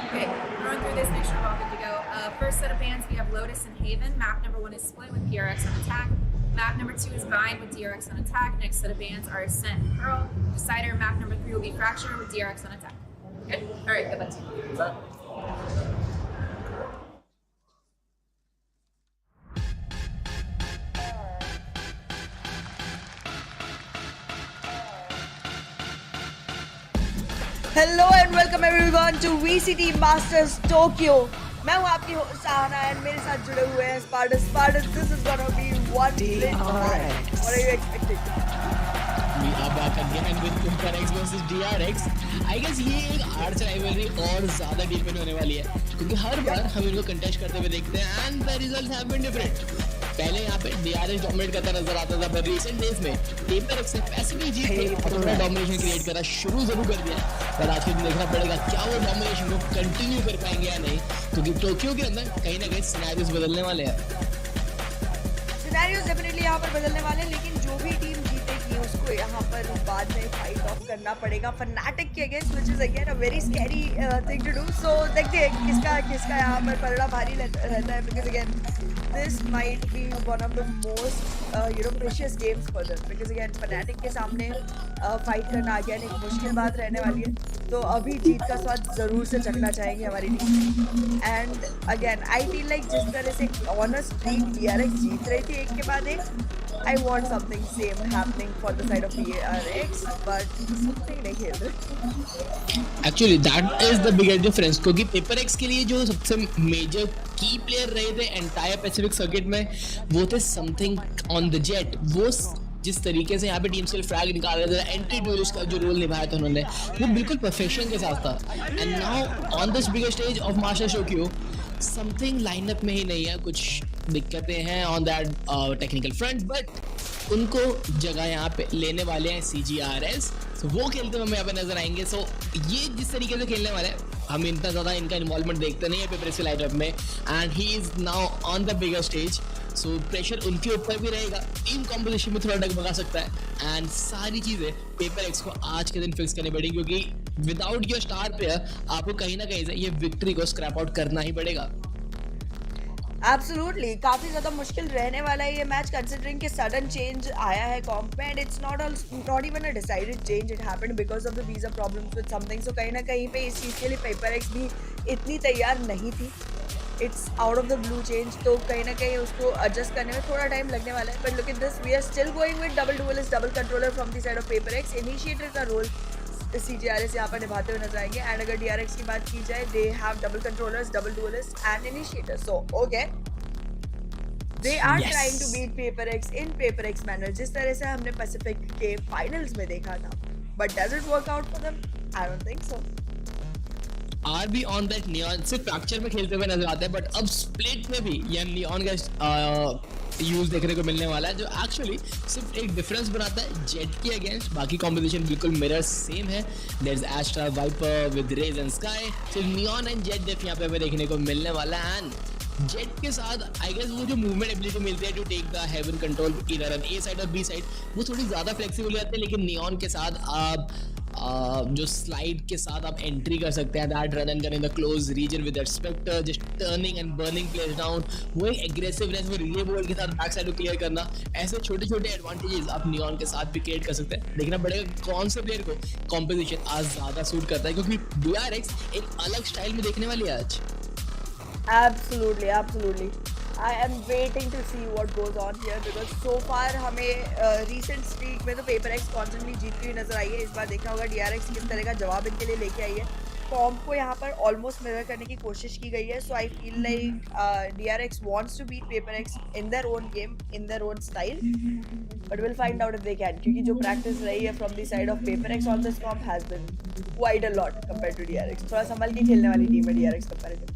Okay, going through this, make sure we're all good to go. First set of bands, we have Lotus and Haven. Map number 1 is Split with DRX on attack. Map number 2 is Bind with DRX on attack. Next set of bands are Ascent and Pearl. Decider, map number 3 will be Fracture with DRX on attack. Good? All right, good luck to you. Hello and welcome everyone to VCT Masters Tokyo. मैं हूँ आपकी host Ahana and मेरे साथ जुड़े हुए हैं Spartans. This is gonna be one great night. What are you expecting? We are back again with HyperX versus DRX. I guess ये एक आर्च राइवलरी और ज़्यादा डिफरेंट होने वाली है क्योंकि हर बार हम इनको कंटेस्ट करते हुए देखते हैं and the results have been different. पहले यहाँ पे DRX डोमिनेट करता नजर आता था पर रिसेंट डेज में HyperX ने पैसिवली जीत के अपना डोमिनेशन क्रिएट करा शुरू जरूर कर दिया पर आज के दिन देखना पड़ेगा क्या वो डोमिनेशन को कंटिन्यू कर पाएंगे या नहीं क्योंकि टोक्यो के अंदर कहीं ना कहीं सिनेरियोस बदलने वाले हैं. सिनेरियोस डेफिनेटली यहाँ पर बदलने वाले हैं लेकिन जो भी टीम जीतेगी उसको यहाँ पर बाद में फाइट ऑफ करना पड़ेगा Fnatic के against which is again a very scary thing to do. So देखते हैं किसका यहाँ पर पलड़ा भारी रहता है because again this might be one of the most precious games for them because again Fnatic के सामने फाइट करना अगेन एक मुश्किल बात रहने वाली है तो अभी जीत का स्वाद जरूर से चखना चाहेंगे हमारी team. And again I feel like जिस तरह से ऑन स्ट्रीक DRX जीत रही थी एक के बाद एक I want something same happening for the side of DRX but something नहीं खेल रहे. Actually that is the biggest difference क्योंकि HyperX के लिए जो सबसे मेजर की प्लेयर रहे थे एंटायर पैसिफिक सर्किट में वो थे समथिंग ऑन द जेट. वो जिस तरीके से यहाँ पे टीम से फ्रैग निकाल रहे थे एंटी ड्यूलिस्ट का जो रोल निभाया था उन्होंने वो बिल्कुल परफेक्शन के साथ था. And now on this biggest stage of master Tokyo something lineup में ही नहीं है. कुछ दिक्कतें हैं on that technical front but उनको जगह यहाँ पे लेने वाले हैं CGRS. So, वो खेलते हुए हमें यहाँ पे नजर आएंगे. सो ये जिस तरीके से खेलने वाले हैं हम इतना ज़्यादा इनका इन्वॉल्वमेंट देखते नहीं है HyperX के लाइनअप में and he is now on the bigger stage. So pressure उनके ऊपर भी रहेगा. टीम कॉम्पोजिशन में थोड़ा डगमगा सकता है एंड सारी चीज़ें HyperX को आज के दिन फिक्स करनी पड़ेगी क्योंकि विदाउट योर स्टार प्लेयर आपको कहीं ना कहीं से ये विक्ट्री को स्क्रैप आउट करना ही पड़ेगा. एब्सोल्युटली काफी ज्यादा मुश्किल रहने वाला है ये मैच कंसिडरिंग कि सडन चेंज आया है कॉम्प में and it's not even a decided change. It happened because of the visa problems with something. So कहीं ना कहीं पे इस चीज़ के लिए HyperX भी इतनी तैयार नहीं थी. It's out of the blue change तो कहीं ना कहीं उसको एडजस्ट करने में थोड़ा टाइम लगने वाला है. But look at this we are still going with double duelist double controller from the side of HyperX. Initiator का रोल CGRS यहाँ पर निभाते हुए नजर आएंगे एंड अगर DRX की बात की जाए they have double controllers double dualist and initiator. So okay they are trying to beat HyperX in HyperX manner जिस तरह से हमने पैसिफिक के फाइनल्स में देखा था. but does it work out for them? I don't think so. R be on that neon सिर्फ fracture में खेलते हुए नजर आता है बट अब स्प्लिट में भी ये नियॉन का यूज देखने को मिलने वाला है जो एक्चुअली सिर्फ एक डिफरेंस बनाता है जेट के अगेंस्ट. बाकी कॉम्पोजिशन बिल्कुल मिरर सेम है. There is Astra Viper with Raze and Skye. सिर्फ नियॉन एंड जेट डेफ यहाँ पे देखने को मिलने वाला है एंड जेट के साथ आई गेस वो जो मूवमेंट एबिलिटी मिलती है to take the heaven control इधर ऑन ए साइड और बी साइड, वो थोड़ी ज़्यादा फ्लेक्सिबल हो जाती है, लेकिन नियॉन के साथ आप जो स्लाइड के साथ आप एंट्री कर सकते हैं, that run and gun in the close region with that spectre just turning and burning players down, वो एक एग्रेसिवनेस वो रिले बोल्ट के साथ बैक साइड को क्लियर करना, ऐसे छोटे छोटे एडवांटेजेस आप नियॉन के साथ भी क्रिएट कर सकते हैं। देखना पड़ेगा कौन से प्लेयर को कॉम्पोजिशन आज ज़्यादा सूट करता है, क्योंकि DRX एक अलग स्टाइल में देखने वाली है आज। Absolutely, absolutely. I am waiting to see what goes on here because so far हमें recent streak में तो PaperX constantly जीतती हुई नजर आई है। इस बार देखना होगा DRX किस तरह का जवाब इनके लिए लेके आई है। कॉम्प को यहाँ पर ऑलमोस्ट मिरर करने की कोशिश की गई है, so I feel like DRX wants to beat PaperX in their own game, in their own style, but we'll find out if they can, क्योंकि जो practice रही है from the side of PaperX on this comp has been quite a lot compared to DRX. थोड़ा संभल के खेलने वाली team है DRX comparatively.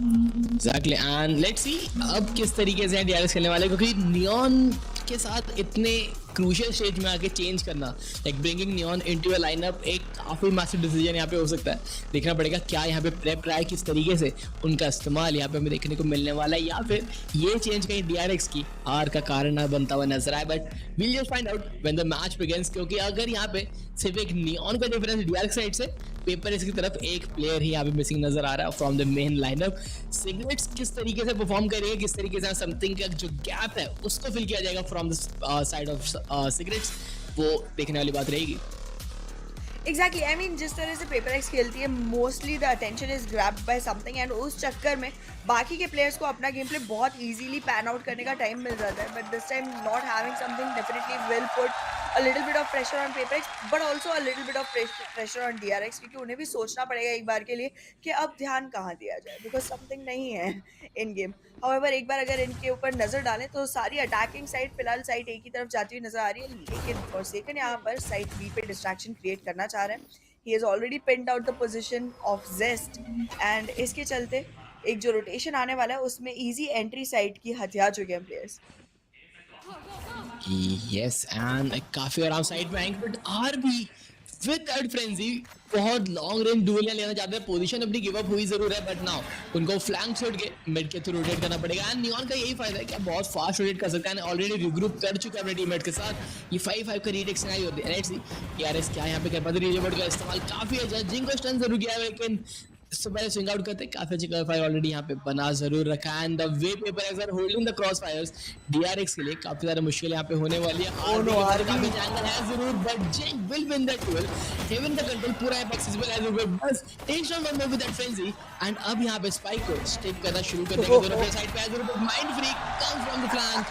Exactly, and let's see अब किस तरीके से DRX खेलने वाले, क्योंकि नियॉन के साथ इतने क्रूशियल स्टेज में आके चेंज करना, like bringing neon into a lineup, एक काफ़ी मैसिव डिसीजन यहाँ पे हो सकता है। देखना पड़ेगा क्या यहाँ पे प्रेप रहा है, किस तरीके से उनका इस्तेमाल यहाँ पे हमें देखने को मिलने वाला है, या फिर ये चेंज कहीं DRX की हार का कारण बनता हुआ नजर आए। But will just find out when the match begins, क्योंकि अगर यहाँ पे सिर्फ एक नियॉन का डिफरेंस DRX साइड से, PaperX की तरफ एक प्लेयर ही यहाँ पे मिसिंग नजर आ रहा है from the main lineup. Cigarettes किस तरीके से परफॉर्म करेंगे, किस तरीके से समथिंग का जो गैप है उसको फिल किया जाएगा from the side of cigarettes, वो देखने वाली बात रहेगी। Exactly, I mean जिस तरह से PaperX खेलती है, mostly the attention is grabbed by something and उस चक्कर में बाकी के प्लेयर्स को अपना गेम प्ले बहुत इजीली पैन आउट करने का टाइम मिल जाता है। But this time not having something definitely will put a little bit of pressure on PaperX, but also a little bit of pressure on DRX, क्योंकि उन्हें भी सोचना पड़ेगा एक बार के लिए कि अब ध्यान कहाँ दिया जाए, because something नहीं है इन गेम। However, एक बार अगर इनके ऊपर नजर डालें तो सारी अटैकिंग साइड फिलहाल साइड A की तरफ जाती हुई नजर आ रही है, लेकिन फॉरसेकन यहाँ पर साइड B पे डिस्ट्रैक्शन क्रिएट करना चाह रहे हैं। He has already pinned out the position of Zest, and इसके चलते एक जो रोटेशन आने वाला है उसमें इजी एंट्री साइड की हथियार चुके हैं प्लेयर्स। Yes, and काफी आराम साइड में आएंगे, बट आर भी विद दैट फ्रेंजी बहुत लॉन्ग रेंज डुएल लेना चाहते हैं। पोजीशन अपनी गिव अप हुई जरूर है, बट नाउ उनको फ्लैंक छोड़ के मिड के थ्रू रोटेट करना पड़ेगा। एंड नियॉन का यही फायदा है कि आप बहुत फास्ट रोटेट कर सकते हैं, ऑलरेडी रिग्रुप कर चुके हैं अपने टीममेट के साथ। ये 5-5 का रीटेक सिनेरियो होती है। लेट्स सी DRX क्या यहाँ पे कर पाते हैं। रिजोबर्ट का इस्तेमाल काफी है, जिंग को स्टन जरूर किया है, लेकिन इससे पहले स्विंग आउट करते काफी अच्छी कवर फायर ऑलरेडी यहाँ पे बना जरूर रखा है। And the way PaperX are holding the crossfires, DRX के लिए काफी ज्यादा मुश्किल यहाँ पे होने वाली है। काफी जंगल है जरूर, but Jing will win that duel. Heaven का कंट्रोल पूरा है एक्सेसिबल एज वेल, बस takes down one with that frenzy. And अब यहाँ पे स्पाइक को स्टिक करना शुरू कर देंगे दोनों पे साइड पे जरूर, but mind freak come from the flank,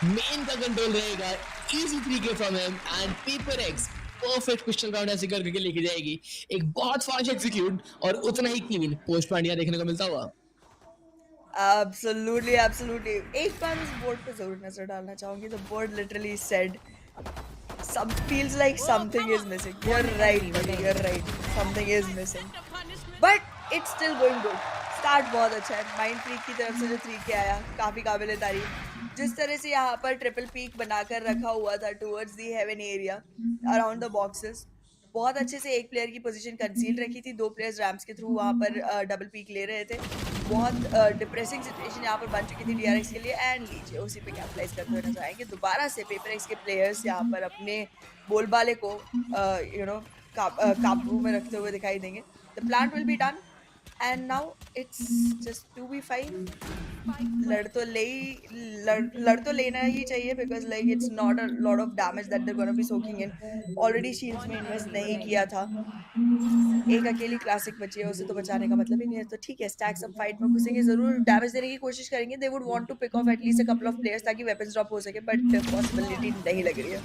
main का कंट्रोल रहेगा, easy 3K from him. And PaperX perfect pistol round ऐसे करके लेके जाएगी, एक बहुत फास्ट एग्जीक्यूट और उतना ही क्लीन पोस्ट पांडिया देखने को मिलता हुआ। Absolutely, absolutely. एक बार उस बोर्ड पे जरूर नजर डालना चाहूंगी। The board literally said, "Some feels like something is missing." You're right, buddy. You're right. Something is missing, but it's still going good. Start बहुत अच्छा है। माइंड फ्रीक की तरफ से जो 3K आया काफ़ी काबिल तारीफ। जिस तरह से यहाँ पर ट्रिपल पीक बनाकर रखा हुआ था towards the heaven area around the boxes, बहुत अच्छे से एक प्लेयर की पोजीशन कंसील रखी थी, 2 प्लेयर्स रैम्स के थ्रू वहाँ पर डबल पीक ले रहे थे। बहुत डिप्रेसिंग सिचुएशन यहाँ पर बन चुकी थी DRX के लिए। एंड लीजिए उसी पे कैपिटलाइज करते हुए नजर आएंगे दोबारा से PaperX के प्लेयर्स यहाँ पर अपने बोलबाले को काबू में रखते हुए दिखाई देंगे। The plant will be done and now it's just 2v5। लड़ तो लेना ही चाहिए because like it's not a lot of damage that they're gonna be soaking in। already shields में इन्वेस्ट नहीं किया था, एक अकेली क्लासिक बची है, उसे तो बचाने का मतलब ही नहीं है। तो ठीक है, स्टैक्स अप फाइट में घुसेंगे, जरूर डैमेज देने की कोशिश करेंगे। they would want to pick off at least a couple of players ताकि weapons drop हो सके, but possibility नहीं लग रही है।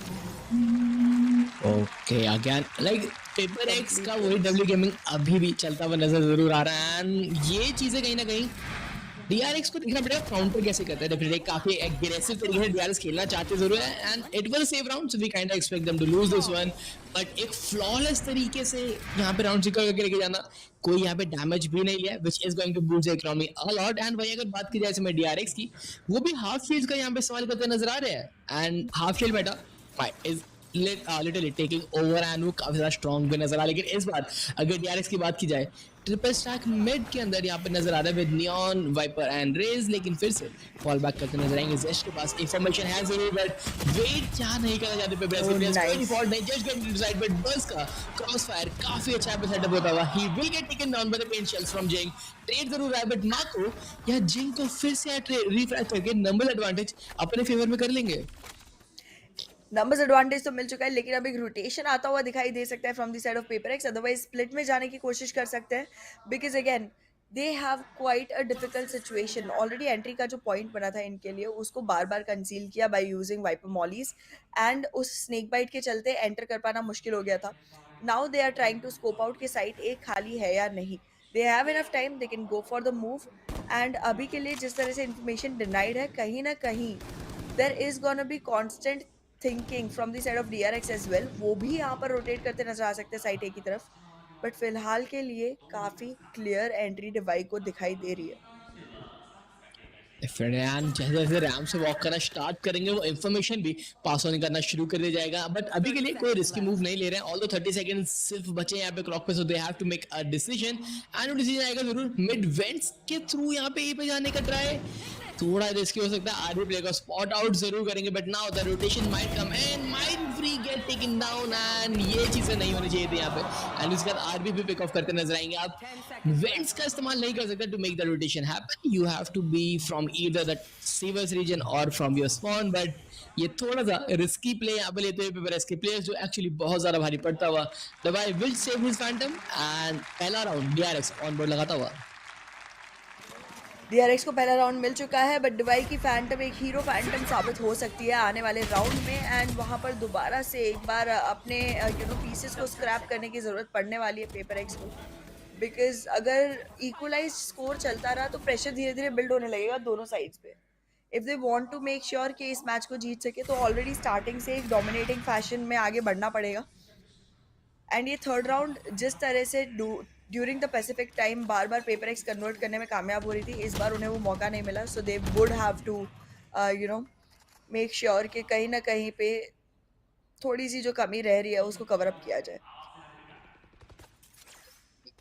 ओके अगेन लाइक PaperX का वही डब्ल्यू गेमिंग अभी भी चलता हुआ नजर जरूर आ रहा है। एंड ये चीजें कहीं ना कहीं DRX को देखना पड़ेगा काउंटर कैसे करता है। डेफिनेटली काफी एग्रेसिव तरीके से DRX खेलना चाहते जरूर है, and it was a safe round, so we kind of expect them to lose this one. But एक फ्लॉलेस तरीके से यहाँ पे राउंड सिक्योर करके लेके जाना, कोई यहाँ पे डैमेज भी नहीं लिया, which is going to boost the economy a lot. And वही अगर बात की जाए इसमें DRX की, वो भी हाफ शील्ड का यहाँ पे इस्तेमाल करते नजर आ रहे हैं। एंड हाफ शील्ड बेटा is literally taking over and वो काफी ज्यादा स्ट्रॉन्ग भी नजर आ रहा है। लेकिन इस बार अगर DRX की बात की जाए, ट्रिपल स्टैक मिड के अंदर यहाँ पे नजर आ रहा है with Neon, Viper and Raze, लेकिन फिर से फॉल बैक करते नजर आएंगे। जेस्ट के पास इंफॉर्मेशन है जरूर, बट वेट क्या नहीं करना चाहते पे ब्रेस कोई फॉल्ट नहीं, जस्ट गेट डिसाइड, बट बस का क्रॉस फायर काफी अच्छा पे सेटअप होता हुआ ही will get taken down by the paint shells from Jing. Trade जरूर है, बट माको या जिंग को फिर से रिफ्रेश करके नंबर एडवांटेज अपने फेवर में कर लेंगे। नंबर्स एडवांटेज तो मिल चुका है, लेकिन अब एक रोटेशन आता हुआ दिखाई दे सकता है from the side of paper X. Otherwise split में जाने की कोशिश कर सकते हैं, because again they have quite a difficult situation. Already entry का जो पॉइंट बना था इनके लिए, उसको बार बार कंसील किया by using Viper mollies, and उस स्नेक बाइट के चलते एंटर कर पाना मुश्किल हो गया था। Now they are trying to scope out कि साइट एक खाली है या नहीं। They have enough time, they can go for the move, and अभी के लिए जिस तरह से इन्फॉर्मेशन डिनाइड है, कहीं ना कहीं there is gonna be constant thinking from the side of DRX as well. वो भी यहाँ पर रोटेट करते नजर आ सकते हैं साइट ए की तरफ, बट फिलहाल के लिए काफ़ी क्लियर एंट्री डिवाई को दिखाई दे रही है। जैसे जैसे रैम से वॉक करना स्टार्ट करेंगे, वो इन्फॉर्मेशन भी पास ऑन करना शुरू कर दिया जाएगा, बट अभी के लिए कोई रिस्की मूव नहीं ले रहे हैं। ऑल्दो 30 सेकंड्स सिर्फ बचे यहाँ पे क्लॉक पे, so they have to make a decision, and वो डिसीजन आएगा जरूर मिड वेंट्स के थ्रू यहाँ पे ए पे जाने का ट्राई। थोड़ा रिस्की हो सकता है, आरबी प्ले का स्पॉट आउट जरूर करेंगे, but now the rotation might come and might free get taken down, and ये चीजें नहीं होनी चाहिए थी यहाँ पे। एंड उसके बाद आरबी भी पिक ऑफ करते नजर आएंगे। आप वेंट्स का इस्तेमाल नहीं कर सकते to make the rotation happen, you have to be from either the sewers region और फ्रॉम योर स्पॉन, बट ये थोड़ा सा रिस्की प्ले यहाँ पे लेते हुए पेपरएक्स के प्लेयर्स, जो एक्चुअली बहुत ज्यादा भारी पड़ता हुआ। दवाई will save his Phantom, and पहला राउंड DRX ऑन बोर्ड लगाता हुआ। DRX को पहला राउंड मिल चुका है, बट डिवाई की फैंटम एक हीरो फैंटम साबित हो सकती है आने वाले राउंड में, एंड वहाँ पर दोबारा से एक बार अपने पीसेस को स्क्रैप करने की ज़रूरत पड़ने वाली है पेपरएक्स को, बिकॉज अगर इक्वलाइज स्कोर चलता रहा तो प्रेशर धीरे धीरे बिल्ड होने लगेगा दोनों साइड्स पे। If they want to make sure कि इस मैच को जीत सके, तो ऑलरेडी स्टार्टिंग से एक डोमिनेटिंग फैशन में आगे बढ़ना पड़ेगा। एंड ये थर्ड राउंड जिस तरह से during the Pacific time bar bar Paperex convert करने में कामयाब हो रही थी, इस बार उन्हें वो मौका नहीं मिला, so they would have to make sure कि कहीं ना कहीं पे थोड़ी सी जो कमी रह रही है उसको कवर अप किया जाए।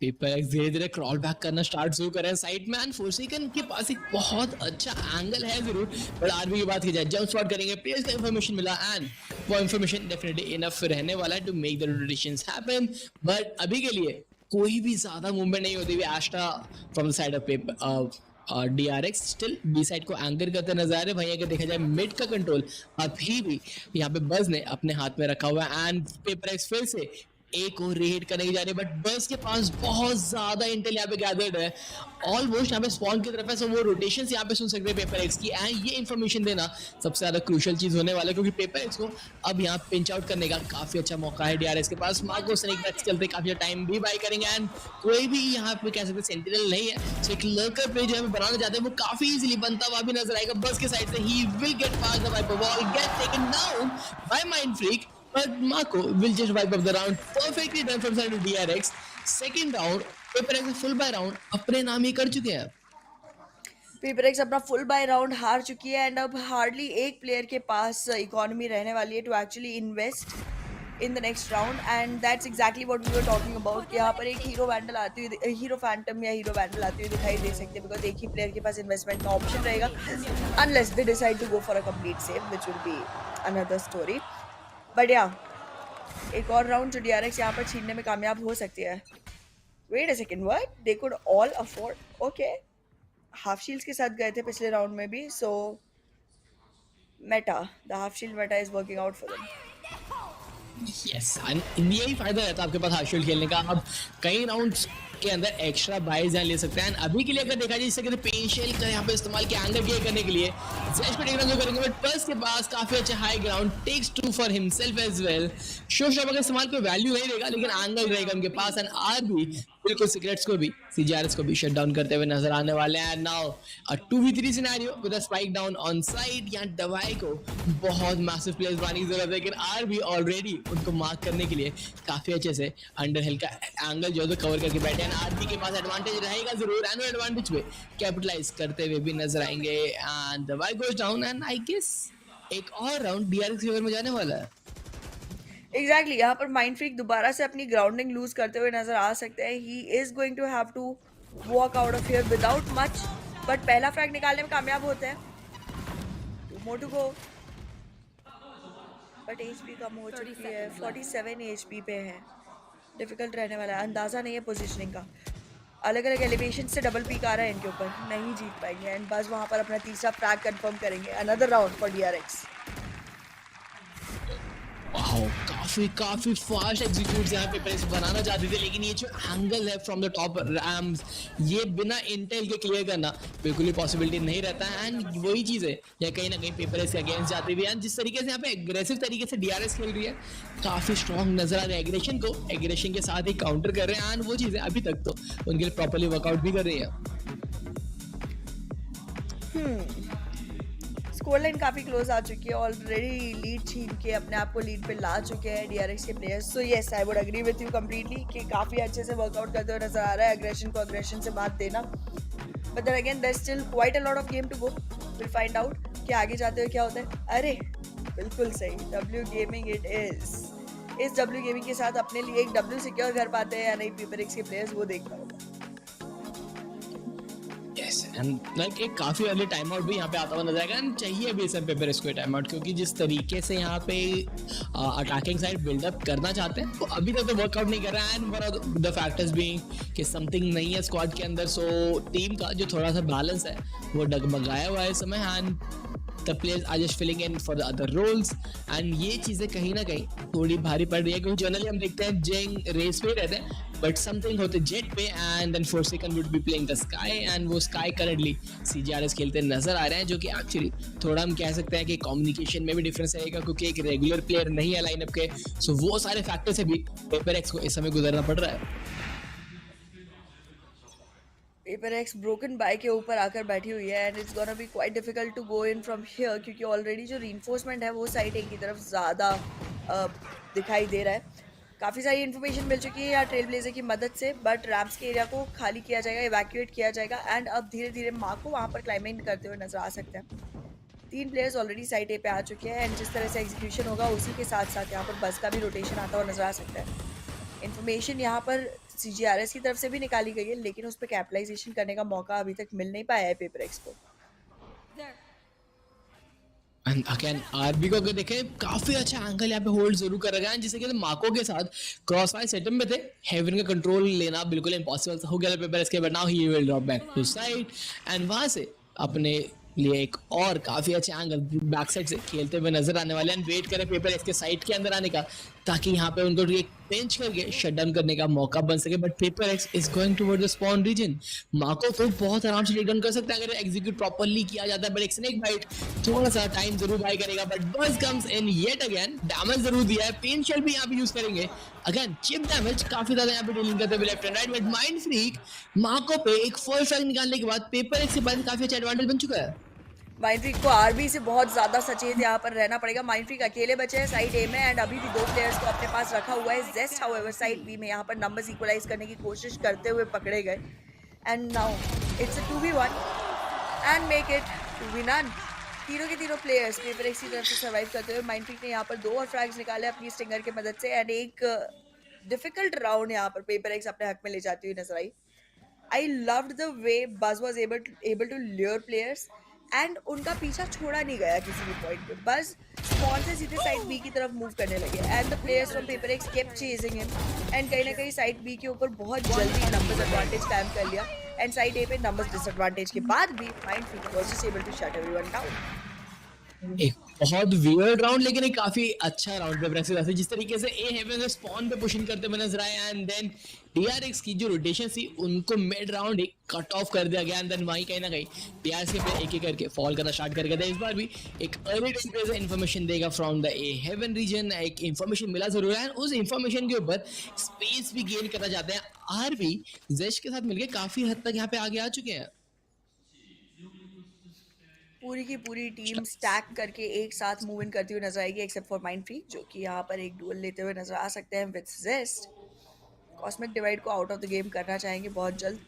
पेपरएक्स धीरे धीरे क्रॉल बैक करना स्टार्ट जरूर करें साइड में, एंड फोर्सेकन के पास एक बहुत अच्छा एंगल है जरूर, पर आरबी की बात की जाए जंप स्पॉट करेंगे, प्लेयर्स का इंफॉर्मेशन मिला, एंड वो इंफॉर्मेशन डेफिनेटली इनफ रहने वाला है to make the rotations happen, but अभी के लिए कोई भी ज्यादा मूवमेंट नहीं होती हुई Astra from the side of DRX still B side को एंकर करते नजर आ रहे हैं। भाई अगर देखा जाए मिड का कंट्रोल अभी भी यहाँ पे बज ने अपने हाथ में रखा हुआ है, एंड पेपरएक्स फिर से एक और रेड करने की जा रही है, बट बस के पास बहुत ज्यादा इंटेल यहाँ पे गैदर्ड है, ऑलमोस्ट यहाँ पे स्पॉन की तरफ है, सो वो रोटेशन यहाँ पे सुन सकते हैं पेपरएक्स की, एंड ये इन्फॉर्मेशन देना सबसे ज्यादा क्रूशियल चीज होने वाला है, क्योंकि पेपरएक्स को अब यहाँ पिंच आउट करने का काफी अच्छा मौका है DRX के पास। मार्को स्नेक बैक चलते काफी टाइम भी बाई करेंगे, एंड कोई भी यहाँ पे कह सकते सेंटिनल नहीं है, सो एक लर्कर प्ले जो हमें बनाना चाहते हैं वो काफी इजीली बनता हुआ भी नजर आएगा। बस के साइड से ही will get pass the Viper ball, get taken down by Mindfreak, but Mako will just wipe up the round. Perfectly done from side of DRX. Second round, Paper Rex full buy round अपने नाम ही कर चुके हैं। Paperex अपना full buy round हार चुकी है, and अब हार्डली एक प्लेयर के पास इकोनॉमी रहने वाली है to actually invest in the next round, and that's exactly what we were talking about. यहाँ पर एक हीरो वैंडल आती हुई, हीरो फैंटम या हीरो वैंडल आती हुई दिखाई दे सकती है, बिकॉज एक ही प्लेयर के पास इन्वेस्टमेंट का ऑप्शन रहेगा, unless they decide to go for a complete save, which will be another story. But yeah एक और राउंड जो DRX यहाँ पर छीनने में कामयाब हो सकती है। Wait a second, what? They could all afford, okay, half shields के साथ गए थे पिछले राउंड में भी, so meta, the half shield meta is working out for them. Yes, यही फायदा रहता है आपके पास हाफ शील्ड खेलने का, अब कई राउंड्स के अंदर एक्स्ट्रा बाइज यहाँ ले सकते हैं। अभी के लिए अगर देखा जाए जिससे कहते हैं पेन शेल का यहाँ पे इस्तेमाल किया एंगल गेयर करने के लिए, जैश पे टेक डाउन करेंगे, बट पर्स के पास काफी अच्छा high ground, takes 2 for himself as well. Show shop का इस्तेमाल कोई वैल्यू नहीं रहेगा, लेकिन एंगल रहेगा उनके पास, एंड आरबी बिल्कुल सीक्रेट्स को भी CGRS को भी शट डाउन करते हुए नजर आने वाले हैं। Now a 2v3 scenario with a spike down on side, यहाँ दवाई को बहुत मैसिव प्लेयर्स बनाने की जरूरत है, लेकिन आरबी ऑलरेडी उनको मार्क करने के लिए काफी अच्छे से अंडर हिल का एंगल जो है कवर करके बैठे हैं। आरबी के पास एडवांटेज रहेगा जरूर, एंड एडवांटेज पे कैपिटलाइज करते हुए भी नजर आएंगे, and Davai goes down, and I guess एक और राउंड DRX फेवर में जाने वाला है। एग्जैक्टली यहाँ पर माइंड फ्रीक दोबारा से अपनी ग्राउंडिंग लूज करते हुए नजर आ सकते हैं. He is going to have to walk out of here without much, but पहला फ्रैग निकालने में कामयाब होते हैं. 2 more to go. But HP कम हो चुकी है, 47 एचपी पे है. डिफिकल्ट रहने वाला है, अंदाजा नहीं है पोजीशनिंग का. अलग अलग एलिवेशन से डबल पीक आ रहा है इनके ऊपर, नहीं जीत पाएंगे एंड बस वहां पर अपना तीसरा फ्रैग कंफर्म करेंगे. Another round for DRX. काफी फास्ट एग्जीक्यूट यहाँ पे प्रेस बनाना चाहते थे, लेकिन ये जो एंगल है फ्रॉम द टॉप रैम्स, ये बिना इंटेल के क्लियर करना बिल्कुल ही पॉसिबिलिटी नहीं रहता है. एंड वही चीज़ है या कहीं ना कहीं पेपर के अगेंस्ट जाते हुए एंड जिस तरीके से यहाँ पे एग्रेसिव तरीके से DRX खेल रही है, काफी स्ट्रॉन्ग नजर आ रहा है. एग्रेशन को एग्रेशन के साथ ही काउंटर कर रहे हैं एंड वो चीज़ें अभी तक तो उनके लिए प्रॉपरली वर्कआउट भी कर रही है. स्कोर लाइन काफी क्लोज आ चुकी है, ऑलरेडी लीड छीन के अपने आप को लीड पे ला चुके हैं DRX के players. So yes, I would agree with you completely कि काफी अच्छे से वर्कआउट करते हुए नजर आ रहा है. एग्रेशन को एग्रेशन से बात देना, but then again there is still quite a lot of game to go. Will find out कि आगे जाते हुए क्या होता है. अरे बिल्कुल सही, W गेमिंग इट इज. इस W गेमिंग के साथ अपने लिए एक W सिक्योर कर पाते हैं या नहीं FNC के प्लेयर्स, वो देखना होगा. एंड लाइक एक काफी अर्ली टाइम आउट भी यहाँ पे आता हुआ नजर आएगा एंड चाहिए भी सब पेपर इसको टाइम आउट, क्योंकि जिस तरीके से यहाँ पे अटैकिंग साइड बिल्डअप करना चाहते हैं वो अभी तक तो वर्कआउट नहीं कर रहा है. And one of the factors being कि समथिंग नहीं है स्क्वाड के अंदर, सो टीम का जो थोड़ा सा बैलेंस है वो डगमगाया हुआ है इस समय. And the players are just filling in for the other roles and ये चीज़ें कहीं ना कहीं थोड़ी भारी पड़ रही है, क्योंकि जनरली हम देखते हैं जेंग रेस पे रहते हैं बट समथिंग होते जेट पे and then Forsaken would be playing the Skye and वो स्काई करंटली CGRS खेलते नजर आ रहे हैं, जो कि एक्चुअली थोड़ा हम कह सकते हैं कि कम्युनिकेशन में भी डिफरेंस रहेगा क्योंकि एक रेगुलर प्लेयर नहीं है लाइनअप के. सो वो सारे फैक्टर से भी HyperX को इस समय गुजरना पड़ रहा है. HyperX ब्रोकन बाय के ऊपर आकर बैठी हुई है and it's gonna be quite difficult to go in from here, क्योंकि ऑलरेडी जो रीइंफोर्समेंट है वो साइड ए की तरफ ज़्यादा दिखाई दे रहा है. काफ़ी सारी इन्फॉर्मेशन मिल चुकी है यहाँ ट्रेल ब्लेजर की मदद से, बट रैम्स के एरिया को खाली किया जाएगा, इवैक्यूएट किया जाएगा एंड अब धीरे धीरे माँ को वहाँ पर क्लाइंबिंग करते हुए नजर आ सकते हैं. 3 प्लेयर्स ऑलरेडी साइड ए पे आ चुके हैं एंड जिस तरह से एग्जीक्यूशन होगा उसी के साथ साथ यहाँ पर बस का भी रोटेशन आता हुआ नजर आ सकता है. इन्फॉर्मेशन यहाँ पर CGRS की तरफ से भी निकाली गई है, लेकिन उस पर कैपिटलाइजेशन करने का मौका अभी तक मिल नहीं पाया है HyperX को. एंड अगेन आरबी को अगर देखें काफी अच्छा एंगल यहाँ पे होल्ड जरूर कर रखा है, जिससे कि माको के साथ क्रॉस फायर सेटअप में थे, हेवन का कंट्रोल लेना बिल्कुल इम्पॉसिबल हो गया HyperX के, but now he will drop back to side and वहां से अपने लिए एक और काफी अच्छे एंगल बैक साइड से खेलते हुए नजर आने वाले हैं. वेट करें HyperX के साइड के अंदर आने का ताकि यहाँ पे उनको एक पेंच करके शटडाउन करने का मौका बन सके, but HyperX is going toward the spawn region. Mako तो बहुत आराम से टेक डाउन कर सकता है अगर एग्जीक्यूट प्रॉपर्ली किया जाता है, बट एक स्नेक बाइट थोड़ा सा टाइम जरूर बाय करेगा. बट बस comes in yet again, damage जरूर दिया है, पेन शेल भी यहाँ पे यूज करेंगे. अगेन चिप डैमेज काफी ज्यादा यहाँ पे डीलिंग करते हुए left and right, but MindFreak Mako पे एक फर्स्ट स्ट्राइक निकालने के बाद HyperX के पास काफी अच्छा एडवांटेज बन चुका है. माइंड फ्रीक को आरबी से बहुत ज़्यादा सचेत यहाँ पर रहना पड़ेगा. माइंड फ्रीक अकेले बचे हैं साइड ए में एंड अभी भी 2 प्लेयर्स को अपने पास रखा हुआ है. जेस्ट हाउएवर साइड बी में यहाँ पर नंबर्स इक्वलाइज करने की कोशिश करते हुए पकड़े गए and now it's a 2v1 and make it 2v none. तीनों के तीनों प्लेयर्स HyperX की तरफ से सर्वाइव करते हुए माइंड फ्रीक ने यहाँ पर 2 और फ्रैग्स निकाले अपनी स्टिंगर की मदद से एंड एक डिफिकल्ट राउंड यहाँ पर HyperX अपने हक में ले जाती हुई नजर आई. I loved the way Buzz was able to lure players and उनका पीछा छोड़ा नहीं गया किसी भी पॉइंट पे. बस स्पॉन से सीधे साइड बी की तरफ मूव करने लगे and the players from HyperX kept chasing him and कहीं ना कहीं साइड बी के ऊपर बहुत जल्दी नंबर्स एडवांटेज कायम कर लिया एंड साइड ए पे नंबर्स डिसएडवांटेज के बाद भी Mindfreak was just able to shut everyone down. एक बहुत वियर्ड राउंड लेकिन एक काफी अच्छा राउंड पे प्रेस है, जिस तरीके से ए हेवन से स्पॉन पे पुशिंग करते हुए नजर आए एंड देन DRX की जो रोटेशन थी उनको मिड राउंड एक कट ऑफ कर दिया गया एंड देन वहीं कहीं ना कहीं DRX के प्लेयर एक करके फॉल करना स्टार्ट कर गए थे. इस बार भी एक अर्ली टाइम पे इन्फॉर्मेशन देगा from the A heaven region. एक इन्फॉर्मेशन मिला जरूर है, उस इन्फॉर्मेशन के ऊपर स्पेस भी गेन करना चाहते हैं. आरबी जेश के साथ मिलकर काफी हद तक यहाँ पे आगे आ चुके हैं. पूरी की पूरी टीम स्टैक करके एक साथ मूव इन करती हुई नजर आएगी एक्सेप्ट फॉर माइंड फ्रीक, जो कि यहाँ पर एक डुअल लेते हुए नजर आ सकते हैं विद जेस्ट. कॉस्मिक डिवाइड को आउट ऑफ द गेम करना चाहेंगे बहुत जल्द.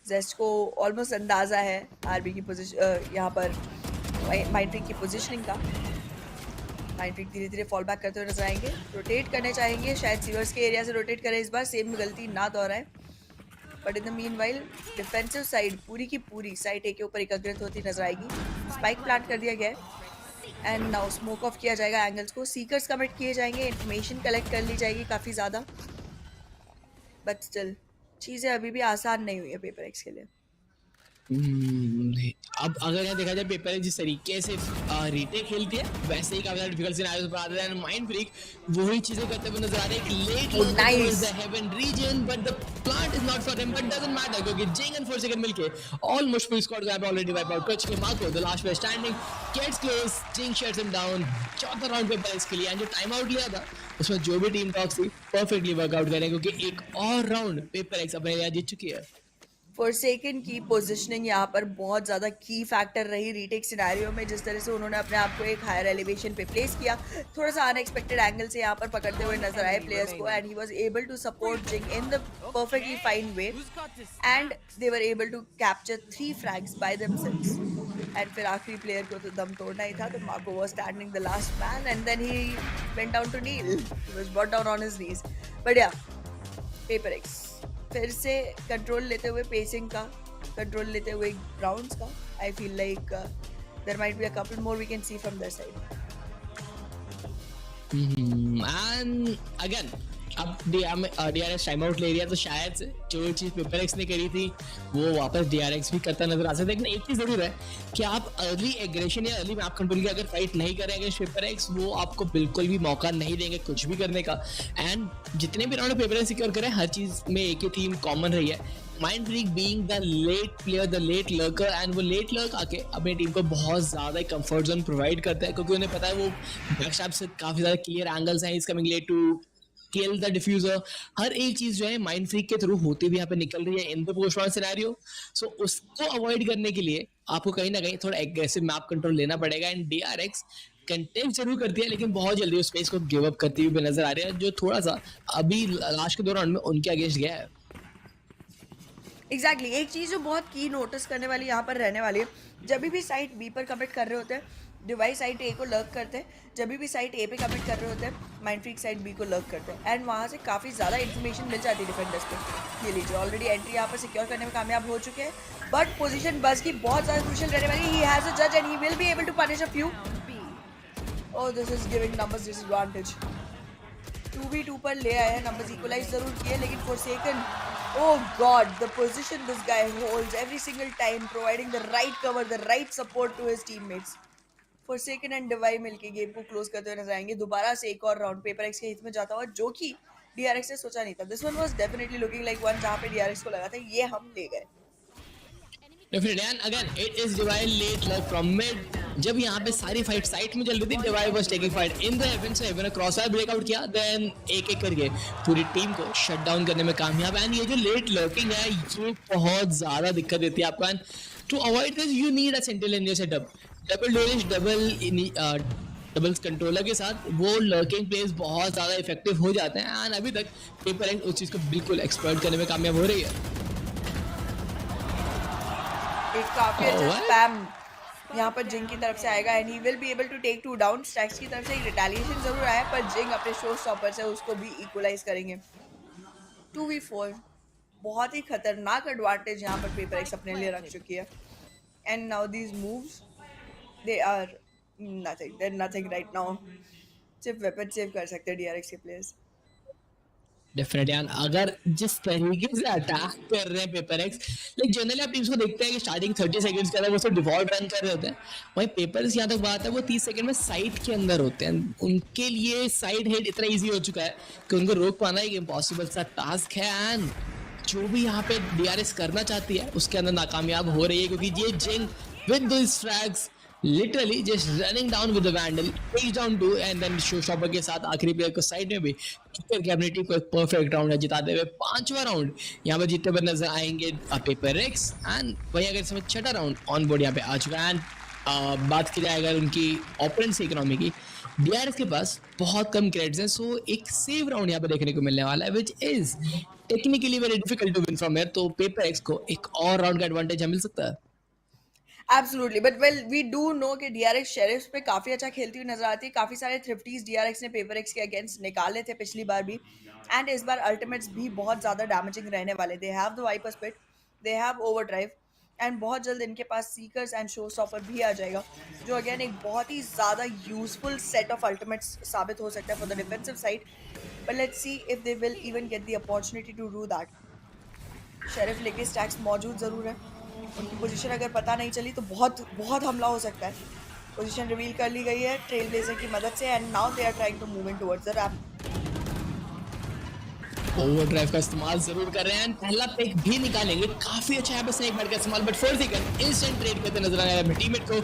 जेस्ट को ऑलमोस्ट अंदाजा है आरबी की पोजीशन यहाँ पर माइंड फ्रीक की पोजीशनिंग का. माइंडफ्रीक धीरे धीरे फॉल बैक करते हुए नजर आएंगे, रोटेट करने चाहेंगे, शायद सीवर्स के एरिया से रोटेट करें इस बार, सेम गलती ना दोहराएं। But in the meanwhile defensive side पूरी की पूरी साइड ए के ऊपर एकाग्रित होती नजर आएगी। स्पाइक प्लांट कर दिया गया है एंड नाउ स्मोक ऑफ किया जाएगा एंगल्स को, सीकर्स कमिट किए जाएंगे, इन्फॉर्मेशन कलेक्ट कर ली जाएगी काफ़ी ज़्यादा। बट स्टिल चीज़ें अभी भी आसान नहीं हुई है पेपर एक्स के लिए। अब अगर यहाँ देखा जाए पेपर है जिस तरीके से रीटे खेलती है वैसे ही काफी डिफिकल्ट सिनेरियोस पर आते हैं। माइंडफ्रीक वही चीजें करते हुए नजर आ रहे हैं। Late towards the heaven region but the plant is not for him but doesn't matter क्योंकि जिंग एंड 4 सेकंड मिलके ऑलमोस्ट फुल स्क्वाड को ऑलरेडी वाइप आउट कर चुके। Mako the last player standing gets close, Jing shuts him down. चौथा round Paper x के लिए and जो time out लिया था उसमें जो भी टीम टॉक्स थी परफेक्टली वर्कआउट करें क्योंकि एक और राउंड पेपर एक्स अपने यहाँ जीत चुकी है। फॉरसेकन की पोजीशनिंग यहाँ पर बहुत ज़्यादा की फैक्टर रही रीटेक सिनेरियो में, जिस तरह से उन्होंने अपने आप को एक हायर एलिवेशन पे प्लेस किया, थोड़ा सा अनएक्सपेक्टेड एंगल से यहाँ पर पकड़ते हुए नजर आए प्लेयर्स को and he was able to support Jing in the perfectly fine way and they were able to capture 3 frags by themselves. And फिर आखिरी प्लेयर को तो दम तोड़ना ही था, तो Mako was standing the last man and then he went down to kneel, he was brought down on his knees. But yeah Paper एक्स फिर से कंट्रोल लेते हुए पेसिंग का, कंट्रोल लेते हुए राउंड्स का, I feel like there might be a couple more we can see from there side. And again अब DRX टाइम आउट ले लिया तो शायद से जो चीज़ पेपर एक्स ने करी थी वो वापस DRX भी करता नजर आ सकता है। लेकिन एक चीज़ जरूर है कि आप अर्ली एग्रेशन या अर्ली मैप कंट्रोल की अगर फाइट नहीं करेंगे पेपर एक्स वो आपको बिल्कुल भी मौका नहीं देंगे कुछ भी करने का। एंड जितने भी राउंड पेपर एक्स सिक्योर करें हर चीज़ में एक ही थीम कॉमन रही है, MindFreak being the late player, the late lurker and वो लेट लर्क आके अपनी टीम को बहुत ज़्यादा कंफर्ट जोन प्रोवाइड करता है क्योंकि उन्हें पता है वो बैकस्टैप से काफ़ी ज़्यादा क्लियर एंगल्स हैं, is coming late to kill the defuser. हर एक चीज जो है माइंडफ्रीक के थ्रू होती हुई यहाँ पे निकल रही है in the post round scenario. So उसको अवॉइड करने के लिए आपको कहीं ना कहीं थोड़ा एग्रेसिव मैप कंट्रोल लेना पड़ेगा एंड DRX कंटेंट जरूर करती है लेकिन बहुत जल्दी उस स्पेस को गिव अप करती हुई नजर आ रही है जो थोड़ा सा अभी लास्ट के 2 राउंड में उनके अगेंस्ट गया है। एग्जैक्टली एक चीज़ जो बहुत की नोटिस करने वाली यहाँ पर रहने वाली है, जब भी साइट बी पर कमिट कर रहे होते हैं डिवाइस साइट ए को लर्क करते हैं, जब भी साइट ए पे कमिट कर रहे होते हैं माइंडफ्रीक साइट बी को लर्क करते हैं एंड वहाँ से काफ़ी ज़्यादा इन्फॉर्मेशन मिल जाती है डिफेंडर्स को। ये लीजिए ऑलरेडी एंट्री यहाँ पर सिक्योर करने में कामयाब हो चुके हैं बट पोजीशन बस की बहुत ज़्यादा क्रूशियल रहने वाली। ही हैज़ अ जज and he will be able to punish a few. Oh this is giving numbers disadvantage. 2v2 पर ले आए हैं, नंबर्स इक्वलाइज जरूर किए लेकिन forsaken oh god the position this guy holds every single time providing the right cover, the right support to his teammates. Forsaken and Divide मिलके game को close करते हुए नजर आएंगे। दोबारा से एक और राउंड पेपर एक्स के हित में जाता हुआ जो कि DRX ने सोचा नहीं था। This one was definitely looking like one जहां पे DRX को लगा था ये हम ले गए। Definitely and again it is Divide late left from mid। जब यहाँ पे सारी फाइट साइट में चल रही थी Divide was taking fight in the heaven से हेवन क्रॉसफायर ब्रेकआउट किया देन एक एक करके पूरी टीम को शट डाउन करने में कामयाब है। एंड ये जो लेट लर्किंग है ये बहुत ज़्यादा दिक्कत देती है आपको and to avoid this you need a sentinel in your setup. Double डोरेज डबल्स कंट्रोलर के साथ वो लर्किंग प्लेस बहुत ज़्यादा इफेक्टिव हो जाते हैं एंड अभी तक पेपर एक्स उस चीज़ को बिल्कुल एक्सप्लॉइट करने में कामयाब हो रही है। एक काफी अच्छा स्पैम यहाँ पर जिंग की तरफ से आएगा and he will be able to take 2 down. Stax की तरफ से एक रिटेलिएशन जरूर आया पर जिंग अपने शो स्टॉपर से उसको भी इक्वलाइज करेंगे। 2v4 बहुत ही खतरनाक एडवांटेज यहाँ पर पेपर एक्स अपने लिए रख चुकी है and now these moves they are nothing, they are nothing right now. सिर्फ वेपन सेव कर सकते हैं DRX के प्लेयर्स। डेफिनेटली एंड अगर जिस तरीके से अटैक कर रहे हैं पेपर एक्स लाइक जनरली आप टीम्स को देखते हैं कि स्टार्टिंग 30 सेकंड्स के अंदर वो सब डिफॉल्ट रन कर रहे होते हैं, वहीं पेपर एक्स यहाँ तक बात है वो 30 सेकंड में साइड के अंदर होते हैं। उनके लिए साइड हेड इतना ईजी हो चुका है कि उनको रोक पाना एक इम्पॉसिबल सा टास्क है एंड जो भी यहाँ पे DRX करना चाहती है उसके अंदर नाकामयाब हो रही है क्योंकि ये Jing with this frags literally just running down with the vandal, takes down 2 and then showstopper के साथ आखिरी प्लेयर को साइड में भी करके अपनी टीम को एक परफेक्ट राउंड जिताते हुए 5वां राउंड यहाँ पर जीतते हुए नजर आएंगे पेपर एक्स एंड वही अगर इसमें 6ठा राउंड ऑन बोर्ड यहाँ पे आ चुका है। एंड बात की जाए अगर उनकी ऑपोनेंट्स इकोनॉमी की DRX के पास बहुत कम क्रेडिट्स हैं सो एक सेव राउंड यहाँ पे देखने को मिलने वाला है which is technically very difficult to win from here. तो पेपर एक्स को एक और राउंड का एडवांटेज मिल सकता है। Absolutely, but well we do know कि DRX शेरिफ्स पे काफ़ी अच्छा खेलती हुई नजर आती है. काफ़ी सारे थ्रिफ्टीज DRX ने पेपर एक्स के अगेंस्ट निकाले थे पिछली बार भी, एंड इस बार अल्टीमेट्स भी बहुत ज़्यादा डैमेजिंग रहने वाले. They have the Viper spit, they have overdrive, and बहुत जल्द इनके पास सीकर्स एंड शो स्टॉपर भी आ जाएगा, जो अगेन एक बहुत ही ज़्यादा यूजफुल सेट ऑफ अल्टीमेट्स साबित हो सकता है for the defensive side. But let's see if they will even get the opportunity to do that. Sheriff लेके स्टैक्स मौजूद ज़रूर है. उनकी पोजीशन अगर पता नहीं चली तो बहुत बहुत हमला हो सकता है. पोजीशन रिवील कर ली गई है ट्रेल ब्लेजर की मदद से, and now they are trying to move in towards the ramp. Overdrive का इस्तेमाल जरूर कर रहे हैं, पहला पिक भी निकालेंगे. काफी अच्छा यहाँ पे स्नेक बैट का इस्तेमाल, बट 4 सेकंड इंस्टेंट ट्रेड करते नजर आ रहा है टीममेट को.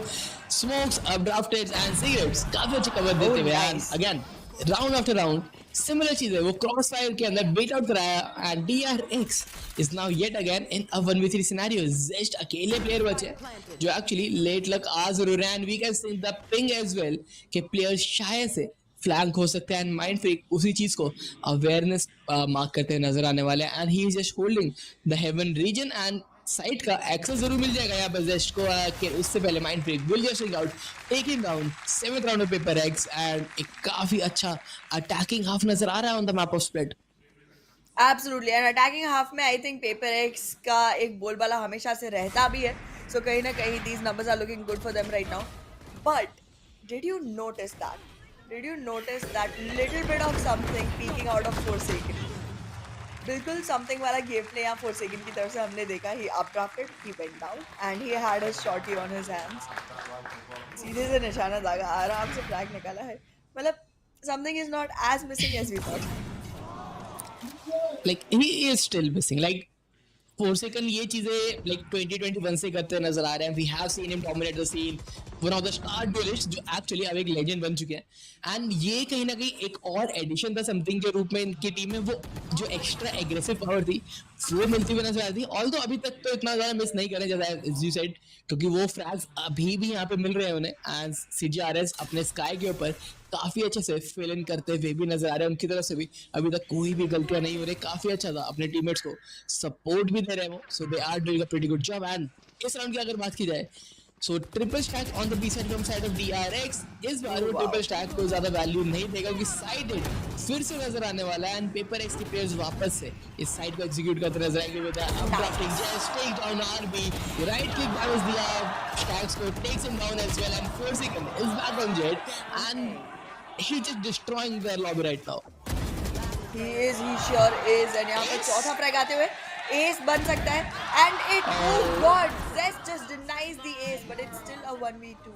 स्मोक्स, अपड्राफ्टेड एंड सिगरेट्स काफी अच्छे कवर देते हुए, and again round after round similar चीज है. वो क्रॉस फायर के अंदर बेट आउट कराया, and DRX is now yet again in a 1v3 scenario. Just अकेले प्लेयर बचे जो एक्चुअली लेट लक आ जरूर है, and we can see the ping as well कि प्लेयर शायद से फ्लैंक हो सकते हैं, एंड माइंड फ्रीक उसी चीज को अवेयरनेस मार्क करते हुए नजर आने वाले हैं. And he is just holding the heaven region, and site का एक्सेस जरूर मिल जाएगा यहाँ पर जेस्ट को. कि उससे पहले mind freak will just out taking down 7th round में पेपर एक्स, एंड एक काफी अच्छा अटैकिंग हाफ नजर आ रहा है on the map of split. Absolutely, and attacking half में आई थिंक पेपर एक्स का एक बोलबाला हमेशा से रहता भी है. सो कहीं ना कहीं these numbers are looking good for them right now. But did you notice that? Did you notice that little bit of something peeking out of Forsaken? बिल्कुल something वाला गेम प्ले यहाँ Forsaken की तरफ से हमने देखा. He updrafted, he went down, and he had his shotty on his hands. सीधे से निशाना दागा, आराम से फ्लैग निकाला है. मतलब something is not as missing as we thought. Like he is still missing. Like Forsaken ये चीजें like 2021 से करते नजर आ रहे हैं. We have seen him dominate the scene. One of the star duelists जो एक्चुअली अब एक लेजेंड बन चुके हैं, एंड ये कहीं ना कहीं एक और एडिशन था समथिंग के रूप में इनकी टीम में. वो जो एक्स्ट्रा एग्रेसिव पावर थी वो मिलती हुई नजर आ रही थी. ऑल्दो अभी तक तो इतना ज्यादा मिस नहीं करें जैसा एज यू सेड, क्योंकि वो फ्रैग्स अभी भी यहाँ पे मिल रहे हैं उन्हें, एंड CGRS अपने स्काई के ऊपर काफी अच्छे से फिल इन करते हुए भी नजर आ रहे हैं. उनकी तरफ से भी अभी तक कोई भी गलतियां नहीं हो रही. काफी अच्छा था, अपने टीममेट्स को सपोर्ट भी दे रहे हैं वो. So they are doing a pretty good job. And इस राउंड की अगर बात की जाए, so triple stack on the B side from side of DRX. इस बार वो ट्रिपल स्टैक को ज्यादा वैल्यू नहीं देगा, क्योंकि साइडेड फिर से नजर आने वाला है, एंड पेपर एक्स के प्लेयर्स वापस से इस साइड को एग्जीक्यूट करते नजर आएंगे with updrafting just take down RB. Right click damage दिया स्टैक्स को, takes him down as well, and Forsaken is back on Jett, and he just destroying their lobby right now. He sure is, and यहाँ पे चौथा frag आते हुए S बन सकता है, and it oh god, Zest just denies the ace, but it's still a 1v2.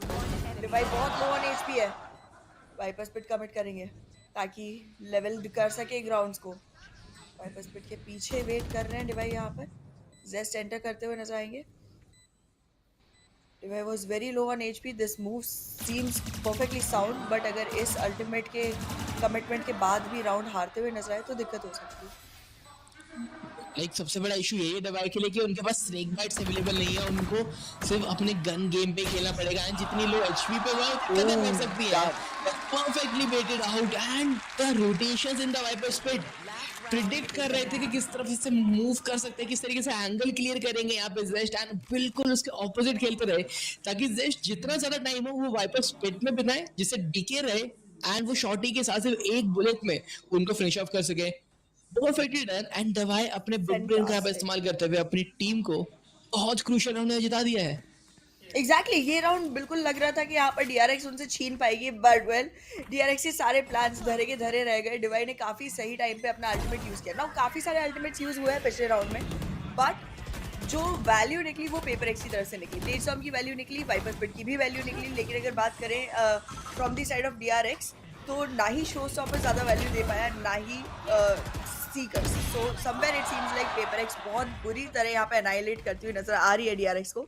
Divide बहुत लो on HP है. वाइपर स्पिट कमिट करेंगे ताकि लेवल कर सके ग्राउंड्स को. वाइपर स्पिट के पीछे वेट कर रहे हैं डिवाइड. यहाँ पर जेस्ट एंटर करते हुए नजर आएंगे. Divide was very low on HP. This move seems perfectly sound, but अगर इस अल्टीमेट के कमिटमेंट के बाद भी राउंड हारते हुए नजर आए तो दिक्कत हो सकती है. लाइक सबसे बड़ा इशू यही है दवाई के लिए कि उनके पास स्नेक बाइट्स अवेलेबल नहीं है. उनको सिर्फ अपने गन गेम पे खेलना पड़ेगा, एंड जितनी लो HP पे वो कदर कर सकती है. Perfectly waited out, and the rotations in the Viper spit predict कर रहे थे कि किस तरफ इससे मूव कर सकते हैं, किस तरीके से एंगल क्लियर करेंगे यहाँ पे जेस्ट, एंड बिल्कुल उसके ऑपोजिट खेलते रहे ताकि जेस्ट जितना ज्यादा टाइम हो वो वाइपर स्पिट में बिताए, जिससे डीके रहे, एंड वो शॉटी के साथ सिर्फ एक बुलेट में उनको फिनिश ऑफ कर सके. परफेक्टली डन, एंड दवाई अपने बिग ब्रेन का इस्तेमाल करते हुए अपनी टीम को बहुत क्रूशियल राउंड में जिता दिया है. एग्जैक्टली ये राउंड बिल्कुल लग रहा था कि यहाँ पर DRX उनसे छीन पाएगी, बट वेल DRX के सारे प्लान्स धरे के धरे रह गए. डिवाइड ने काफ़ी सही टाइम पे अपना अल्टीमेट यूज़ किया. नाउ काफ़ी सारे अल्टीमेट्स यूज़ हुए हैं पिछले राउंड में, बट जो वैल्यू निकली वो पेपर एक्स की तरफ से निकली. ब्लेड स्टॉर्म की वैल्यू निकली, वाइपर स्पिट की भी वैल्यू निकली. लेकिन अगर बात करें from the side of DRX, तो ना ही शो स्टॉपर ज़्यादा वैल्यू दे पाया, ना ही seekers. So somewhere it seems like Paper Rex बहुत बुरी तरह यहाँ पे एनाइलेट करती हुई नजर आ रही है DRX को,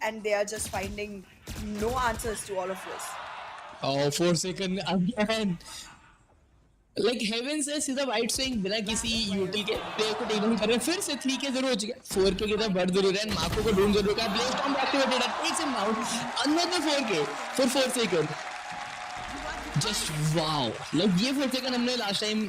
and they are just finding no answers to all of this. Oh, Forsaken again. Like heaven से सीधा वाइट स्विंग बिना किसी यूटिल के प्लेयर को टेक डाउन कर रहे हैं. फिर से 3K जरूर हो चुका है, 4K की तरफ बढ़ जरूर है. माको को ढूंढ जरूर है. ब्लेड स्टॉर्म एक्टिवेटेड है, takes him down. Another 4K for Forsaken. Just wow. Like ये Forsaken हमने लास्ट टाइम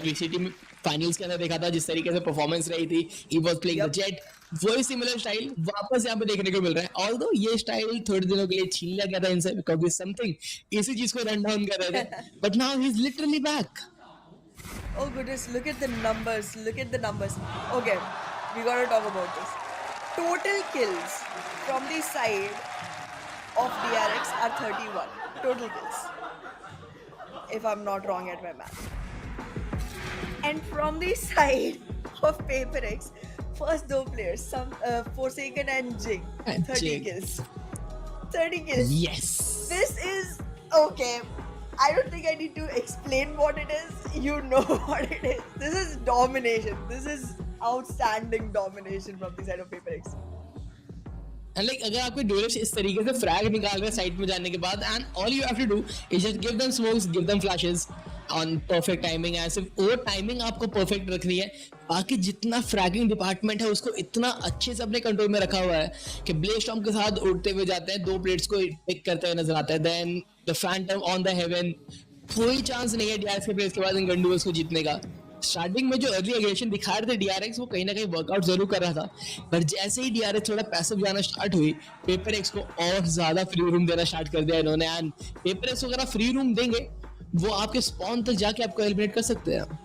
VCT में फाइनल्स के अंदर देखा था जिस तरीके से परफॉर्मेंस रही थी, he was playing the jet, वही सिमिलर स्टाइल वापस यहाँ पे देखने को मिल रहा है। ऑल्दो ये स्टाइल थोड़े दिनों के लिए छीन लिया गया था इनसे बिकॉज समथिंग इसी चीज को रन डाउन कर रहे थे, but now he is literally back. Oh goodness, look at the numbers. Look at the numbers. Okay, we gotta talk about this. Total kills from the side of DRX are 31. Total kills. If I'm not wrong at my math. And from the side of FavorX, first two players, Forsaken and Jing, 30 kills. 30 kills. Yes. This is okay. I don't think I need to explain what it is. You know what it is. This is domination. This is outstanding domination from the side of FavorX. And like अगर आपके duelist इस तरीके से frag निकाल रहे हैं side में जाने के बाद, and all you have to do is just give them smokes, give them flashes on perfect timing, and सिर्फ वो टाइमिंग आपको परफेक्ट रखनी है। बाकी जितना फ्रैगिंग डिपार्टमेंट है उसको इतना अच्छे से अपने कंट्रोल में रखा हुआ है कि ब्लेस्टॉर्म के साथ उड़ते हुए जाते हैं, 2 प्लेट्स को पिक करते हुए नजर आता है। Then the phantom on the heaven, कोई चांस नहीं है डीआरएक्स के प्लेस के बाद इन गंडूस को जीतने का। स्टार्टिंग में जो अर्ली एग्रेशन दिखा रहे थे डीआरएक्स, वो कहीं ना कहीं वर्कआउट जरूर कर रहा था, पर जैसे ही डीआरएक्स थोड़ा पैसिव जाना स्टार्ट हुई, पेपरएक्स को और ज्यादा फ्री रूम देना स्टार्ट कर दिया इन्होंने। एंड पेपरएक्स को अगर आप फ्री रूम देंगे, वो आपके स्पॉन तक जाके आपको एलिमिनेट कर सकते हैं।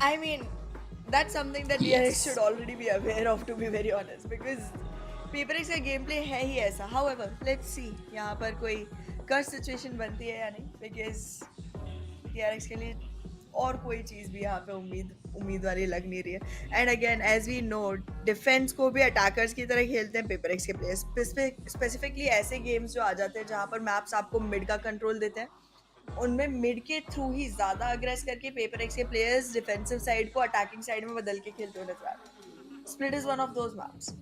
I mean, that's something that DRX should already be aware of, to be very honest, because FavorX का गेमप्ले है ही ऐसा। However, let's see यहाँ पर कोई कर्स सिचुएशन बनती है या नहीं, because DRX के लिए और कोई चीज़ भी यहाँ पे उम्मीद वाली लग नहीं रही है। And again as we know, defence को भी अटैकर्स की तरह खेलते हैं FavorX के प्लेयर्स, स्पेसिफिकली ऐसे गेम्स जो आ जाते हैं जहाँ पर मैप्स आपको मिड का कंट्रोल देते हैं, उनमें मिड के थ्रू ही ज़्यादा अग्रेस करके FavorX के प्लेयर्स डिफेंसिव साइड को अटैकिंग साइड में बदल के खेलते हुए नजर आ रहे हैं। Split is one of those maps.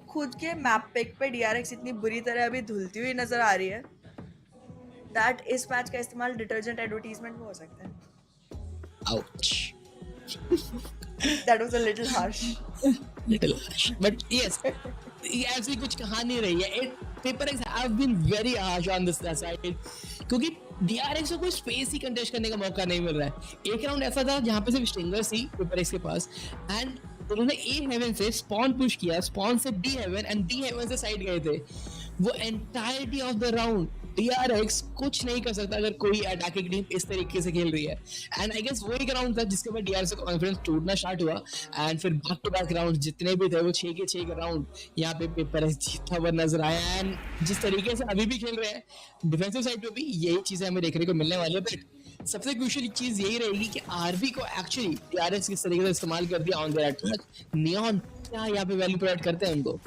खुद के मैप पिक पे DRX इतनी बुरी तरह अभी धुलती हुई नजर आ रही है दैट इस मैच का इस्तेमाल डिटर्जेंट एडवर्टीजमेंट में हो सकता है। Ouch. That was a little harsh. Little harsh. But yes, ऐसी कुछ कहा नहीं रही है। FavorX have been very harsh on this side, क्योंकि DRX को कोई स्पेस ही कंटेस्ट करने का मौका नहीं मिल रहा है। एक राउंड ऐसा था जहाँ पे सिर्फ स्टिंगर्स थी FavorX के पास, एंड उन्होंने ए हेवन से स्पॉन पुश किया, स्पॉन से the heaven and the heaven से साइड गए थे। वो entirety of the round DRX कुछ नहीं कर सकता अगर कोई अटैकिंग टीम इस तरीके से खेल रही है। एंड आई गेस वो एक राउंड था जिसके बाद DRX का कॉन्फिडेंस टूटना स्टार्ट हुआ, एंड फिर बैक टू बैक राउंड जितने भी थे वो 6 के 6 राउंड यहाँ पे FavorX जीतता हुआ नजर आया। एंड जिस तरीके से अभी भी खेल रहे हैं डिफेंसिव साइड पे भी यही चीजें हमें देखने को मिलने वाली है। बट सबसे क्रूशियल चीज यही रहेगी कि आरबी को एक्चुअली DRX किस तरीके से इस्तेमाल कर दिया ऑन देयर अटैक। नियॉन क्या यहाँ पे वैल्यू प्रोवाइड करते हैं उनको,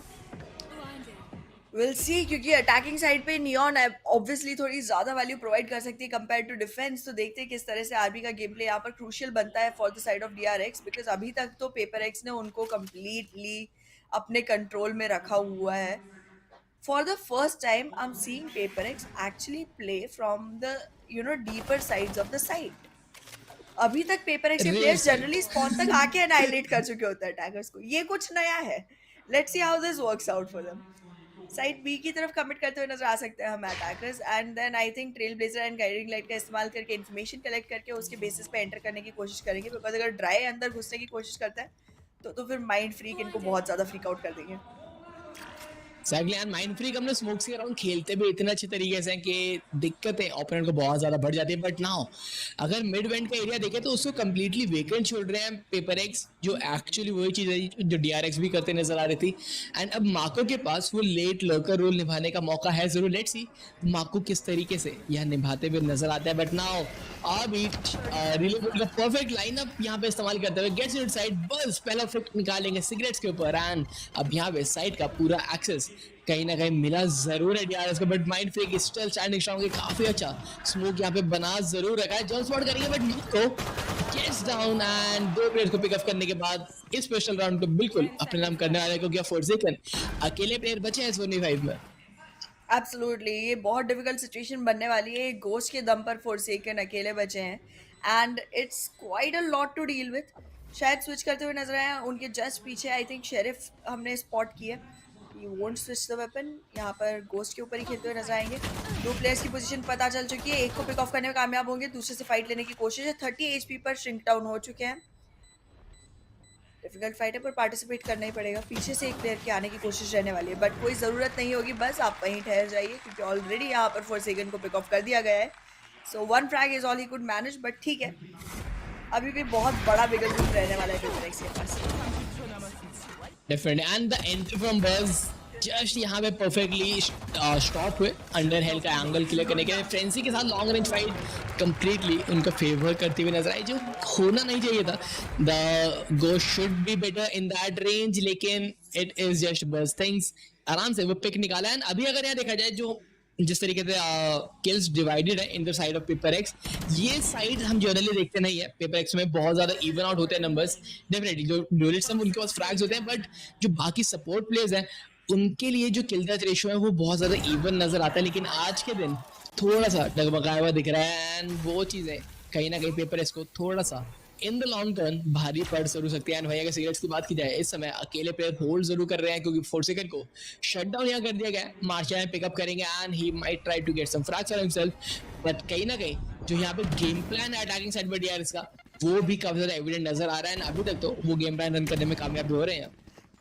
We'll see, क्योंकि अटैकिंग साइड पे नियॉन ऑब्वियसली थोड़ी ज़्यादा वैल्यू प्रोवाइड कर सकती है कंपेयर टू डिफेंस। तो देखते हैं किस तरह से आरबी का गेम प्ले यहाँ पर क्रूशियल बनता है for the side of DRX, because अभी तक तो FavorX ने उनको कम्प्लीटली अपने कंट्रोल में रखा हुआ है। For the first time I am seeing FavorX actually play from the deeper sides of the site. अभी तक FavorX के प्लेयर्स जनरली स्पॉन तक आके एनाइलेट कर चुके होते हैं अटैकर्स को, ये कुछ नया है। Let's see how this works out for them. Side B की तरफ कमिट करते हुए नजर आ सकते हैं हम attackers, and then I think trailblazer and guiding light का इस्तेमाल करके इन्फॉर्मेशन कलेक्ट करके उसके बेसिस पे एंटर करने की कोशिश करेंगे, बिकॉज अगर ड्राई अंदर घुसने की कोशिश करता है तो फिर माइंड फ्रीक इनको बहुत ज़्यादा फ्रीक आउट कर देंगे। एक्जेक्टली, एंड माइंड फ्रीक अपने स्मोक्स के अराउंड खेलते भी इतने अच्छे तरीके से कि दिक्कतें ओपोनेंट को बहुत ज़्यादा बढ़ जाती है। बट नाउ अगर मिड वेंट का एरिया देखें तो उसको कम्प्लीटली वेकेंट छोड़ रहे हैं FavorX, जो एक्चुअली वही चीज़ है जो DRX भी करते नजर आ रही थी। एंड अब माको के पास वो लेट लर्कर रोल निभाने का मौका है जरूर। लेट्स सी माको किस तरीके से यह निभाते हुए नजर आता है। बट नाउ अभी रिले परफेक्ट लाइनअप यहाँ पे इस्तेमाल करते हुए गेट्स इनसाइड, बस पहला फ्लिक निकालेंगे सिगरेट्स के ऊपर, एंड अब यहाँ पे साइड का पूरा एक्सेस कहीं ना कहीं मिला जरूर है DRX को। But MindFreak still standing strong, काफी अच्छा स्मोक यहाँ पे बना जरूर रखा है, जंप स्पॉट करेंगे but Mako gets down, and 2 players को पिकअप करने के बाद इस स्पेशल राउंड को बिल्कुल अपने नाम करने वाले, क्योंकि Forsaken अकेले प्लेयर बचे हैं 25 में। एब्सोल्युटली, ये बहुत डिफिकल्ट सिचुएशन बनने वाली है। गोस्ट के दम पर Forsaken अकेले बचे हैं, and it's quite a lot to deal with. शायद स्विच करते हुए नजर आए उनके जस्ट पीछे, आई थिंक शेरिफ हमने स्पॉट किया। He won't switch the weapon. यहाँ पर Ghost के ऊपर ही खेलते हुए नजर आएंगे. दो प्लेयर्स की पोजीशन पता चल चुकी है. एक को पिक ऑफ करने में कामयाब होंगे, दूसरे से फाइट लेने की कोशिश है. 30 HP पर श्रिंक डाउन हो चुके हैं. डिफिकल्ट फाइट है पर पार्टिसिपेट करना ही पड़ेगा. पीछे से एक प्लेयर के आने की कोशिश रहने वाली है, बट कोई ज़रूरत नहीं होगी. बस आप वहीं ठहर जाइए क्योंकि ऑलरेडी यहाँ पर Forsaken को पिक ऑफ कर दिया गया है. सो 1 frag is all he could manage, but ठीक है. अभी भी बहुत बड़ा बिगल ग्रुप रहने वाला है FNC के पास. Definitely, and the entry from Buzz just यहाँ पे perfectly stop हुए अंडर हेल का एंगल क्लियर करने के. FNC के साथ लॉन्ग रेंज फाइट कंप्लीटली उनका फेवर करते हुए नजर आई, जो होना नहीं चाहिए था. The Ghost should be better in that range, लेकिन it is just Buzz things. आराम से वो पिक निकाला है. अभी अगर यहाँ देखा जाए जो जिस तरीके से किल्स डिवाइडेड है in the side of PaperX, ये साइड हम जनरली देखते नहीं है. PaperX में बहुत ज़्यादा इवन आउट होते हैं नंबर्स. डेफिनेटली जो ड्यूलिट्स हैं उनके पास फ्रैग्स होते हैं, बट जो बाकी सपोर्ट प्लेयर्स हैं उनके लिए जो किल डेथ रेशियो है वो बहुत ज़्यादा इवन नज़र आता है. लेकिन आज के दिन थोड़ा सा डगमगाया हुआ दिख रहा है, एंड वो चीज़ें कहीं ना कहीं PaperX को थोड़ा सा इन द लॉन्ग टर्न भारी पड़ जरूर सकती है. एंड भाई अगर सीरियस की बात की जाए, इस समय अकेले प्लेयर होल्ड जरूर कर रहे हैं क्योंकि Forsaken को शट डाउन यहाँ कर दिया गया है. मार्शल पिकअप करेंगे and he might try to get some frags for himself, but कहीं ना कहीं जो यहाँ पे गेम प्लान है अटैकिंग साइड पर DRX का, वो भी काफी ज्यादा एविडेंट नजर आ रहा है. अभी तक तो वो गेम प्लान रन करने में कामयाब हो रहे हैं.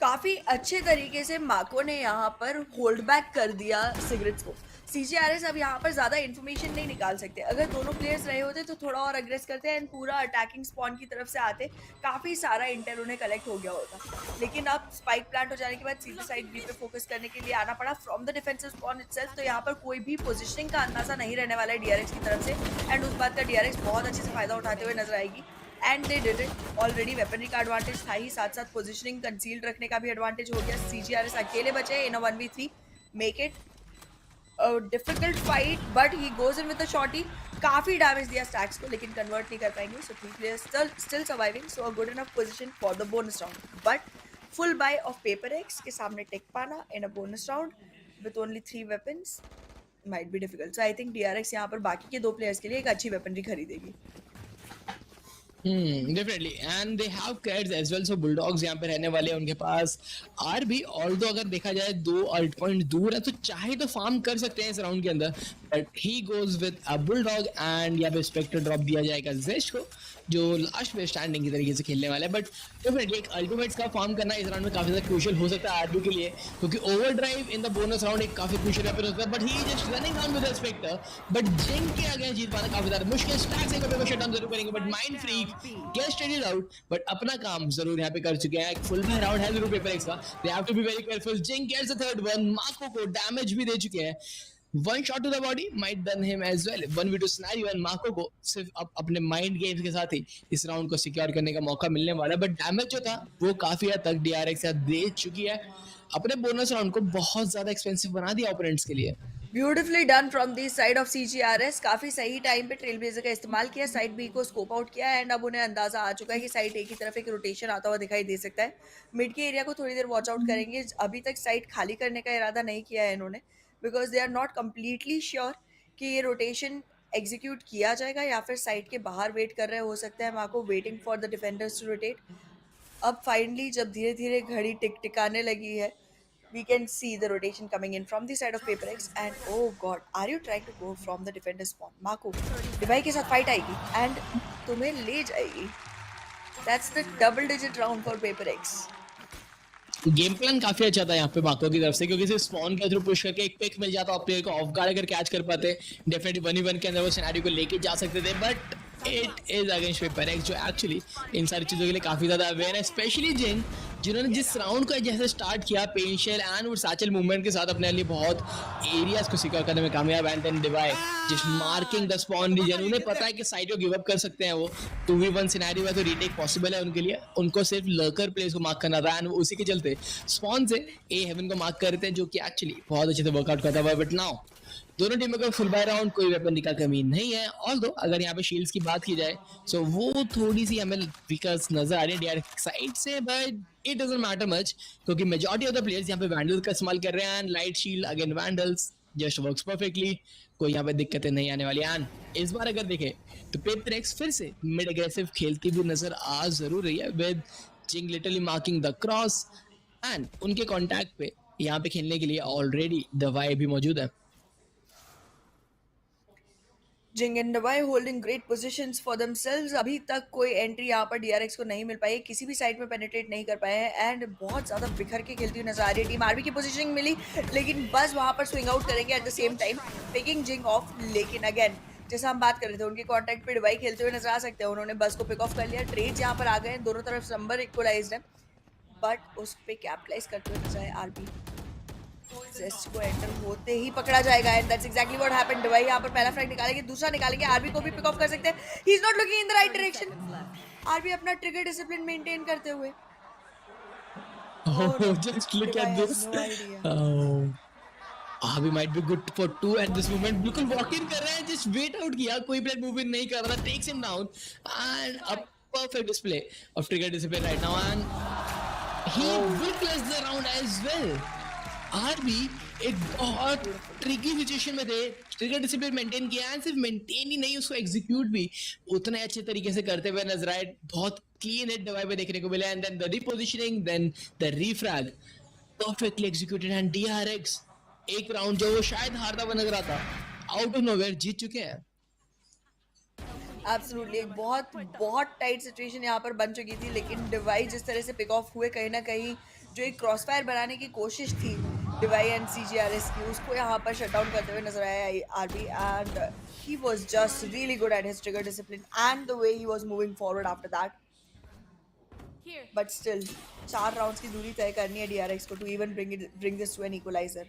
काफी अच्छे तरीके से माको ने यहाँ पर होल्ड बैक कर दिया सिगरेट्स को. CGRS अब यहाँ पर ज़्यादा इन्फॉर्मेशन नहीं निकाल सकते. अगर दोनों प्लेयर्स रहे होते तो थोड़ा और अग्रेस करते एंड पूरा अटैकिंग स्पॉन की तरफ से आते, काफ़ी सारा इंटेल उन्हें कलेक्ट हो गया होता. लेकिन अब स्पाइक प्लांट हो जाने के बाद सीधे साइड बी पे फोकस करने के लिए आना पड़ा from the defensive spawn itself. तो यहाँ पर कोई भी पोजिशनिंग का अंदाजा नहीं रहने वाला है DRX की तरफ से, एंड उस बात का DRX बहुत अच्छे से फायदा उठाते हुए नजर आएगी. And they did it. Already weaponry का एडवांटेज था ही, साथ साथ पोजिशनिंग कंसील्ड रखने का भी एडवांटेज हो गया. CGRS अकेले बचे in a 1v3. Make it difficult fight, but he goes in with the shotty. काफ़ी डैमेज दिया स्टैक्स को, लेकिन कन्वर्ट नहीं कर पाएंगे. So 3 players still surviving, so a good enough position for the bonus round. But full buy of PaperX के सामने take पाना in a bonus round with only 3 weapons might be difficult. So I think DRX यहाँ पर बाकी के 2 players के लिए एक अच्छी वेपनरी खरीदेगी. Definitely, and they have cats as well. So bulldogs यहाँ पे रहने वाले हैं उनके पास. आर भी ऑल्दो अगर देखा जाए 2 अल्ट पॉइंट दूर है तो चाहे तो फार्म कर सकते हैं इस राउंड के अंदर, but he goes with a bulldog and यहाँ पे स्पेक्टर ड्रॉप दिया जाएगा जेश को, जो लास्ट पे स्टैंडिंग की तरीके से खेलने वाला है. बट डेफिनेटली एक अल्टीमेट्स का फॉर्म करना इस राउंड में काफी ज्यादा क्रूशियल हो सकता है आरबी के लिए, क्योंकि overdrive in the bonus round एक काफी क्रूशियल वेपन होता है. But he just running down with the spectre, but Jing के आगे जीत पाना काफी ज्यादा मुश्किल. स्टैक्स एक पे शट डाउन जरूर करेंगे, बट माइंड फ्रीक गेट स्टेडीड आउट, बट अपना काम जरूर यहाँ पे कर चुके हैं. फुल बाय राउंड है जरूर PaperX का. They have to be very careful. Jing gets the third one. Mako को डैमेज भी दे चुके हैं. 1 shot to the body might done him as well. 1v2 scenario and माको को सिर्फ अपने माइंड गेम्स के साथ ही इस राउंड को सिक्योर करने का मौका मिलने वाला है. बट डैमेज जो था वो काफी हद तक DRX दे चुकी है. अपने बोनस राउंड को बहुत ज्यादा एक्सपेंसिव बना दिया ओपोनेंट्स के लिए. Beautifully done from the side of CGRS. काफी सही टाइम पे ट्रेल ब्लेजर का इस्तेमाल किया, साइड बी को स्कोप आउट किया, एंड अब उन्हें अंदाजा आ चुका है कि साइड ए की तरफ एक रोटेशन आता हुआ दिखाई दे सकता है. मिड के एरिया को थोड़ी देर वॉच आउट करेंगे. अभी तक साइड खाली करने का इरादा नहीं किया है इन्होंने, because they are not completely sure कि ये रोटेशन एग्जीक्यूट किया जाएगा या फिर साइड के बाहर वेट कर रहे हो सकता है. Mako waiting for the defenders to rotate. अब फाइनली जब धीरे धीरे घड़ी टिकाने लगी है, we can see the rotation coming in from the side of PaperX, and oh god, are you trying to go from the defender spawn? Mako Dibai के साथ fight आएगी एंड तुम्हें ले जाएगी. That's the double digit round for PaperX. Game plan काफी अच्छा था यहाँ पे माको की तरफ से, क्योंकि सिर्फ स्पॉन के थ्रू पुश करके एक पिक मिल जाता और प्लेयर को ऑफ गार्ड अगर कैच कर पाते, डेफिनेटली 1v1 के अंदर वो सिनेरियो को लेके जा सकते थे. But it is against PaperX, जो एक्चुअली इन सारी चीज़ों के लिए काफ़ी ज़्यादा अवेयर है. स्पेशली जिन्होंने जिस राउंड को जैसे स्टार्ट किया पेंशियल एंड वो सैचल मूवमेंट के साथ अपने लिए बहुत एरियाज को सिक्योर करने में कामयाब. एंड देन डिवाई जिस मार्किंग द स्पॉन रीजन, उन्हें पता है कि साइड को गिव अप कर सकते हैं. वो 2v1 सिनेरियो है तो रीटेक पॉसिबल है उनके लिए. उनको सिर्फ लर्कर प्लेस को मार्क करना था, एंड उसी के चलते स्पॉन से ए हेवन को मार्क करते हैं, जो कि एक्चुअली बहुत अच्छे से वर्कआउट करता हुआ. बट नाउ दोनों टीमों का फुल बाय राउंड, कोई वेपन का कमी नहीं है. ऑल्दो अगर यहाँ पे शील्ड्स की बात की जाए सो वो थोड़ी सी हमें वीकर्स नजर आ रही है DRX साइड से, but it doesn't matter much क्योंकि मेजॉरिटी ऑफ द प्लेयर्स यहाँ पे वैंडल्स का इस्तेमाल कर रहे हैं. And light shield again vandals just works perfectly. कोई यहाँ पे दिक्कतें नहीं आने वाली. एंड इस बार अगर देखें तो PaperX फिर से मिड एग्रेसिव खेलती भी नजर आ जरूर रही है, with Jing literally marking the cross, and उनके कॉन्टैक्ट पे यहाँ पे खेलने के लिए ऑलरेडी दवाई भी मौजूद है। Jing and Davai holding great positions for themselves. अभी तक कोई एंट्री यहाँ पर DRX को नहीं मिल पाई है, किसी भी साइड में पेनिट्रेट नहीं कर पाए हैं एंड बहुत ज़्यादा बिखर के खेलती हुई नजर आ रही है टीम। आरबी की पोजीशनिंग मिली लेकिन बस वहाँ पर स्विंग आउट करेंगे at the same time picking Jing off. लेकिन अगेन जैसा हम बात कर रहे थे उनके कॉन्टैक्ट पे डिवाई खेलते हुए नजर आ सकते हैं। उन्होंने बस को पिक ऑफ कर लिया, ट्रेड्स यहाँ पर आ गए, दोनों तरफ नंबर इक्वलाइज्ड है बट उस पर कैपिटलाइज करते हुए नजर आए आरबी। जेस्ट को एंटर होते ही पकड़ा जाएगा and that's exactly what happened. डिवाई यहाँ पर पहला फ्रैग निकालेंगे, दूसरा निकालेंगे, आरबी को भी पिक ऑफ कर सकते हैं। He is not looking in the right direction. Rb अपना ट्रिगर डिसिप्लिन मेंटेन करते हुए। Oh, just look at this. Arby might be good for 2 at this moment. बिल्कुल वॉक इन कर रहा है, just wait out किया, कोई प्लेयर मूव इन नहीं कर रहा, takes him down and a perfect display of trigger discipline right now and he will close the round as well. Rb एक बहुत ट्रिकी सिचुएशन में थे, ट्रिगर डिसिप्लिन मेंटेन किया एंड सिर्फ मेंटेन ही नहीं उसको एग्जीक्यूट भी उतने अच्छे तरीके से करते हुए नजर आए। बहुत क्लीन हिट दवाई पे देखने को मिला and then the repositioning, then the refrag perfectly executed and DRX एक राउंड जो वो शायद हारता हुआ नजर आता, आउट ऑफ नोवेयर जीत चुके हैं। एब्सोल्युटली एक बहुत टाइट सिचुएशन यहाँ पर बन चुकी थी लेकिन डिवाई जिस तरह से पिक ऑफ हुए, कहीं ना कहीं जो एक क्रॉसफायर बनाने की कोशिश थी डिवाई एंड सीजीआरएस की, उसको यहाँ पर शट डाउन करते हुए नजर आया Rb and he was just really good at his trigger discipline and the way he was moving forward after that. But still 4 rounds की दूरी तय करनी है डीआरएक्स को to even bring this to an equaliser.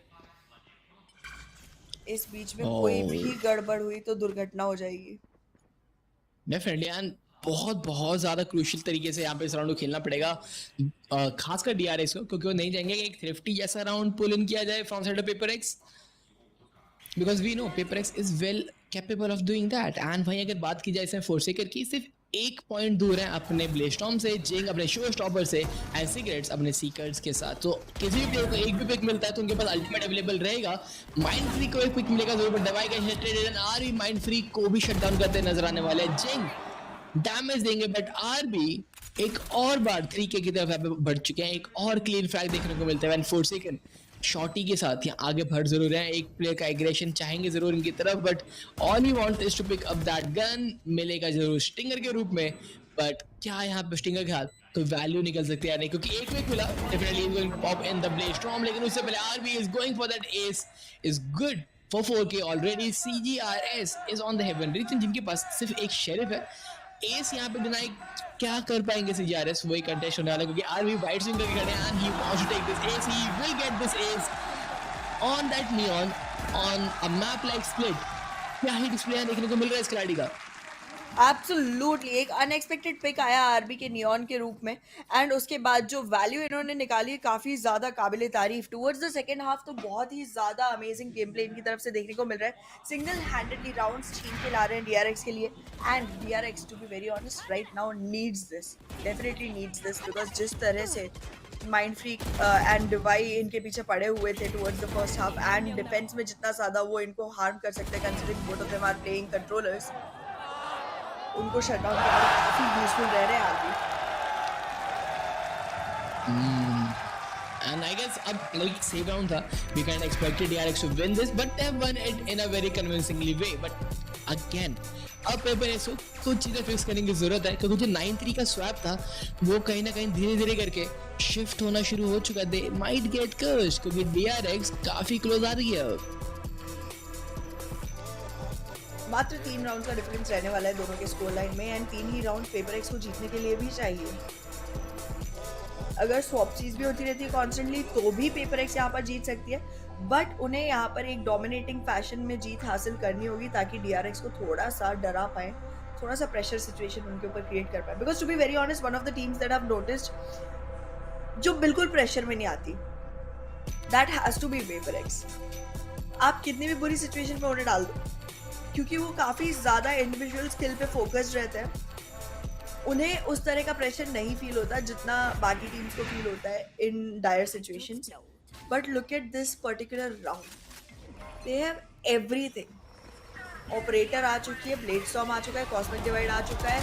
इस बीच में कोई भी गड़बड़ हुई तो दुर्घटना हो जाएगी। डेफिनेटली एंड बहुत ज़्यादा क्रूशियल तरीके से यहाँ पे इस राउंड को खेलना पड़ेगा, खासकर डीआरएक्स को, क्योंकि वो नहीं चाहेंगे कि एक थ्रिफ्टी जैसा राउंड पुल इन किया जाए from side of Paper Rex, because we know Paper Rex is well capable of doing that. And वहीं अगर बात की जाए इसमें फोर्सेकर की, सिर्फ 1 पॉइंट दूर है अपने ब्लेस्टॉर्म से, जिंग अपने शो स्टॉपर से एंड सीक्रेट्स अपने सीकर्स के साथ। तो किसी भी प्लेयर को एक भी पिक मिलता है तो उनके पास अल्टीमेट अवेलेबल रहेगा। माइंड फ्री को एक पिक मिलेगा जरूर, बट दवाई का हिट आरबी माइंड फ्री को भी शट डाउन करते नजर आने वाले हैं। जिंग डैमेज देंगे बट आरबी एक और बार 3K की तरफ बढ़ चुके हैं, एक और क्लीन फ्रैग देखने को मिलता है एंड फोर्सेकन शॉटी के साथ यहाँ आगे बढ़ जरूर है। एक प्लेयर का एग्रेशन चाहेंगे जरूर इनकी तरफ, but all he want is to pick up that gun. मिलेगा जरूर स्टिंगर के रूप में, बट क्या यहाँ पे स्टिंगर के हाथ कोई वैल्यू निकल सकती है या नहीं, क्योंकि एक पिक मिला definitely is going pop in the bladestorm, लेकिन उससे पहले RB is going for that एस is good for 4K already. CGRS is on the heaven रीच, जिनके पास सिर्फ एक शेरिफ है। एस यहाँ पे डिनाई क्या कर पाएंगे सीजीआरएस, वही कंटेस्ट होने वाला, क्योंकि आरबी वाइट स्विंग करके खड़े हैं and he wants to take this ace, he will get this ace on that Neon on a map like Split. क्या ही डिस्प्ले देखने को मिल रहा है इस खिलाड़ी का। एब्सोल्युटली एक अनएक्सपेक्टेड पिक आया आरबी के नियॉन के रूप में एंड उसके बाद जो वैल्यू इन्होंने निकाली है काफ़ी ज़्यादा काबिल तारीफ। टुवर्ड्स द सेकेंड हाफ तो बहुत ही ज़्यादा अमेजिंग गेम प्ले इनकी तरफ से देखने को मिल रहा है। सिंगल हैंडेडली राउंड्स छीन के ला रहे हैं डीआरएक्स के लिए and DRX to be very honest right now needs this, definitely needs this, because जिस तरह से माइंड फ्री एंड डिवाई इनके पीछे पड़े हुए थे towards the first half and defence में जितना ज़्यादा वो इनको हार्म कर सकते हैं considering both of them are playing controllers, उनको शट डाउन करना काफी यूजफुल रह रहे हैं आगे। And I guess अब like save round था, we kind of expected DRX to win this, but they won it in a very convincingly way. But again, अब पेपरएक्स को कुछ चीजें फिक्स करने की जरूरत है, क्योंकि जो 9-3 का स्वैप था वो कहीं ना कहीं धीरे धीरे करके शिफ्ट होना शुरू हो चुका है। They might get cursed, क्योंकि DRX काफी क्लोज आ रही है। मात्र 3 राउंड का डिफरेंस रहने वाला है दोनों के स्कोर लाइन में एंड 3 ही राउंड पेपरएक्स को जीतने के लिए भी चाहिए। अगर स्वॉप चीज भी होती रहती है कॉन्स्टेंटली तो भी पेपरएक्स यहाँ पर जीत सकती है, बट उन्हें यहाँ पर एक डोमिनेटिंग फैशन में जीत हासिल करनी होगी ताकि डीआरएक्स को थोड़ा सा डरा पाए, थोड़ा सा प्रेशर सिचुएशन उनके ऊपर क्रिएट कर पाए। Because to be very honest one of the teams that have noticed जो बिल्कुल प्रेशर में नहीं आती, that has to be PaperX. आप कितनी भी बुरी सिचुएशन में उन्हें डाल दो, क्योंकि वो काफ़ी ज़्यादा इंडिविजुअल स्किल पे फोकस्ड रहते हैं, उन्हें उस तरह का प्रेशर नहीं फील होता जितना बाकी टीम्स को फील होता है in dire situations. But look at this particular round, they have everything. Operator आ चुकी है, ब्लेड स्टॉर्म आ चुका है, कॉस्मिक डिवाइड आ चुका है,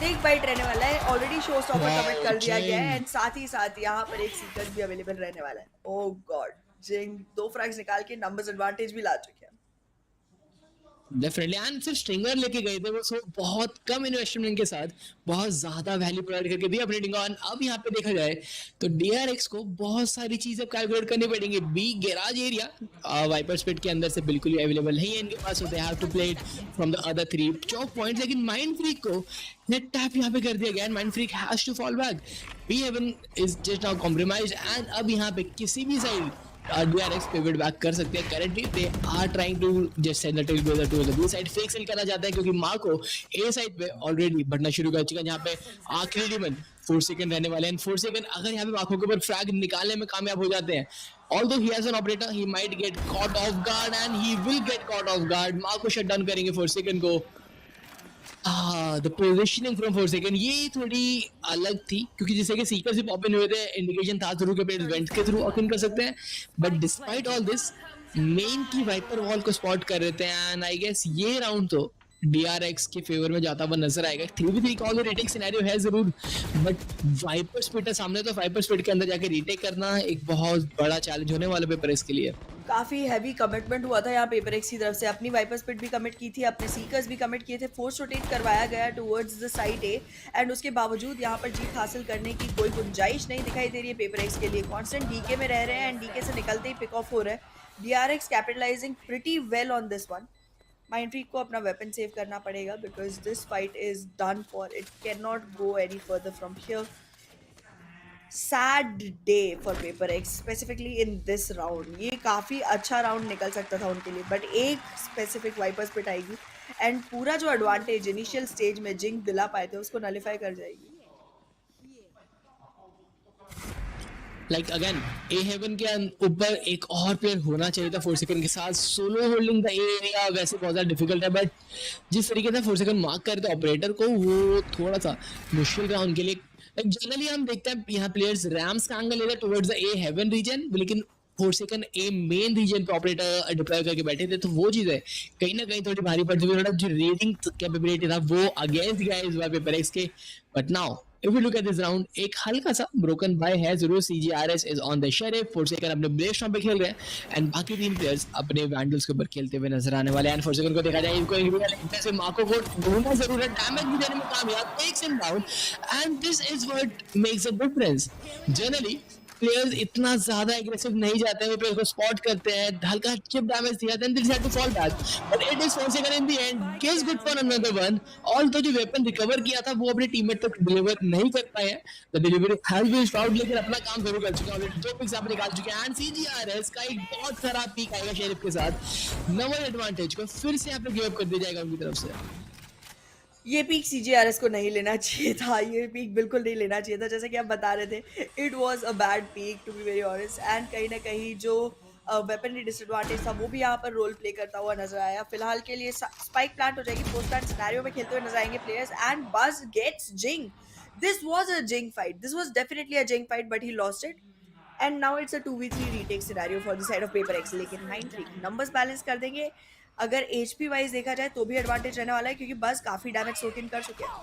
स्नेक बाइट रहने वाला है, ऑलरेडी शो स्टॉपर कमिट कर दिया गया है एंड साथ ही साथ यहाँ पर एक सीक्वेंस भी अवेलेबल रहने वाला है। ओह गॉड, जिंग 2 फ्रैग्स निकाल के नंबर्स एडवांटेज भी ला चुके हैं। डेफिनेटली एंड सिर्फ स्ट्रिंगर लेके गए थे वो, सो बहुत कम इन्वेस्टमेंट के साथ बहुत ज्यादा वैल्यू प्रोवाइड करके दिया अपने टीम को। अब यहाँ पे देखा जाए तो DRX को बहुत सारी चीजें कैलकुलेट करनी पड़ेंगी। B garage area Viper spit के अंदर से बिल्कुल ही अवेलेबल नहीं है इनके पास, so they have to play it from the other 3 choke points. लेकिन माइंड फ्रीक को नेट टैप यहाँ पे कर दिया गया and MindFreak has to fall back. B heaven is just now compromised and अब यहाँ पे किसी भी साइड DRX pivot back कर सकते हैं। Currently they are trying to just send the tailblazer to the B side, fake sell करना चाहते हैं क्योंकि मार्को A side पे already बढ़ना शुरू कर चुका है। यहाँ पे आखिरी डिमन 4 सेकंड रहने वाले हैं। 4 सेकंड अगर यहाँ पे मार्को के ऊपर फ्रैग निकालने में कामयाब हो जाते हैं, although he has an operator, he might get caught off guard and he will get caught off guard। Marco shut down करेंगे 4 सेकंड को। द पोजिशनिंग फ्रॉम 4 सेकंड ये थोड़ी अलग थी क्योंकि जैसे कि सीकर से पॉप इन हुए थे, इंडिकेशन था थ्रू के प्लेयर्स वेंट के थ्रू ऑन कर सकते हैं, but despite all this main की वाइपर वॉल को स्पॉट कर रहे थे एंड आई गेस ये राउंड तो DRX के फेवर में जाता हुआ नजर आएगा। 3v3 का ऑल रेटिंग सिनेरियो है जरूर, बट वाइपर स्पिट है सामने, तो वाइपर स्पिट के अंदर जाके रीटेक करना एक बहुत बड़ा चैलेंज होने वाला पेपरएक्स के लिए। काफी हैवी कमिटमेंट हुआ था यहाँ पेपरएक्स की तरफ से। अपनी वाइपर स्पिट भी कमिट की थी, अपने सीकर्स भी कमिट किए थे, फोर्स रोटेट करवाया गया towards the side A and उसके बावजूद यहाँ पर जीत हासिल करने की कोई गुंजाइश नहीं दिखाई दे रही है पेपरएक्स के लिए। कॉन्स्टेंट डीके में रह रहे हैं एंड डीके से निकलते ही पिक ऑफ हो रहा है। DRX capitalising pretty well on this one. Mind freak को अपना वेपन सेव करना पड़ेगा because this fight is done for, it can not go any further from here. Sad day for Paperex specifically in this round. ये काफ़ी अच्छा round निकल सकता था उनके लिए, बट एक स्पेसिफिक वाइपर स्पिट आएगी एंड पूरा जो एडवांटेज इनिशियल स्टेज में जिंग दिला पाए थे उसको नलिफाई कर जाएगी। लाइक अगेन ए हेवन के ऊपर एक और प्लेयर होना चाहिए था 4 सेकंड के साथ। सोलो होल्डिंग द एरिया वैसे बहुत ज़्यादा डिफिकल्ट है, बट जिस तरीके से 4 सेकंड मार्क करे थे ऑपरेटर को वो थोड़ा सा मुश्किल रहा उनके लिए। लाइक जनरली हम देखते हैं यहाँ प्लेयर्स रैम्स का एंगल लेते towards the A heaven region, लेकिन 4 सेकंड ए मेन रीजन पे ऑपरेटर डिप्लॉय करके बैठे थे, तो वो चीज़ है कहीं ना कहीं थोड़ी भारी पड़ती हुई। जो रेटिंग कैपेबिलिटी था वो अगेंस्ट गया इस बार पेपरएक्स के। But now if we look at this round, एक हल्का सा broken by है जरूर। CGRS is on the sheriff, 4 second अपने ब्लेड स्टॉर्म पे खेल रहे हैं एंड बाकी 3 प्लेयर्स अपने वैंडल्स के ऊपर खेलते हुए नजर आने वाले हैं। एंड 4 सेकंड को देखा जाए इनको इंडिविजुअल से मार्को को ढूंढना जरूर है, डैमेज भी देने में कामयाब, takes him down and this is what makes a difference. Generally players इतना ज्यादा एग्रेसिव नहीं जाते हैं, वो प्लेयर को स्पॉट करते हैं, हल्का चिप डैमेज दिया, then they decide to fall back, but it is 4 second in the end, gives good for another one. Although जो वेपन रिकवर किया था वो अपने टीममेट तक डिलीवर नहीं कर पाए हैं, the delivery has been stout, लेकिन अपना काम जरूर कर चुके हैं। ऑलरेडी 2 पिक्स आप निकाल चुके हैं एंड CGRS का एक बहुत खराब पीक आएगा शेरिफ के साथ। नंबर एडवांटेज को फिर से यहाँ पे गिव अप कर दिया जाएगा उनकी तरफ से। ये पीक CGRS को नहीं लेना चाहिए था, ये पीक बिल्कुल नहीं लेना चाहिए था। जैसे कि आप बता रहे थे, it was a bad peek to be very honest and कहीं ना कहीं जो वेपनरी डिसएडवांटेज था वो भी यहाँ पर रोल प्ले करता हुआ नजर आया। फिलहाल के लिए स्पाइक प्लांट हो जाएगी, पोस्ट प्लांट सिनेरियो में खेलते हुए नजर आएंगे players and Buzz gets Jing. This was a Jing fight, this was definitely a Jing fight, but he lost it and now it's a 2v3 retake scenario for the side of PaperX. लेकिन 9-3 numbers balance कर देंगे। अगर HP wise देखा जाए तो भी advantage रहने वाला है क्योंकि बस काफी डैमेज सोक इन कर चुके हैं।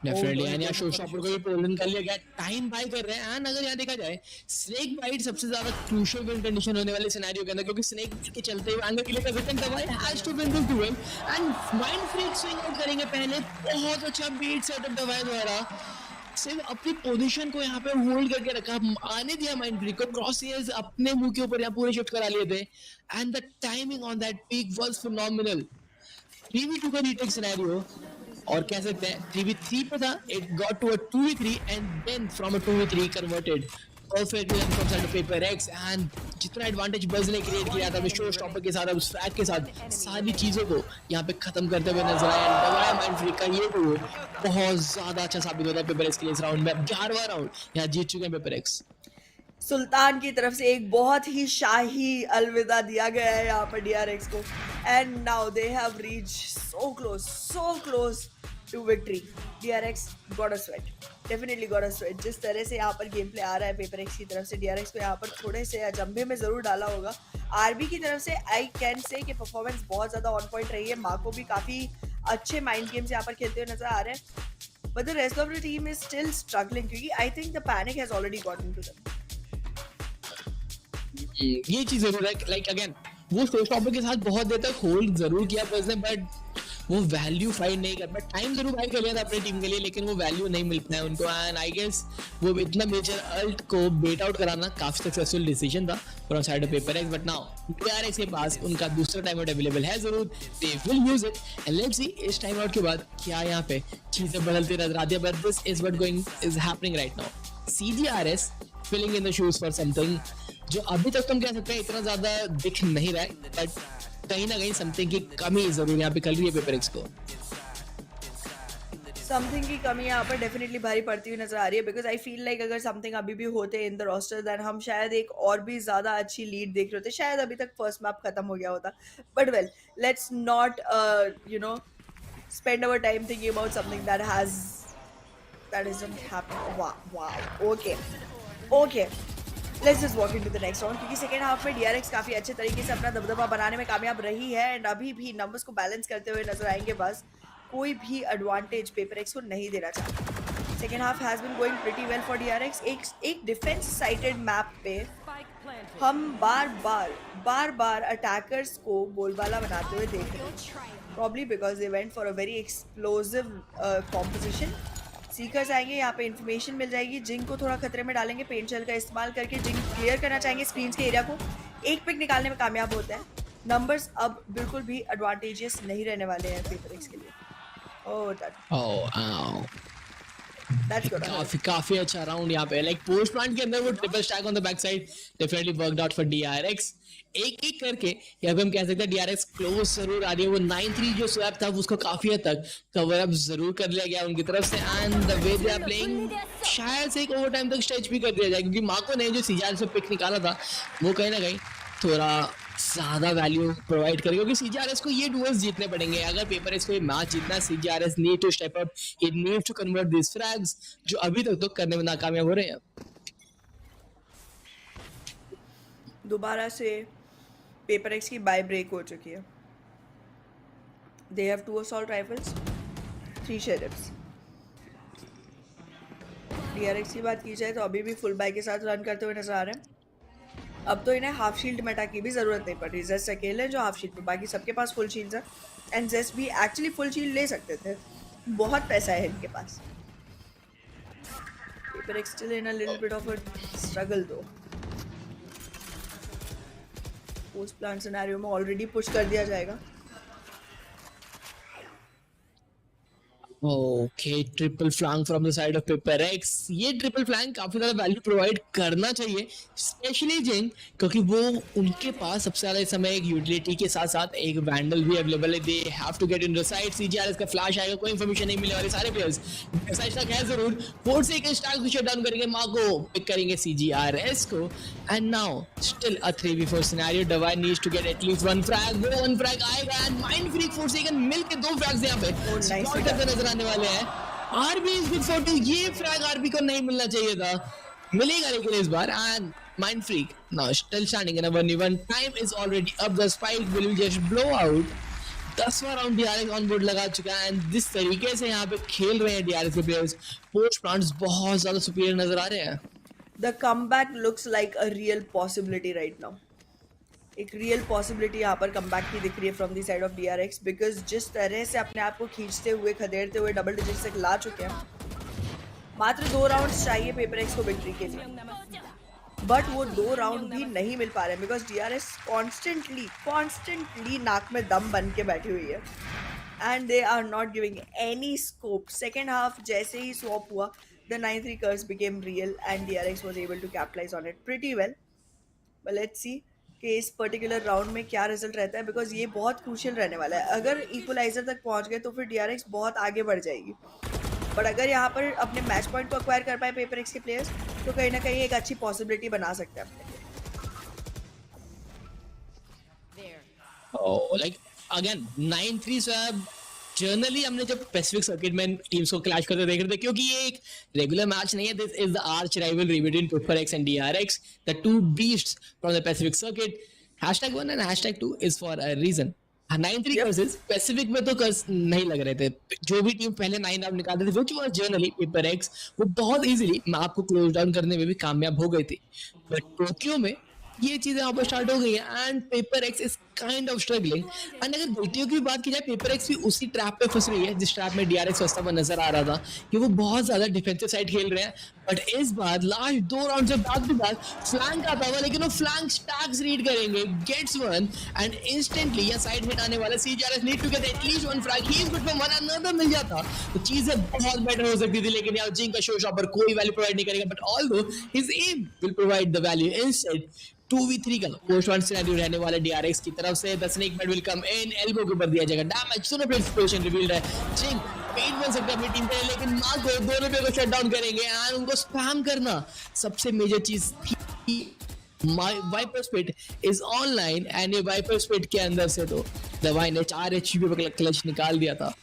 डेफिनेटली एंड यहाँ शो स्टॉपर को भी पोलन कर लिया गया, टाइम बाय कर रहे हैं एंड अगर यहाँ देखा जाए स्नेक बाइट सबसे ज्यादा क्रूशियल विन कंडीशन होने वाले सिनेरियो के अंदर, क्योंकि स्नेक के चलते हुए एंगल के लिए विकेट दबाए has to win this duel and Mindfreak swing out करेंगे पहले। बहुत अच्छा बीट सेटअप दबाए द्वारा सिर्फ अपनी पोजीशन को यहाँ पे होल्ड करके रखा, आने दिया माइंड फ्रीक को, क्रॉसएयर्स अपने मुंह के ऊपर यहाँ पूरे शिफ्ट करा लिए थे and the timing on that peak was phenomenal. 3v2 का रीटेक सिनेरियो और कह सकते हैं 3v3 पे था, it got to a 2v3 and then from a 2v3 converted perfectly from side of PaperX and जितना एडवांटेज बज ने create किया था शो स्टॉपर के साथ, अब स्ट्रैक के साथ सारी चीजों को यहाँ पे खत्म करते हुए नजर आया। डबल माइंड फ्रीक का ये तो बहुत ज्यादा अच्छा साबित होता है पेपरएक्स के लिए इस राउंड में। 11वां राउंड यहाँ जीत चुके हैं पेपरएक्स। सुल्तान की तरफ से एक बहुत ही शाही अलविदा दिया गया है यहाँ पर DRX को and now they have reach so close to victory. DRX got a sweat, definitely got a sweat. जिस तरह से यहाँ पर गेम प्ले आ रहा है पेपरएक्स की तरफ से, DRX को यहाँ पर थोड़े से अचंभे में जरूर डाला होगा। RB की तरफ से आई कैन से कि परफॉर्मेंस बहुत ज़्यादा ऑन पॉइंट रही है, मार्को भी काफ़ी अच्छे माइंड गेम्स यहाँ पर खेलते हुए नजर आ रहे हैं, but the rest of the team is still struggling क्योंकि I think the panic has already gotten to them. ये चीज जरूर है, लाइक अगेन वो शो स्टॉपर के साथ बहुत देर तक होल्ड जरूर किया पर्स ने, बट वो वैल्यू फाइंड नहीं कर पाया. टाइम जरूर फाइंड कर लिया था अपनी टीम के लिए, लेकिन वो वैल्यू नहीं मिल पाया उनको. एंड आई गेस वो इतना मेजर अल्ट को बेट आउट कराना काफी सक्सेसफुल डिसीजन था from side of Paperex. But now DRX के पास उनका दूसरा टाइम आउट अवेलेबल है जरूर, they will use it. And let's सी इस टाइम आउट के बाद क्या यहाँ पे चीजें बदलती नजर आती है. But this is what going is happening right now. CGRS filling in the shoes for something जो अभी तक तुम कह सकते हैं इतना ज्यादा दिख नहीं रहा है, बट कहीं ना कहीं समथिंग की कमी जरूर यहाँ पे कर रही है पेपरएक्स को. समथिंग की कमी यहाँ पर डेफिनेटली भारी पड़ती हुई नजर आ रही है, बिकॉज आई फील लाइक अगर समथिंग अभी भी होते इन द रोस्टर देन हम शायद एक और भी ज्यादा अच्छी लीड देख रहे होते. शायद अभी तक फर्स्ट मैप खत्म हो गया होता, but well let's not you know spend our time thinking about something that isn't happening. Wow. Okay. Let's just walk into the next round क्योंकि सेकेंड हाफ में DRX काफ़ी अच्छे तरीके से अपना दबदबा बनाने में कामयाब रही है एंड अभी भी नंबर्स को बैलेंस करते हुए नजर आएंगे. बस कोई भी एडवांटेज पेपरएक्स को नहीं देना चाहता. Second half has been going pretty well for DRX. एक डिफेंस साइटेड मैप पे हम बार बार अटैकर्स को बोलबाला बनाते हुए देख रहे हैं, probably because they went for a very explosive composition. Seekers आएंगे, यहाँ पे इन्फॉर्मेशन मिल जाएगी. जिंग को थोड़ा खतरे में डालेंगे, पेंट शेल का इस्तेमाल करके जिंग क्लियर करना चाहेंगे स्क्रीन के एरिया को. एक पिक निकालने में कामयाब होते हैं. नंबर्स अब बिल्कुल भी एडवांटेजियस नहीं रहने वाले हैं पेपरएक्स के लिए. काफी अच्छा राउंड यहाँ पे. लाइक पोस्ट प्लांट के अंदर वो triple stack on the back side definitely worked out for DRX. एक करके यहाँ पे हम कह सकते हैं DRX क्लोज जरूर आ रही है. वो 9-3 जो स्वैप था उसको काफी हद तक कवर अप जरूर कर लिया गया उनकी तरफ से. And the way they are playing शायद से एक ओवर टाइम तक स्ट्रेच भी कर दिया जाए, क्योंकि माको ने जो CGR से पिक निकाला था वो कहीं ना कहीं थोड़ा ज्यादा वैल्यू प्रोवाइड करेगा, क्योंकि CGRS को ये डुअल्स जीतने पड़ेंगे. अगर पेपरएक्स को ये मैच जीतना, CGRS need to step up, it need to convert this frags जो अभी तक तो करने में नाकामयाब हो रहे हैं. दोबारा से पेपरएक्स की बाय ब्रेक हो चुकी है. They have 2 assault rifles, 3 sheriffs. DRX की बात की जाए तो अभी भी फुल बाय के साथ रन करते हुए नजर आ रहे हैं. अब तो इन्हें हाफ शील्ड मेटा की भी जरूरत नहीं पड़ रही. जेस्ट अकेले जो हाफ शील्ड पे, बाकी सबके पास फुल शील्ड है. एंड जेस्ट भी एक्चुअली फुल शील्ड ले सकते थे, बहुत पैसा है इनके पास. Paper Rex still in a little bit of a struggle though. Post plant scenario में ऑलरेडी पुश कर दिया जाएगा. Okay, triple flank from the side of Paper Rex. ये ट्रिपल फ्लैंक काफी ज्यादा वैल्यू प्रोवाइड करना चाहिए, स्पेशली जिंग, क्योंकि वो उनके पास सबसे ज्यादा इस समय एक यूटिलिटी के साथ साथ एक वैंडल भी अवेलेबल है. They have to get in the side. CGRS का फ्लैश आएगा, कोई इंफॉर्मेशन नहीं मिलने वाली. सारे प्लेयर्स साइड तक है जरूर. 4 सेकंड स्टार्ट को शट डाउन करेंगे, माको पिक करेंगे CGRS को. And now still a 3v4 scenario. Divine needs to get at least 1 frag. वो 1 फ्रैग आएगा एंड माइंड फ्रीक 4 सेकंड मिलके 2 फ्रैग्स यहां पे स्पॉट करते नजर आने वाले हैं. RB is good for 2. ये फ्रैग आरबी को नहीं मिलना चाहिए था, मिलेगा लेकिन इस बार. And MindFreak now still standing in a 1v1. Time is already up. The spike will just blow out. 10वां राउंड DRX ऑन बोर्ड लगा चुका है. एंड जिस तरीके से यहाँ पे खेल रहे हैं DRX के प्लेयर्स, पोस्ट प्लांट्स बहुत ज्यादा सुपीरियर नजर आ रहे हैं. The comeback looks like a real possibility right now. एक रियल पॉसिबिलिटी यहाँ पर कमबैक की दिख रही है from the side of DRX, because जिस तरह से अपने आप को खींचते हुए खदेड़ते हुए डबल डिजिट तक ला चुके हैं. मात्र 2 राउंड्स चाहिए पेपरएक्स को विक्ट्री के लिए, बट वो 2 राउंड भी नहीं मिल पा रहे हैं बिकॉज DRX कॉन्स्टेंटली नाक में दम बन के बैठी हुई है and they are not giving any scope. Second half जैसे ही स्वॉप हुआ, the 9-3 curse became real and DRX was able to capitalize on it pretty well. But let's see कि इस पर्टिकुलर राउंड में क्या रिजल्ट रहता है, बिकॉज ये बहुत क्रूशियल रहने वाला है. अगर इक्वलाइजर तक पहुंच गए तो फिर DRX बहुत आगे बढ़ जाएगी, बट अगर यहाँ पर अपने मैच पॉइंट को अक्वायर कर पाए पेपरएक्स के प्लेयर्स तो कहीं ना कहीं एक अच्छी पॉसिबिलिटी बना सकते हैं अपने लिए. लाइक अगेन 9-3 स्वैप जनरली हमने जब पैसिफिक सर्किट में टीम्स को क्लैश करते देख रहे थे, क्योंकि ये एक रेगुलर मैच नहीं है. This is the arch rivalry between Paperex and DRX, the 2 beasts from the Pacific circuit. #1 and #2 is for a reason. 9-3 versus Pacific में तो नहीं लग रहे थे. जो भी टीम पहले 9 राउंड निकालते थे, which was generally HyperX, वो बहुत इजीली मैप को क्लोज डाउन करने में भी कामयाब हो गई थी. बट टोक्यो में ये चीजें यहाँ पर स्टार्ट हो गई है and HyperX is kind of struggling. And अगर गलतियों की बात की जाए, HyperX भी उसी ट्रैप पे फंस रही है जिस ट्रैप में DRX फंसता हुआ नजर आ रहा था कि वो बहुत ज्यादा डिफेंसिव साइड खेल रहे हैं. बट इस बार लास्ट 2 राउंड से बैक टू बैक फ्लैंक आता हुआ, लेकिन वो फ्लैंक स्टैक्स रीड करेंगे, गेट्स वन एंड इंस्टेंटली या साइड हिट आने वाला CJRS need to get at least 1 frag. He is good for one, another मिल जाता तो चीजें बहुत बेटर हो सकती थी. लेकिन यहाँ जिंग का शो शॉपर कोई वैल्यू प्रोवाइड नहीं करेगा. But although his aim will provide the value. Instead 2v3 का पोस्ट वन सिनेरियो रहने वाला DRX की तरफ से. The snake bat will come in, elbow के ऊपर दिया जाएगा डैमेज. दोनों प्लेयर्स पोजीशन रिवील्ड है. जिंग पेट बन सकता है अपनी टीम पे, लेकिन माको दोनों पे को शट डाउन करेंगे एंड उनको स्पैम करना सबसे मेजर चीज थी. Viper spit is online and ये वाइपर स्पिट के अंदर से तो दवाई ने 4 HP पे क्लच निकाल दिया था.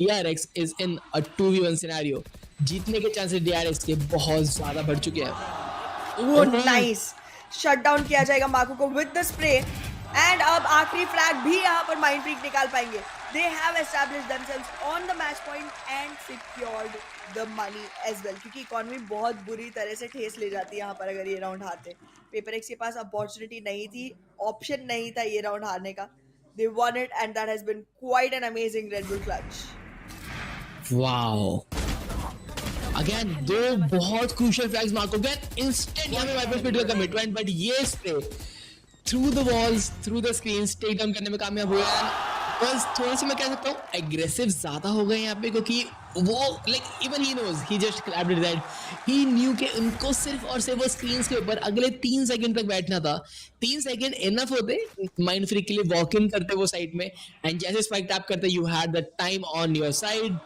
DRX is in a 2v1 scenario. जीतने के चांसेस DRX के बहुत ज्यादा बढ़ चुके हैं. वो नाइस शट डाउन किया जाएगा माकू को विद द स्प्रे. एंड अब आखिरी फ्लैग भी यहाँ पर माइंड फ्रीक निकाल पाएंगे. They have established themselves on the match point and secured the money as well, क्योंकि इकोनॉमी बहुत बुरी तरह से ठेस ले जाती है यहाँ पर अगर ये राउंड हारते. HyperX के पास अपॉर्चुनिटी नहीं थी, ऑप्शन नहीं था ये राउंड हारने का. They won it and that has been quite an amazing Red Bull clutch. Wow, again 2 बहुत crucial flags Marco. Again instant यहाँ पे वाइपर स्पीड का कमिटमेंट, बट ये spray through the walls, through the screens take down करने में कामयाब हुए. बस थोड़ा सा मैं कह सकता हूँ एग्रेसिव ज्यादा हो गए यहाँ पे, क्योंकि वो like even he knows, he just clapped that he knew के उनको सिर्फ और सिर्फ वो स्क्रीन्स के ऊपर अगले 3 सेकंड तक बैठना था. 3 सेकंड इनफ होते माइंड फ्रीक के लिए वॉक इन करते वो साइड में, एंड जैसे स्पाइक टैप करते you had the time on your side.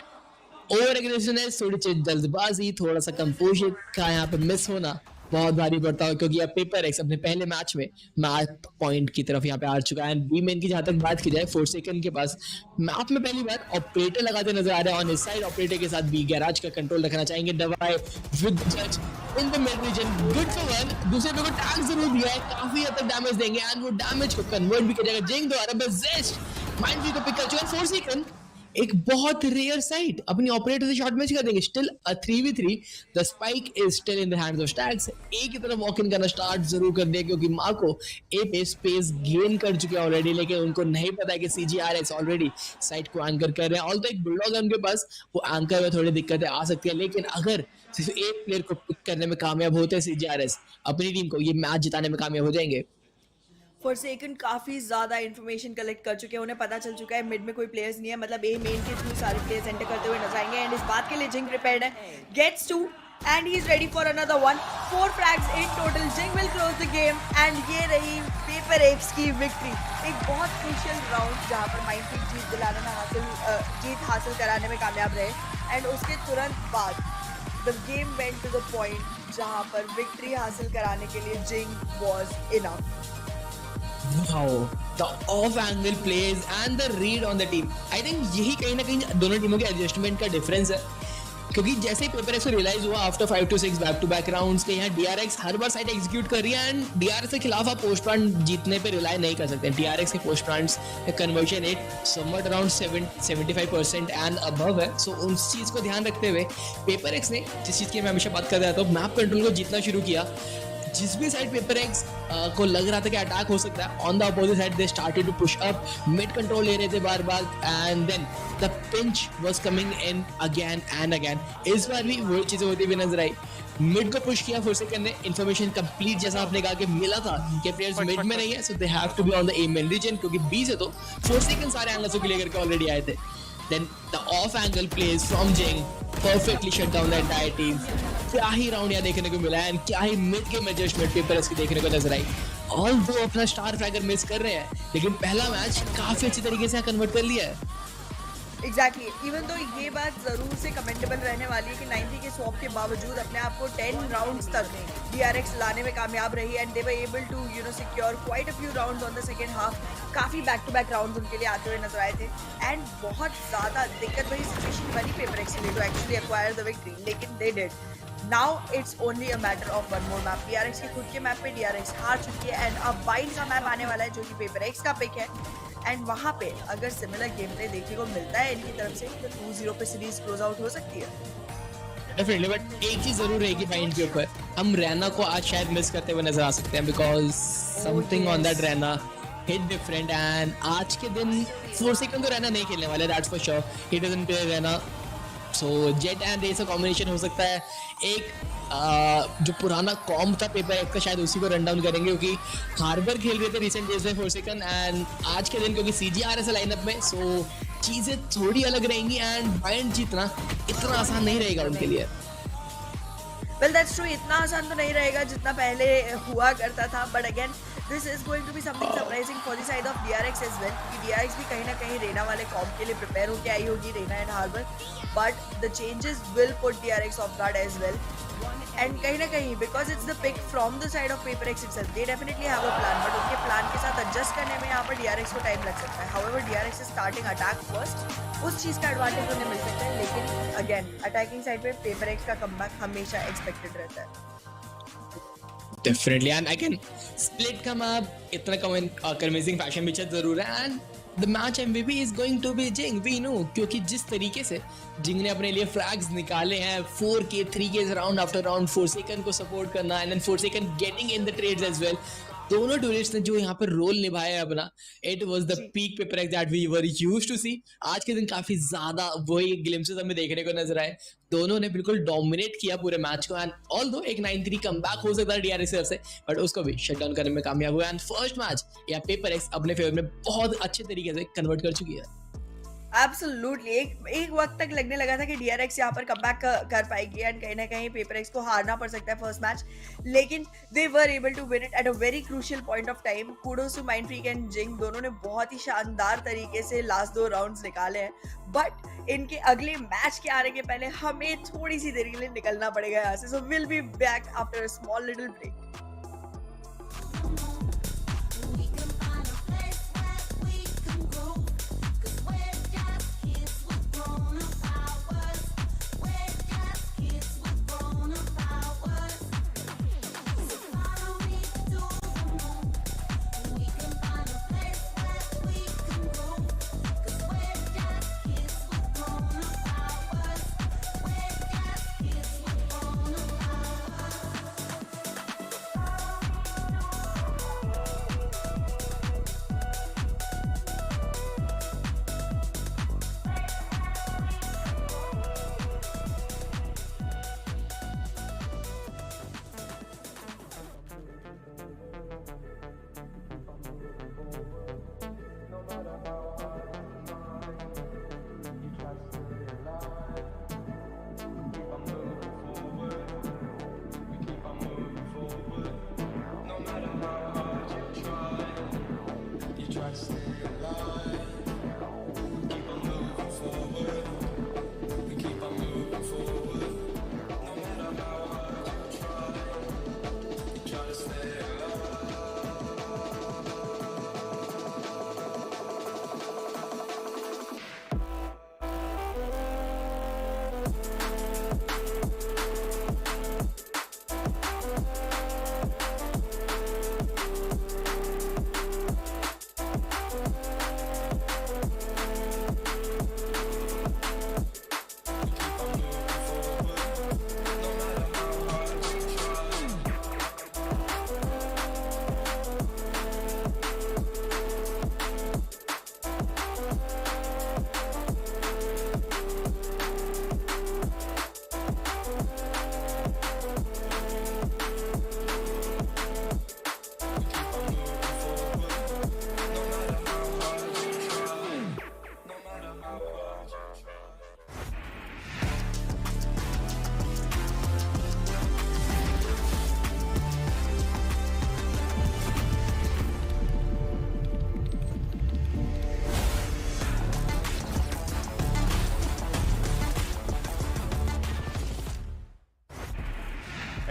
Over aggressiveness, थोड़ी सी जल्दबाजी, थोड़ा सा कंपोजर का यहाँ पे मिस होना बहुत भारी पड़ता है, क्योंकि अब HyperX अपने पहले मैच में मैप पॉइंट की तरफ यहाँ पे आ चुका है. बी मेन की जहाँ तक बात की जाए, 4 सेकंड के पास मैप में पहली बार ऑपरेटर लगाते नजर आ रहे हैं ऑन इस साइड. ऑपरेटर के साथ बी गैराज का कंट्रोल रखना चाहेंगे. दवाई विद जज in the mid region, good for one. दूसरे पे को टैग जरूर दिया है, काफी हद तक डैमेज देंगे एंड वो डैमेज को कन्वर्ट भी कर जाएगा. जिंग द्वारा बस जस्ट माइंड फ्रीक को पिक कर चुका है. 4 सेकंड एक बहुत रेयर साइट अपनी ऑपरेटर से शॉट मैच कर देंगे. Still a 3v3, the spike is still in the hands of stax. A की तरफ वॉक इन करना स्टार्ट जरूर कर दिया, क्योंकि मार्को ए पे स्पेस गेन कर चुके हैं ऑलरेडी, लेकिन उनको नहीं पता है कि CJRS ऑलरेडी साइट को एंकर कर रहे हैं. ऑल्दो एक बुलडॉग है उनके पास, वो एंकर में थोड़ी दिक्कतें आ सकती है, लेकिन अगर सिर्फ एक प्लेयर को पिक करने में कामयाब होते हैं CJRS, अपनी टीम को ये मैच जिताने में कामयाब हो जाएंगे. Forsaken काफी ज्यादा इन्फॉर्मेशन कलेक्ट कर चुके हैं. उन्हें पता चल चुका है मिड में कोई प्लेयर्स नहीं है, मतलब ए मेन के थ्रू सारे प्लेयर्स एंटर करते हुए नजर आएंगे. एंड इस बात के लिए जिंग प्रिपेयर्ड है. Gets 2 and he is ready for another one. 4 frags in total. Jing will close the game and ये रही HyperX की विक्ट्री. एक बहुत क्रूशियल राउंड जहां पर माइंड फ्रीक जीत हासिल कराने में कामयाब रहे. एंड उसके तुरंत बाद the game went to the point जहां पर विक्ट्री हासिल कराने के लिए Jing was enough. Wow, the off-angle plays and the read on the team. I think यही कहीं ना कहीं दोनों टीमों के एडजस्टमेंट का डिफरेंस है, क्योंकि जैसे ही HyperX को रियलाइज हुआ after 5 to 6 back to back rounds के यहाँ DRX हर बार साइड एग्जीक्यूट कर रही है एंड DRX के खिलाफ आप पोस्ट प्लांट जीतने पे रिलाई नहीं कर सकते. DRX के post plants conversion rate somewhat around 75% and above है. सो उस चीज़ को ध्यान रखते हुए HyperX ने, जिस चीज़ की मैं हमेशा बात कर रहा था, मैप कंट्रोल को जीतना शुरू किया. जिस भी साइड HyperX को लग रहा था कि अटैक हो सकता है, on the opposite side they started to push up. Mid control ले रहे थे बार बार and then the pinch was coming in again and again. इस बार भी वही चीजें होती हुई नजर आई. मिड को पुश किया Forsaken ने. इन्फॉर्मेशन कंप्लीट जैसा आपने कहा कि मिला था कि प्लेयर्स मिड में नहीं है, so they have to be on the A main region, क्योंकि बी से तो Forsaken सारे एंगल्स को क्लियर करके ऑलरेडी आए थे. Then the off-angle plays from Jing perfectly shut down the entire team. क्या ही राउंड यहाँ देखने को मिला है, क्या ही मिड के एडजस्टमेंट HyperX की देखने को नजर आई. ऑल्दो अपना स्टार फ्रैगर मिस कर रहे हैं, लेकिन पहला मैच काफी अच्छी तरीके से कन्वर्ट कर लिया है. एग्जैक्टली. इवन तो ये बात जरूर से कमेंटेबल रहने वाली है कि 90 के स्वैप के बावजूद अपने आप को 10 राउंड्स तक DRX लाने में कामयाब रही and they were able to secure quite a few rounds on the second half. काफ़ी बैक टू बैक राउंड्स उनके लिए आते हुए नजर आए थे एंड बहुत ज़्यादा दिक्कत भरी सिचुएशन बनी HyperX के लिए to actually acquire the victory, लेकिन they did. Now it's only a matter of one more map. DRX के खुद के मैप पे DRX हार चुकी है एंड अब बाइंड का मैप आने वाला है जो कि HyperX का पिक है. एंड वहाँ पे अगर सिमिलर गेम प्ले देखने को मिलता है इनकी तरफ से तो 2-0 पे सीरीज क्लोज आउट हो सकती है। डेफिनेटली, बट एक चीज जरूर रहेगी फाइन के ऊपर, हम रैना को आज शायद मिस करते हुए नजर आ सकते हैं because something on that Raina hit different and आज के दिन 4 सेकंड तो रैना नहीं खेलने वाले, that's for sure. He doesn't play Reyna, so Jett and Raze का कॉम्बिनेशन हो सकता है। एक जो पुराना कॉम था पेपर एक्स का शायद उसी को रन डाउन करेंगे क्योंकि हार्बर खेल रहे थे रिसेंट डेज में 4 सेकंड एंड आज के दिन क्योंकि सीजी आ रहे थे लाइनअप में, सो चीजें थोड़ी अलग रहेंगी एंड बाइंड जीतना इतना आसान नहीं रहेगा उनके लिए। Well, that's true. इतना आसान तो नहीं रहेगा जितना पहले हुआ करता था, but again this is going to be something surprising for the side of DRX as well, क्योंकि DRX भी कहीं ना कहीं रेना वाले कॉम के लिए प्रिपेयर होके आई होगी, Reyna and Harbor, but the changes will put DRX off guard as well. And कहीं ना कहीं because it's the pick from the side of FavorX itself, they definitely have a plan, but उनके plan के साथ adjust करने में यहाँ पर DRX को टाइम लग सकता है। However, DRX is starting attack first, उस चीज़ का एडवांटेज उन्हें मिल सकता है, लेकिन again अटैकिंग साइड पे FavorX का कमबैक हमेशा एक्सपेक्टेड रहता है। Definitely, and again, split का मैप इतना convincing फैशन में जरूर है and the match MVP is going to be Jing, we know, क्योंकि जिस तरीके से जिंग ने अपने लिए फ्लैग्स निकाले हैं 4K 3K round after round, 4 second को सपोर्ट करना and then 4 second getting in the trades as well, दोनों टूरिस्ट ने जो यहाँ पर रोल निभाया है अपना, it was the peak PaperX that we were used to see. आज के दिन काफी ज्यादा वही ग्लिम्सेस हमें देखने को नजर आए, दोनों ने बिल्कुल डोमिनेट किया पूरे मैच को एंड ऑल्दो एक 9-3 कमबैक हो सकता है डीआरएक्स से, बट उसको भी शट डाउन करने में कामयाब हुआ एंड फर्स्ट मैच या पेपरएक्स अपने फेवर में बहुत अच्छे तरीके से कन्वर्ट कर चुकी है। एब्सोल्युटली, एक वक्त तक लगने लगा था कि DRX यहाँ पर कमबैक कर पाएगी एंड कहीं ना कहीं FavorX को हारना पड़ सकता है फर्स्ट मैच, लेकिन they were able to win it at a very crucial point of time. Kudos to Mindfreak and Jing, दोनों ने बहुत ही शानदार तरीके से लास्ट 2 राउंड्स निकाले हैं, बट इनके अगले मैच के आने के पहले हमें थोड़ी सी देर के लिए निकलना पड़ेगा यहाँ से, so will be back after a small little break.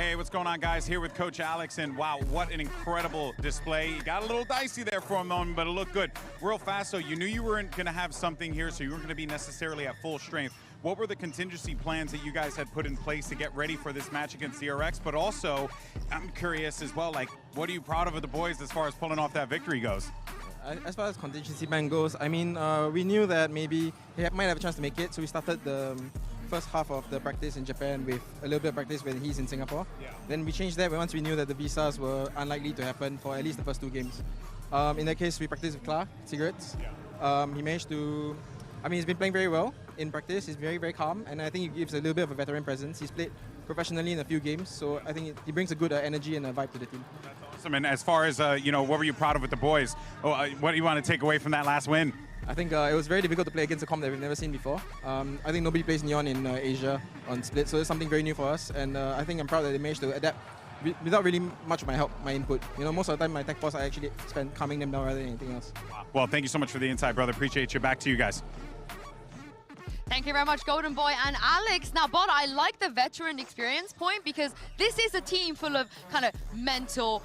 Hey, what's going on, guys? Here with Coach Alex, and wow, what an incredible display. You got a little dicey there for a moment, but it looked good. Real fast, so you knew you weren't going to have something here, so you weren't going to be necessarily at full strength. What were the contingency plans that you guys had put in place to get ready for this match against DRX? But also, I'm curious as well, like, what are you proud of the boys as far as pulling off that victory goes? As far as contingency plan goes, I mean, we knew that maybe he might have a chance to make it, so we started the first half of the practice in Japan with a little bit of practice when he's in Singapore. Then we changed that once we knew that the visas were unlikely to happen for at least the first 2 games. In that case, we practiced with Kla, Cigarettes. He managed to, I mean, he's been playing very well in practice. He's very, very calm, and I think he gives a little bit of a veteran presence. He's played professionally in a few games, so I think he brings a good energy and a vibe to the team. Awesome. And as far as, you know, what were you proud of with the boys? What do you want to take away from that last win? I think it was very difficult to play against a comp that we've never seen before. I think nobody plays Neon in Asia on Split, so it's something very new for us. And I think I'm proud that they managed to adapt without really much of my help, my input. You know, most of the time my tech force I actually spend calming them down rather than anything else. Wow. Well, thank you so much for the insight, brother. Appreciate you. Back to you guys. Thank you very much, Golden Boy and Alex. Now, Bod, I like the veteran experience point because this is a team full of kind of mental,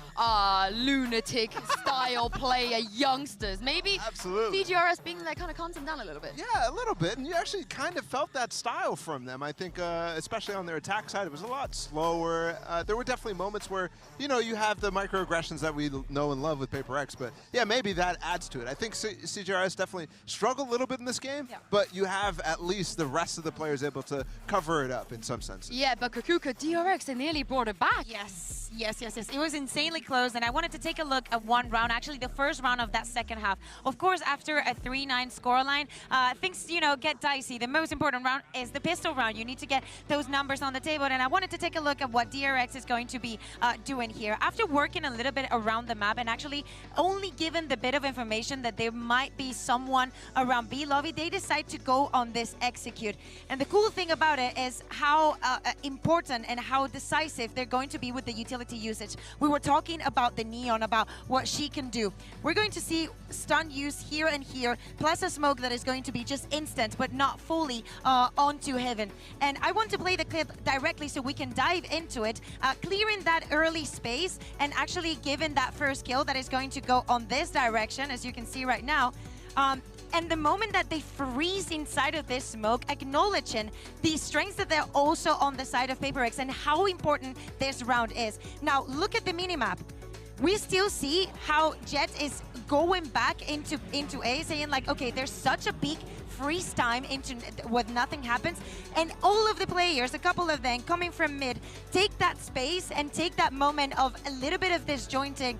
lunatic style player youngsters. Maybe Absolutely. CGRS being like kind of calms them down a little bit. Yeah, a little bit, and you actually kind of felt that style from them. I think, especially on their attack side, it was a lot slower. There were definitely moments where, you know, you have the microaggressions that we know and love with PaperX, but yeah, maybe that adds to it. I think CGRS definitely struggled a little bit in this game, but you have at least the rest of the players able to cover it up in some sense. Yeah, but Kakuka, DRX, they nearly brought it back. Yes. It was insanely close, and I wanted to take a look at one round, actually the first round of that second half. Of course, after a 3-9 scoreline, things, you know, get dicey. The most important round is the pistol round. You need to get those numbers on the table, and I wanted to take a look at what DRX is going to be doing here. After working a little bit around the map and actually only given the bit of information that there might be someone around B lobby, they decide to go on this execute. And the cool thing about it is how important and how decisive they're going to be with the utility usage. We were talking about the Neon, about what she can do. We're going to see stun use here and here, plus a smoke that is going to be just instant, but not fully onto Heaven. And I want to play the clip directly so we can dive into it, clearing that early space and actually giving that first kill that is going to go on this direction, as you can see right now. And the moment that they freeze inside of this smoke, acknowledging the strengths that they're also on the side of PaperX and how important this round is. Now, look at the minimap. We still see how Jet is going back into A, saying like, okay, there's such a big freeze time into when nothing happens, and all of the players, a couple of them coming from mid, take that space and take that moment of a little bit of disjointing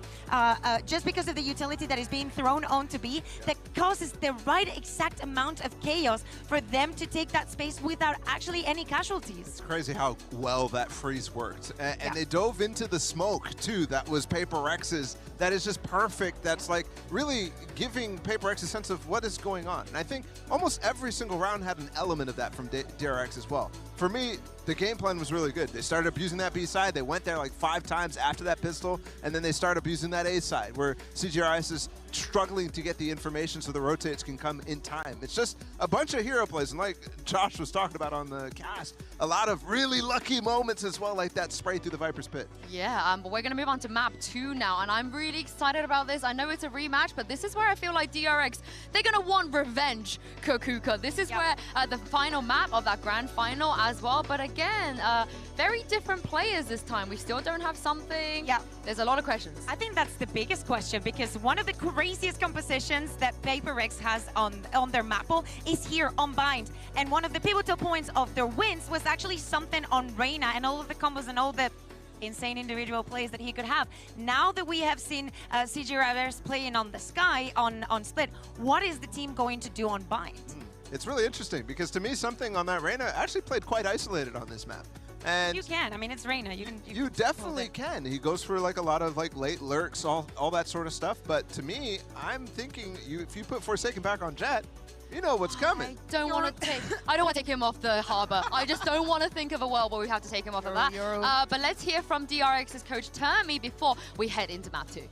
just because of the utility that is being thrown onto B that causes the right exact amount of chaos for them to take that space without actually any casualties. It's crazy how well that freeze worked. And they dove into the smoke too. That was PaperX's. That is just perfect. That's like really giving PaperX a sense of what is going on. And I think almost every single round had an element of that from DRX as well. For me, the game plan was really good. They started abusing that B side. They went there like 5 times after that pistol, and then they started abusing that A side, where CGRS is struggling to get the information so the rotates can come in time. It's just a bunch of hero plays, and like Josh was talking about on the cast, a lot of really lucky moments as well, like that spray through the Viper's pit. Yeah, but we're going to move on to map 2 now, and I'm really excited about this. I know it's a rematch, but this is where I feel like DRX, they're going to want revenge, Kakuka. This is where the final map of that grand final as well, but again, very different players this time. We still don't have something. Yeah. There's a lot of questions. I think that's the biggest question, because one of the craziest compositions that PaperX has on their map pool is here on Bind. And one of the pivotal points of their wins was actually something on Reyna and all of the combos and all the insane individual plays that he could have. Now that we have seen CGRS playing on the Sky on Split, what is the team going to do on Bind? It's really interesting, because to me, something on that Reyna actually played quite isolated on this map. And you can. I mean, it's Reyna. You definitely can. He goes for like a lot of like late lurks, all that sort of stuff. But to me, I'm thinking if you put Forsaken back on Jet, you know what's coming. I don't want to take him off the harbor. I just don't want to think of a world where we have to take him off of that. But let's hear from DRX's coach Termi before we head into map 2.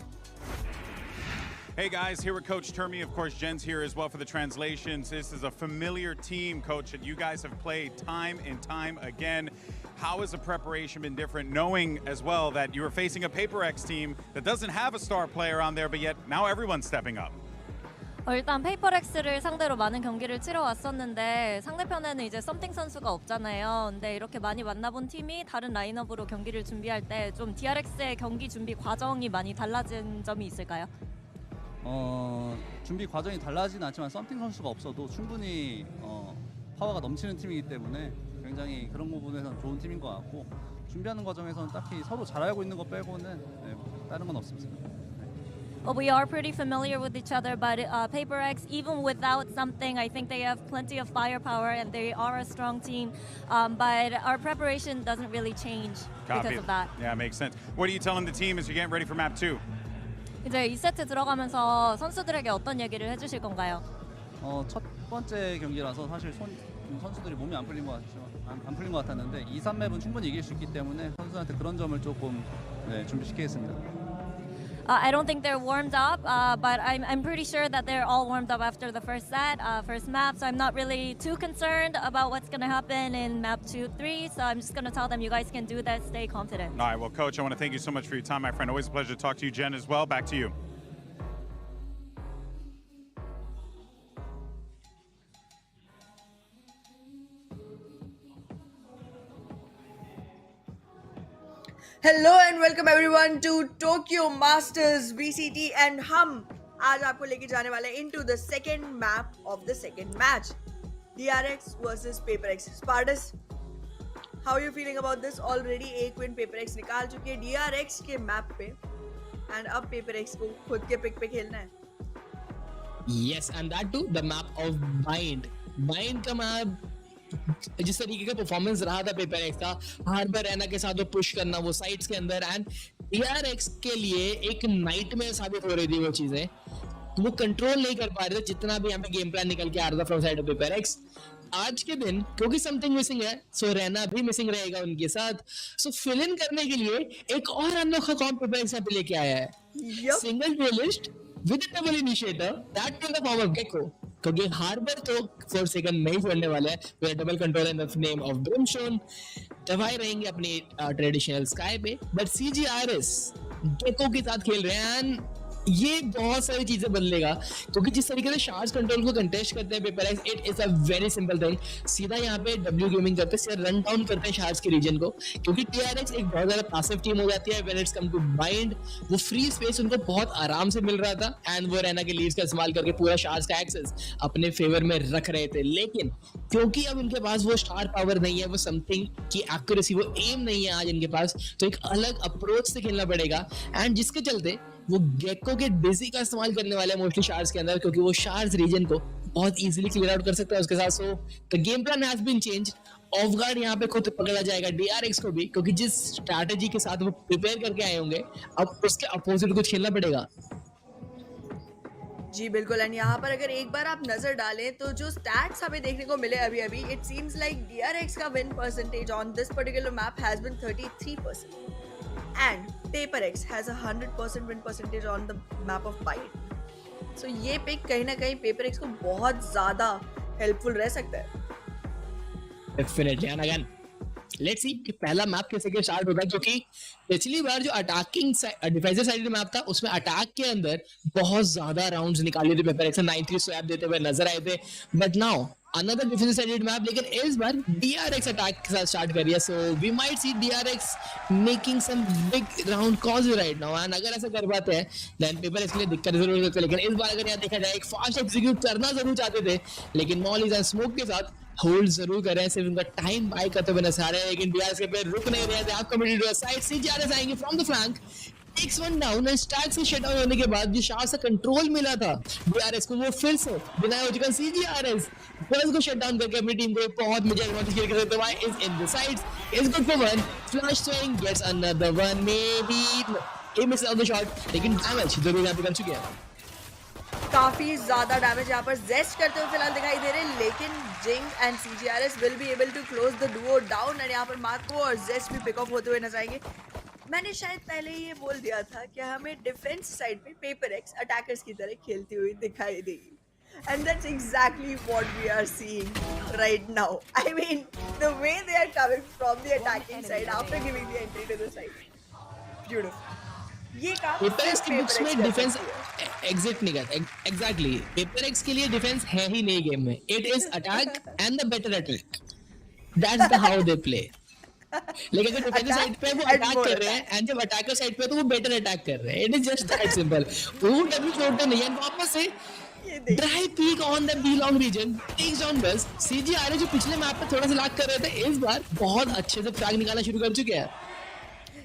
Hey guys, here with Coach Termi. Of course, Jen's here as well for the translations. This is a familiar team, Coach, that you guys have played time and time again. How has the preparation been different, knowing as well that you are facing a PaperX team that doesn't have a star player on there, but yet now everyone's stepping up? 일단 페이퍼렉스를 상대로 많은 경기를 치러 왔었는데 상대편에는 이제 썸띵 선수가 없잖아요. 근데 이렇게 많이 만나본 팀이 다른 라인업으로 경기를 준비할 때 좀 DRX의 경기 준비 과정이 많이 달라진 점이 있을까요? 준비 과정이 달라지진 않지만 썸띵 선수가 없어도 충분히 파워가 넘치는 팀이기 때문에 굉장히 그런 부분에서는 좋은 팀인 것 같고 준비하는 과정에서는 딱히 서로 잘 알고 있는 것 빼고는 다른 건 없습니다. Well, we are pretty familiar with each other, but HyperX, even without something, I think they have plenty of firepower and they are a strong team. But our preparation doesn't really change because of that. Yeah, makes sense. What are you telling the team as you're getting ready for map 2? 이제 2세트 들어가면서 선수들에게 어떤 얘기를 해주실 건가요? 첫 번째 경기라서 사실 선수들이 몸이 안 풀린 것 같았는데 2, 3맵은 충분히 이길 수 있기 때문에 선수한테 그런 점을 조금 준비시키겠습니다. I don't think they're warmed up, but I'm pretty sure that they're all warmed up after the first set, first map. So I'm not really too concerned about what's going to happen in map 2, 3. So I'm just going to tell them you guys can do that. Stay confident. All right, well, Coach, I want to thank you so much for your time, my friend. Always a pleasure to talk to you, Jen, as well. Back to you. Hello and welcome everyone to Tokyo Masters BCT and हम आज आपको लेके जाने वाले हैं into the second map of the second match DRX versus PaperX. Sparts, how you feeling about this? Already एक win PaperX निकाल चुके हैं DRX के मैप पे एंड अब PaperX को खुद के पिक पे खेलना है. Yes, and that too, the map of Bind. Bind का मैप जिस तरीके का परफॉर्मेंस रहा था PaperX का, हार्बर रहना के साथ वो पुश करना वो साइड्स के अंदर, एंड DRX के लिए एक नाइटमेयर साबित हो रही थी वो चीजें. वो कंट्रोल नहीं कर पा रहे थे जितना भी यहाँ पे गेम प्लान निकल के आ रहा था फ्रॉम साइड ऑफ PaperX. आज के दिन क्योंकि समथिंग मिसिंग है, सो रहना भी मिसिंग रहेगा उनके साथ. सो फिल इन करने के लिए एक और अनोखा कॉम PaperX यहाँ पे लेके आया है. Single duelist with a double initiator, that in the form of Gecko. क्योंकि हार्बर तो 4 सेकंड नहीं छोड़ने वाले हैं. वे double control in the name of Brimstone दबाए रहेंगे अपनी ट्रेडिशनल स्काई पे. बट CGRS गेको के साथ खेल रहे हैं एंड ये बहुत सारी चीजें बदलेगा क्योंकि जिस तरीके से शार्ज कंट्रोल को कंटेस्ट करते हैं PaperX, it is a very simple thing. सीधा यहाँ पे W गेमिंग करते हैं, रन डाउन करते हैं शार्ज के रीजन को, क्योंकि DRX एक बहुत ज्यादा पैसिव टीम हो जाती है when it's come to Bind. वो फ्री स्पेस उनको बहुत आराम से मिल रहा था एंड वो रहना के लीड्स का इस्तेमाल करके पूरा शार्ज का एक्सेस अपने फेवर में रख रहे थे. लेकिन क्योंकि अब इनके पास वो स्टार पावर नहीं है, वो समथिंग की एक्यूरेसी, वो एम नहीं है आज इनके पास, तो एक अलग अप्रोच से खेलना पड़ेगा. एंड जिसके चलते वो गेको के डिजी का इस्तेमाल करने वाले हैं मोस्टली शार्ज के अंदर, क्योंकि वो शार्ज रीजन को बहुत इजीली क्लियर आउट कर सकता है उसके साथ. So the game plan has been changed. Off guard यहाँ पे खुद पकड़ा जाएगा DRX को भी, क्योंकि जिस स्ट्रैटेजी के साथ वो प्रिपेयर करके आए होंगे अब उसके अपोजिट कुछ खेलना पड़ेगा. जी बिल्कुल. एंड यहाँ पर अगर एक बार आप नजर डालें तो जो स्टैट्स हमें देखने को मिले अभी इट सीम्स लाइक DRX का win percentage on this particular map has been 33% and PaperX has a 100% win percentage on the map of Bind. So ये पिक कहीं ना कहीं PaperX को बहुत ज्यादा हेल्पफुल रह सकता है. Definitely. And again, let's see कि पहला मैप कैसे के स्टार्ट होता है, क्योंकि पिछली बार जो अटैकिंग डिफेंसिव साइड मैप था उसमें अटैक के अंदर बहुत ज्यादा राउंड्स निकाले थे PaperX, 9-3 स्वैप देते हुए नजर आए थे. But now another defensive sided map, लेकिन इस बार DRX अटैक के साथ स्टार्ट कर रही है. So we might see DRX making some big round calls right now. And अगर ऐसा कर पाते हैं देन PaperX के लिए दिक्कत जरूर होती है. लेकिन इस बार अगर यहाँ देखा जाए एक फास्ट एग्जीक्यूट करना जरूर चाहते थे, लेकिन मॉलीज एंड स्मोक के साथ होल्ड जरूर कर रहे हैं, सिर्फ उनका टाइम बाय करते हुए नजर आ रहे हैं. लेकिन DRX के पे रुक नहीं रहे. आप committed to the side. CGRS आएंगे from the flank, takes one down and stacks से शट डाउन होने के बाद जो शार्ज से कंट्रोल मिला था DRX को, वो फिर से बिना हो चुका. CGRS प्लस को शट डाउन करके अपनी टीम को बहुत मेजर एडवांटेज क्रिएट कर सकते हैं. Is in the sides, is good for one. Flash swing gets another one, maybe he misses out the shot, लेकिन डैमेज जरूर यहाँ पे कर चुके हैं. काफी ज्यादा डैमेज यहाँ पर जेस्ट करते हुए फिलहाल दिखाई दे रहे हैं, लेकिन Jing and CGRS will be able to close the duo down. And यहाँ पर मार्को और जेस्ट भी पिक अप होते हुए नजर आएंगे. मैंने शायद पहले ही ये बोल दिया था कि हमें डिफेंस साइड पे PaperX अटैकर्स की तरह खेलती हुई दिखाई देगी. And that's exactly what we are seeing right now. I mean, the way they are coming from the attacking side after giving the entry to the side. Beautiful. ये काम PaperX की books में डिफेंस एग्जिट नहीं करता. Exactly. PaperX के लिए defence है ही नहीं गेम में. It is attack and the better attack. That's the how they play. लेकिन अगर डिफेंसिव साइड पे वो अटैक कर रहे हैं एंड जब अटैकर साइड पे तो वो बेटर अटैक कर रहे हैं. It is just that simple. वो डब्ल्यू छोड़ते नहीं है. वापस से dry peek on the B long region takes down बस. सीजीआरए जो पिछले मैप पे थोड़ा सा लैग कर रहे थे, इस बार बहुत अच्छे से फ्रैग निकालना शुरू कर चुके हैं.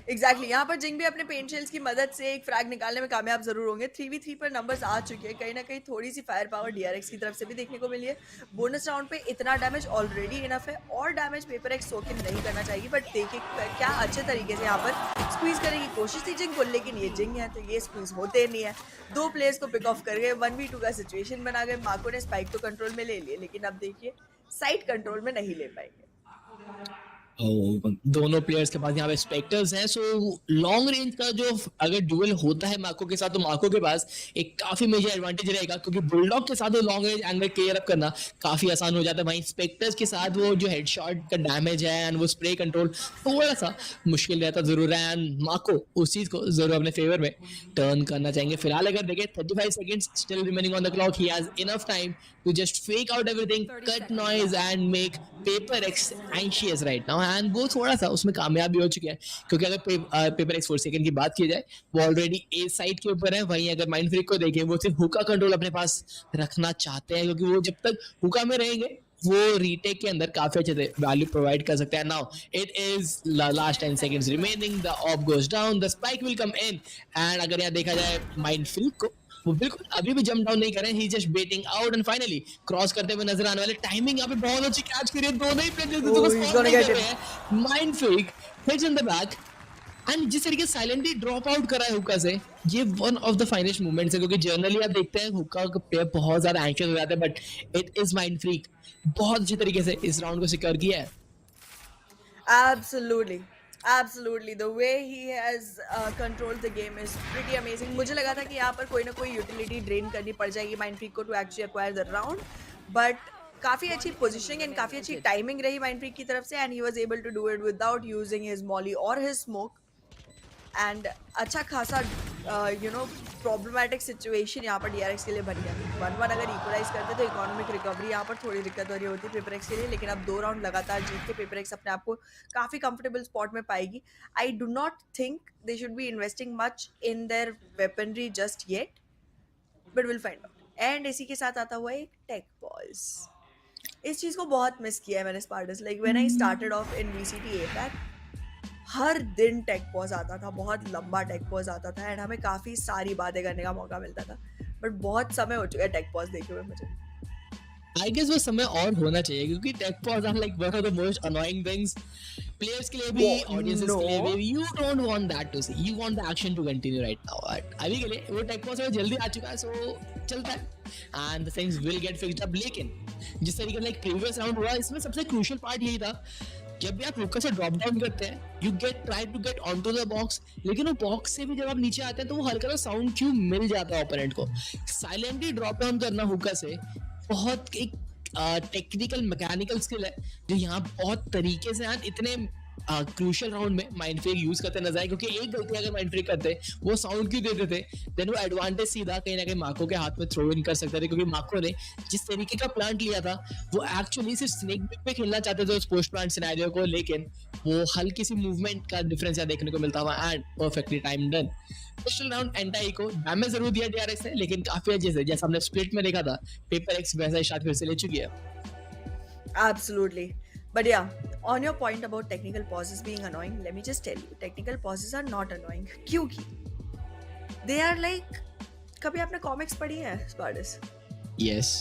एग्जैक्टली यहाँ पर जिंग भी अपने पेंट शेल्स की मदद से एक फ्रैग निकालने में कामयाब जरूर होंगे. 3v3 पर नंबर्स आ चुके हैं. कहीं ना कहीं थोड़ी सी फायर पावर DRX की तरफ से भी देखने को मिली है. बोनस राउंड पे इतना डैमेज ऑलरेडी इनफ है और डैमेज पेपरएक्स सोके नहीं करना चाहिए. बट देखिए क्या अच्छे तरीके से यहाँ पर स्क्वीज करने की कोशिश थी जिंग को, लेकिन ये जिंग है तो ये स्क्वीज होते नहीं है. 2 प्लेयर्स को पिक ऑफ कर गए. 1v2 का सिचुएशन बना गए. माको ने स्पाइक तो कंट्रोल में ले लिए, लेकिन अब देखिए साइड कंट्रोल में नहीं ले पाएंगे. दोनों प्लेयर्स के पास यहाँ पे स्पेक्टर्स हैं. सो लॉन्ग रेंज का जो अगर ड्यूएल होता है माको के साथ, तो माको के पास एक काफी मेजर एडवांटेज रहेगा, क्योंकि बुलडॉग के साथ long range angle clear up करना काफी आसान हो जाता है. वहीं स्पेक्टर्स के साथ वो जो हेडशॉट का डैमेज है एंड वो स्प्रे कंट्रोल थोड़ा सा मुश्किल रहता जरूर है. एंड माको उस चीज को जरूर अपने फेवर में टर्न करना चाहेंगे. फिलहाल अगर देखें 35 seconds still remaining on the clock. He has enough time to just fake out everything, cut noise and make PaperX anxious right now. And वो थोड़ा सा उसमें कामयाब भी हो चुके हैं, क्योंकि अगर PaperX 4 सेकंड की बात की जाए वो ऑलरेडी ए साइड के ऊपर है. वहीं अगर माइंडफ्रीक को देखें वो सिर्फ हुका कंट्रोल अपने पास रखना चाहते हैं, क्योंकि वो जब तक हुका में रहेंगे वो रीटेक के अंदर काफी अच्छे से वैल्यू प्रोवाइड कर सकते हैं. Now it is last 10 seconds remaining. The of goes down, the spike will come in. And अगर यहाँ देखा जाए माइंडफ्रीक को, वो बिल्कुल अभी भी जंप डाउन नहीं कर रहे हैं. He just baiting out and finally cross करते हुए नजर आने वाले. टाइमिंग यहाँ पे बहुत अच्छी कैच करी है. दोनों ही player Mindfreak hits in the back end जिस तरीके से साइलेंटली ड्रॉप आउट करा है हुक्का से, ये one of the finest movements है. क्योंकि जनरली आप देखते हैं हुक्का का प्लेयर बहुत ज्यादा एंशियस हो जाता है, बट इट इज माइंडफ्रीक बहुत अच्छे तरीके से इस राउंड को सिक्योर किया है. Absolutely, the way he has controlled the game is pretty amazing. मुझे लगा था कि यहाँ पर कोई ना कोई यूटिलिटी ड्रेन करनी पड़ जाएगी माइंडफ्रीक को to actually acquire the round, but काफ़ी अच्छी पोजिशनिंग एंड काफ़ी अच्छी टाइमिंग रही माइंडफ्रीक की तरफ से. And he was able to do it without using his molly और हिज स्मोक. एंड अच्छा खासा प्रॉब्लमैटिक सिचुएशन यहाँ पर DRX के लिए बन गया. 1-1 अगर इक्वलाइज करते तो इकोनॉमिक रिकवरी यहाँ पर थोड़ी दिक्कत हो रही होती पेपरएक्स के लिए, लेकिन अब 2 राउंड लगातार जीत के पेपरएक्स अपने आप को काफ़ी कंफर्टेबल स्पॉट में पाएगी. I do not think they should be investing much in their weaponry just yet, but will find out. And इसी के साथ आता हुआ एक टेक पॉज. इस चीज़ को बहुत मिस किया है मैंने Sparts. Like when I started off in VCT APAC, हर दिन टेक पॉज आता था, बहुत लंबा टेक पॉज आता था एंड हमें काफ़ी सारी बातें करने का मौका मिलता था. बट बहुत समय हो चुका है टेक पॉज देखे हुए मुझे. आई गेस वो समय और होना चाहिए, क्योंकि tech pause are like one of the most annoying things. Players के लिए भी, ऑडियंसेस के लिए भी. You don't want that to see, you want the action to continue right now. अभी के लिए वो टेक पॉज जल्दी आ चुका है, सो चलता है and the things will get fixed up. लेकिन जिस तरीके से लाइक प्रीवियस राउंड हुआ, इसमें सबसे क्रूशियल पार्ट यही था, जब भी आप हुक्का से ड्रॉप डाउन करते हैं you try to get onto the box, लेकिन वो बॉक्स से भी जब आप नीचे आते हैं तो वो हल्का सा साउंड क्यू मिल जाता है ओपोनेंट को. साइलेंटली ड्रॉप डाउन करना हुक्का से बहुत एक टेक्निकल मैकेनिकल स्किल है, जो यहाँ बहुत तरीके से इतने क्रूशियल राउंड में माइंडफ्रीक यूज करते नजर आए. क्योंकि एक गलती अगर माइंडफ्रीक करते, वो साउंड क्यों देते थे, देन वो एडवांटेज सीधा कहीं ना कहीं माको के हाथ में थ्रो इन कर सकते थे. क्योंकि माको ने जिस तरीके का प्लांट लिया था, वो एक्चुअली सिर्फ स्नेक बिट पे खेलना चाहते थे उस पोस्ट प्लांट सिनेरियो को, लेकिन वो हल्की सी मूवमेंट का डिफरेंस यहाँ देखने को मिलता हुआ एंड परफेक्टली टाइम डन. पिछले राउंड एंटाई को डैमेज जरूर दिया DRX ने, लेकिन काफी अच्छे से, जैसा हमने स्प्लिट में देखा था, पेपरएक्स वैसा ही शॉट फिर से ले चुकी है. Absolutely. But yeah, on your point about technical pauses being annoying, let me just tell you, technical pauses are not annoying. क्योंकि they are like, कभी आपने कॉमिक्स पढ़ी है स्पार्टस? Yes.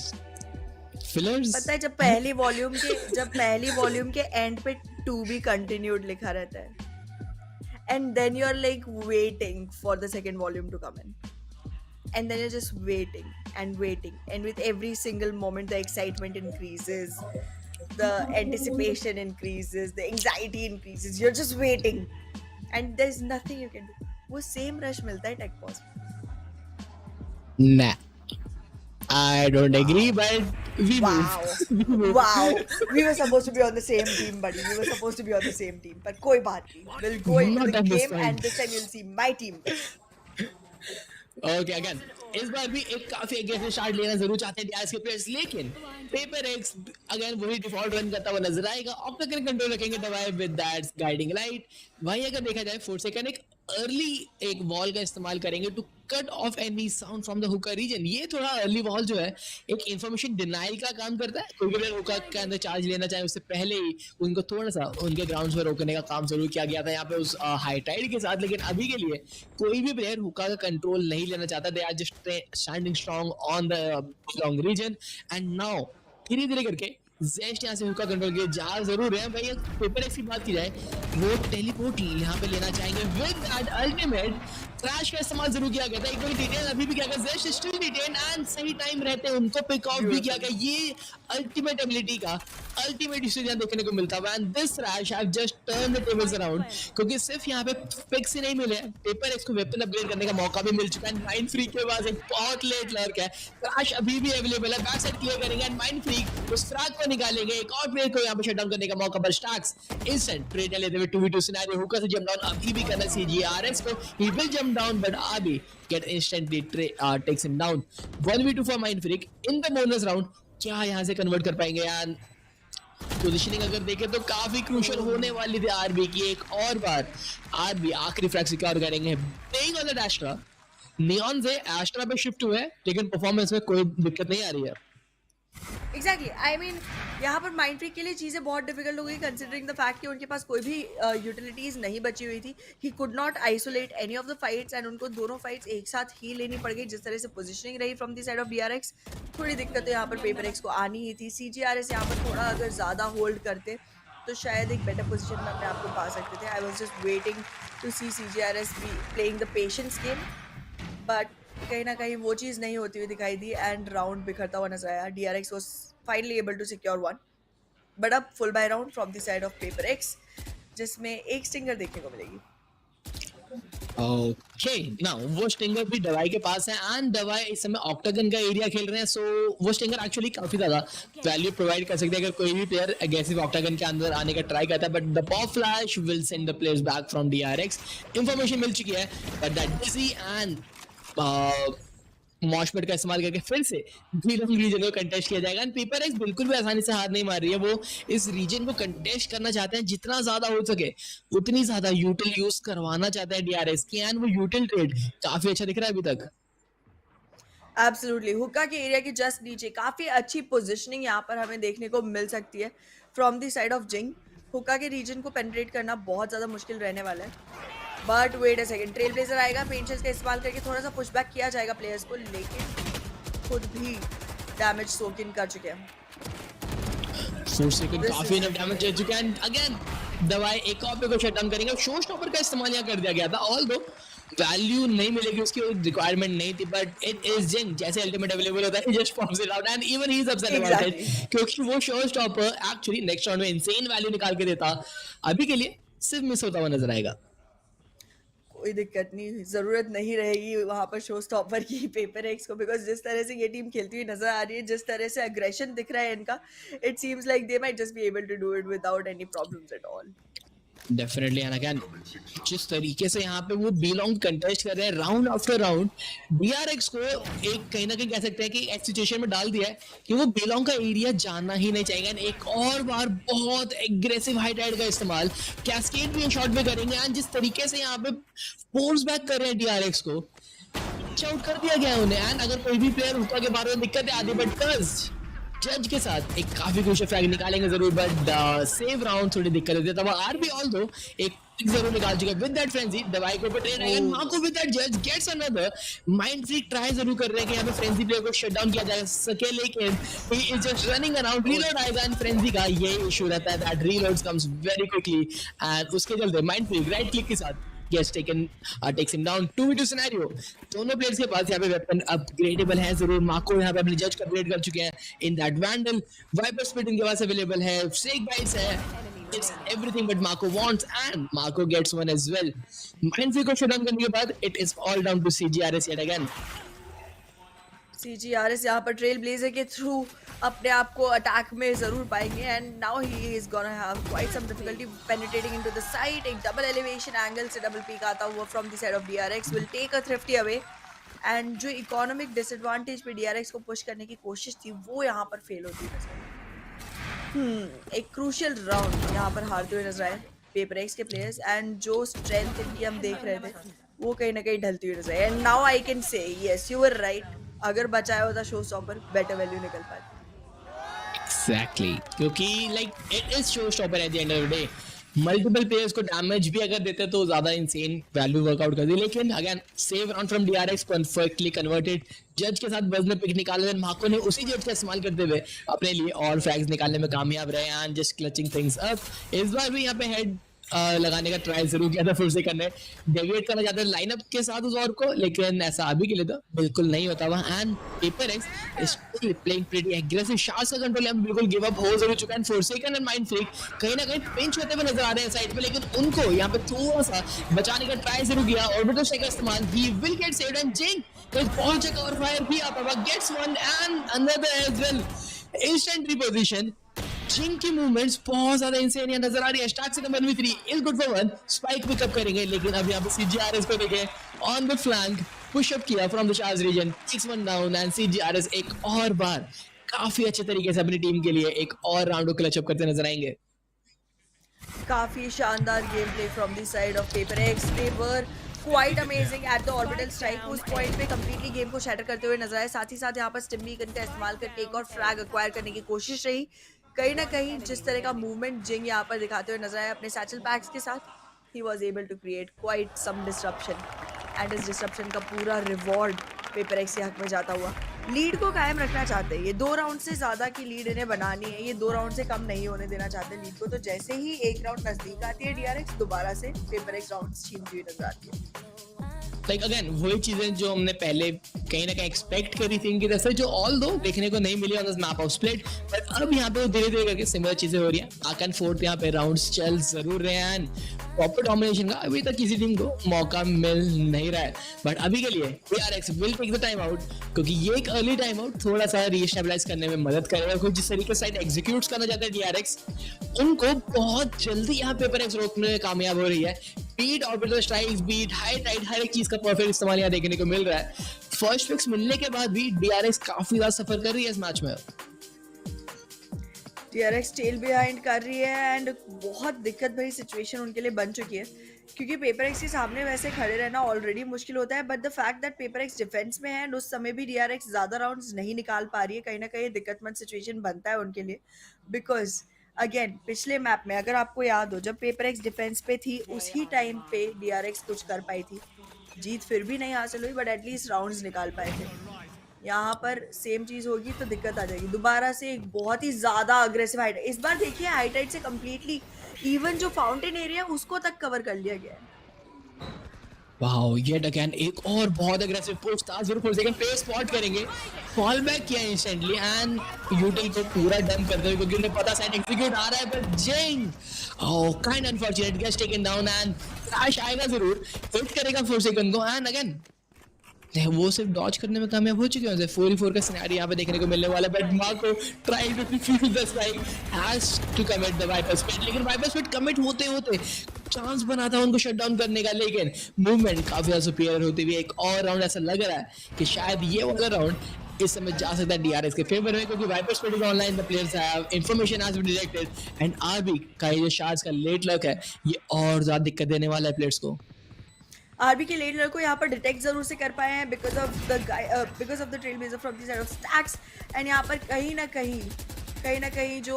Fillers. पता है जब पहली वॉल्यूम के एंड पे to be continued लिखा रहता है, and then you're like waiting for the second volume to come in, and then you're just waiting, and with every single moment the excitement increases, the anticipation increases, the anxiety increases, you're just waiting and there's nothing you can do. वो same rush मिलता है tech pause. Nah, I don't agree, but we moved. Wow, we were supposed to be on the same team, buddy. We were supposed to be on the same team, but कोई बात नहीं. We'll go into the game and this time you'll see my team. Okay again इस बार भी एक काफी against start लेना जरूर चाहते हैं डीआरएक्स के प्लेयर्स, लेकिन पेपर एक्स अगेन वही डिफॉल्ट रन करता हुआ नजर आएगा। ऑक्टागन कंट्रोल रखेंगे दवाई विद दैट गाइडिंग लाइट। वहीं अगर देखा जाए 4 सेकंड एक अर्ली एक वॉल का इस्तेमाल करेंगे to cut off any sound from the hookah region. ये थोड़ा अर्ली वॉल जो है एक इंफॉर्मेशन डिनाइल का काम करता है। कोई भी हुका के अंदर चार्ज लेना चाहे उससे पहले ही उनको थोड़ा सा उनके ग्राउंड्स पर रोकने का काम जरूर किया गया था यहाँ पे उस हाई टाइड के साथ। लेकिन अभी के लिए कोई भी प्लेयर हुका का कंट्रोल नहीं लेना चाहता। They are just standing strong on the long region and now धीरे धीरे करके जेस्ट यहाँ से हुका कंट्रोल किए जा जरूर रहे हैं। भाई पेपर एक्स की बात की जाए वो टेलीपोर्ट यहाँ पे लेना चाहेंगे विद दैट अल्टीमेट क्रैश का इस्तेमाल जरूर किया गया था। एक डिटेल अभी भी किया गया, जेस्ट स्टिल डिटेन एंड सही टाइम रहते हैं उनको पिक ऑफ भी किया गया। ये अल्टीमेट एबिलिटी का अल्टीमेट यूसेज देखने को मिलता है and this crash have just turn the tables around, क्योंकि सिर्फ यहाँ पे पिक्स ही नहीं मिले, पेपर एक्स को वेपन अपग्रेड करने का मौका भी मिल चुका है। माइंड फ्रीक के पास एक बहुत लेट लर्क है, क्रैश अभी भी अवेलेबल है, बैक साइड क्लियर करेंगे एंड माइंड फ्रीक उस फ्रैग को निकालेंगे। एक और प्लेयर को यहाँ पे शटडाउन करने का मौका, पर स्टैक्स इंस्टेंट ट्रेड लेते हुए 2v2 सिनेरियो हुका से जंप डाउन अभी भी करना CGRX को। He will jump down but अभी get instantly takes him down. 1v2 for Mind Freak in the bonus round. क्या यहाँ से कन्वर्ट कर पाएंगे यार? पोजीशनिंग अगर देखें तो काफी क्रूशियल होने वाली थी आरबी की। एक और बार आरबी आखिरी फ्रैग सिक्योर करेंगे। Playing on the Astra, Neon से एस्ट्रा पे शिफ्ट हुए लेकिन परफॉर्मेंस में कोई दिक्कत नहीं आ रही है। एग्जैक्टली आई मीन यहाँ पर माइंड फ्रीक के लिए चीज़ें बहुत डिफिकल्ट हो गई कंसिडरिंग द फैक्ट कि उनके पास कोई भी यूटिलिटीज़ नहीं बची हुई थी। He could not isolate any of the fights and उनको दोनों फाइट्स एक साथ ही लेनी पड़ गई। जिस तरह से पोजीशनिंग रही from the side of DRX, थोड़ी दिक्कत यहाँ पर पेपर एक्स को आनी ही थी। CGRS यहाँ पर थोड़ा अगर ज़्यादा होल्ड करते तो शायद एक बेटर पोजीशन में अपने आप को पा सकते थे। I was just waiting to see CGRS be playing the patience game, but कहीं ना कहीं वो चीज़ नहीं होती हुई दिखाई दी एंड राउंड बिखरता हुआ नजर आया। DRX was finally able to secure one, but अब full buy round from the side of PaperX, जिसमें एक स्टिंगर देखने को मिलेगी। ओके नाउ वो स्टिंगर भी दवाई के पास है एंड दवाई इस समय ऑक्टागन का एरिया खेल रहे हैं, सो वो स्टिंगर एक्चुअली काफी ज्यादा वैल्यू प्रोवाइड कर सकते हैं अगर कोई भी प्लेयर एग्रेसिव ऑक्टागन के अंदर आने का ट्राई करता है। But the pop flash will send the players back from DRX। Information मिल चुकी है but that dizzy and moshpit का इस्तेमाल करके फिर से रीजन को कंटेस्ट किया जाएगा। पेपर एक्स बिल्कुल भी आसानी से हार नहीं मार रही है, वो इस रीजन को कंटेस्ट करना चाहते हैं जितना ज्यादा हो सके उतनी ज्यादा यूटिल यूज करवाना चाहते हैं DRX की एंड वो यूटिल ट्रेड काफी अच्छा दिख रहा है अभी तक। एब्सोल्युटली हुक्का के एरिया के जस्ट नीचे काफी अच्छी पोजीशनिंग यहाँ पर हमें देखने को मिल सकती है फ्रॉम द साइड ऑफ जिंग। हुक्का के रीजन को पेनिट्रेट करना बहुत ज्यादा मुश्किल रहने वाला है। But wait a second, trailblazer आएगा, पेंशंस का इस्तेमाल करके थोड़ा सा पुशबैक किया जाएगा प्लेयर्स को, लेकिन खुद भी डैमेज सोक इन कर चुके हैं। काफी इनफ डैमेज दे चुके हैं। अगेन दवाई एक और पे को शट डाउन करेंगे। शो स्टॉपर का इस्तेमाल यहाँ कर दिया गया था, ऑल्दो वैल्यू नहीं मिलेगी उसकी, रिक्वायरमेंट नहीं थी, बट इट इज जिंग जैसे अल्टीमेट अवेलेबल होता है just pops it out and even he is upset about it, क्योंकि वो show stopper actually next round में इनसेन वैल्यू निकाल के देता, अभी के लिए सिर्फ मिस होता हुआ नजर आएगा। कोई दिक्कत नहीं, जरूरत नहीं रहेगी वहाँ पर शो स्टॉपर की पेपर एक्स को, बिकॉज जिस तरह से ये टीम खेलती हुई नजर आ रही है, जिस तरह से अग्रेशन दिख रहा है इनका, it seems like they might just be able to do it without any problems at all. Definitely and again जिस तरीके से यहाँ पे वो बिलोंग कंटेस्ट कर रहे हैं राउंड आफ्टर राउंड, DRX को एक कहीं ना कहीं कह सकते हैं कि एक सिचुएशन में डाल दिया है कि वो बिलोंग का एरिया जाना ही नहीं चाहिए। एक और बार बहुत एग्रेसिव हाई टाइड का इस्तेमाल, कैस्केड भी शॉट में करेंगे एंड जिस तरीके से यहाँ पे फोर्स बैक कर रहे हैं DRX को, आउट कर दिया गया है उन्हें। एंड अगर कोई भी प्लेयर उसका के बारे में दिक्कत आती, बट जज के साथ एक काफी क्रूशियल फ्रैग निकालेंगे जरूर, बट सेव राउंड थोड़ी दिक्कत होती है। तब आरबी ऑल्दो एक जरूर निकाल चुका है विद दैट फ्रेंजी, दवाई को ट्रेन आएगा, माको विद दैट जज gets another. Mindfreak try जरूर कर रहे हैं कि यहाँ पे फ्रेंजी प्लेयर को शट डाउन किया जा सके, लेकिन he is just running around. Reload आएगा एंड फ्रेंजी का ये इशू रहता है that reloads comes very quickly and उसके चलते माइंड फ्रीक राइट क्लिक के साथ Yes, takes him down. 2v2 scenario. दोनों प्लेयर्स के पास यहाँ पे वेपन अपग्रेडेबल है जरूर। मार्को यहाँ पे अपने जज को अपग्रेड कर चुके हैं in that Vandal. Viper spit इनके पास अवेलेबल है, स्नेक बाइट्स है, it's everything but Marco wants and Marco gets one as well. Mindfree को शट डाउन करने के बाद it is all down to CGRS yet again. CGRS यहाँ पर ट्रेल ब्लेजर के थ्रू अपने आप को अटैक में जरूर पाएंगे and now he is gonna have quite some difficulty penetrating into the side. एक डबल एलिवेशन एंगल से डबल पीक आता हुआ from the side of DRX will take a thrifty away and जो इकोनॉमिक डिसएडवांटेज पे DRX को push करने की कोशिश थी वो यहाँ पर फेल होती नजर एक क्रूशियल राउंड यहाँ पर हारते हुए नजर आए पेपरएक्स के प्लेयर्स एंड जो स्ट्रेंथ इनकी हम देख रहे थे वो कहीं ना कहीं ढलती हुई नजर आई and now I can say yes you were right अगर बचाया होता शो स्टॉपर बेटर वैल्यू निकल पाती Exactly. क्योंकि like it is showstopper at the end of the day. Multiple players को डैमेज भी अगर देते तो ज्यादा इंसेन वैल्यू वर्कआउट कर दी लेकिन again save round from DRX perfectly converted जज के साथ बज में पिक निकाले माको ने उसी जज का इस्तेमाल करते हुए अपने लिए और फ्रैग्स निकालने में कामयाब रहे and just clutching things up इस बार भी यहाँ पे हेड लगाने का ट्राई जरूर किया था फिर से करने डेविएट करना चाहते हैं लाइनअप के साथ उस और को लेकिन ऐसा अभी के लिए तो बिल्कुल नहीं होता हुआ and PaperX is still playing pretty aggressive shorts का कंट्रोल हम बिल्कुल गिव अप हो जरूर चुका है फोरसेकन एंड माइंड फ्रीक कहीं ना कहीं पिंच होते हुए नजर आ रहे हैं साइड पे लेकिन उनको यहाँ पे थोड़ा सा बचाने का ट्राई जरूर किया ऑर्बिटल स्ट्राइक का इस्तेमाल he will get saved and Jing बहुत जगह और फायर भी आता है gets one and another as well instant reposition Jing की मूवमेंट्स बहुत ज्यादा इंसेन यहाँ नजर आ रही है स्टार्ट से number 3 is good for one spike pickup करेंगे लेकिन अब यहाँ पे CGRS को देखे on the flank push up किया from the charge region 6-1 down and CGRS एक और बार काफी अच्छे तरीके से अपनी टीम के लिए एक और राउंड को क्लच अप करते नजर आएंगे काफी शानदार game play from the side of Paperex they were quite amazing at the orbital strike उस पॉइंट पे कंप्लीटली गेम को शैटर करते हुए नजर आए साथ ही साथ यहाँ पर स्टिम बीकन का इस्तेमाल करके एक और फ्लैग एक्वायर करने की कोशिश रही कहीं ना कहीं जिस तरह का मूवमेंट जिंग यहाँ पर दिखाते हुए नजर आए अपने सैचल पैक्स के साथ he was able to create quite some disruption and इस डिस्ट्रप्शन का पूरा रिवॉर्ड पेपरएक्स के हक में जाता हुआ लीड को कायम रखना चाहते हैं ये 2 राउंड से ज़्यादा की लीड इन्हें बनानी है ये 2 राउंड से कम नहीं होने देना चाहते लीड को तो जैसे ही एक राउंड नजदीक आती है DRX दोबारा से पेपरएक्स राउंड छीनती हुई नजर आती है लाइक अगेन वही चीजें जो हमने पहले कहीं ना कहीं एक्सपेक्ट करी थी इनकी तरफ से जो ऑल दो देखने को नहीं मिली on this map of Split but अब यहाँ पे धीरे धीरे करके सिमिलर चीजें हो रही हैं बैक एंड फोर्थ यहाँ पे राउंड्स चल जरूर रहे हैं प्रॉपर डोमिनेशन का अभी तक किसी टीम को मौका मिल नहीं रहा है बट अभी के लिए DRX will take the time out क्योंकि ये एक अर्ली टाइम आउट थोड़ा सा रीस्टेबलाइज करने में मदद करेगा क्योंकि जिस तरीके से एग्जीक्यूट करना चाहता है DRX उनको बहुत जल्दी यहाँ पेपरएक्स रोकने में कामयाब हो रही है beat orbital strikes beat high tight हर एक चीज का परफेक्ट इस्तेमाल यहाँ देखने को मिल रहा है फर्स्ट पिक्स मिलने के बाद भी DRX काफी ज्यादा सफर कर रही है इस मैच में DRX टेल बिहाइंड कर रही है एंड बहुत दिक्कत भरी सिचुएशन उनके लिए बन चुकी है क्योंकि पेपरएक्स के सामने वैसे खड़े रहना ऑलरेडी मुश्किल होता है but the fact that Paperex defence में है एंड उस समय भी DRX ज़्यादा राउंड्स नहीं निकाल पा रही है कहीं ना कहीं दिक्कतमंद सिचुएशन बनता है उनके लिए बिकॉज अगेन पिछले मैप में अगर आपको याद हो जब पेपरएक्स डिफेंस पे थी उसी टाइम पे DRX कुछ कर पाई थी जीत फिर भी नहीं हासिल हुई बट एटलीस्ट राउंड्स निकाल पाए थे यहाँ पर सेम चीज होगी तो दिक्कत आ जाएगी दोबारा से एक बहुत ही ज्यादा अग्रेसिव हाइट इस बार देखिए हाइट हाइट से कम्प्लीटली इवन जो फाउंटेन एरिया उसको तक कवर कर लिया गया है वाओ येट अगेन एक और बहुत अग्रेसिव पुश था 0.4 पे स्पॉट करेंगे फॉल बैक किया इंस्टेंटली एंड यूटिल को पूरा डंप करते हुए क्योंकि उन्हें पता साइड एग्जीक्यूट आ रहा है but Jing oh kind unfortunate gets taken down and crash आएगा जरूर हिट करेगा 4 सेकंड को एंड अगेन वो सिर्फ डॉज करने में कामयाब हो चुके हैं 4v4 का सिनेरियो यहाँ पे देखने को मिलने वाला है but Marco trying to defuse the strike has to commit the Viper spit लेकिन वाइपर स्पिट कमिट होते होते चांस बना था उनको शट डाउन करने का लेकिन मूवमेंट काफी ज्यादा सुपीरियर होती हुई एक और राउंड ऐसा लग रहा है कि शायद ये वाला राउंड इस समय जा सकता है DRX के फेवर में क्योंकि Viper spit is online the players have information has been detected and RB का ये जो शार्ड्स का लेट लक है ये और ज्यादा दिक्कत देने वाला है प्लेयर्स को आरबी के लेट लड़कों यहाँ पर डिटेक्ट जरूर से कर पाए हैं because of the trail blazer from the side of stacks and यहाँ पर कहीं ना कहीं जो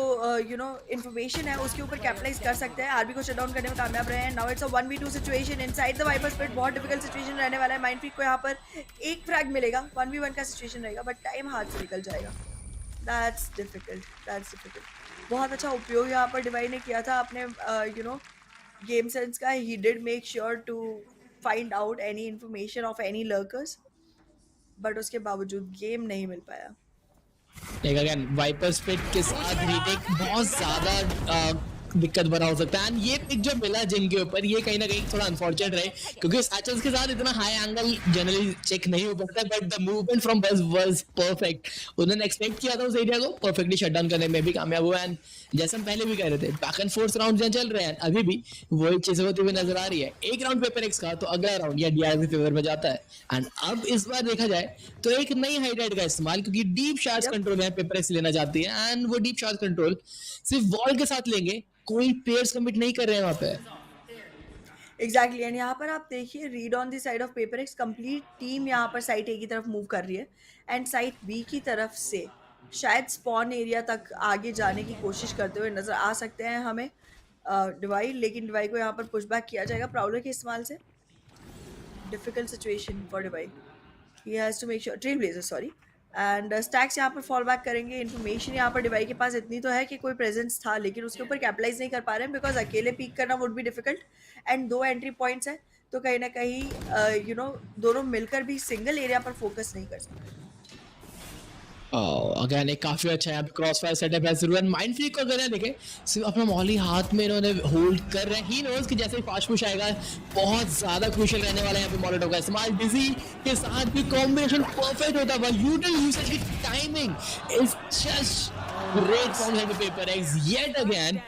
इन्फॉर्मेशन है उसके ऊपर कैपिटलाइज कर सकते हैं आरबी को शट डाउन करने में कामयाब रहे हैं now it's a 1v2 situation inside the Viper spit बहुत डिफिकल्ट सिचुएशन रहने वाला है माइंड फ्रीक को यहाँ पर एक फ्रैग मिलेगा 1v1 का सिचुएशन रहेगा बट टाइम हाथ से निकल जाएगा दैट्स डिफिकल्ट बहुत अच्छा उपयोग यहाँ पर डिवाई ने किया था अपने गेम सेंस का he did make sure to find out any information of any lurkers but उसके बावजूद गेम नहीं मिल पाया अगेन वाइपर स्पिट के साथ रीटेक बहुत ज्यादा दिक्कत बना हो सकता है। एंड ये पिक जो मिला जिन के ऊपर, ये कहीं ना कहीं थोड़ा अनफॉर्चुनेट रहे, क्योंकि सैचल्स के साथ इतना हाई एंगल जनरली चेक नहीं हो पाता, बट द मूवमेंट फ्रॉम बस वाज परफेक्ट। उन्होंने एक्सपेक्ट किया था उस एरिया को परफेक्टली शट डाउन करने में भी कामयाब हुआ। एंड जैसे हम पहले भी कह रहे थे, बैक एंड फोर्थ राउंड जहाँ चल रहे हैं अभी भी वही चीजें होती हुई नजर आ रही है। एक राउंड पेपर एक्स का तो अगला राउंड या डीआरएक्स के फेवर में जाता है। एंड अब इस बार देखा जाए तो एक नई हाइलाइट का इस्तेमाल, क्योंकि डीप शार्ट्स कंट्रोल में पेपर एक्स लेना चाहती है। एंड वो डीप शार्ट कंट्रोल सिर्फ वॉल के साथ लेंगे, कोई प्लेयर्स कमिट नहीं कर रहे हैं वहां पे। एग्जैक्टली एंड यहाँ पर आप देखिए read on the side of paper x, complete team यहाँ पर साइट ए की तरफ मूव कर रही है एंड साइट बी की तरफ से शायद स्पॉन एरिया तक आगे जाने की कोशिश करते हुए नजर आ सकते हैं हमें डिवाई। लेकिन डिवाई को यहाँ पर पुशबैक किया जाएगा प्राउलर के इस्तेमाल से। Difficult situation for Davai, he has to make sure, trailblazer sorry. And stax यहाँ पर फॉल बैक करेंगे। इन्फॉर्मेशन यहाँ पर डिवाई के पास इतनी तो है कि कोई प्रेजेंस था, लेकिन उसके ऊपर कैपिटलाइज नहीं कर पा रहे हैं बिकॉज अकेले पीक करना would be difficult. And 2 entry points है तो कहीं ना कहीं दोनों मिलकर भी सिंगल एरिया पर फोकस नहीं कर सकते। अगेन एक काफी अच्छा यहाँ पे क्रॉस फायर सेटअप है जरूर। माइंड फ्रीक को अगर देखें सिर्फ अपना मॉली हाथ में इन्होंने होल्ड कर रहे हैं। ही नोज कि जैसे ही फास्ट पुश आएगा बहुत ज्यादा क्रूशियल रहने वाला है यहाँ पे मोलोटोव का इस्तेमाल। डिजी के साथ भी कॉम्बिनेशन परफेक्ट होता है, यूटिल यूसेज की timing is just great from paper x yet again.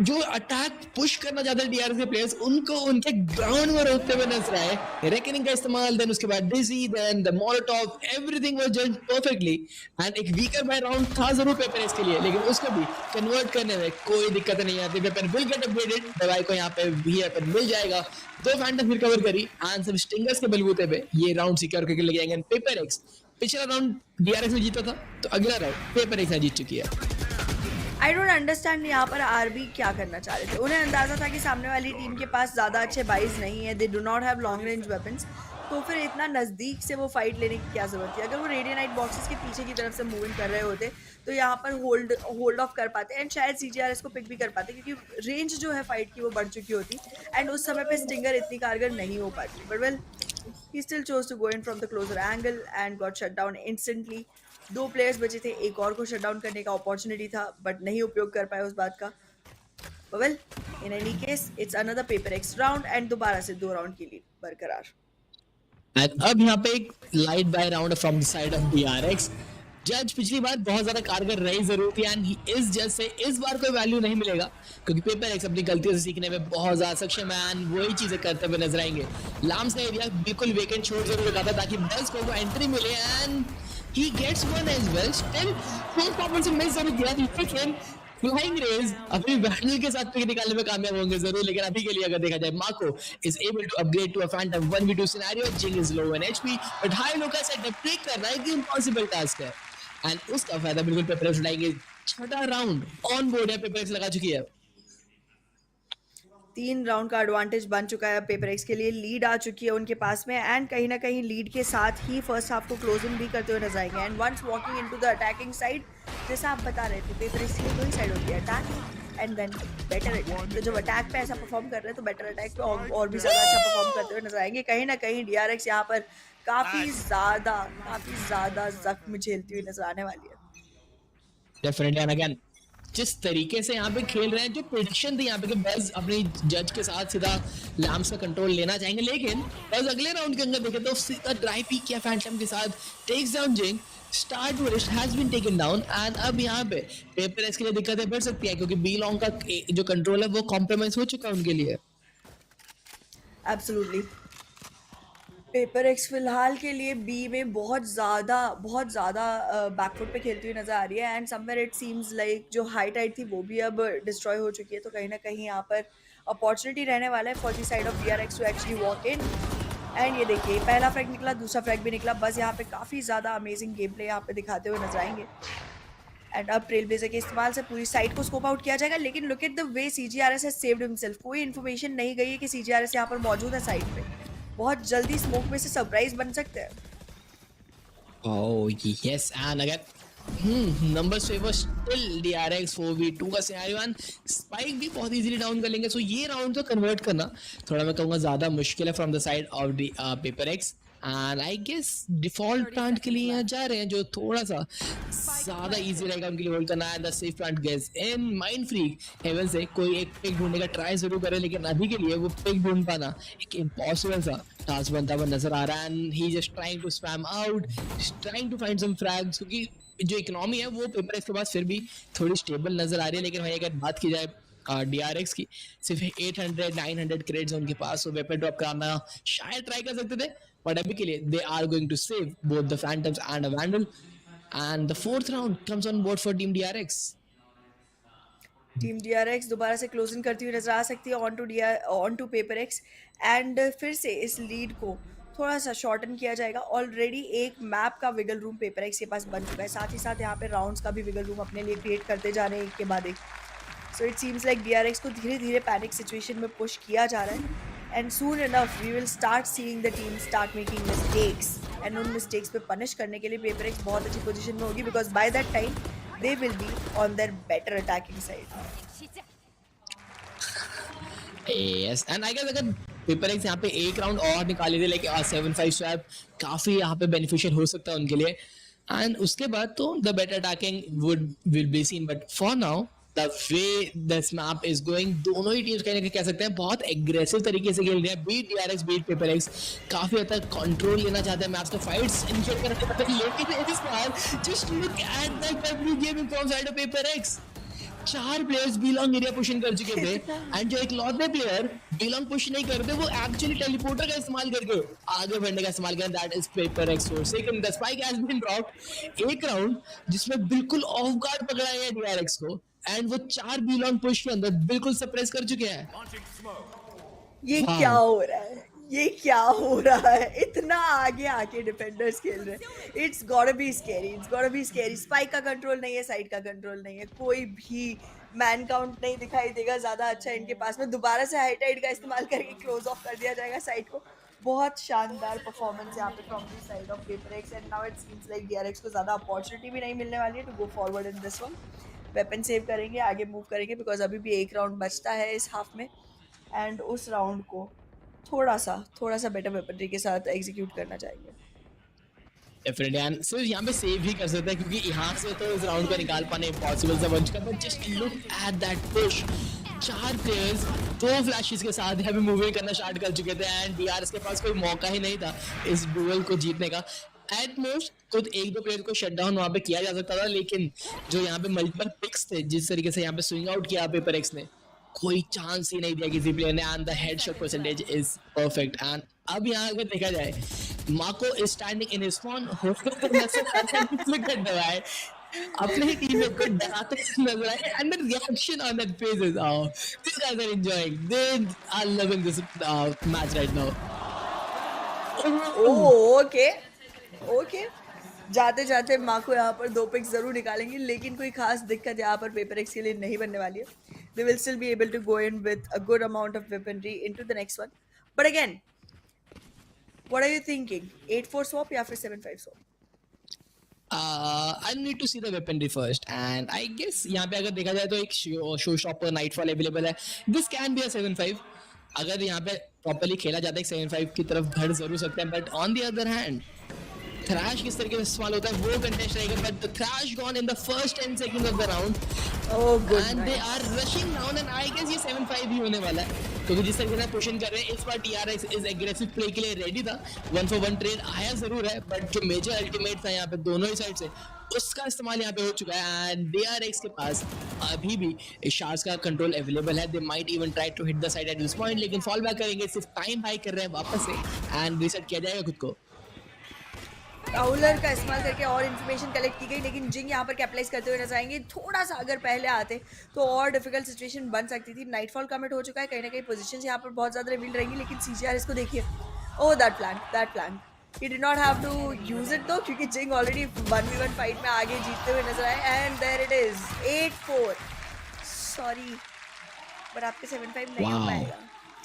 जो अटैक पुश करना चाहते हैं डीआरएक्स के प्लेयर्स, उनको उनके ग्राउंड में रोकते हुए नजर आए। रेकनिंग का इस्तेमाल, देन उसके बाद dizzy, then the molotov, everything was just perfectly. And एक वीकर बाय राउंड था जरूर पेपर एक्स के लिए, लेकिन उसको भी कन्वर्ट करने में कोई दिक्कत नहीं आती। वेपन विल गेट अपग्रेडेड, दवाई को यहाँ पे भी वेपन मिल जाएगा। 2 फैंटम फिर कवर करी एंड सब स्टिंगर्स के बलबूते पे ये राउंड सिक्योर करके ले जाएंगे। पेपर एक्स पिछला राउंड डीआरएक्स में जीता था, तो अगला राउंड पेपर एक्स जीत चुकी है। आई डोंट अंडरस्टैंड यहाँ पर आरबी क्या करना चाह रहे थे। उन्हें अंदाजा था कि सामने वाली टीम के पास ज़्यादा अच्छे बाइज नहीं है, they do not have long range weapons, तो फिर इतना नज़दीक से वो फाइट लेने की क्या ज़रूरत थी। अगर वो रेडियनाइट बॉक्सेस के पीछे की तरफ से मूविंग कर रहे होते तो यहाँ पर होल्ड ऑफ कर पाते एंड शायद CGRS को पिक भी कर पाते, क्योंकि रेंज जो है फाइट की वो बढ़ चुकी होती एंड उस समय पे स्टिंगर इतनी कारगर नहीं हो पाती। But well he still chose to go in from the closer angle and got shut down instantly. 2 players बचे थे, एक और को शट डाउन करने का अपॉर्चुनिटी था बट नहीं उपयोग कर पाए उस बात का। Well in any case it's another paper x round and दोबारा से 2 राउंड की लीड बरकरार। एंड अब यहाँ पे एक light by round from the side of DRX. जज पिछली बार बहुत ज्यादा कारगर रही जरूर थी एंड इस जज से इस बार कोई वैल्यू नहीं मिलेगा, क्योंकि पेपर एक्स अपनी गलतियों से सीखने में बहुत ज्यादा सक्षम है एंड वही चीजें करते हुए नजर आएंगे। लाम्स का एरिया बिल्कुल वेकेंट छोड़ जरूर रखा था ताकि बस को एंट्री मिले and he gets one as well. Still first performance में मिस जरूर किया, लेकिन फ्लाइंग रेज अपनी बैटल के साथ पिक निकालने में कामयाब होंगे जरूर। लेकिन अभी के लिए अगर देखा जाए, माको is able to upgrade to a phantom 1v2 scenario. Jing is low in HP, but high low का सेटअप पिक करना एक इम्पॉसिबल टास्क है एंड उसका फायदा बिल्कुल पेपर एक्स उठाएंगे। 6वां राउंड ऑन बोर्ड है, पेपर एक्स लगा चुकी है। 3 राउंड का एडवांटेज बन चुका है पेपर एक्स के लिए, लीड आ चुकी है उनके पास में एंड कहीं ना कहीं लीड के साथ ही फर्स्ट हाफ को क्लोजिंग भी करते हुए नजर आएंगे। And once walking into the attacking side, जैसा आप बता रहे थे पेपर एक्स की 2 ही साइड होती है, attack and then better attack. तो जब अटैक पे ऐसा परफॉर्म कर रहे हैं तो बेटर अटैक पे और भी ज़्यादा अच्छा परफॉर्म करते हुए नजर आएंगे। कहीं ना कहीं डीआरएक्स यहाँ पर काफ़ी ज़्यादा जख्म झेलती हुई नजर आने वाली है। डेफिनेटली एंड अगेन जिस तरीके से यहाँ पे खेल रहे हैं, जो प्रेडिक्शन थी यहाँ पे कि बेज अपनी जज के साथ सीधा लैम्स का कंट्रोल लेना चाहेंगे, लेकिन बेज अगले राउंड के अंदर देखे तो सीधा ड्राई पीक किया फैंटम के साथ, takes down Jing, star tourist has been taken down and अब यहाँ पे पेपर एक्स के लिए दिक्कतें बढ़ सकती है, क्योंकि बी लॉन्ग का जो कंट्रोल है वो कॉम्प्रोमाइज हो चुका है उनके लिए। एब्सोल्युटली पेपर एक्स फिलहाल के लिए बी में बहुत ज़्यादा बैकफुट पे खेलती हुई नज़र आ रही है and somewhere it seems like जो हाई टाइड थी वो भी अब डिस्ट्रॉय हो चुकी है। तो कहीं ना कहीं यहाँ पर अपॉर्चुनिटी रहने वाला है for the side of DRX to actually walk in. And ये देखिए पहला फ्रैग निकला, दूसरा फ्रैग भी निकला, बस यहाँ पे काफ़ी ज़्यादा अमेजिंग गेम प्ले यहाँ पे दिखाते हुए नजर आएंगे। एंड अब ट्रेल ब्लेजर के इस्तेमाल से पूरी साइड को स्कोप आउट किया जाएगा, लेकिन look at the way CGRS has saved himself. कोई इन्फॉर्मेशन नहीं गई है कि CGRS यहाँ पर मौजूद है साइड पे, बहुत जल्दी स्मोक में से सरप्राइज बन सकते हैं। Oh yes, and again numbers favor still DRX 4v2 का सिनेरियो एंड स्पाइक भी बहुत इजीली डाउन कर लेंगे। सो ये राउंड तो कन्वर्ट करना थोड़ा मैं कहूँगा ज़्यादा मुश्किल है from the side of the Paper Rex and I guess default plant के लिए यहाँ जा रहे हैं जो थोड़ा सा ज़्यादा इजी रहेगा उनके लिए होल्ड करना है. The safe plant guess in Mindfreak heaven से कोई एक पिक ढूंढने का ट्राई जरूर करे, लेकिन अभी के लिए वो पिक ढूंढ पाना एक इम्पॉसिबल सा टास्क बनता हुआ नजर आ रहा है. And he just trying to spam out, trying to find some frags, क्योंकि जो इकोनॉमी है वो पेपर के पास फिर भी थोड़ी स्टेबल नजर आ रही है. लेकिन भाई अगर बात की जाए DRX की, सिर्फ 800-900 क्रेडिट्स उनके पास, वो वेपन ड्रॉप कराना शायद ट्राई कर सकते थे, बट अभी के लिए they are going to save both the phantoms and a vandal. And the fourth round comes on board for team DRX. Team DRX दोबारा से क्लोज इन करती हुई नजर आ सकती है on to Paper Rex, and फिर से इस लीड को थोड़ा सा शॉर्टन किया जाएगा. ऑलरेडी एक मैप का विगल रूम पेपर एक्स के पास बन चुका है, साथ ही साथ यहाँ पे राउंड्स का भी विगल रूम अपने लिए क्रिएट करते जा रहे हैं एक के बाद एक. So it seems like DRX को धीरे धीरे पैनिक सिचुएशन में पुश किया जा रहा है. And soon enough we will start seeing the team start making mistakes, and उन मिस्टेक्स पे पनिश करने के लिए पेपर एक्स बहुत अच्छी पोजीशन में होगी, because by that time they will be on their better attacking side. Yes, and I guess अगर पेपर एक्स यहाँ पे एक राउंड और निकाले थे, लेकिन 7-5 स्वैप काफ़ी यहाँ पे बेनिफिशियल हो सकता है उनके लिए. एंड उसके बाद तो the better attacking will be seen, but for now the way this map is going, दोनों ही टीम्स कह सकते हैं बहुत एग्रेसिव तरीके से खेल रहे हैं. Beat DRX beat Paper Rex काफ़ी हद तक कंट्रोल लेना चाहते हैं मैच को, फाइट्स इनिशिएट करना चाहते हैं. लेकिन इस बार just look at that every game from side of paper x. 4 players B long area push कर चुके थे, एंड जो एक लौटे प्लेयर बिलोंग पुश नहीं करते वो एक्चुअली टेलीपोर्टर का इस्तेमाल करके आगे बढ़ने का इस्तेमाल करें. That is Paper Rex force. Second the spike has been dropped. एक राउंड जिसमें बिल्कुल ऑफ गार्ड पकड़ा है DRX को, एंड वो 4 बिलोंग पुश के अंदर बिल्कुल सप्रेस कर चुके हैं. ये क्या हो रहा है, ये क्या हो रहा है, इतना आगे आके डिफेंडर्स खेल रहे हैं. It's got be scary, it's got be scary. Spike का कंट्रोल नहीं है, साइड का कंट्रोल नहीं है, कोई भी मैन काउंट नहीं दिखाई देगा ज़्यादा अच्छा इनके पास में. दोबारा से हाई टाइड का इस्तेमाल करके क्लोज ऑफ कर दिया जाएगा साइड को. बहुत शानदार परफॉर्मेंस यहाँ पे from the side of paper Rex, and now it seems like DRX को ज़्यादा अपॉर्चुनिटी भी नहीं मिलने वाली है to go forward in this one. Weapon save करेंगे, आगे मूव करेंगे, बिकॉज अभी भी एक राउंड बचता है इस हाफ में, एंड उस राउंड को थोड़ा सा बेटर वेपनरी के साथ एग्जीक्यूट करना चाहिए. डेफिनेटली, एंड सिर्फ यहाँ पे सेव ही कर सकते हैं क्योंकि यहाँ से तो इस राउंड को निकाल पाने इम्पॉसिबल सा बन चुका है. But just look at that push. 4 players 2 flashes के साथ यहाँ पे मूविंग करना स्टार्ट कर चुके थे, एंड DRX के पास कोई मौका ही नहीं था इस डुएल को जीतने का. एट मोस्ट खुद 1-2 प्लेयर को शट डाउन वहाँ पे किया जा सकता था, लेकिन जो यहाँ पे मल्टीपल पिक्स थे, जिस तरीके से यहाँ पे स्विंग आउट किया पेपर एक्स ने, कोई चांस ही नहीं दिया किसी प्लेयर ने. And the headshot percentage is perfect. And अब यहाँ अगर देखा जाए, Mako is standing in his spawn, flicker दबाए अपने ही टीम को डराते नजर आए, and the reaction on that face is this guys are enjoying, they are loving this match right now. Okay जाते जाते माको यहाँ पर 2 पिक्स जरूर निकालेंगे, लेकिन कोई खास दिक्कत यहाँ पर पेपर एक्स के लिए नहीं बनने वाली है. They will still be able to go in with a good amount of weaponry into the next one. But again, what are you thinking? 8-4 swap या फिर 7-5 swap? I need to see the weaponry first, and I guess यहाँ पे अगर देखा जाए तो एक show shopper nightfall available है. This can be a 7-5. अगर यहाँ पे प्रॉपर्ली खेला जाता है 7-5 की तरफ बढ़ जरूर सकते हैं, but on the other hand Thrash किस तरीके से इस्तेमाल होता है वो कंटेस्ट रहेगा. But the Thrash gone in the first 10 seconds off the round, and they are rushing down, and I guess ये 7-5 ही होने वाला है, क्योंकि जिस तरीके से पुशिंग कर रहे हैं इस बार DRX इस एग्रेसिव प्ले के लिए रेडी था. 1-for-1 ट्रेड आया जरूर है, बट जो मेजर अल्टीमेट था यहाँ पे दोनों ही साइड से, उसका इस्तेमाल यहाँ पे हो चुका है. एंड DRX के पास अभी भी शार्स का कंट्रोल अवेलेबल है. They might even try to hit the side at this point, लेकिन फॉल बैक करेंगे, सिर्फ टाइम बाय कर रहे हैं वापस से, एंड रीसेट किया जाएगा खुद को. राउलर का इस्तेमाल करके और इन्फॉर्मेशन कलेक्ट की गई, लेकिन जिंग यहाँ पर कैपिटलाइज करते हुए नजर आएंगे. थोड़ा सा अगर पहले आते तो और डिफिकल्ट सिचुएशन बन सकती थी. नाइटफॉल कमिट हो चुका है, कहीं ना कहीं पोजीशंस यहाँ पर बहुत ज़्यादा रिवील रहेंगी, लेकिन CGR इसको देखिए. Oh that plan he did not have to use it though, क्योंकि जिंग ऑलरेडी 1v1 फाइट में आगे जीतते हुए नजर आए. And there it is 8-4. Sorry but आपके 7-5 नहीं हो पाएगा,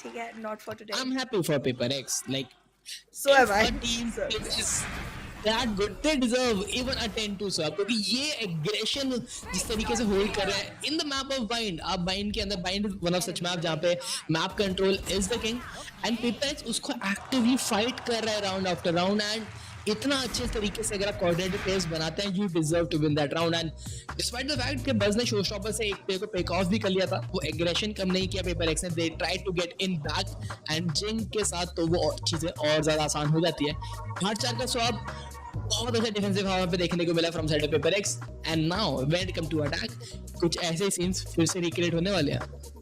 ठीक है, not for today. I'm happy for Paper X, like so am I. that good, they deserve even a 10-2 swap क्योंकि ये aggression जिस तरीके से hold कर रहे हैं in the map of bind, आप bind के अंदर bind is one of such map जहाँ पे map control is the king and HyperX उसको actively fight कर रहा है round after round and इतना अच्छे तरीके से अगर आप coordinated plays बनाते हैं you deserve to win that round and despite the fact कि बज़ ने showstopper से एक play को pick off भी कर लिया था वो aggression कम नहीं किया HyperX ने they tried to get in back and Jing के साथ तो वो चीज़ें और ज़्यादा आसान हो जाती है 8-4 का swap बहुत अच्छा डिफेंसिव हवा पे देखने को मिला from side of HyperX and now when it come to attack कुछ ऐसे सीन्स फिर से रिक्रिएट होने वाले हैं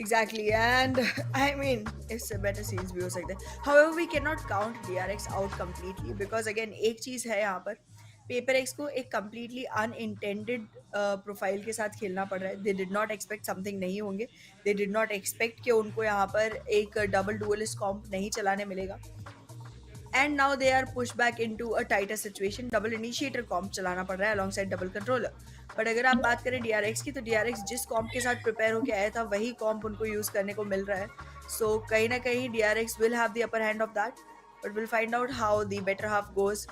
Exactly, and I mean, it's a better scenes भी हो सकते हैं. However, we cannot count DRX out completely because again एक चीज़ है यहाँ पर HyperX को एक completely unintended प्रोफाइल के साथ खेलना पड़ रहा है. They did not expect something नहीं होंगे. They did not expect कि उनको यहाँ पर एक डबल डुअलिस्ट कॉम्प नहीं चलाने मिलेगा. And now they are pushed back into a tighter situation. Double initiator comp चलाना पड़ रहा है alongside double controller. But अगर आप बात करें DRX की तो DRX जिस comp के साथ prepare होके आया था वही comp उनको use करने को मिल रहा है. So कहीं ना कहीं DRX will have the upper hand of that. But we'll find out how the better half goes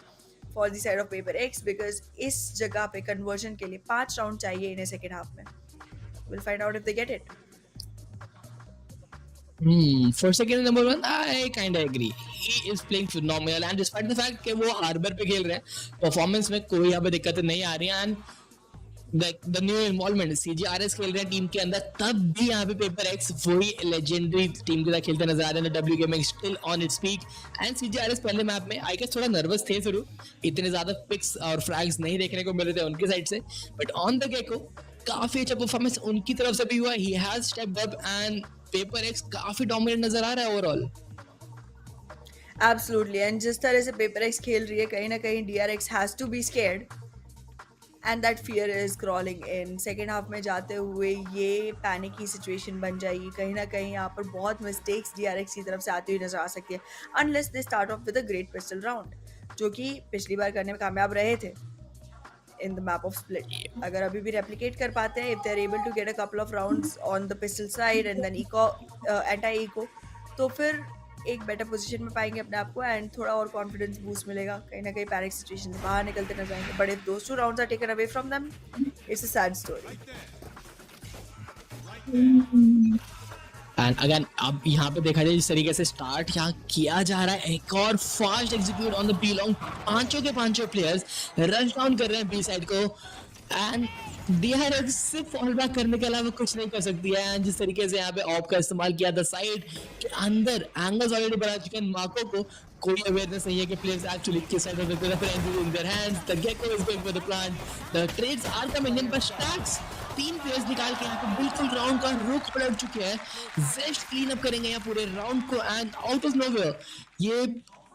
for the side of HyperX because इस जगह पे conversion के लिए 5 round चाहिए इन्हें second half में. We'll find out if they get it. For second number one, I kind of agree. He is playing phenomenal and despite the fact कि वो हार्बर पे खेल रहे हैं परफॉर्मेंस में कोई यहाँ पे दिक्कतें नहीं आ रही हैं and the new involvement CGRS खेल रहे हैं टीम के अंदर तब भी यहाँ पे HyperX वही legendary टीम के साथ खेलते नजर आ रहे हैं W Gaming still on its peak and CGRS पहले मैप में आई गेस थोड़ा नर्वस थे शुरू इतने ज़्यादा पिक्स और फ्रैग्स नहीं देखने को मिल रहे थे उनके साइड से बट ऑन द गेको काफ़ी अच्छा परफॉर्मेंस उनकी तरफ से भी हुआ he has stepped up and HyperX काफ़ी डोमिनेट नजर आ रहा है ओवरऑल Absolutely, and जिस तरह से HyperX खेल रही है कहीं ना कहीं DRX has to be scared and that fear is crawling in. Second half में जाते हुए ये पैनिक की सिचुएशन बन जाएगी कहीं ना कहीं यहाँ पर बहुत मिस्टेक्स DRX की तरफ से आती हुई नजर आ सकती है unless they start off with a great pistol round जो कि पिछली बार करने में कामयाब रहे थे in the map of split. अगर अभी भी replicate कर पाते हैं if they are able to get a couple of rounds on the pistol side and then anti-eco तो फिर एक बेटर पोजीशन में पाएंगे अपने आप को एंड थोड़ा और कॉन्फिडेंस बूस्ट मिलेगा कहीं ना कहीं पैनिक सिचुएशन से बाहर निकलते नजर आएंगे but if those two rounds are taken away from them it's a sad story and again अब यहाँ पे देखा जाए जिस तरीके से स्टार्ट यहाँ किया जा रहा है एक और fast execute on the B long पांचों के पांचों प्लेयर्स रश डाउन कर रहे हैं बी साइड को एंड DRX सिर्फ फॉल बैक करने के अलावा कुछ नहीं कर सकती है एंड जिस तरीके से यहाँ पे ऑप का इस्तेमाल किया द साइड के अंदर एंगल्स ऑलरेडी बना चुके हैं मार्को को कोई अवेयरनेस नहीं है कि प्लेयर्स एक्चुअली किस साइड में preference in their hands the Gekko is going for the plant the trades are coming in पर स्टैक्स 3 प्लेयर्स निकाल के यहाँ पे बिल्कुल राउंड का रुख पलट चुके हैं जेस्ट क्लीन अप करेंगे यहाँ पूरे राउंड को एंड आउट ऑफ नोवेयर ये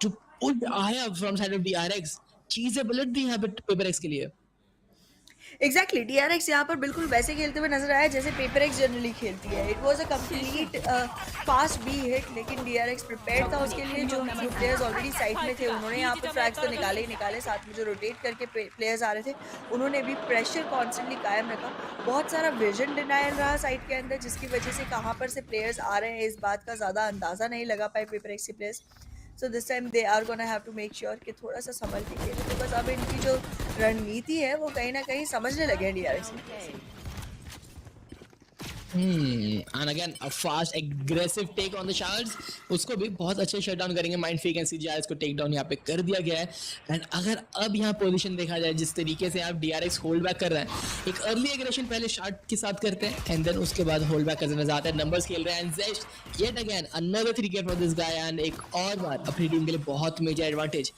जो पुट आया फ्रॉम साइड ऑफ DRX चीजें पलट दी यहाँ पे HyperX के लिए एग्जैक्टली DRX यहाँ पर बिल्कुल वैसे खेलते हुए नजर आया जैसे HyperX जनरली खेलती है it was a complete fast be hit लेकिन DRX प्रिपेयर्ड था उसके लिए जो प्लेयर्स ऑलरेडी साइड में थे उन्होंने यहाँ पर फ्रैग्स तो निकाले ही निकाले साथ में जो रोटेट करके प्लेयर्स आ रहे थे उन्होंने भी प्रेशर कॉन्स्टेंटली कायम रखा बहुत सारा विजन डिनायल रहा साइड के अंदर जिसकी वजह से कहाँ पर से प्लेयर्स आ रहे हैं इस बात का ज़्यादा अंदाज़ा नहीं लगा पाए HyperX के players So this time they are gonna have to make sure कि थोड़ा सा संभल के खेलें बिकॉज अब इनकी जो रणनीति है वो कहीं ना कहीं समझने लगे हैं DRX and again a fast aggressive take on the shards उसको भी बहुत अच्छे शट डाउन करेंगे माइंड फेक एंड CGRS को टेक डाउन यहाँ पे कर दिया गया है एंड अगर अब यहाँ पोजीशन देखा जाए जिस तरीके से आप DRX होल्ड बैक कर रहे हैं एक अर्ली एग्रेशन पहले शार्ट के साथ करते हैं एंड देन उसके बाद होल्ड बैक करते नजर आते हैं नंबर्स खेल रहे हैं and Zest yet again another 3K for this guy and एक और बार अपनी टीम के लिए बहुत मेजर एडवांटेज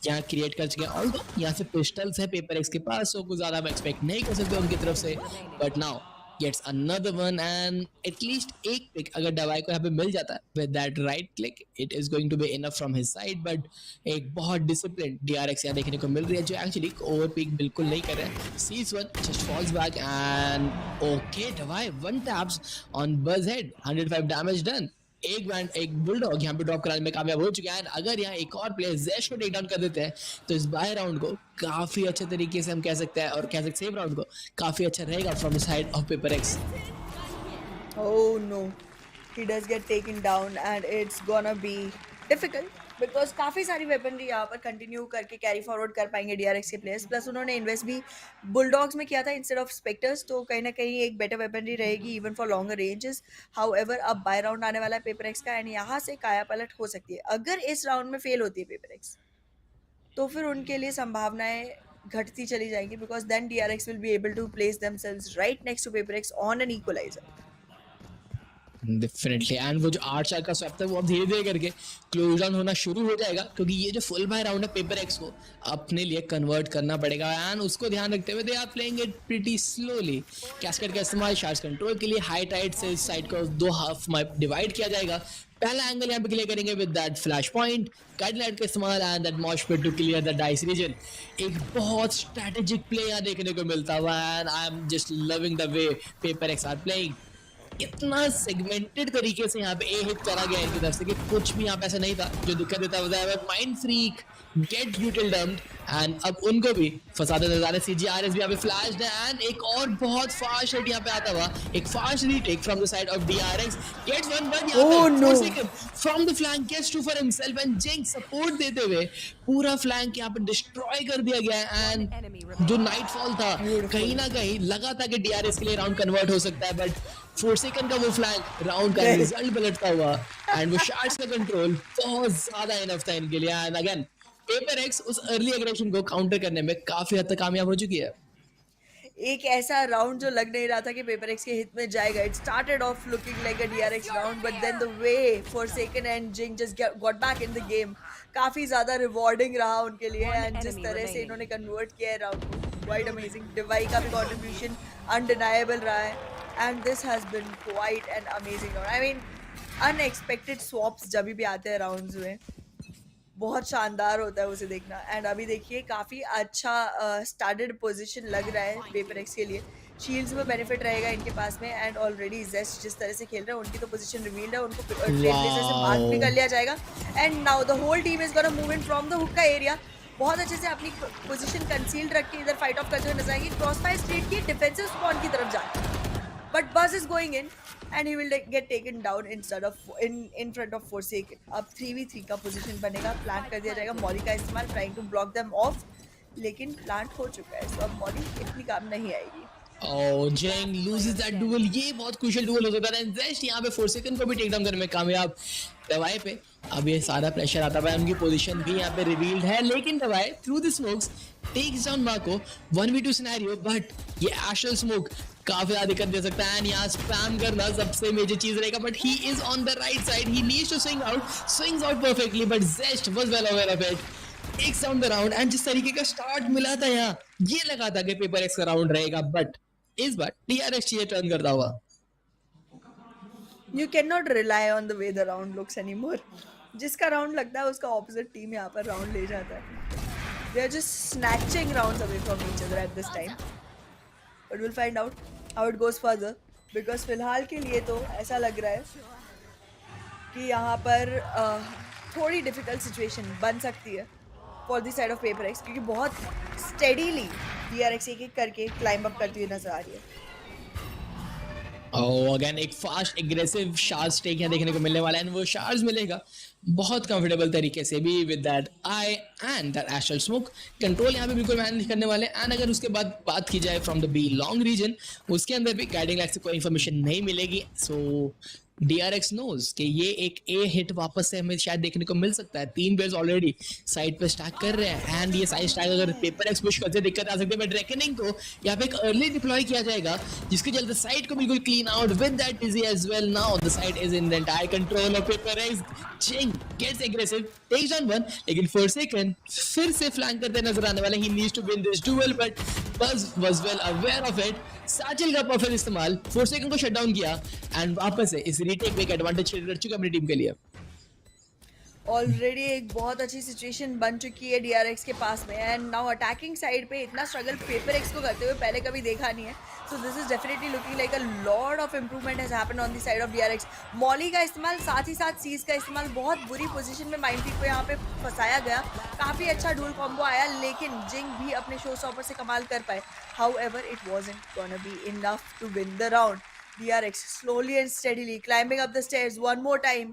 यहाँ क्रिएट कर चुके हैं ऑल्दो यहाँ से पिस्टल्स है HyperX के पास सो कुछ ज़्यादा हम एक्सपेक्ट नहीं कर सकते उनकी तरफ से but now gets another one and at least एक pick अगर दवाई को यहाँ पे मिल जाता है with that right click it is going to be enough from his side but एक बहुत disciplined DRX यहाँ देखने को मिल रही है जो actually over pick बिल्कुल नहीं कर रहे हैं sees one just falls back and okay दवाई one taps on buzz head 105 damage done एक बुलडॉग यहाँ पे ड्रॉप कराने में कामयाब हो चुका है अगर यहाँ एक और प्लेयर ज़ैश को टेक डाउन कर देते हैं तो इस बाय राउंड को काफ़ी अच्छे तरीके से हम कह सकते हैं और कह सकते सेम राउंड को काफ़ी अच्छा रहेगा from the side of HyperX Oh no, he does get taken down and it's gonna be difficult because काफ़ी सारी वेपनरी यहाँ पर कंटिन्यू करके कैरी फॉरवर्ड कर पाएंगे DRX के प्लेयर्स, प्लस उन्होंने इन्वेस्ट भी बुलडॉग्स में किया था इंस्टेड ऑफ स्पेक्टर्स, तो कहीं ना कहीं एक बेटर वेपनरी रहेगी even for longer ranges. However अब बाय राउंड आने वाला है पेपरएक्स का, एंड यहाँ से काया पलट हो सकती है। अगर इस राउंड में फेल होती है पेपरएक्स तो फिर उनके लिए संभावनाएं घटती चली जाएंगी, because then DRX will be able to place themselves right next to Paper Rex on an equaliser. Definitely, and वो जो 8-4 का स्वैप था वो अब धीरे धीरे करके क्लोज डाउन होना शुरू हो जाएगा, क्योंकि ये जो फुल बाय राउंड है पेपरएक्स को अपने लिए कन्वर्ट करना पड़ेगा, एंड उसको ध्यान रखते हुए they are playing it pretty slowly. Cascade का इस्तेमाल शार्ज कंट्रोल के लिए हाई टाइड से इस साइड को 2 हाफ में डिवाइड किया जाएगा। पहला एंगल यहाँ पे क्लियर करेंगे with that flash point, guide light का इस्तेमाल and that mosh pit to clear the dice region. एक बहुत स्ट्रेटेजिक प्ले यहाँ देखने को मिलता हुआ, and I am just loving the way Paper Rex are playing. इतना सेगमेंटेड तरीके से यहाँ पे ए हिट करा गया इनकी तरफ से कि कुछ भी यहाँ पे ऐसा नहीं था जो दिक्कत देता हुआ। Mind freak get brutal dumped, and अब उनको भी फंसाते नजर आ रहे। CGRS भी यहाँ पे फ्लैश्ड है, एंड एक और बहुत फास्ट हिट यहाँ पे आता हुआ, एक fast retake from the side of DRX gets one but यहाँ पे 4 second from the flank gets 2 for himself, and Jing support देते हुए पूरा फ्लैंक यहाँ पे डिस्ट्रॉय कर दिया गया। एंड जो नाइटफॉल था कहीं ना कहीं लगा था कि DRX के लिए राउंड कन्वर्ट हो सकता है, बट 4 सेकंड का वो फ्लैंक राउंड का रिजल्ट पलटता हुआ, एंड वो शार्ट्स का कंट्रोल बहुत ज्यादा इनफ था इनके लिए। एंड अगेन पेपरएक्स उस अर्ली एग्रेशन को काउंटर करने में काफी हद तक कामयाब हो चुकी है। एक ऐसा राउंड जो लग नहीं रहा था कि पेपरएक्स के हित में जाएगा। It started off looking like a DRX round, but then the way Forsaken and Jing just got back in the game काफी ज्यादा रिवॉर्डिंग रहा उनके लिए, एंड जिस तरह से इन्होंने कन्वर्ट किया है राउंड को, क्वाइट अमेजिंग। डिवाई का भी कंट्रीब्यूशन अनडिनाइबल रहा है, and this has been quite an amazing round. I mean unexpected swaps जब भी आते हैं राउंड्स में बहुत शानदार होता है उसे देखना। एंड अभी देखिए काफ़ी अच्छा स्टार्टेड पोजीशन लग रहा है पेपरएक्स के लिए। शील्ड्स में बेनिफिट रहेगा इनके पास में, एंड ऑलरेडी जेस्ट जिस तरह से खेल रहे हैं उनकी तो पोजीशन रिवील्ड है, उनको से मार्क भी कर लिया जाएगा। And now the whole team is gonna move in from the hook का एरिया। बहुत अच्छे से अपनी पोजीशन कंसील्ड रख के इधर फाइट ऑफ करते हुए नजर आएंगे। क्रॉस फायर स्ट्रेट की डिफेंसिव स्पॉन की तरफ जाए, but Buzz is going in and he will get taken down instead of in front of Forsaken. अब 3v3 का पोजीशन बनेगा, प्लांट कर दिया जाएगा। मॉली का इस्तेमाल trying to block them off, लेकिन प्लांट हो चुका है, तो अब मॉली इतनी काम नहीं आएगी। Oh, Jeng loses that duel. ये बहुत क्रूशियल डुअल हो सकता है। जस्ट यहाँ पे Forsaken को भी टेक डाउन करने में कामयाब। दवाई पे अब ये सारा प्रेशर आता है, उनकी पोजीशन भी यहाँ पे रिवील्ड है, लेकिन d4v41 through the smokes takes down Mako 1v2 scenario, but ये एस्ट्रल स्मोक काफी ज्यादा दिक्कत दे सकता है, एंड यहाँ स्पैम करना सबसे मेजर चीज रहेगा। But he is on the right side, he needs to swings out perfectly, but Zest was well aware of it, takes down the round. And जिस तरीके का स्टार्ट मिला था यहाँ, ये लगा था कि पेपरएक्स का राउंड रहेगा, बट इस बार DRX ये टर्न करता हुआ। You cannot rely on the way the round looks anymore. जिसका राउंड लगता है उसका ऑपोजिट टीम यहाँ पर राउंड ले जाता है। They are just snatching rounds away from each other at this time. But we'll find out how it goes further, because फिलहाल के लिए तो ऐसा लग रहा है कि यहाँ पर थोड़ी डिफिकल्ट सिचुएशन बन सकती है for the side of Paperex, क्योंकि बहुत स्टेडीली DRX एक करके क्लाइंब अप करती हुई नजर आ रही है। अगेन एक फास्ट एग्रेसिव शार्ज टेक यहाँ देखने को मिलने वाला है, एंड वो शार्ज मिलेगा बहुत कंफर्टेबल तरीके से भी with that I and that astral smoke. Control यहाँ पे बिल्कुल मैनेज करने वाले, एंड अगर उसके बाद बात की जाए from the B long region, उसके अंदर भी गाइडिंग लाइट से कोई इन्फॉर्मेशन नहीं मिलेगी। सो DRX नोज कि ये एक ए हिट वापस से हमें शायद देखने को मिल सकता है। 3 प्लेयर्स ऑलरेडी साइड पे स्टैक कर रहे हैं, एंड ये साइड स्टैक अगर पेपरएक्स पुश करते दिक्कत आ सकती है, बट रेकनिंग को यहाँ पे एक अर्ली डिप्लॉय किया जाएगा, जिसके चलते साइड को बिल्कुल clean out with that easy as well. Now the side is in the entire control of Paper Rex. Jing gets aggressive, takes down one, लेकिन Forsaken फिर से फ्लैंक करते नजर आने वाले। He needs to win this duel, but Buzz was well aware of it. Satchel का perfect इस्तेमाल Forsaken को शट डाउन किया, एंड वापस से इस रीटेक में एक एडवांटेज क्रिएट कर चुका अपनी टीम के लिए। ऑलरेडी एक बहुत अच्छी सिचुएशन बन चुकी है DRX के पास में, एंड नाउ अटैकिंग साइड पे इतना स्ट्रगल पेपरएक्स को करते हुए पहले कभी देखा नहीं है। So this is definitely looking like a lot of improvement has happened on the side of DRX। Molly का इस्तेमाल, साथ ही साथ सीज का इस्तेमाल, बहुत बुरी पोजीशन में माइंडफीड को यहाँ पे फंसाया गया। काफ़ी अच्छा डुअल कॉम्बो आया, लेकिन जिंग भी अपने शो स्टॉपर से कमाल कर पाए। However it wasn't gonna be enough to win the round. DRX slowly and steadily climbing up the stairs one more time.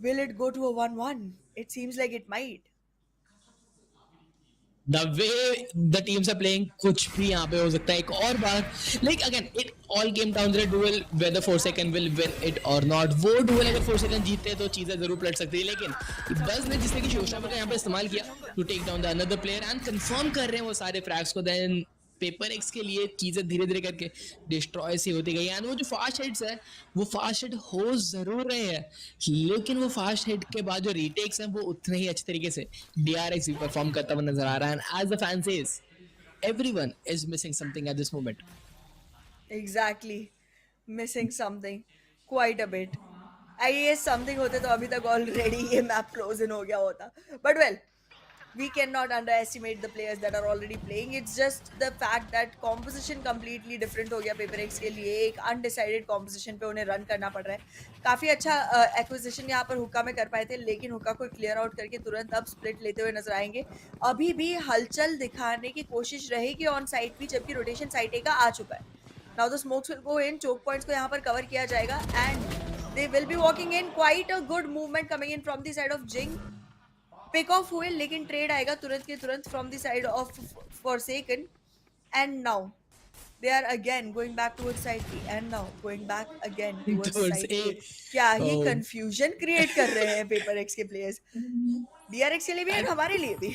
Will it go to a 1-1? It seems like it might. The way the teams are playing, कुछ भी यहाँ पे हो सकता है. एक और बात, like again, it all came down to the duel whether Forsaken will win it or not. वो duel अगर Forsaken जीतते हैं तो चीजें जरूर पलट सकती है, लेकिन बस ने जिसने की शोशा का यहाँ पे इस्तेमाल किया to take down the another player and confirm कर रहे हैं वो सारे frags को, then पेपर एक्स के लिए चीज़ें धीरे धीरे करके डिस्ट्रॉय सी होती गई. एंड वो जो फास्ट हिट्स है वो फास्ट हिट हो ज़रूर रहे हैं, लेकिन वो फास्ट हिट के बाद जो रीटेक्स हैं वो उतने ही अच्छे तरीके से DRX भी परफॉर्म करता हुआ नजर आ रहा है. And as the fan says, everyone is missing something at this moment. Exactly. Missing something. Quite a bit. I guess something होते तो अभी तक already ये map close in हो गया होता. But well, we cannot underestimate the players that are already playing. It's just the fact that composition completely different हो गया PaperX के लिए. एक undecided composition पे उन्हें run करना पड़ रहा है. काफ़ी अच्छा acquisition यहाँ पर हुक्का में कर पाए थे, लेकिन हुक्का को clear out करके तुरंत अब split लेते हुए नजर आएंगे. अभी भी हलचल दिखाने की कोशिश रहेगी on site भी, जबकि rotation site A का आ चुका है. Now the smokes will go in, choke points को यहाँ पर cover किया जाएगा and they will be walking in. Quite a good movement coming in from the side of Jing. Pick off हुए, लेकिन ट्रेड आएगा तुरंत के तुरंत from the side of Forsaken. And now they are again going back towards side B and now going back again towards side A. क्या ही confusion create कर रहे हैं PaperX के players. DRX के लिए भी और हमारे लिए भी.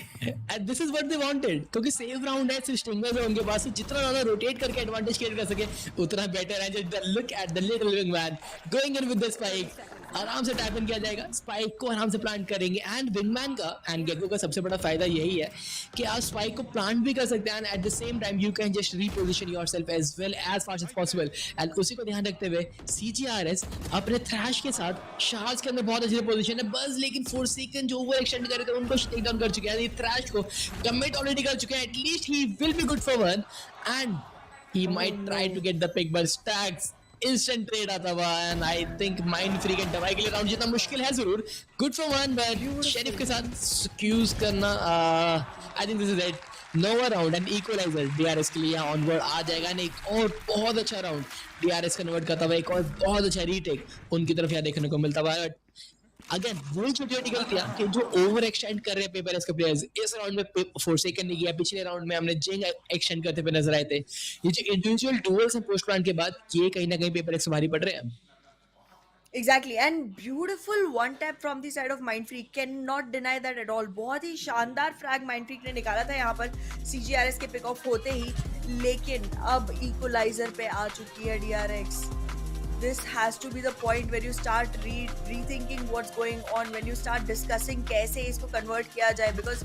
And this is what they wanted, क्योंकि सेफ राउंड है, सिर्फ स्टिंगर्स है उनके पास, तो जितना ज़्यादा रोटेट करके एडवांटेज क्रिएट कर सके उतना बेटर है. Just look at the little wing man going in with the spike. आराम से टैप इन किया जाएगा, स्पाइक को आराम से प्लांट करेंगे. एंड विंगमैन का एंड गेको का सबसे बड़ा फायदा यही है कि आप स्पाइक को प्लांट भी कर सकते हैं and at the same time you can just reposition yourself as well as fast as possible. And उसी को ध्यान रखते हुए CGRS अपने थ्रैश के साथ शार्ज के अंदर बहुत अच्छी पोजीशन है बस, लेकिन Forsaken जो ओवर एक्सटेंड कर रहे थे उनको टेक डाउन कर चुके हैं. ये थ्रैश को कमिट ऑलरेडी कर चुके हैं. At least he will be good for one and he might try to get the pick, but stacks instant trade आता हुआ. And I think mind free के दवाई के लिए राउंड जितना मुश्किल है जरूर, good for one, but sheriff के साथ स्क्यूज करना I think this is it. Nova round and equaliser DRX के लिए यहाँ ऑनवर्ड आ जाएगा. नहीं, एक और बहुत अच्छा राउंड DRX कन्वर्ट करता हुआ, एक और बहुत अच्छा रीटेक उनकी तरफ यहाँ देखने को मिलता हुआ. अगेन वही छोटी छोटी गलतियां कि जो ओवर एक्सटेंड कर रहे हैं PaperX के प्लेयर्स. इस राउंड में Forsaken नहीं किया, पिछले राउंड में हमने जिंग एक्सटेंड करते हुए नजर आए थे. ये जो इंडिविजुअल डुअल्स हैं पोस्ट प्लान के बाद, ये कहीं ना कहीं PaperX से भारी पड़ रहे हैं. Exactly, and beautiful one tap from the side of Mindfreak. Cannot deny that at all. बहुत ही शानदार फ्रैग Mindfreak ने निकाला था यहाँ पर CGRS के पिक ऑफ होते ही, लेकिन अब इक्वलाइजर पे आ चुकी है DRX. This has to be the point where you start rethinking what's going on, when you start discussing कैसे इसको convert किया जाए, because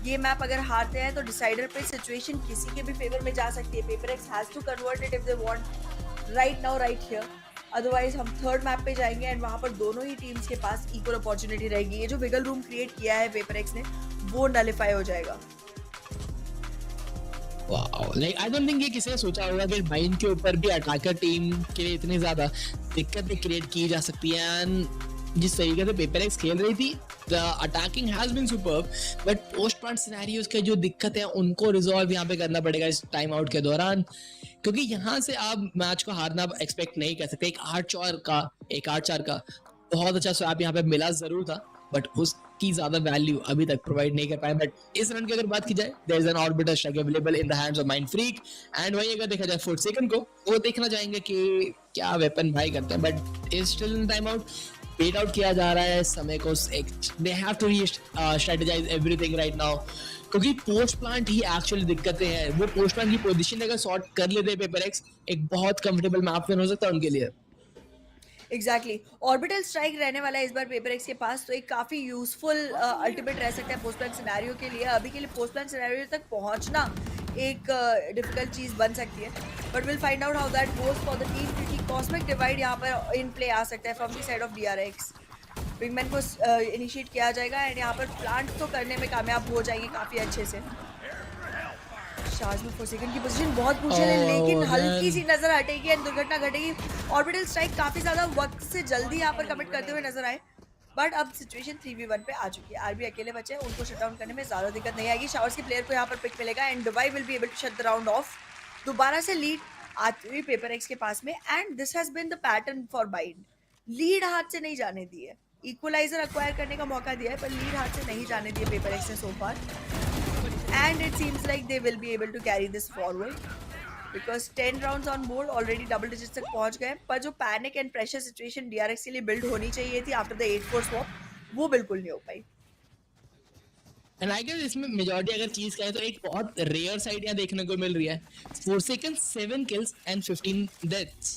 ये मैप अगर हारते हैं तो डिसाइडर पे सिचुएशन किसी के भी फेवर में जा सकती है. PaperX has to convert it if they want right now, right here. Otherwise हम थर्ड मैप पे जाएंगे एंड वहाँ पर दोनों ही टीम्स के पास इक्वल अपॉर्चुनिटी रहेगी. ये जो विगल रूम क्रिएट किया है PaperX ने वो नलिफाई हो जाएगा. Wow, like I don't think ये किसी ने सोचा होगा कि माइंड के ऊपर भी अटैकर टीम के लिए इतनी ज्यादा दिक्कतें क्रिएट की जा सकती हैं. एंड जिस तरीके से PaperX खेल रही थी, the attacking has been superb, but post plant scenarios के जो दिक्कतें हैं उनको रिजॉल्व यहाँ पे करना पड़ेगा इस टाइम आउट के दौरान, क्योंकि यहाँ से आप मैच को हारना एक्सपेक्ट नहीं कर सकते. एक 8-4 का बहुत अच्छा स्वैप यहाँ पे मिला जरूर था, बट उसकी ज्यादा वैल्यू अभी तक प्रोवाइड नहीं कर पाए. बट इस रन की अगर बात की जाए, there is an orbital strike available in the hands of Mindfreak. And वही अगर देखा जाए Forsaken को, वो देखना चाहेंगे कि क्या वेपन भाई करते हैं, but is still in time out. Wait out किया जा रहा है समय को. They have to strategise everything right now, क्योंकि पोस्ट प्लांट ही एक्चुअली दिक्कतें हैं. वो पोस्ट प्लांट की पोजीशन अगर सॉर्ट कर लेते PaperX, एक बहुत कंफर्टेबल मैप विन हो सकता है उनके लिए. एग्जैक्टली, ऑर्बिटल स्ट्राइक रहने वाला है इस बार PaperX के पास, तो एक काफ़ी यूजफुल अल्टीमेट रह सकता है पोस्ट प्लान सिनेरियो के लिए. अभी के लिए पोस्ट प्लान सिनेरियो तक पहुंचना एक डिफिकल्ट चीज़ बन सकती है, but will find out how that goes for the team, क्योंकि कॉस्मिक डिवाइड यहाँ पर इन प्ले आ सकता है from the side of DRX. Wingman को इनिशिएट किया जाएगा एंड यहाँ पर प्लांट तो करने में कामयाब हो जाएंगे काफ़ी अच्छे से. शार्ज में Forsaken की पोजीशन बहुत क्रूशियल है, लेकिन हल्की सी नजर हटेगी एंड दुर्घटना घटेगी. ऑर्बिटल स्ट्राइक काफ़ी ज़्यादा वक्त से जल्दी यहाँ पर कमिट करते हुए नजर आए, बट अब सिचुएशन 3v1 पे आ चुकी है. आरबी अकेले बचे हैं, उनको शट डाउन करने में ज़्यादा दिक्कत नहीं आएगी. शावर्स के प्लेयर को यहाँ पर पिक मिलेगा and Davai will be able to shut the round off. दोबारा से लीड आती हुई PaperX के पास में, and this has been the pattern for bind. Lead हाथ से नहीं जाने दी है. इक्वलाइजर अक्वायर करने का मौका दिया है, पर लीड हाथ से नहीं जाने दिए पेपरएक्स ने so far, and it seems like they will be able to carry this forward because 10 rounds on board already double digit तक पहुंच गए। पर जो panic and pressure situation DRX के लिए बिल्ड होनी चाहिए थी आफ्टर द 8-4 स्वैप, वो बिल्कुल नहीं हो पाई। एंड आई गेस इसमें मेजॉरिटी अगर चीज कहें तो एक बहुत रेयर साइड यहाँ देखने को मिल रही है। Forsaken 7 kills and 15 deaths।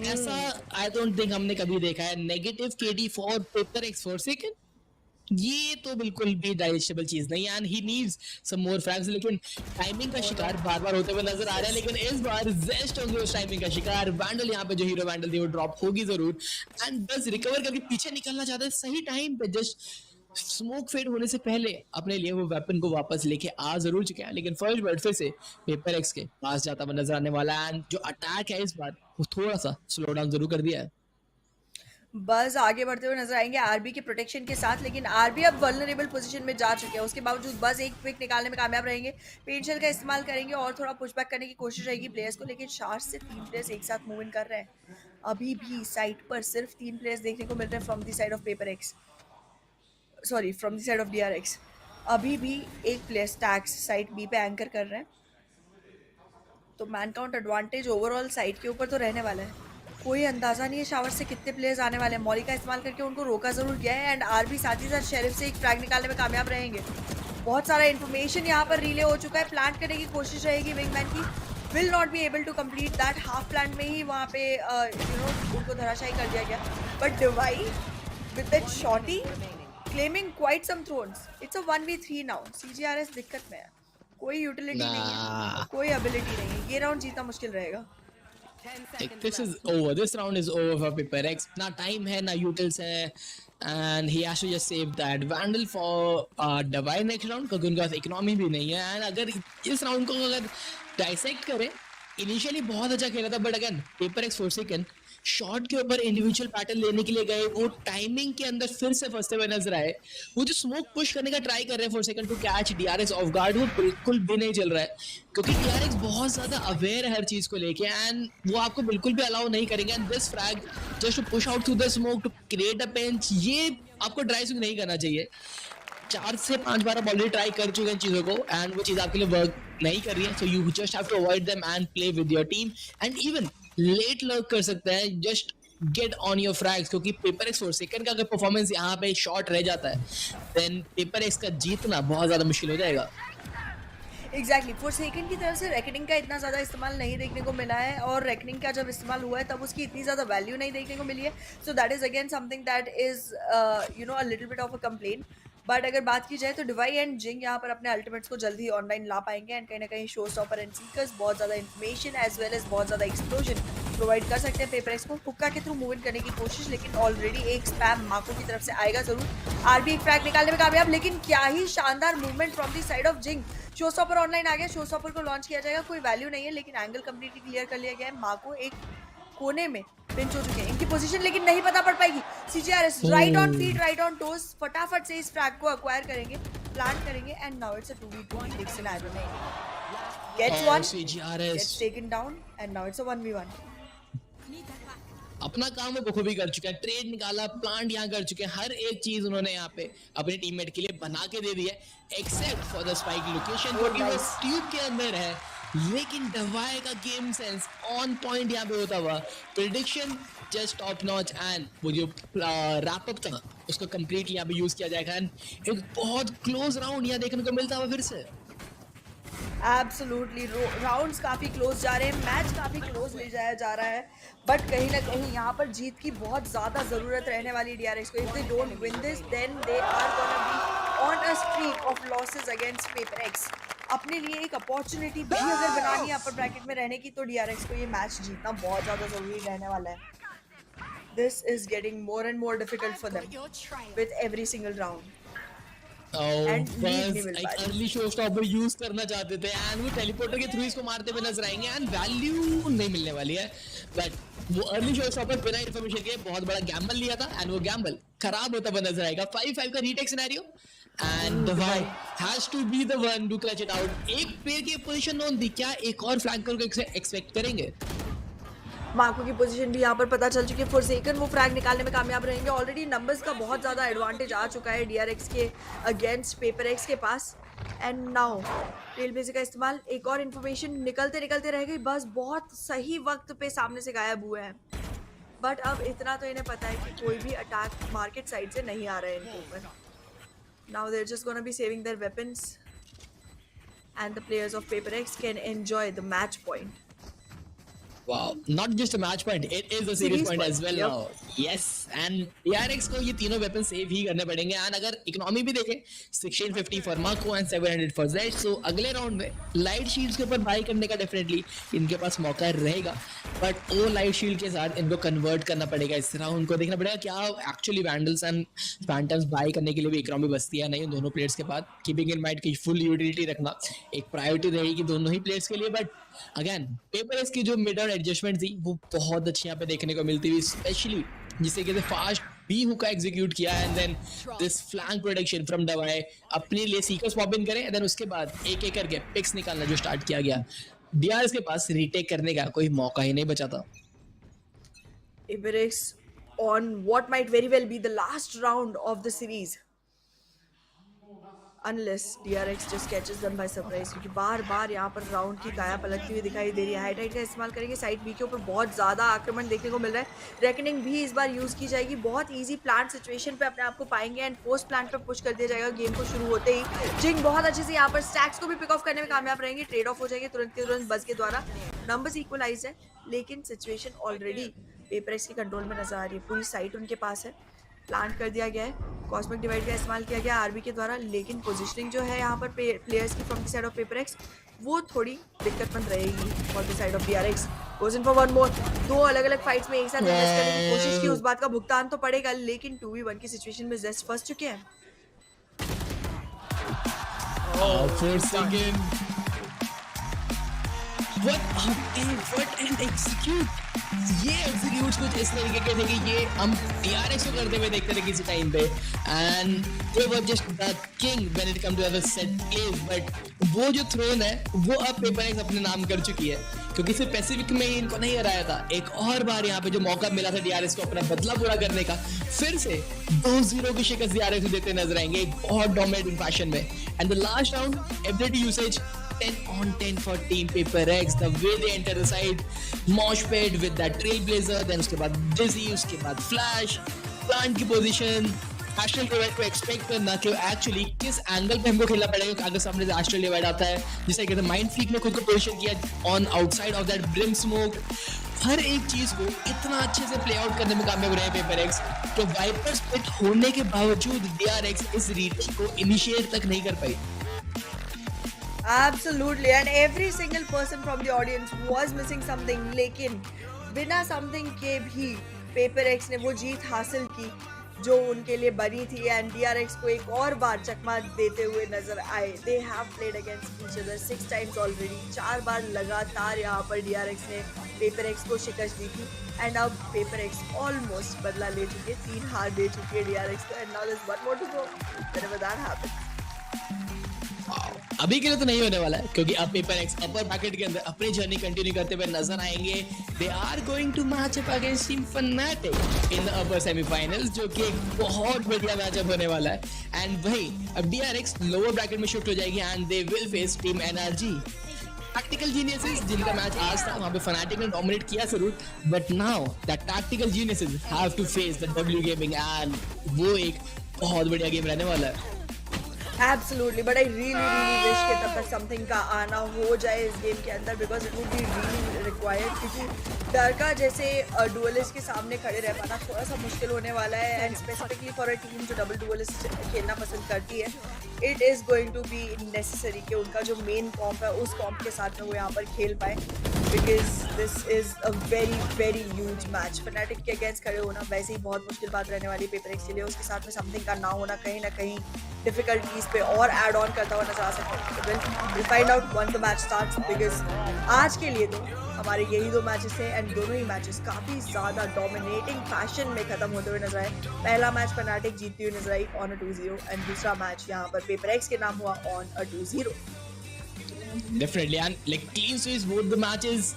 ऐसा आई डोंट थिंक हमने कभी देखा है। Negative KD for PaperX Forsaken, ये तो बिल्कुल भी डाइजेस्टेबल चीज नहीं है, एंड ही नीड्स सम मोर फ्रैग्स। लेकिन टाइमिंग का शिकार बार बार होते हुए नजर आ रहा है, लेकिन इस बार जेस्ट होंगे उस टाइमिंग का शिकार। वैंडल यहाँ पे जो हीरो वैंडल थी वो ड्रॉप होगी जरूर, एंड बस रिकवर करके पीछे निकलना चाहते हैं सही टाइम पे। जस्ट स्मोक फेड होने से पहले अपने लिए वो वेपन को वापस लेके आ जरूर चुके हैं, लेकिन फर्स्ट बर्ड फिर से पेपरएक्स के पास जाता हुआ नजर आने वाला है, एंड जो अटैक है इस बार वो थोड़ा सा स्लो डाउन जरूर कर दिया है। बस आगे बढ़ते हुए नजर आएंगे आरबी के प्रोटेक्शन के साथ, लेकिन आरबी अब वल्नरेबल पोजीशन में जा चुके हैं। उसके बावजूद बस एक पिक निकालने में कामयाब रहेंगे, पेंशल का इस्तेमाल करेंगे और थोड़ा पुशबैक करने की कोशिश रहेगी प्लेयर्स को, लेकिन शार्ट से 3 प्लेयर्स एक साथ मूव इन कर रहे हैं। अभी भी साइड पर सिर्फ 3 प्लेयर्स देखने को मिल रहे हैं from the side of Paperex, sorry from the side of DRX। अभी भी एक प्लेयर स्टैक्स साइड बी पे एंकर कर रहे हैं, तो man count advantage overall side के ऊपर तो रहने वाला है। कोई अंदाजा नहीं है शावर से कितने प्लेयर्स आने वाले हैं। मॉली का इस्तेमाल करके उनको रोका जरूर गया है, एंड आरबी साथ ही साथ शेरिफ से एक फ्रैग निकालने में कामयाब रहेंगे। बहुत सारा इन्फॉर्मेशन यहाँ पर रिले हो चुका है, प्लांट करने की कोशिश रहेगी विंगमैन की, will not be able to complete that. Half plant में ही वहाँ पे उनको धराशायी कर दिया गया, but Davai with that shorty claiming quite some thrones. It's a 1v3 now. CGRS दिक्कत में है, कोई यूटिलिटी नहीं है, कोई एबिलिटी नहीं है, ये राउंड जीतना मुश्किल रहेगा। This is over. This round is over for PaperX. ना टाइम है ना यूटिल्स है, and he has to just save that Vandal for Divine next round, क्योंकि उनके पास इकोनॉमी भी नहीं है। एंड अगर इस राउंड को अगर डाइसेक्ट करें, इनिशियली बहुत अच्छा खेला था, but again PaperX Forsaken shot के ऊपर इंडिविजुअल पैटर्न लेने के लिए गए, वो टाइमिंग के अंदर फिर से फंसते हुए नजर आए। वो जो स्मोक पुश करने का ट्राई कर रहे हैं Forsaken to catch DRX off guard, वो बिल्कुल भी नहीं चल रहा है, क्योंकि DRX बहुत ज्यादा अवेयर है हर चीज को लेके, एंड वो आपको बिल्कुल भी अलाउ नहीं करेंगे। And this frag just to push out through the smoke to create a pinch, ये आपको ड्राई स्विंग नहीं करना चाहिए। 4 से 5 बार आप ऑलरेडी ट्राई कर चुके हैं चीज़ों को, एंड वो चीज़ आपके लिए वर्क नहीं कर रही है, so you just have to avoid them and play with your team, and even let lurk कर सकते हैं, just get on your frags, क्योंकि PaperX Forsaken का अगर परफॉर्मेंस यहाँ पे शॉर्ट रह जाता है, देन PaperX का जीतना बहुत ज़्यादा मुश्किल हो जाएगा। एग्जैक्टली Forsaken की तरफ से रेकनिंग का इतना ज़्यादा इस्तेमाल नहीं देखने को मिला है, और रेकनिंग का जब इस्तेमाल हुआ है तब उसकी इतनी ज़्यादा वैल्यू नहीं देखने को मिली है। So that is again something that is a little bit of a complain. But अगर बात की जाए तो डिवाई एंड जिंग यहाँ पर अपने अल्टीमेट्स को जल्दी ही ऑनलाइन ला पाएंगे, एंड कहीं ना कहीं शो स्टॉपर एंड सीकर्स बहुत ज़्यादा इन्फॉर्मेशन एज वेल एज बहुत ज़्यादा एक्सप्लोजन प्रोवाइड कर सकते हैं PaperX को हुक्का के थ्रू मूव इन करने की कोशिश, लेकिन ऑलरेडी एक स्पैम माको की तरफ से आएगा जरूर। आरबी एक फ्रैग निकालने में कामयाब, लेकिन क्या ही शानदार movement from the side of Jing. Show stopper online आ गया, शो स्टॉपर को लॉन्च किया जाएगा, कोई वैल्यू नहीं है, लेकिन एंगल कंप्लीटली क्लियर कर लिया गया है। माको एक कोने में पिंच हो चुके हैं, इनकी पोजीशन लेकिन नहीं पता पड़ पाएगी। CGRS right on feet, right on toes, फटाफट से इस फ्रैग को अक्वायर करेंगे, प्लांट करेंगे, and now it's a 2v2 एक सिनेरियो में gets one, gets taken down, and now it's a 1v1। अपना काम वो बखूबी कर चुके हैं, ट्रेड निकाला, प्लांट यहाँ कर चुके हैं, हर एक चीज उन्होंने यहाँ पे अपने टीममेट के लिए बना के दे दी है, except for the spike location, क्योंकि वो ट्यूब के अंदर है। लेकिन दवाई का गेम सेंस ऑन पॉइंट यहाँ पे होता हुआ, prediction just top notch, and वो जो रैप अप था उसको कंप्लीटली यहाँ पे यूज किया जाएगा, एंड एक बहुत क्लोज राउंड यहाँ देखने को मिलता हुआ फिर से। एब्सोल्युटली राउंड्स काफ़ी क्लोज जा रहे हैं, मैच काफ़ी क्लोज ले जाया जा रहा है, बट कहीं ना कहीं यहाँ पर जीत की बहुत ज़्यादा ज़रूरत रहने वाली DRX को। If they don't win this then they are gonna be on a streak of losses against PaperX। अपने लिए एक अपॉर्चुनिटी भी अगर बनानी है अपर ब्रैकेट में रहने की, तो DRX को ये मैच जीतना बहुत ज़्यादा ज़रूरी रहने वाला है। This is getting more and more difficult for them with every single round. Early show stopper use करना चाहते थे, एंड वो टेलीपोर्टर के थ्रू इसको मारते हुए नजर आएंगे, एंड वैल्यू नहीं मिलने वाली है, बट वो अर्ली शो स्टॉपर बिना इन्फॉर्मेशन के बहुत बड़ा गैम्बल लिया था, एंड वो गैम्बल खराब होता हुआ नजर आएगा। 5-5 का retake scenario, and d4v41 has to be the one to clutch it out. एक प्लेयर की पोजीशन नोन दी, क्या एक और फ्लैंकर को एक्सपेक्ट करेंगे? मार्को की पोजीशन भी यहाँ पर पता चल चुकी है। फोरसेकन वो फ्रैग निकालने में कामयाब रहेंगे। ऑलरेडी नंबर्स का बहुत ज़्यादा एडवांटेज आ चुका है DRX के अगेंस्ट पेपरएक्स के पास। एंड नाउ टेल बेसिक का इस्तेमाल, एक और इन्फॉर्मेशन निकलते निकलते रह गई, बस बहुत सही वक्त पे सामने से गायब हुए हैं। बट अब इतना तो इन्हें पता है कि कोई भी अटैक मार्केट साइड से नहीं आ रहा है इनके ऊपर। Now they're just gonna be saving their weapons and the players of FaperX can enjoy the match point. Wow, not just a match point, it is a series point as well now. Yes, and DRX को ये तीनों weapons save ही करने पड़ेंगे। and अगर economy भी देखें 1650 for Mako and 700 for Z, so अगले round में light shields के ऊपर buy करने का definitely इनके पास मौका रहेगा, but वो light shield के साथ इनको convert करना पड़ेगा। इस round को देखना पड़ेगा क्या actually Vandals and Phantoms buy करने के लिए भी economy बचती है नहीं उन दोनों players के बाद। keeping in mind कि full utility रखना एक priority रहेगी दोनों ही players के लिए, but अगेन पेपरएक्स की जो मिड ऑन एडजस्टमेंट थी वो बहुत अच्छी यहाँ पे देखने को मिलती हुई, स्पेशली जिसे कहते फास्ट बी हुक का एग्जीक्यूट किया and then this flank protection from d4v41 अपने लिए सीकर्स पॉप इन करें एंड देन उसके बाद एक एक करके पिक्स निकालना जो स्टार्ट किया गया। डीआरएक्स के पास रीटेक करने का कोई मौका ही नहीं बचा था। Paperex on what might very well be the last round of the series unless DRX just catches them by surprise, क्योंकि बार बार यहाँ पर राउंड की काया पलटती हुई दिखाई दे रही है। हाइटाइट का इस्तेमाल करेंगे, साइड बी के ऊपर बहुत ज़्यादा आक्रमण देखने को मिल रहा है। रेकनिंग भी इस बार यूज़ की जाएगी, बहुत इजी प्लांट सिचुएशन पे अपने आप को पाएंगे एंड पोस्ट प्लांट पे पुश कर दिया जाएगा गेम को शुरू होते ही। जिंग बहुत अच्छे से यहाँ पर स्टैक्स को भी पिक ऑफ करने में कामयाब रहेंगे, ट्रेड ऑफ हो जाएंगे तुरंत के तुरंत बस के द्वारा। नंबर्स इक्वलाइज है लेकिन सिचुएशन ऑलरेडी पेपरएक्स के कंट्रोल में नजर आ रही है, पूरी साइट उनके पास है। प्लांट कर दिया गया है, कॉस्मिक डिवाइड का इस्तेमाल किया गया आरबी के द्वारा, लेकिन पोजीशनिंग जो है यहाँ पर प्लेयर्स की from the side of Paperex वो थोड़ी दिक्कतमंद रहेगी for the side of DRX। Goes in for one more, दो अलग अलग फाइट्स में एक साथ इन्वेस्ट करने की कोशिश की, उस बात का भुगतान तो पड़ेगा, लेकिन 2v1 की सिचुएशन में जेस्ट फंस चुके हैं। ये एग्जीक्यूट्स कुछ इस तरीके के थे कि ये हम DRX को करते हुए देखते थे किसी टाइम पे and they were just the king when it come to other set place, but वो जो थ्रोन है वो अब पेपरएक्स अपने नाम कर चुकी है क्योंकि सिर्फ पैसिफिक में ही इनको नहीं हराया था। एक और बार यहाँ पे जो मौका मिला था DRX को अपना बदला पूरा करने का, फिर से 2-0 की शिकस्त DRX को देते नजर आएंगे बहुत डोमिनेटिंग फैशन में। And the last round ability usage 10 on 10 for team FaperX, the way they enter the side, mosh pit with that trailblazer, then उसके बाद dizzy, उसके बाद flash, plant की position, astral divide को expect करना कि actually किस angle पे हमको खेलना पड़ेगा अगर सामने से astral divide आता है, जिसे कहते हैं mind freak ने खुद को position किया on outside of that brim smoke। हर एक चीज को इतना अच्छे से प्ले आउट करने में कामयाब रहे पेपरएक्स तो वाइपर स्प्लिट होने के बावजूद DRX इस रीटेक को इनिशिएट तक नहीं कर पाई। Absolutely, and every single person from the audience was missing something, लेकिन बिना something के भी पेपरएक्स ने वो जीत हासिल की जो उनके लिए बनी थी एंड DRX को एक और बार चकमा देते हुए नजर आए। They have played against each other 6 times already, 4 बार लगातार यहाँ पर DRX ने पेपरएक्स को शिकस्त दी थी एंड अब पेपरएक्स ऑलमोस्ट बदला ले चुके, 3 हार दे चुकी है DRX को and now there's one more to go whenever that happens। अभी के लिए तो नहीं होने वाला है क्योंकि अब पेपरएक्स अपर ब्रैकेट के अंदर अपनी जर्नी कंटिन्यू करते हुए नजर आएंगे। They are going to match up against team Fnatic in the upper semifinals जो कि एक बहुत बढ़िया मैचअप होने वाला है एंड वही अब DRX लोअर ब्रैकेट में शिफ्ट हो जाएगी and they will face team NRG। Tactical geniuses जिनका मैच आज था वहां पे फनाटिक ने डोमिनेट किया जरूर but now the tactical geniuses have to face the W gaming and वो एक बहुत बढ़िया गेम रहने वाला है। Absolutely, but I really wish कि तब तक something का आना हो जाए इस गेम के अंदर because it would be really required क्योंकि डरका जैसे डुअलिस्ट के सामने खड़े रह पाना थोड़ा सा मुश्किल होने वाला है and specifically for a team जो डबल डुअलिस्ट खेलना पसंद करती है it is going to be necessary कि उनका जो मेन कॉम्प है उस कॉम्प के साथ में वो यहाँ पर खेल पाए because this is a very huge match. Fanatic के अगेंस्ट खड़े होना वैसे ही बहुत मुश्किल बात रहने वाली पेपरएक्स के लिए, उसके साथ में समथिंग का ना होना कहीं ना कहीं डिफिकल्टीज पे और ऐड ऑन करता हुआ नजर आ सकता है। Will find out one the match starts because आज के लिए तो हमारे यही 2 मैचेस हैं एंड दोनों ही मैचेस काफ़ी ज़्यादा डोमिनेटिंग फैशन में ख़त्म होते हुए नजर आए। पहला मैच फनाटिक जीतती हुई नजर आई ऑन अ 2-0 एंड दूसरा मैच यहाँ पर पेपरएक्स के नाम हुआ on a 2-0। Definitely, and like clean sweeps both the matches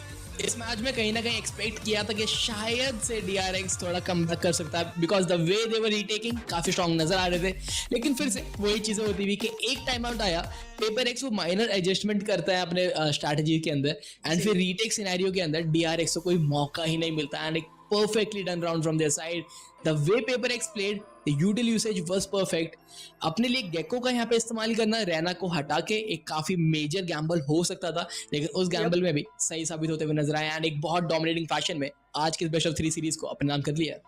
इस मैच में कहीं ना कहीं एक्सपेक्ट किया था कि शायद से DRX थोड़ा कमबैक कर सकता है बिकॉज द वे दे वर रीटेकिंग काफी स्ट्रॉन्ग नजर आ रहे थे, लेकिन फिर से वही चीजें होती हुई कि एक टाइम आउट आया, HyperX वो माइनर एडजस्टमेंट करता है अपने स्ट्रैटेजी के अंदर एंड फिर रीटेक सिनेरियो के अंदर DRX को कोई मौका ही नहीं मिलता and perfectly done round from their side. The way HyperX played, the util usage was perfect. अपने लिए गेको का यहाँ पे इस्तेमाल करना, रैना को हटा के एक काफी मेजर गैम्बल हो सकता था, लेकिन उस गैम्बल में भी सही साबित होते हुए नजर आया एंड एक बहुत डोमिनेटिंग फैशन में आज के बेस्ट ऑफ 3 सीरीज को अपने नाम कर लिया.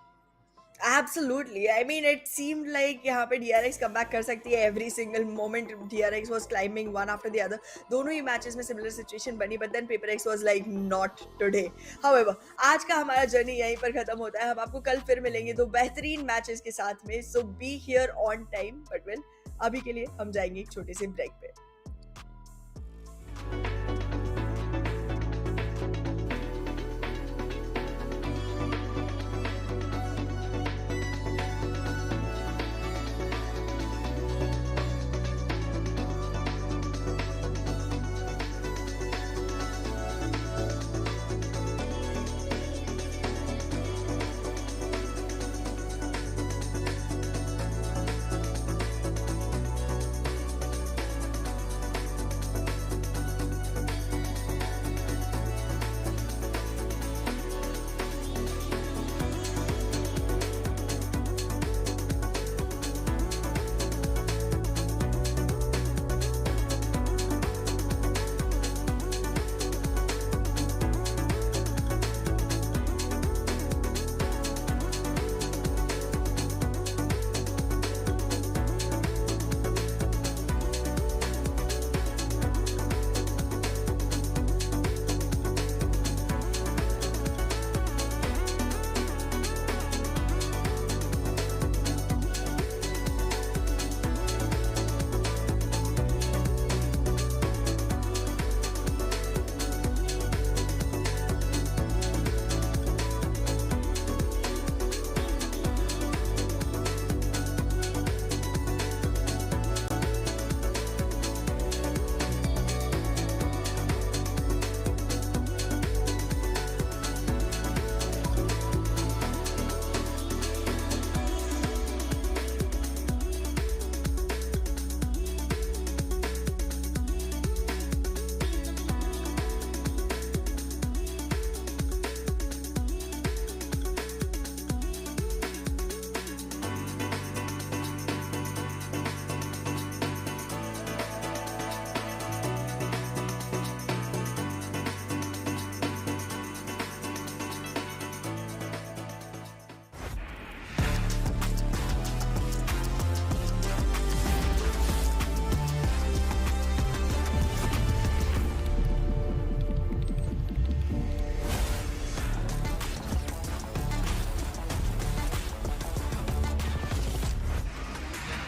Absolutely. I mean, it seemed like यहाँ पे DRX comeback कर सकती है. Every single moment DRX was climbing one after the other. दोनों ही matches में similar situation बनी, but then HyperX was like not today. However, आज का हमारा जर्नी यहीं पर खत्म होता है. हम आपको कल फिर मिलेंगे 2 बेहतरीन मैचेस के साथ में. So be here on time. But well, अभी के लिए हम जाएंगे एक छोटे से ब्रेक पे.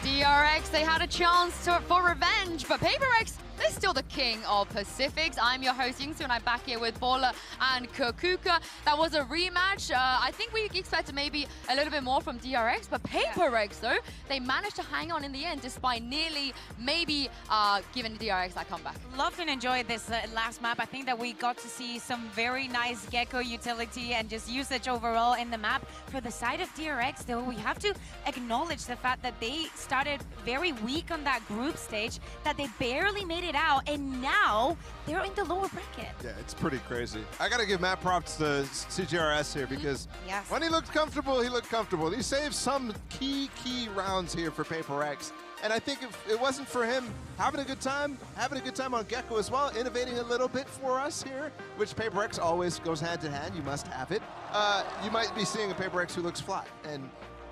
DRX, they had a chance for revenge, but HyperX, they're still the king of Pacifics. I'm your host, Yingsu, and I'm back here with Bola and Kukuka. That was a rematch. I think we expected maybe a little bit more from DRX, but HyperX, though, they managed to hang on in the end despite nearly maybe giving DRX that comeback. Loved and enjoyed this last map. I think that we got to see some very nice Gecko utility and just usage overall in the map. For the side of DRX, though, we have to acknowledge the fact that they started very weak on that group stage, that they barely made it out, and now they're in the lower bracket. Yeah, it's pretty crazy. I gotta give mad props to CGRS here because when he looked comfortable, he looked comfortable. He saved some key rounds here for HyperX. And I think if it wasn't for him having a good time on Gecko as well, innovating a little bit for us here, which HyperX always goes hand in hand, you must have it, you might be seeing a HyperX who looks flat. And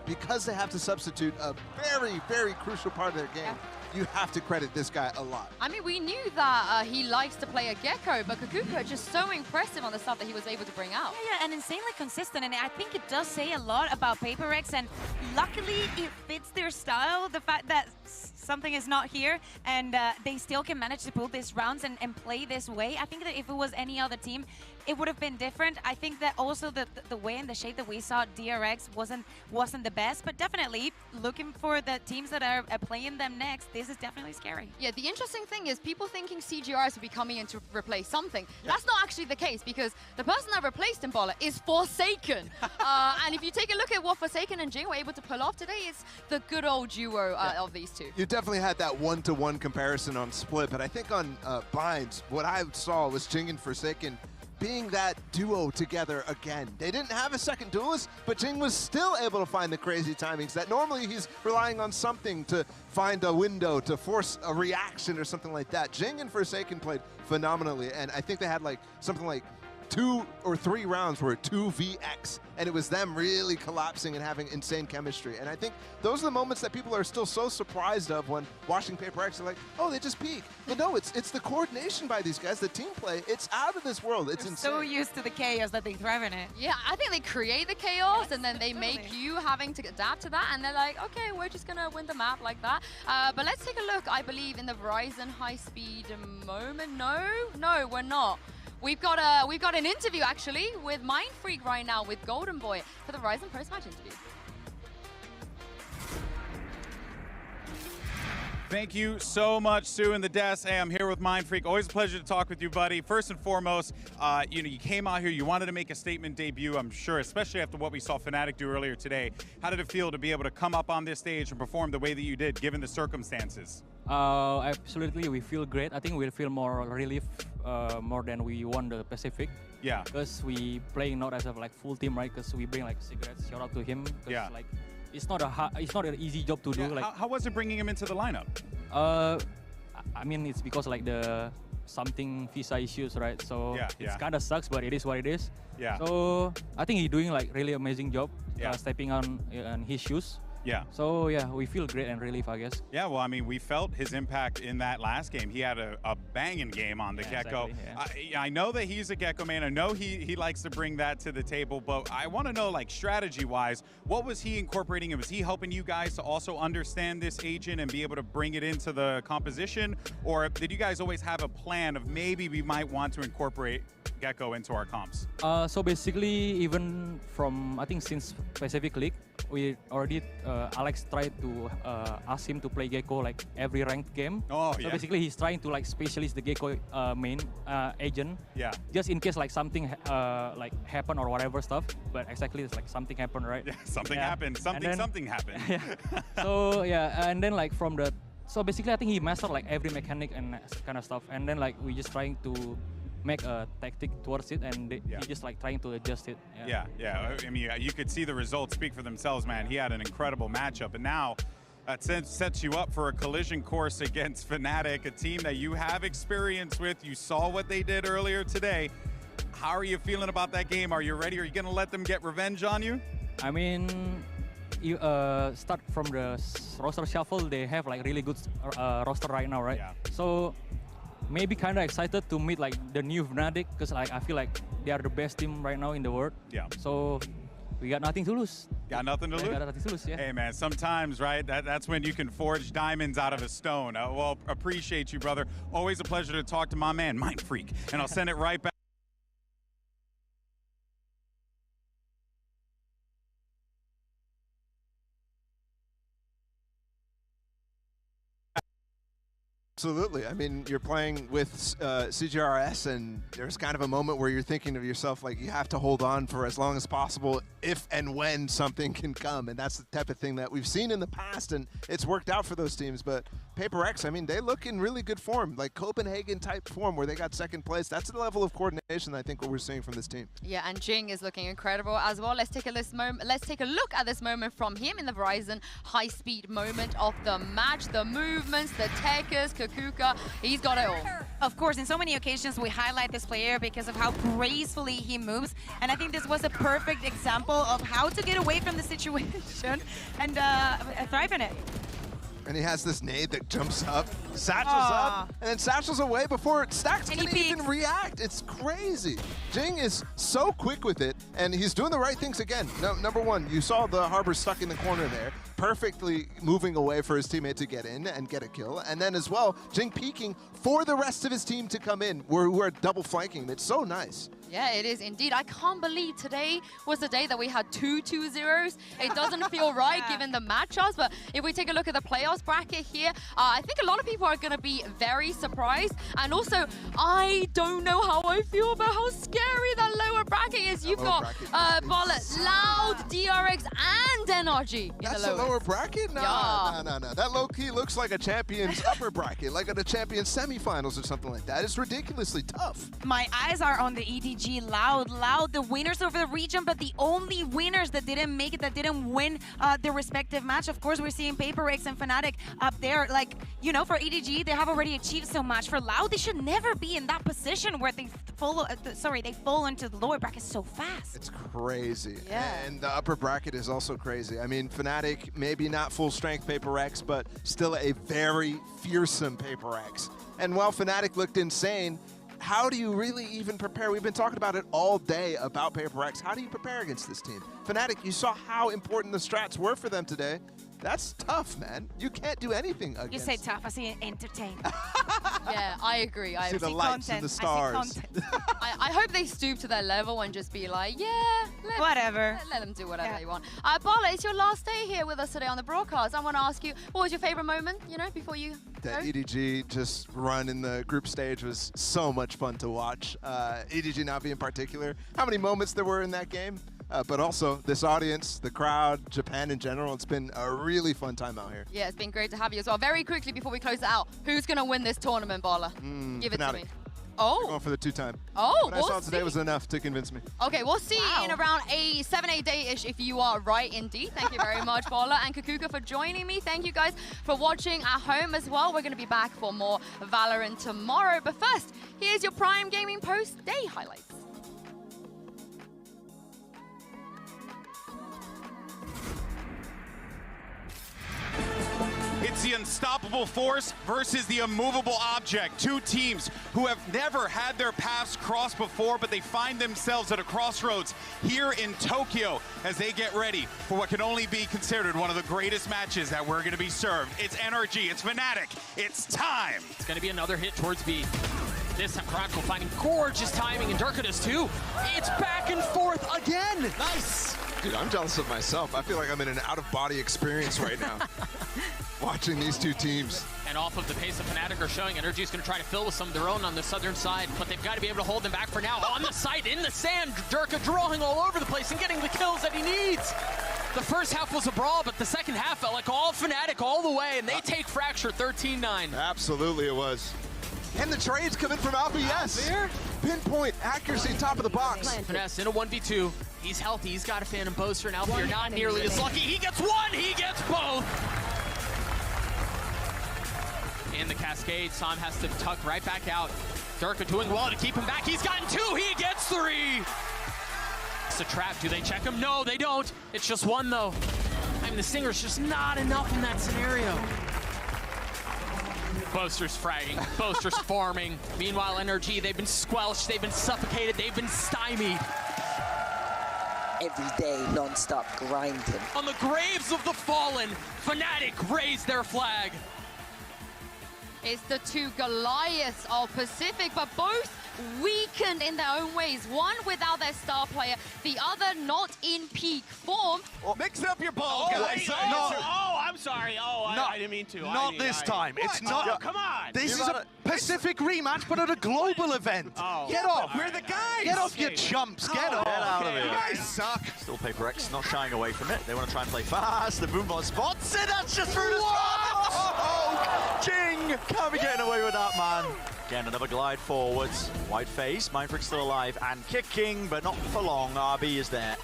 because they have to substitute a very, very crucial part of their game, you have to credit this guy a lot. I mean, we knew that he likes to play a Gecko, but Kukuka just so impressive on the stuff that he was able to bring out. Yeah, and insanely consistent, and I think it does say a lot about HyperX, and luckily it fits their style, the fact that something is not here, and they still can manage to pull these rounds and play this way. I think that if it was any other team, it would have been different. I think that also the way and the shape that we saw DRX wasn't the best, but definitely looking for the teams that are playing them next, this is definitely scary. Yeah, the interesting thing is people thinking CGRs would be coming in to replace something. Yeah. That's not actually the case, because the person that replaced Imbola is Forsaken. And if you take a look at what Forsaken and Jing were able to pull off today, it's the good old duo of these two. You definitely had that one-to-one comparison on Split, but I think on Binds, what I saw was Jing and Forsaken being that duo together again. They didn't have a second duelist, but Jing was still able to find the crazy timings that normally he's relying on something to find a window, to force a reaction or something like that. Jing and Forsaken played phenomenally, and I think they had like something like 2 or 3 rounds were 2vx, and it was them really collapsing and having insane chemistry. And I think those are the moments that people are still so surprised of when watching FavorX. They're like, oh, they just peak. But no, it's the coordination by these guys, the team play. It's out of this world. It's insane. So used to the chaos that they thrive in it. Yeah, I think they create the chaos, and then they make you having to adapt to that, and they're like, okay, we're just gonna win the map like that. But let's take a look, I believe, in the Verizon high-speed moment. No, we're not. We've got an interview actually with Mindfreak right now with Golden Boy for the Verizon post-match interview. Thank you so much, Sue and the desk. Hey, I'm here with Mindfreak. Always a pleasure to talk with you, buddy. First and foremost, you came out here, you wanted to make a statement debut, I'm sure, especially after what we saw Fnatic do earlier today. How did it feel to be able to come up on this stage and perform the way that you did, given the circumstances? Absolutely, we feel great. I think we'll feel more relief more than we won the Pacific. Yeah. Because we playing not as a like full team, right? Because we bring like Secrets. Shout out to him. Yeah. Like it's not an easy job to do. Like how was it bringing him into the lineup? I mean, it's because like the something visa issues, right? So it's kind of sucks, but it is what it is. Yeah. So I think he's doing like really amazing job. Stepping on his shoes. Yeah. So yeah, we feel great and relief, I guess. Yeah, well, I mean, we felt his impact in that last game. He had a banging game on the Gecko. Exactly, I know that he's a Gecko man. I know he likes to bring that to the table, but I want to know, like, strategy-wise, what was he incorporating? And was he helping you guys to also understand this agent and be able to bring it into the composition? Or did you guys always have a plan of maybe we might want to incorporate Gecko into our comps? So basically, even from, I think since Pacific League, we already, Alex tried to ask him to play Gecko like every ranked game. So basically he's trying to like specialist the Gecko main agent. Yeah. Just in case like something like happen or whatever stuff. But exactly it's like something happened, right? Yeah, something happened. Something happened. Yeah. So yeah, and then like from the, so basically I think he mastered like every mechanic and kind of stuff. And then like we just trying to make a tactic towards it, and he just like trying to adjust it. Yeah. I mean, you could see the results speak for themselves, man. He had an incredible matchup, and now that sets you up for a collision course against Fnatic, a team that you have experience with. You saw what they did earlier today. How are you feeling about that game? Are you ready? Are you going to let them get revenge on you? I mean, you start from the roster shuffle. They have like really good roster right now, right? Yeah. So maybe kind of excited to meet like the new Fnatic, because like I feel like they are the best team right now in the world. Yeah. So we got nothing to lose. Got nothing to lose? Got nothing to lose, yeah. Hey man, sometimes, right, that's when you can forge diamonds out of a stone. Well, appreciate you, brother. Always a pleasure to talk to my man, Mindfreak. And I'll send it right back. Absolutely. I mean, you're playing with CGRS, and there's kind of a moment where you're thinking of yourself like you have to hold on for as long as possible if and when something can come. And that's the type of thing that we've seen in the past, and it's worked out for those teams. But FavorX, I mean, they look in really good form, like Copenhagen-type form where they got second place. That's the level of coordination I think what we're seeing from this team. Yeah, and Jing is looking incredible as well. Let's take a look at this moment from him in the Verizon high-speed moment of the match. The movements, the techers, Kuka, he's got it all. Of course, in so many occasions we highlight this player because of how gracefully he moves, and I think this was a perfect example of how to get away from the situation and thrive in it. And he has this nade that jumps up, satchels up, and then satchels away before Stacks can even react. It's crazy. Jing is so quick with it, and he's doing the right things again. Number one, you saw the Harbor stuck in the corner there, perfectly moving away for his teammate to get in and get a kill. And then as well, Jing peeking for the rest of his team to come in, who are double flanking him. It's so nice. Yeah, it is indeed. I can't believe today was the day that we had 2 2-0s. It doesn't feel right given the matchups, but if we take a look at the playoffs bracket here, I think a lot of people are going to be very surprised. And also, I don't know how I feel about how scary that lower bracket is. You've got Bullet, Loud, DRX, and NRG in That's the a lower bracket? No, no. That low-key looks like a champion's upper bracket, like at a champion's semifinals or something like that. It's ridiculously tough. My eyes are on the EDG Loud, the winners over the region, but the only winners that didn't make it, that didn't win their respective match. Of course, we're seeing HyperX and Fnatic up there. Like, you know, for EDG, they have already achieved so much. For Loud, they should never be in that position where they fall into the lower bracket so fast. It's crazy. Yeah. And the upper bracket is also crazy. I mean, Fnatic, maybe not full strength HyperX, but still a very fearsome HyperX. And while Fnatic looked insane, how do you really even prepare? We've been talking about it all day about HyperX. How do you prepare against this team? Fnatic, you saw how important the strats were for them today. That's tough, man. You can't do anything against. You say tough, I see entertain. Yeah, I agree. I see the lights and the stars. I hope they stoop to their level and just be like, yeah, whatever. Let them do whatever they want. Bala, it's your last day here with us today on the broadcast. I want to ask you, what was your favorite moment, you know, before you That go? EDG just run in the group stage was so much fun to watch. EDG Navi in particular. How many moments there were in that game? But also this audience, the crowd, Japan in general. It's been a really fun time out here. Yeah, it's been great to have you as well. Very quickly before we close it out, who's going to win this tournament, Bala? Give it to me. Oh. We're going for the 2-time. Oh, what I saw today was enough to convince me. Okay, we'll see in around a 7-8 day-ish if you are right indeed. Thank you very much, Bala and Kakuka, for joining me. Thank you guys for watching at home as well. We're going to be back for more Valorant tomorrow. But first, here's your Prime Gaming post-day highlights. It's the unstoppable force versus the immovable object. Two teams who have never had their paths crossed before, but they find themselves at a crossroads here in Tokyo as they get ready for what can only be considered one of the greatest matches that we're going to be served. It's NRG, it's Fnatic, it's time. It's going to be another hit towards B. This time, Crackle finding gorgeous timing, and Durka does too. It's back and forth again. Nice. Dude, I'm jealous of myself. I feel like I'm in an out-of-body experience right now. Watching these two teams. And off of the pace of Fnatic are showing, NRG is going to try to fill with some of their own on the southern side, but they've got to be able to hold them back for now. On the side, in the sand, Durka drawing all over the place and getting the kills that he needs. The first half was a brawl, but the second half felt like all Fnatic all the way, and they take Fracture 13-9. Absolutely it was. And the trades come in from Alpha, yes. Pinpoint, accuracy, top of the box. Finesse in a 1v2. He's healthy, he's got a Phantom Boaster, and Alpha not nearly as lucky. He gets one, he gets both. In the cascade, Sam has to tuck right back out. Durka doing well to keep him back. He's gotten two, he gets three. It's a trap, do they check him? No, they don't. It's just one though. I mean, the Stinger's just not enough in that scenario. Boaster's fragging, Boaster's farming. Meanwhile, NRG, they've been squelched, they've been suffocated, they've been stymied. Every day, non-stop grinding. On the graves of the fallen, Fnatic raise their flag. It's the two Goliaths of Pacific, but both weakened in their own ways. One without their star player, the other not in peak form. Mix up your ball, guys. I'm sorry. I didn't mean to. Not this time. It's not. Oh, come on. This is a Pacific rematch, but at a global event. Oh. Get off. We're the guys. Get off, you chumps. Get off. Get out of here. You guys suck. Still HyperX not shying away from it. They want to try and play fast. The Boomba spots it. That's just through the spot. Jing can't be getting away with that, man. Again, another glide forwards. White face. Mindfreak still alive and kicking, but not for long. RB is there.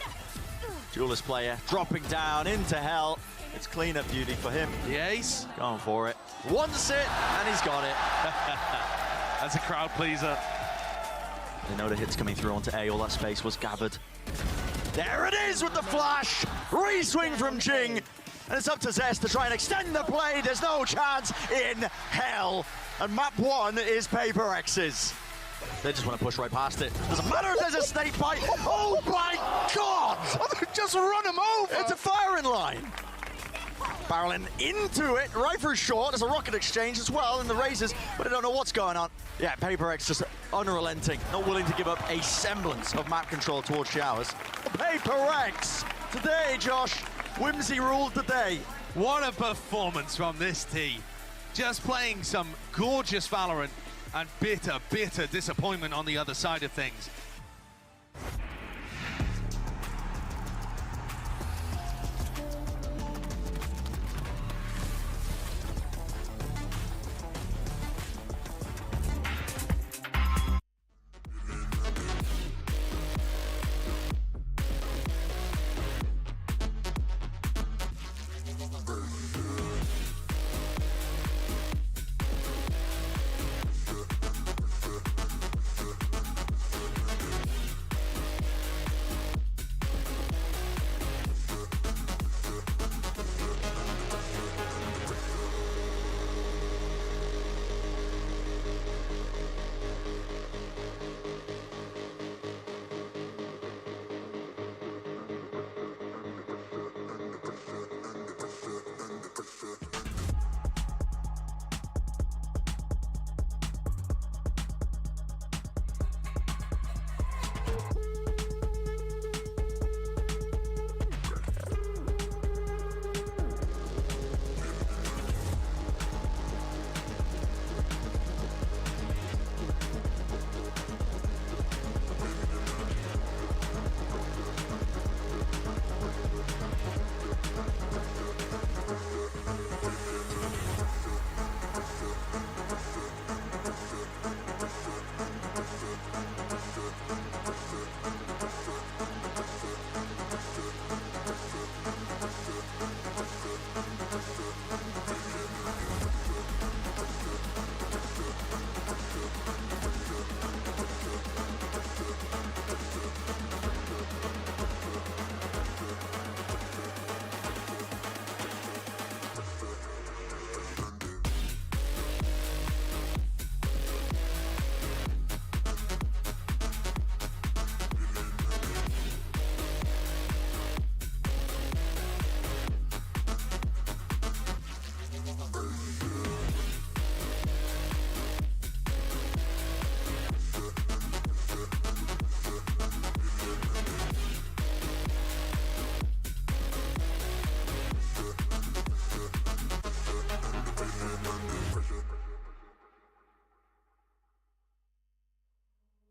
Duelist player dropping down into hell. It's clean-up duty for him. The ace. Going for it. Wants it, and he's got it. That's a crowd pleaser. They know the hit's coming through onto A. All that space was gathered. There it is with the flash. Re-swing from Jing. And it's up to Zest to try and extend the play. There's no chance in hell. And map one is HyperX's. They just want to push right past it. Doesn't matter if there's a snake bite. Oh my God! Just run him over. It's a firing line. barreling into it, right through short. There's a rocket exchange as well in the Razors, but I don't know what's going on. Yeah, FavorX just unrelenting, not willing to give up a semblance of map control towards Showers. FavorX today, Josh. Whimsy ruled the day. What a performance from this team. Just playing some gorgeous Valorant and bitter, bitter disappointment on the other side of things.